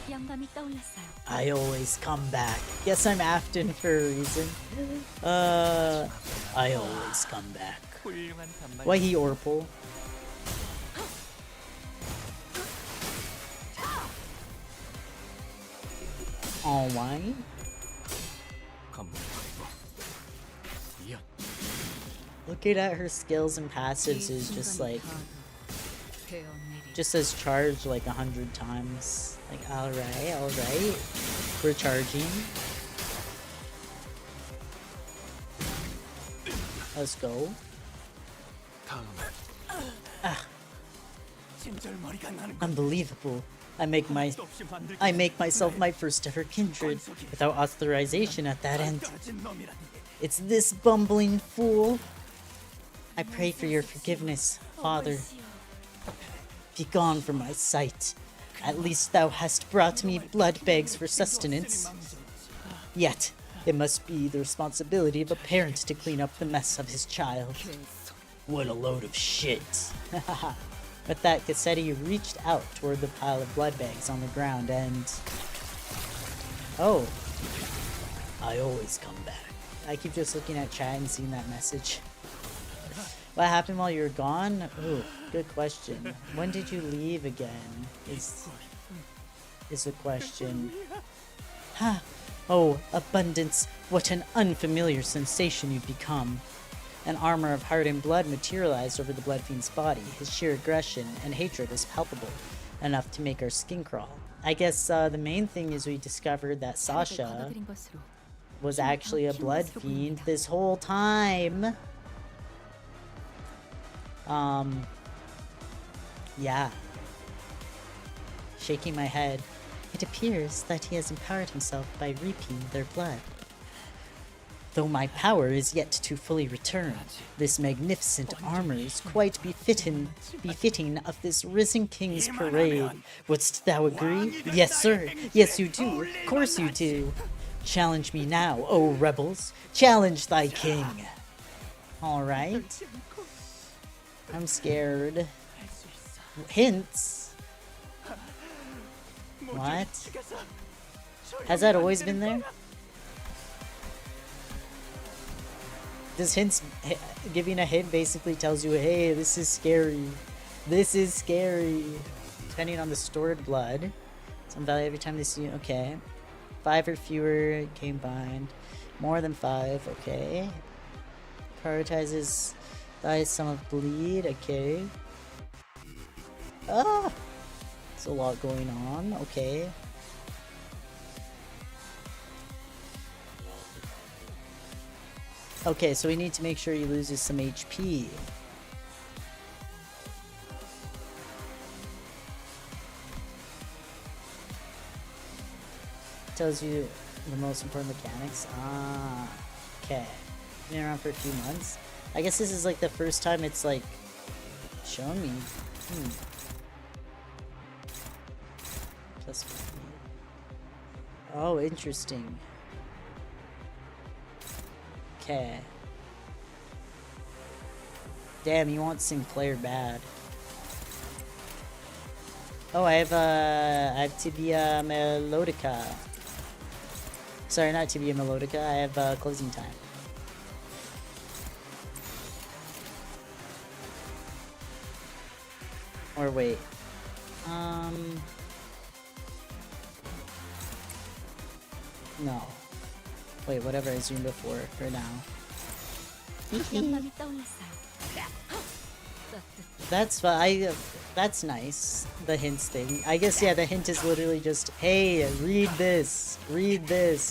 영감이 떠올랐어요. I always come back. Guess I'm Afton for a reason. I always come back. 훌륭한 단말. Why he Orpal? Alright. Looking at her skills and passives is just like, just says charge like 100 times. Like, alright. We're charging. Let's go. Ah. Unbelievable. I make myself my first ever kindred without authorization at that end. It's this bumbling fool. I pray for your forgiveness, Father. Be gone from my sight. At least thou hast brought me blood bags for sustenance. Yet, it must be the responsibility of a parent to clean up the mess of his child. What a load of shit. With that, Cassetti reached out toward the pile of blood bags on the ground and... Oh. I always come back. I keep just looking at chat and seeing that message. What happened while you were gone? Ooh, good question. When did you leave again? Is the question. Ha! Oh, abundance, what an unfamiliar sensation you've become. An armor of heart and blood materialized over the Blood Fiend's body. His sheer aggression and hatred is palpable, enough to make our skin crawl. I guess the main thing is we discovered that Sasha was actually a Blood Fiend this whole time. Yeah. Shaking my head. It appears that he has empowered himself by reaping their blood. Though my power is yet to fully return, this magnificent armor is quite befitting of this risen king's parade. Wouldst thou agree? Yes, sir. Yes, you do. Of course you do. Challenge me now, O rebels. Challenge thy king. Alright. I'm scared. Hints? What? Has that always been there? This hint's giving a hint basically tells you, hey, this is scary. This is scary. Depending on the stored blood. Some value every time they see you. Okay. 5 or fewer combined. More than 5. Okay. Prioritizes die sum of bleed. Okay. Ah! There's a lot going on. Okay. Okay, so we need to make sure he loses some HP. Tells you the most important mechanics. Ah, okay. Been around for a few months. I guess this is like the first time it's like shown me. Plus 50. Oh, interesting. Okay. Damn, you want Sinclair bad. Oh, I have Tibia Melodica. Sorry, not Tibia Melodica. I have closing time. Or wait. No. Wait, whatever I zoomed before for now. 영감이 떠올랐어요. That's that's nice. The hints thing. I guess yeah, the hint is literally just, hey, read this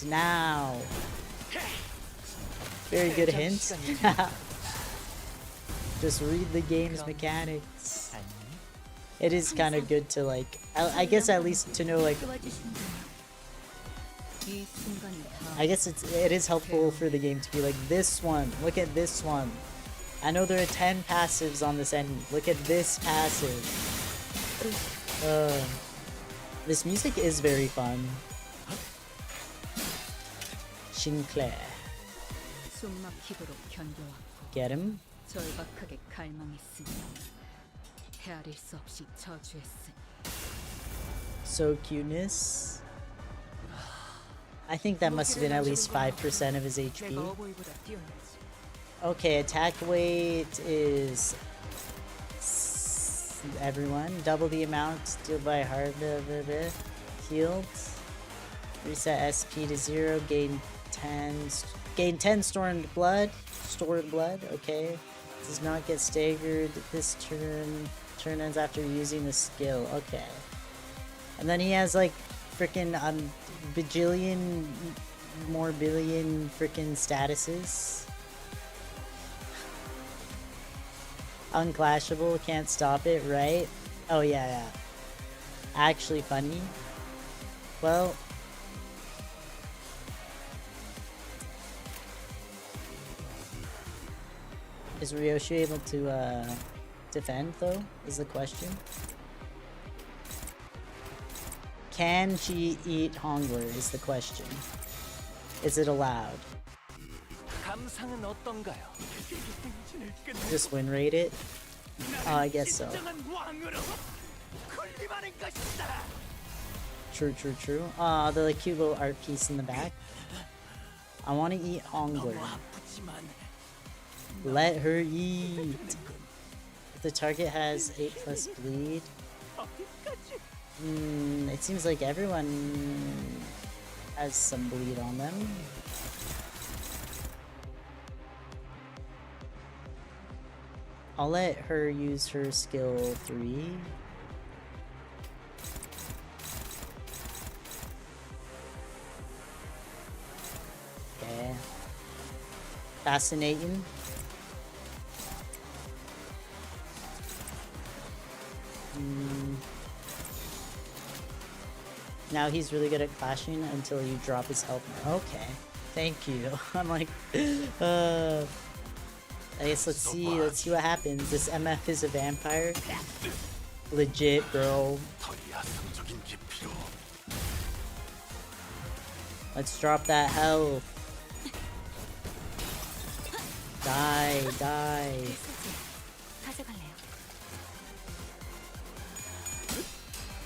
now. Very good hint. Just read the game's mechanics. It is kind of good to like, I guess at least to know like. I guess it is helpful for the game to be like, this one, look at this one. I know there are 10 passives on this enemy. Look at this passive. This music is very fun. Sinclair. 숨막히도록 견뎌왔고 Get him. 절박하게 갈망했으니 헤아릴 수 없이 저주했으니 So cuteness. I think that must have been at least 5% of his HP. 내가 어버이보다 뛰어나지. Okay, attack weight is everyone. Double the amount dealt by hard healed. Reset SP to 0. Gain 10 stored blood. Okay. Does not get staggered this turn. Turn ends after using the skill. Okay. And then he has like freaking bajillion more billion freaking statuses. Unclashable, can't stop it, right? Oh yeah. Actually funny. Well, is Ryoshi able to defend though, is the question. Can she eat Hongler is the question. Is it allowed? 감상은 어떤가요? Just win rate it? Oh, I guess so. True. Ah, the like, cute little art piece in the back. I want to eat Hongler. Let her eat. If the target has 8+ bleed. It seems like everyone has some bleed on them. I'll let her use her skill 3. Okay. Fascinating. Now he's really good at clashing until you drop his health. Okay. Thank you. I'm like, I guess let's see what happens. This MF is a vampire. Legit, bro. Let's drop that health. Die. 가져갈래요.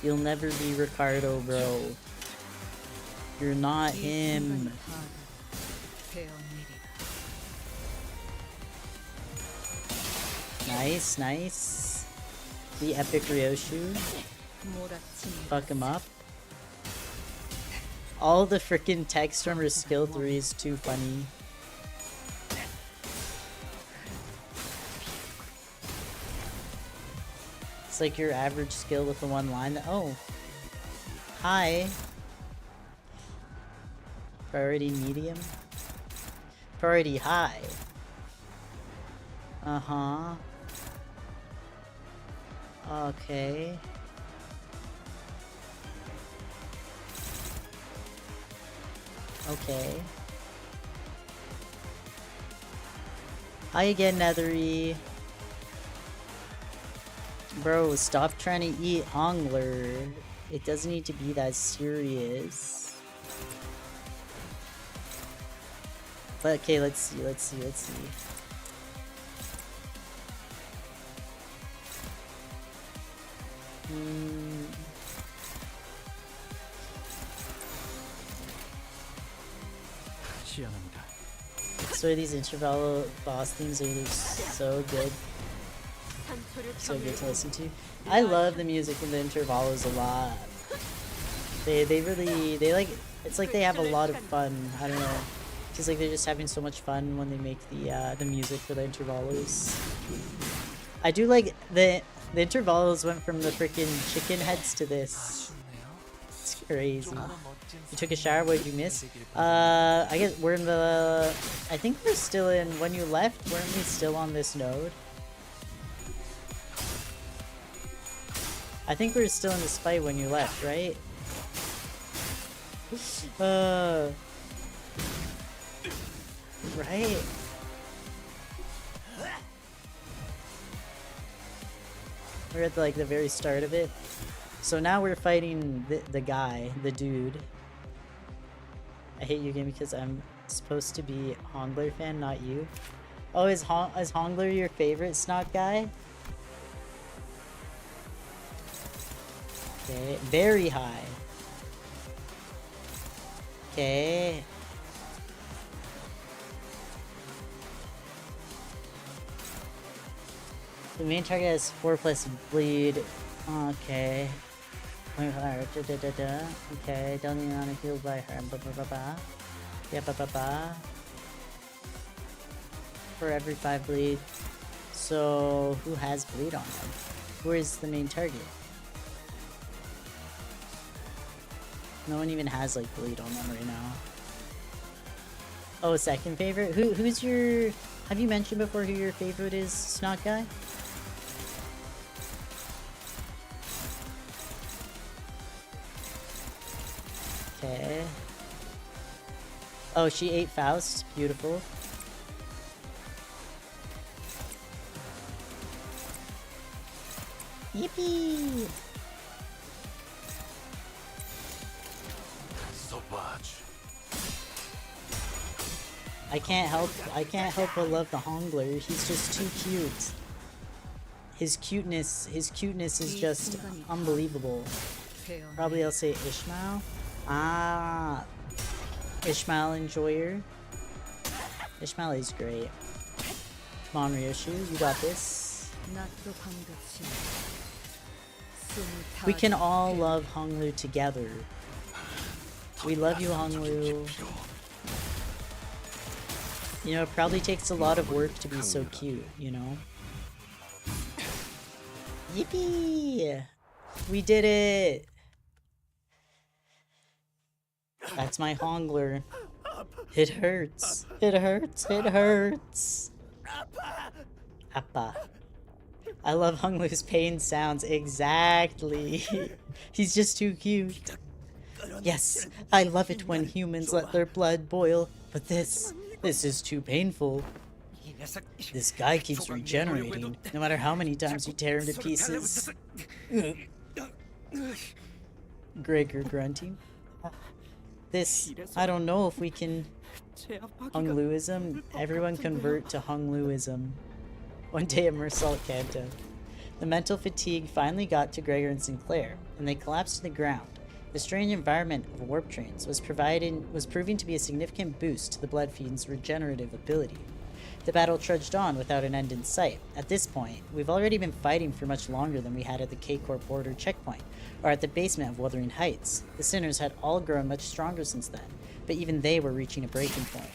You'll never be Ricardo, bro. You're not him. Nice. The epic Ryoshu. Fuck him up. All the freaking text from her skill 3 is too funny. It's like your average skill with the one line. Oh. Hi. Priority medium. Priority high. Uh-huh. Okay. Okay. Hi again, Nethery. Bro, stop trying to eat Hongler. It doesn't need to be that serious. But okay, let's see. So these interval boss themes are just so good. So good to listen to. I love the music in the intervalos a lot. They like, it's like they have a lot of fun. I don't know. It's like they're just having so much fun when they make the music for the intervalos. I do like the intervalos went from the freaking chicken heads to this. It's crazy. You took a shower, what did you miss? I guess we're in the, I think we're still in, when you left, weren't we still on this node? I think we were still in this fight when you left, right? Right? We're at like the very start of it. So now we're fighting the guy, the dude. I hate your game because I'm supposed to be Hongler fan, not you. Oh, is Hongler your favorite Snot guy? Okay, very high. Okay. The main target has 4+ bleed. Okay. Okay, don't even want to heal by her. Yeah, for every 5 bleed. So, who has bleed on them? Where is the main target? No one even has like bleed on them right now. Oh, second favorite? Who's your... Have you mentioned before who your favorite is, Snot Guy? Okay. Oh, she ate Faust. Beautiful. Yippee! I can't help but love the Hongler. He's just too cute. His cuteness is just unbelievable. Probably I'll say Ishmael. Ah, Ishmael enjoyer. Ishmael is great. Come on, Ryoshu, you got this. We can all love Honglu together. We love you, Honglu. You know, it probably takes a lot of work to be so cute, you know? Yippee! We did it! That's my Hongler. It hurts. It hurts. It hurts. Appa. I love Honglu's pain sounds. Exactly. He's just too cute. Yes, I love it when humans let their blood boil, but this is too painful. This guy keeps regenerating, no matter how many times you tear him to pieces. Gregor grunting. This, I don't know if we can... Hongluism? Everyone convert to Hongluism. One day at Post-Canto. The mental fatigue finally got to Gregor and Sinclair, and they collapsed to the ground. The strange environment of warp trains was proving to be a significant boost to the Blood Fiend's regenerative ability. The battle trudged on without an end in sight. At this point, we've already been fighting for much longer than we had at the K-Corp border checkpoint, or at the basement of Wuthering Heights. The Sinners had all grown much stronger since then, but even they were reaching a breaking point.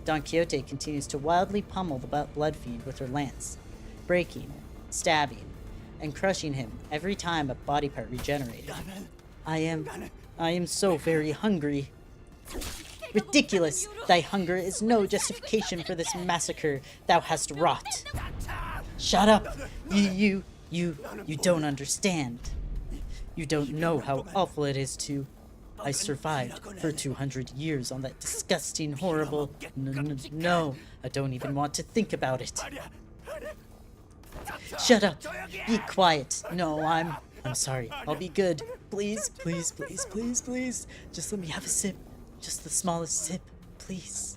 Don Quixote continues to wildly pummel the Blood Fiend with her lance, breaking, stabbing, and crushing him every time a body part regenerated. I am so very hungry. Ridiculous! Thy hunger is no justification for this massacre thou hast wrought. Shut up! You don't understand. You don't know how awful it is to... I survived for 200 years on that disgusting, horrible... No, I don't even want to think about it. Shut up! Be quiet! No, I'm sorry. I'll be good. Please, please, please, please, please. Just let me have a sip. Just the smallest sip, please.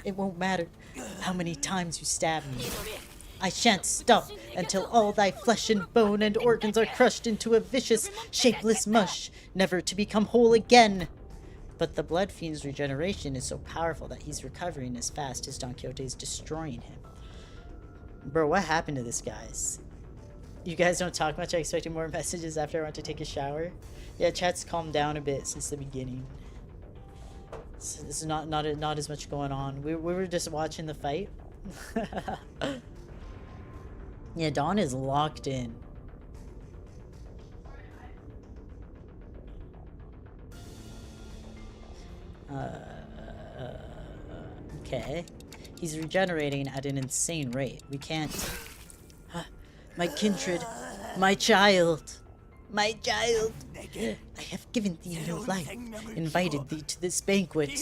It won't matter how many times you stab me. I shan't stop until all thy flesh and bone and organs are crushed into a vicious, shapeless mush, never to become whole again. But the Blood Fiend's regeneration is so powerful that he's recovering as fast as Don Quixote is destroying him. Bro, what happened to this, guys? You guys don't talk much. I expected more messages after I went to take a shower. Yeah, chat's calmed down a bit since the beginning. So this is not as much going on. We were just watching the fight. Yeah, Dawn is locked in. Okay. He's regenerating at an insane rate. We can't... My kindred, my child, my child. I have given thee new life, invited thee to this banquet.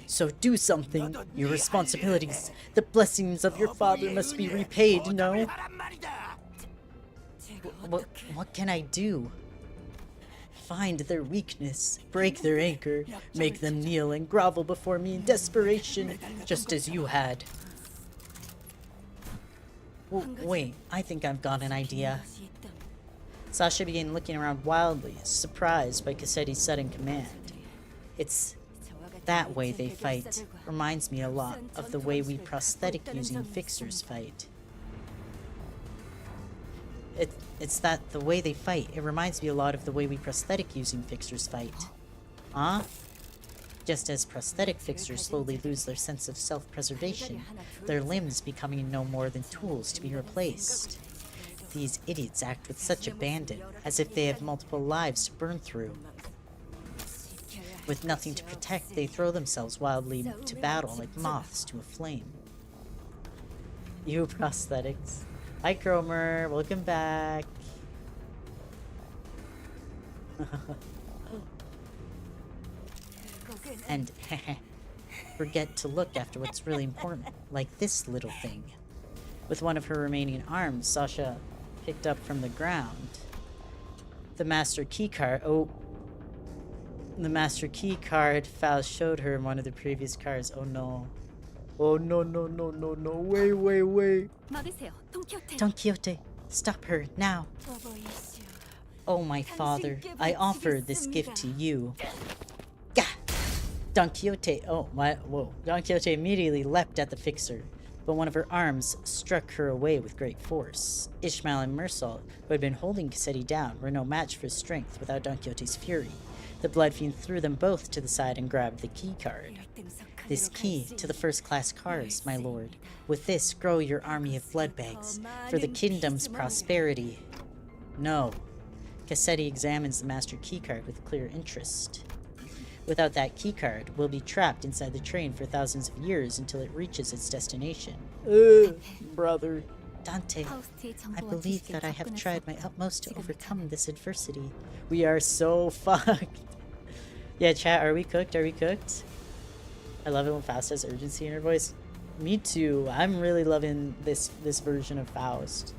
So do something. Your responsibilities, the blessings of your father must be repaid, no? What can I do? Find their weakness, break their anchor, make them kneel and grovel before me in desperation, just as you had. Wait, I think I've got an idea. Sasha began looking around wildly, surprised by Cassetti's sudden command. It's that way they fight. Reminds me a lot of the way we prosthetic-using fixers fight. It's that the way they fight. It reminds me a lot of the way we prosthetic-using fixers fight. Huh? Just as prosthetic fixers slowly lose their sense of self-preservation, their limbs becoming no more than tools to be replaced. These idiots act with such abandon, as if they have multiple lives to burn through. With nothing to protect, they throw themselves wildly to battle like moths to a flame. You prosthetics. Hi Cromer, welcome back. And forget to look after what's really important, like this little thing. With one of her remaining arms, Sasha picked up from the ground the master key card. The master key card Faust showed her in one of the previous cards. Oh no. Oh no, no, no, no, no. Wait. Don Quixote, stop her now. Oh my father, I offer this gift to you. Gah! Don Quixote, Don Quixote immediately leapt at the fixer, but one of her arms struck her away with great force. Ishmael and Mersal, who had been holding Cassetti down, were no match for his strength without Don Quixote's fury. The Blood Fiend threw them both to the side and grabbed the key card. This key to the first-class cars, my lord. With this, grow your army of blood bags, for the kingdom's prosperity. No. Cassetti examines the master keycard with clear interest. Without that keycard, we'll be trapped inside the train for thousands of years until it reaches its destination. Brother. Dante, I believe that I have tried my utmost to overcome this adversity. We are so fucked. Yeah, chat, are we cooked? Are we cooked? I love it when Faust has urgency in her voice. Me too. I'm really loving this version of Faust.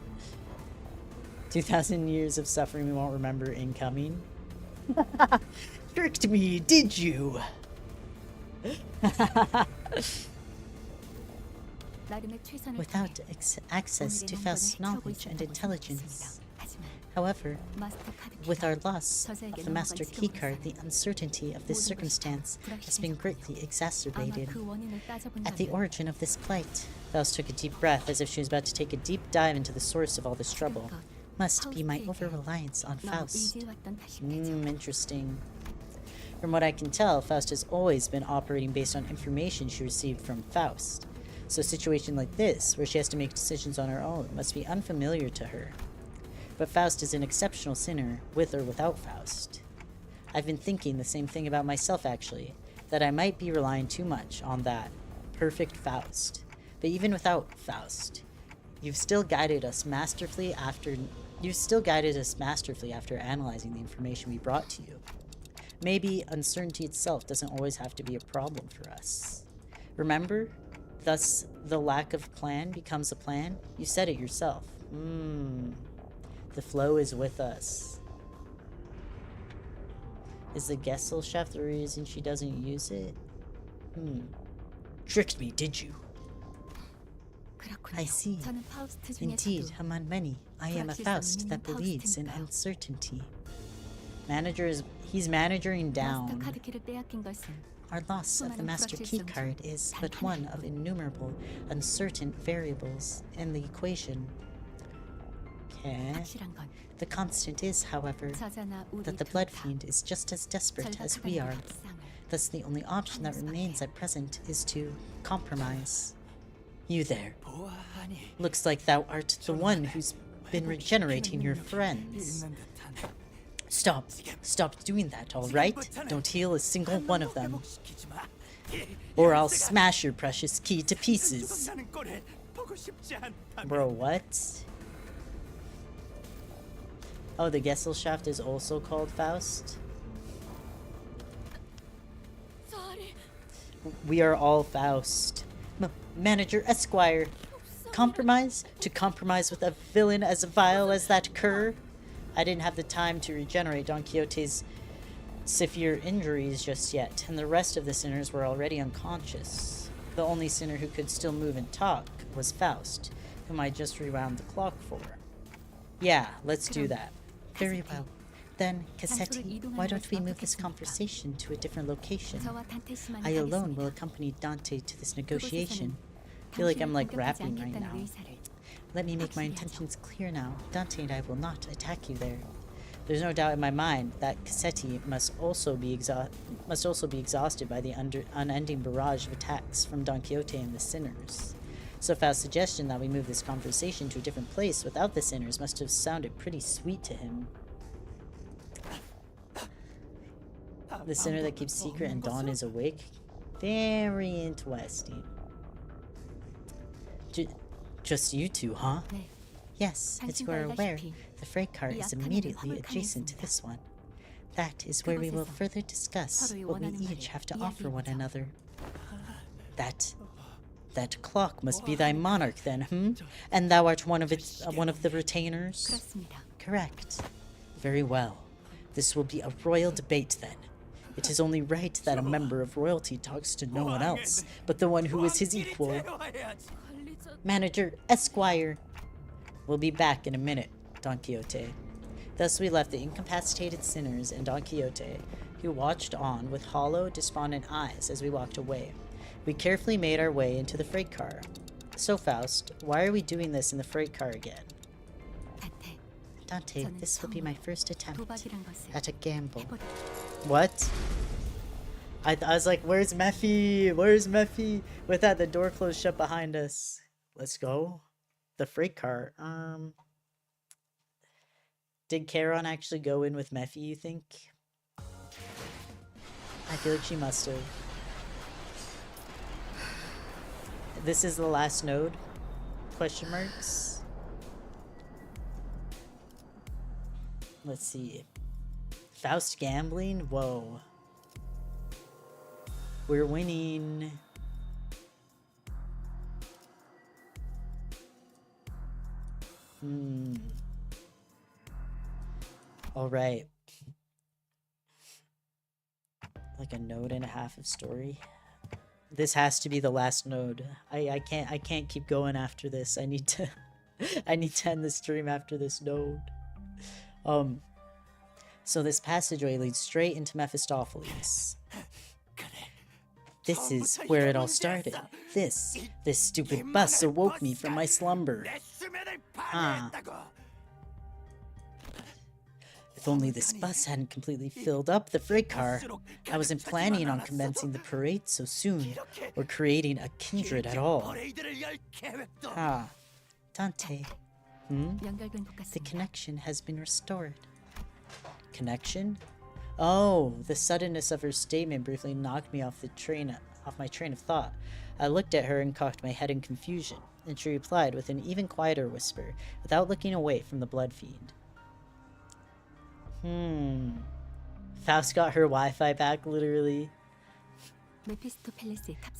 2,000 years of suffering we won't remember incoming. Tricked me, did you? Without access to Faust's knowledge and intelligence. However, with our loss of the Master Keycard, the uncertainty of this circumstance has been greatly exacerbated. At the origin of this plight, Faust took a deep breath as if she was about to take a deep dive into the source of all this trouble. Must be my over-reliance on Faust. Interesting. From what I can tell, Faust has always been operating based on information she received from Faust. So a situation like this, where she has to make decisions on her own, must be unfamiliar to her. But Faust is an exceptional sinner, with or without Faust. I've been thinking the same thing about myself, actually, that I might be relying too much on that perfect Faust. But even without Faust, you've still guided us masterfully after analyzing the information we brought to you. Maybe uncertainty itself doesn't always have to be a problem for us. Remember? Thus, the lack of plan becomes a plan? You said it yourself. The flow is with us. Is the Gesellschaft the reason she doesn't use it? Tricked me, did you? I see. Indeed, among many, I am a Faust that believes in uncertainty. He's managering down. Our loss of the Master Keycard is but one of innumerable uncertain variables in the equation. Okay. The constant is, however, that the Blood Fiend is just as desperate as we are. Thus the only option that remains at present is to compromise. You there. Looks like thou art the one who's been regenerating your friends. Stop doing that, alright? Don't heal a single one of them. Or I'll smash your precious key to pieces. Bro, what? Oh, the Gesellschaft is also called Faust? We are all Faust. Manager Esquire. Compromise? To compromise with a villain as vile as that cur? I didn't have the time to regenerate Don Quixote's severe injuries just yet, and the rest of the sinners were already unconscious. The only sinner who could still move and talk was Faust, whom I just rewound the clock for. Yeah, let's do that. Very well. Then, Cassetti, why don't we move this conversation to a different location? I alone will accompany Dante to this negotiation. I feel like I'm like rapping right now. Let me make my intentions clear now. Dante and I will not attack you there. There's no doubt in my mind that Cassetti must also be exhausted by the unending barrage of attacks from Don Quixote and the sinners. So Faust's suggestion that we move this conversation to a different place without the sinners must have sounded pretty sweet to him. The sinner that keeps secret and Dawn is awake? Very interesting. Just you two, huh? Yes, as you are aware, the freight car is immediately adjacent to this one. That is where we will further discuss what we each have to offer one another. That clock must be thy monarch then, hmm? And thou art one of the retainers? Correct. Very well. This will be a royal debate then. It is only right that a member of royalty talks to no one else, but the one who is his equal. Manager Esquire. We'll be back in a minute, Don Quixote. Thus we left the incapacitated sinners and Don Quixote, who watched on with hollow, despondent eyes as we walked away. We carefully made our way into the freight car. So, Faust, why are we doing this in the freight car again? Dante, this will be my first attempt at a gamble. What? I was like, where's Mephi? Where's Mephi? With that, the door closed shut behind us. Let's go. The freight car. Did Charon actually go in with Mephi, you think? I feel like she must have. This is the last node? Question marks? Let's see. Faust gambling? Whoa. We're winning. Alright. Like a node and a half of story. This has to be the last node. I can't keep going after this. I need to end the stream after this node. So this passageway leads straight into Mephistopheles. This is where it all started. This stupid bus awoke me from my slumber. If only this bus hadn't completely filled up the freight car. I wasn't planning on commencing the parade so soon, or creating a kindred at all. Dante. The connection has been restored. Connection? Oh, the suddenness of her statement briefly knocked me off my train of thought. I looked at her and cocked my head in confusion, and she replied with an even quieter whisper, without looking away from the blood fiend. Faust got her Wi-Fi back, literally.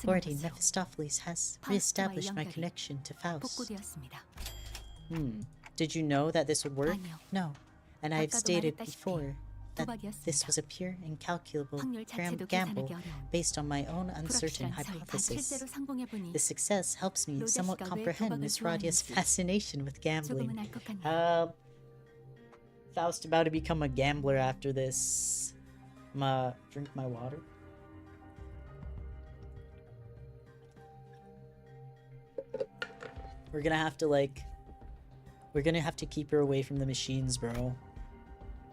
Boarding Mephistopheles has re-established my connection to Faust. Did you know that this would work? No, and I have stated before that this was a pure, incalculable gamble based on my own uncertain hypothesis. The success helps me somewhat comprehend Miss Radia's fascination with gambling. Faust about to become a gambler after this. Drink my water. We're gonna have to keep her away from the machines, bro.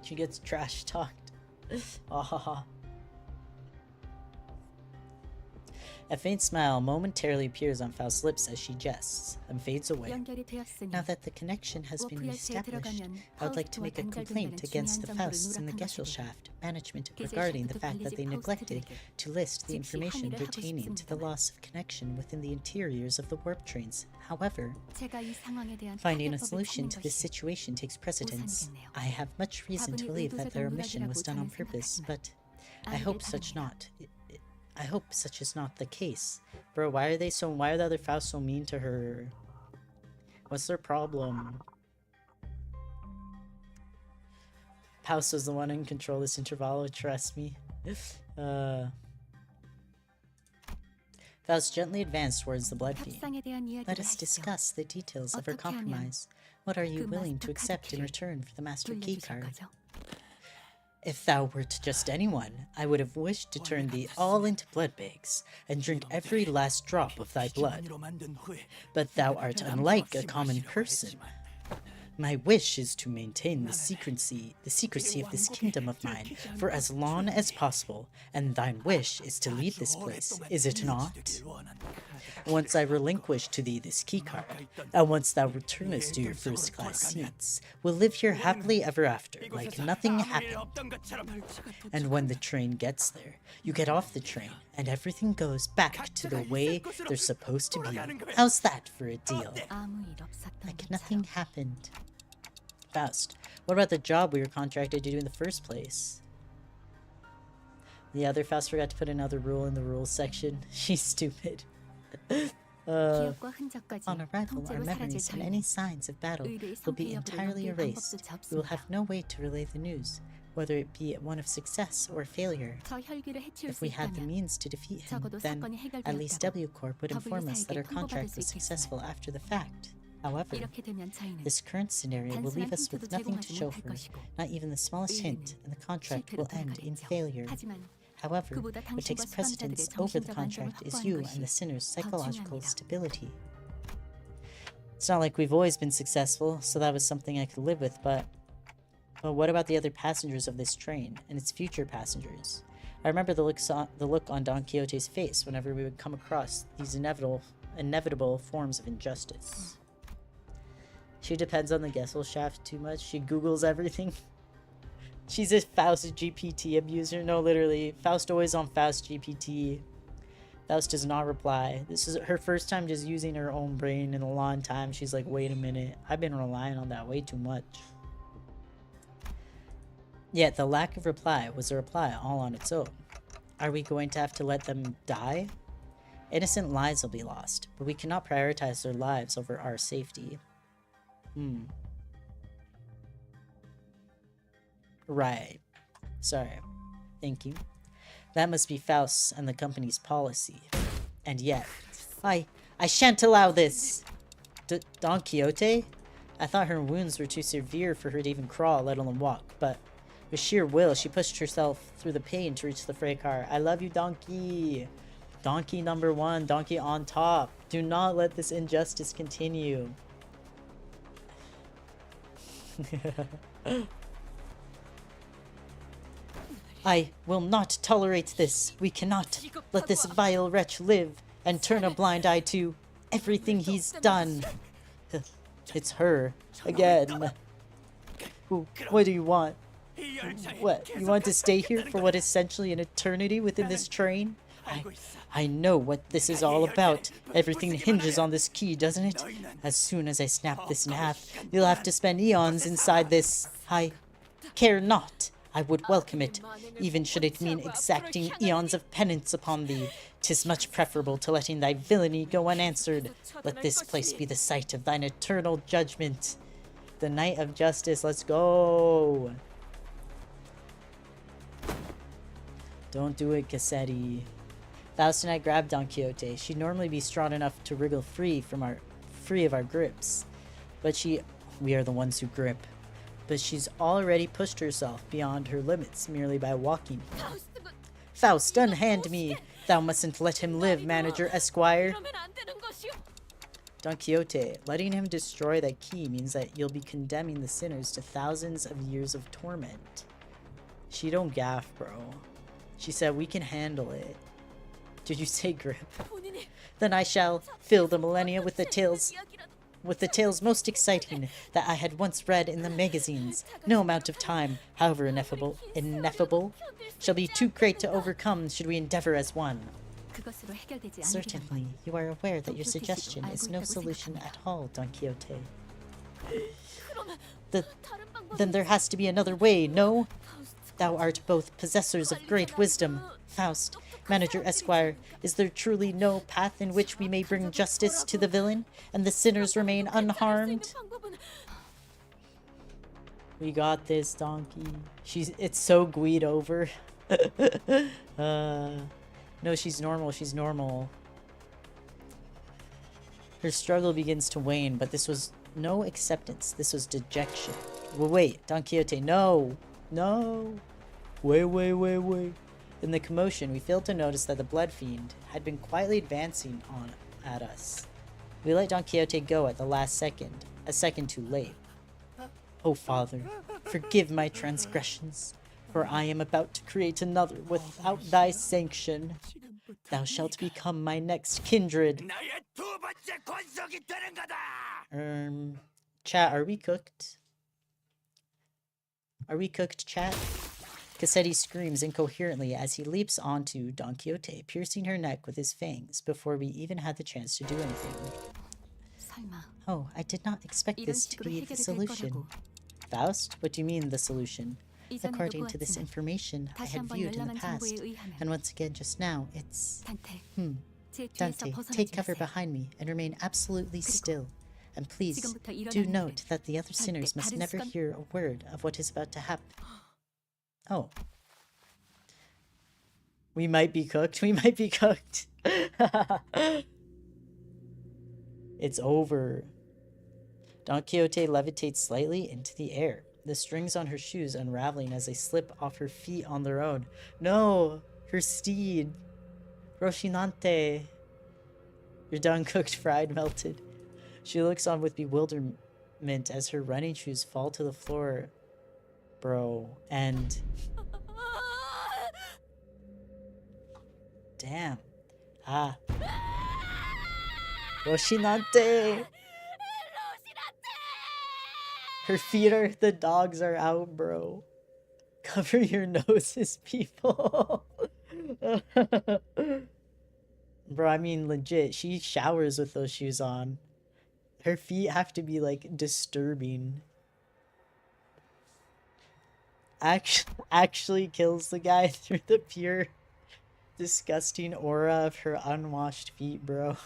She gets trash talked. A faint smile momentarily appears on Faust's lips as she jests, and fades away. Now that the connection has been reestablished, I would like to make a complaint against the Fausts in the Gesellschaft management regarding the fact that they neglected to list the information pertaining to the loss of connection within the interiors of the warp trains. However, finding a solution to this situation takes precedence. I have much reason to believe that their omission was done on purpose, but I hope such is not the case. Bro, why are the other Fausts so mean to her? What's their problem? Faust was the one in control this intervalo, trust me. Faust gently advanced towards the blood fiend. 협상에 대한 이야기를 Let us 하시죠. discuss the details of our 어떻게 하면 compromise. What are you 그 willing to 마스터 accept in 카드키를 return for the master key 돌려주실 card? 거죠? If thou wert just anyone, I would have wished to turn thee all into blood bags and drink every last drop of thy blood. But thou art unlike a common person. My wish is to maintain the secrecy of this kingdom of mine for as long as possible, and thine wish is to leave this place, is it not? Once I relinquish to thee this keycard, and once thou returnest to your first-class seats, we'll live here happily ever after, like nothing happened. And when the train gets there, you get off the train, and everything goes back to the way they're supposed to be. How's that for a deal? 아무 일 없었던 Like 것처럼. nothing happened. Faust, what about the job we were contracted to do in the first place? The other Faust forgot to put another rule in the rules section. She's stupid. 기억과 흔적까지 On arrival, our 통째로 사라질 memories and 터이니 any signs of battle 의뢰의 will be 성패 여부를 entirely 넘길 erased. 방법조차 We will 없습니다. have no way to relay the news, whether it be one of success or failure. 저 혈기를 해치울 If 수 we had the 있다면 means to defeat him, 적어도 then 사건이 at least 해결되었다고 W Corp would inform us that our contract was successful after the fact. However, 이렇게 되면 저희는 this current scenario will leave us with 단순한 nothing to 힌트도 show 제공하지 for it, 못할 것이고 not even the smallest hint, and the contract will 실패로 end in 돌아가겠죠. failure. 하지만 However, 그보다 what takes 당신과 precedence 수감자들의 over the 정신적 안정을 contract is 확보하는 you 것이 and the sinner's 더 psychological 중요합니다. stability. It's not like we've always been successful, so that was something I could live with, but what about the other passengers of this train, and its future passengers? I remember the look on Don Quixote's face whenever we would come across these inevitable forms of injustice. She depends on the Gesellschaft too much. She Googles everything. She's a Faust GPT abuser. No, literally. Faust always on Faust GPT. Faust does not reply. This is her first time just using her own brain in a long time. She's like, wait a minute. I've been relying on that way too much. Yet the lack of reply was a reply all on its own. Are we going to have to let them die? Innocent lives will be lost, but we cannot prioritize their lives over our safety. Right. Sorry. Thank you. That must be Faust's and the company's policy. And yet, I shan't allow this! Don Quixote? I thought her wounds were too severe for her to even crawl, let alone walk, but with sheer will, she pushed herself through the pain to reach the freight car. I love you, Donkey! Donkey number one, Donkey on top. Do not let this injustice continue. I will not tolerate this. We cannot let this vile wretch live and turn a blind eye to everything he's done. It's her again. What do you want? What? You want to stay here for what is essentially an eternity within this train? I know what this is all about. Everything hinges on this key, doesn't it? As soon as I snap this in half, you'll have to spend eons inside this. I care not. I would welcome it, even should it mean exacting eons of penance upon thee. 'Tis much preferable to letting thy villainy go unanswered. Let this place be the site of thine eternal judgment. The night of justice, let's go. Don't do it, Cassetti. Faust and I grabbed Don Quixote. She'd normally be strong enough to wriggle free of our grips. But we are the ones who grip. But she's already pushed herself beyond her limits merely by walking. Faust, unhand me! Thou mustn't let him live, Manager Esquire. Don Quixote, letting him destroy that key means that you'll be condemning the sinners to thousands of years of torment. She don't gaff, bro. She said we can handle it. Did you say grip? Then I shall fill the millennia with the tales most exciting that I had once read in the magazines. No amount of time, however ineffable, shall be too great to overcome should we endeavor as one. 그것으로 해결되지 않으리라는 Certainly, you are aware that your suggestion is no solution at all, Don Quixote. Then there has to be another way, no? Thou art both possessors of great wisdom. Faust, Manager Esquire, is there truly no path in which we may bring justice to the villain, and the sinners remain unharmed? We got this, donkey. It's so gweed over. No, she's normal, she's normal. Her struggle begins to wane, but this was no acceptance. This was dejection. Well, wait, Don Quixote, no! No! Wait. In the commotion, we failed to notice that the Blood Fiend had been quietly advancing at us. We let Don Quixote go at the last second, a second too late. Oh, Father, forgive my transgressions, for I am about to create another without thy sanction. Thou shalt become my next kindred. Chat, are we cooked? Are we cooked, chat? Cassetti screams incoherently as he leaps onto Don Quixote, piercing her neck with his fangs before we even had the chance to do anything. Oh, I did not expect this to be the solution. Faust, what do you mean, the solution? According to this information I had viewed in the past, and once again just now, it's... Dante, take cover behind me and remain absolutely still. And please, do note that the other sinners must never hear a word of what is about to happen. Oh. We might be cooked. We might be cooked. It's over. Don Quixote levitates slightly into the air, the strings on her shoes unraveling as they slip off her feet on their own. No! Her steed! Rocinante! Your done cooked fried melted. She looks on with bewilderment as her running shoes fall to the floor. Bro, and... Damn. Ah. Rocinante! Her feet are... The dogs are out, bro. Cover your noses, people. Bro, I mean, legit. She showers with those shoes on. Her feet have to be, like, disturbing. Actually kills the guy through the pure, disgusting aura of her unwashed feet, bro.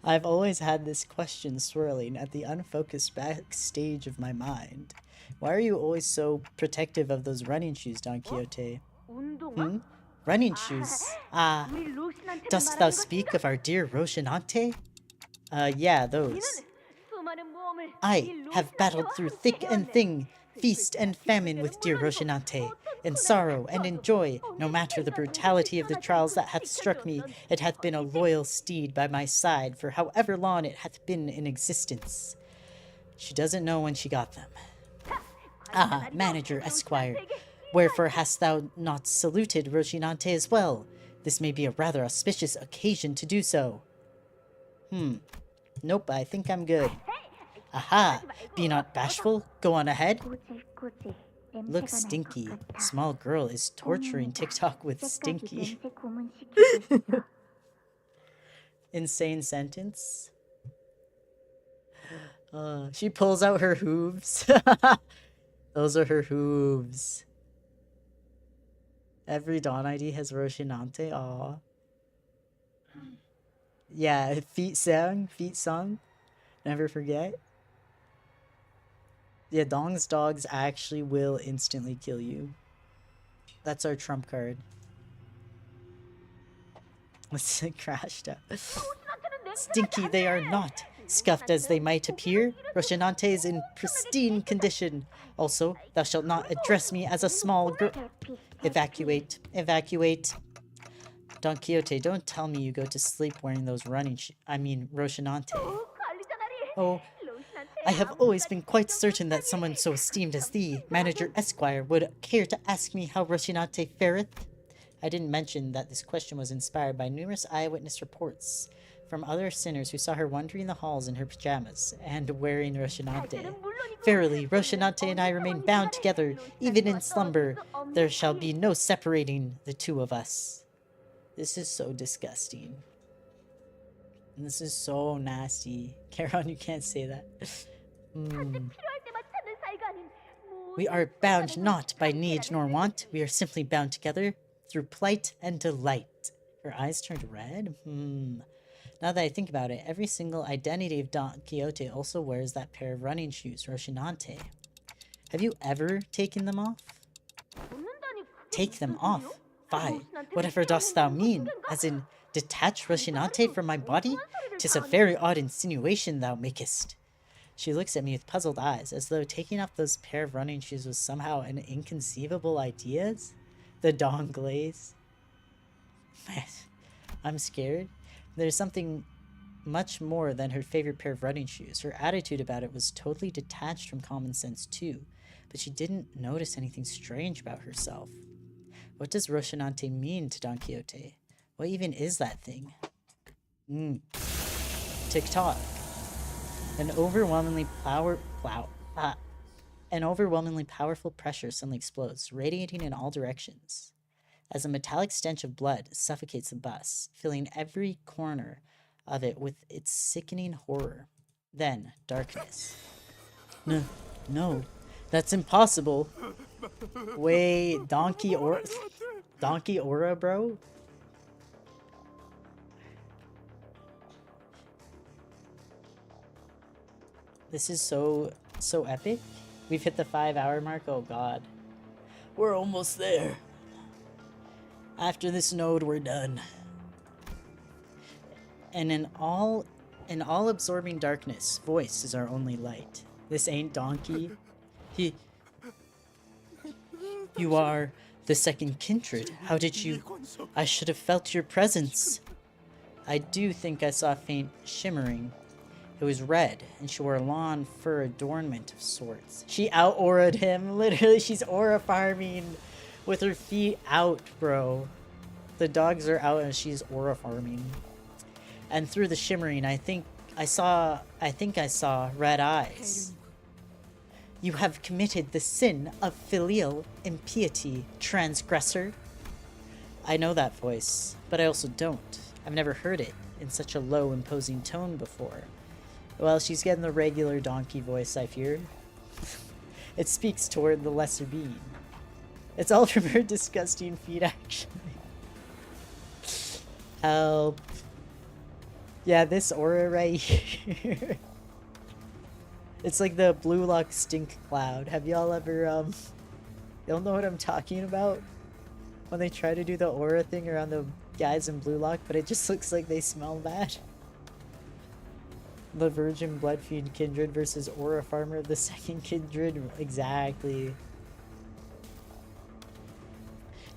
I've always had this question swirling at the unfocused backstage of my mind. Why are you always so protective of those running shoes, Don Quixote? Running shoes? Ah, dost thou speak of our dear Rocinante? Yeah, those. I have battled through thick and thin, feast and famine with dear Rocinante. In sorrow and in joy, no matter the brutality of the trials that hath struck me, it hath been a loyal steed by my side for however long it hath been in existence. She doesn't know when she got them. Ah, Manager Esquire, wherefore hast thou not saluted Rocinante as well? This may be a rather auspicious occasion to do so. Nope, I think I'm good. Aha! Be not bashful. Go on ahead. Look, Stinky. Small girl is torturing TikTok with Stinky. Insane sentence. She pulls out her hooves. Those are her hooves. Every Dawn ID has Rocinante. Aw. Yeah, feet song. Never forget. Yeah, Dong's dogs actually will instantly kill you. That's our trump card. Let's crashed out. Stinky they are not. Scuffed as they might appear, Rocinante is in pristine condition. Also, thou shalt not address me as a small girl. Evacuate. Evacuate. Don Quixote, don't tell me you go to sleep wearing those running Rocinante. Oh, I have always been quite certain that someone so esteemed as thee, Manager Esquire, would care to ask me how Rocinante fareth. I didn't mention that this question was inspired by numerous eyewitness reports from other sinners who saw her wandering the halls in her pajamas and wearing Rocinante. Verily, Rocinante and I remain bound together, even in slumber. There shall be no separating the two of us. This is so disgusting. And this is so nasty. Charon, you can't say that. We are bound not by need nor want. We are simply bound together through plight and delight. Her eyes turned red? Now Now that I think about it, every single identity of Don Quixote also wears that pair of running shoes, Rocinante. Have you ever taken them off? Take them off? Fie, whatever dost thou mean? As in, detach Rocinante from my body? 'Tis a very odd insinuation thou makest. She looks at me with puzzled eyes, as though taking off those pair of running shoes was somehow an inconceivable idea. The dawn glaze. I'm scared. There's something much more than her favorite pair of running shoes. Her attitude about it was totally detached from common sense too, but she didn't notice anything strange about herself. What does Rocinante mean to Don Quixote? What even is that thing? Tick-tock. An overwhelmingly powerful pressure suddenly explodes, radiating in all directions. As a metallic stench of blood suffocates the bus, filling every corner of it with its sickening horror. Then, darkness. No, that's impossible. Wait, Donkey Aura, bro? This is so epic. We've hit the 5-hour mark. Oh god. We're almost there. After this node, we're done. And in all-absorbing darkness, voice is our only light. This ain't Donkey. You are the second kindred. How did you... I should have felt your presence. I do think I saw a faint shimmering. It was red, and she wore a lawn fur adornment of sorts. She out-aura'd him. Literally, she's aura farming with her feet out, bro. The dogs are out, and she's aura farming. And through the shimmering, I think I saw red eyes. You have committed the sin of filial impiety, transgressor. I know that voice, but I also don't. I've never heard it in such a low, imposing tone before. Well, she's getting the regular donkey voice, I fear. It speaks toward the lesser being. It's all from her disgusting feet, actually. Help. Yeah, this aura right here. It's like the Blue Lock stink cloud. Have y'all ever, y'all know what I'm talking about? When they try to do the aura thing around the guys in Blue Lock, but it just looks like they smell bad. The Virgin Bloodfiend Kindred versus Aura Farmer of the Second Kindred. Exactly.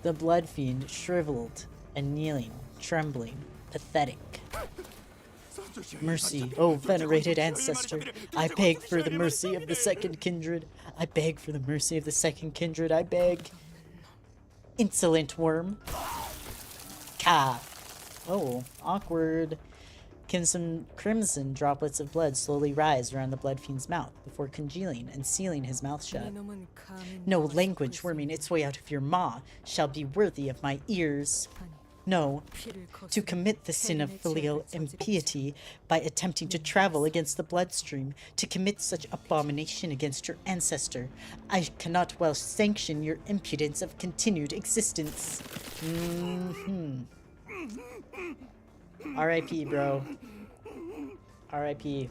The Bloodfiend, shriveled and kneeling, trembling, pathetic. Mercy, oh venerated ancestor, I beg for the mercy of the Second Kindred. I beg for the mercy of the Second Kindred, I beg. Insolent worm. Ka. Oh, awkward. Can some crimson droplets of blood slowly rise around the Bloodfiend's mouth before congealing and sealing his mouth shut? No language worming its way out of your maw shall be worthy of my ears. No, to commit the sin of filial impiety by attempting to travel against the bloodstream, to commit such abomination against your ancestor, I cannot well sanction your impudence of continued existence. R.I.P., bro. R.I.P.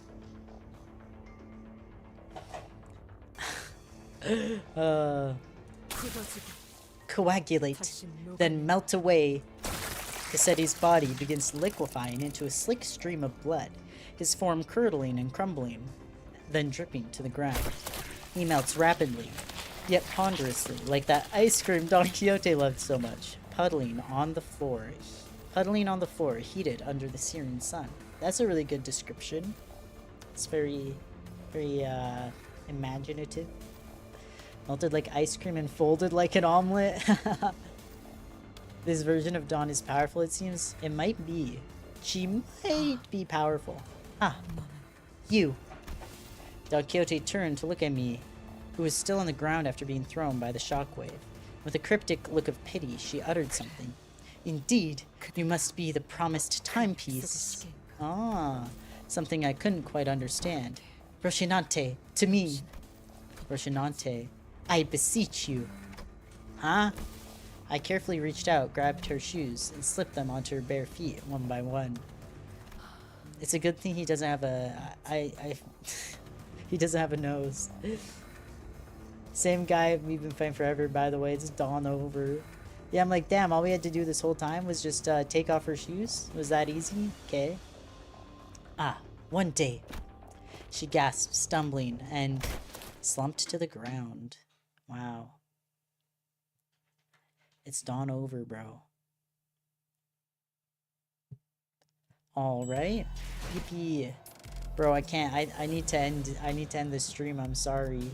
Coagulate, then melt away. Cassetti's body begins liquefying into a slick stream of blood, his form curdling and crumbling, then dripping to the ground. He melts rapidly, yet ponderously, like that ice cream Don Quixote loved so much, puddling on the floor, heated under the searing sun. That's a really good description. It's very, very, imaginative. Melted like ice cream and folded like an omelet. This version of Dawn is powerful, it seems. It might be. She might be powerful. Ah, you. Don Quixote turned to look at me, who was still on the ground after being thrown by the shockwave. With a cryptic look of pity, she uttered something. Indeed, you must be the promised timepiece. Ah, something I couldn't quite understand. Rocinante, to me. Rocinante, I beseech you. Huh? I carefully reached out, grabbed her shoes, and slipped them onto her bare feet one by one. It's a good thing he doesn't have a he doesn't have a nose. Same guy we've been fighting forever, by the way. It's dawn over. Yeah, I'm like, damn, all we had to do this whole time was just take off her shoes? Was that easy? Okay. Ah, one day. She gasped, stumbling, and slumped to the ground. Wow. It's dawn over, bro. Alright. Yippee. Bro, I can't. I need to end this stream. I'm sorry.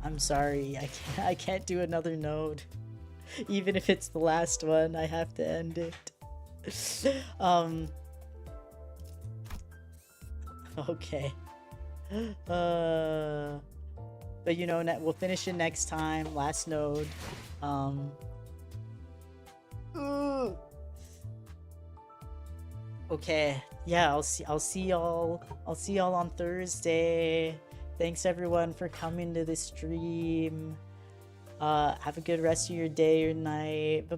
I'm sorry. I can't do another node. Even if it's the last one, I have to end it. Okay. But you know, we'll finish it next time. Last node. Okay. Yeah, I'll see y'all on Thursday. Thanks everyone for coming to this stream. Have a good rest of your day or night. Bye.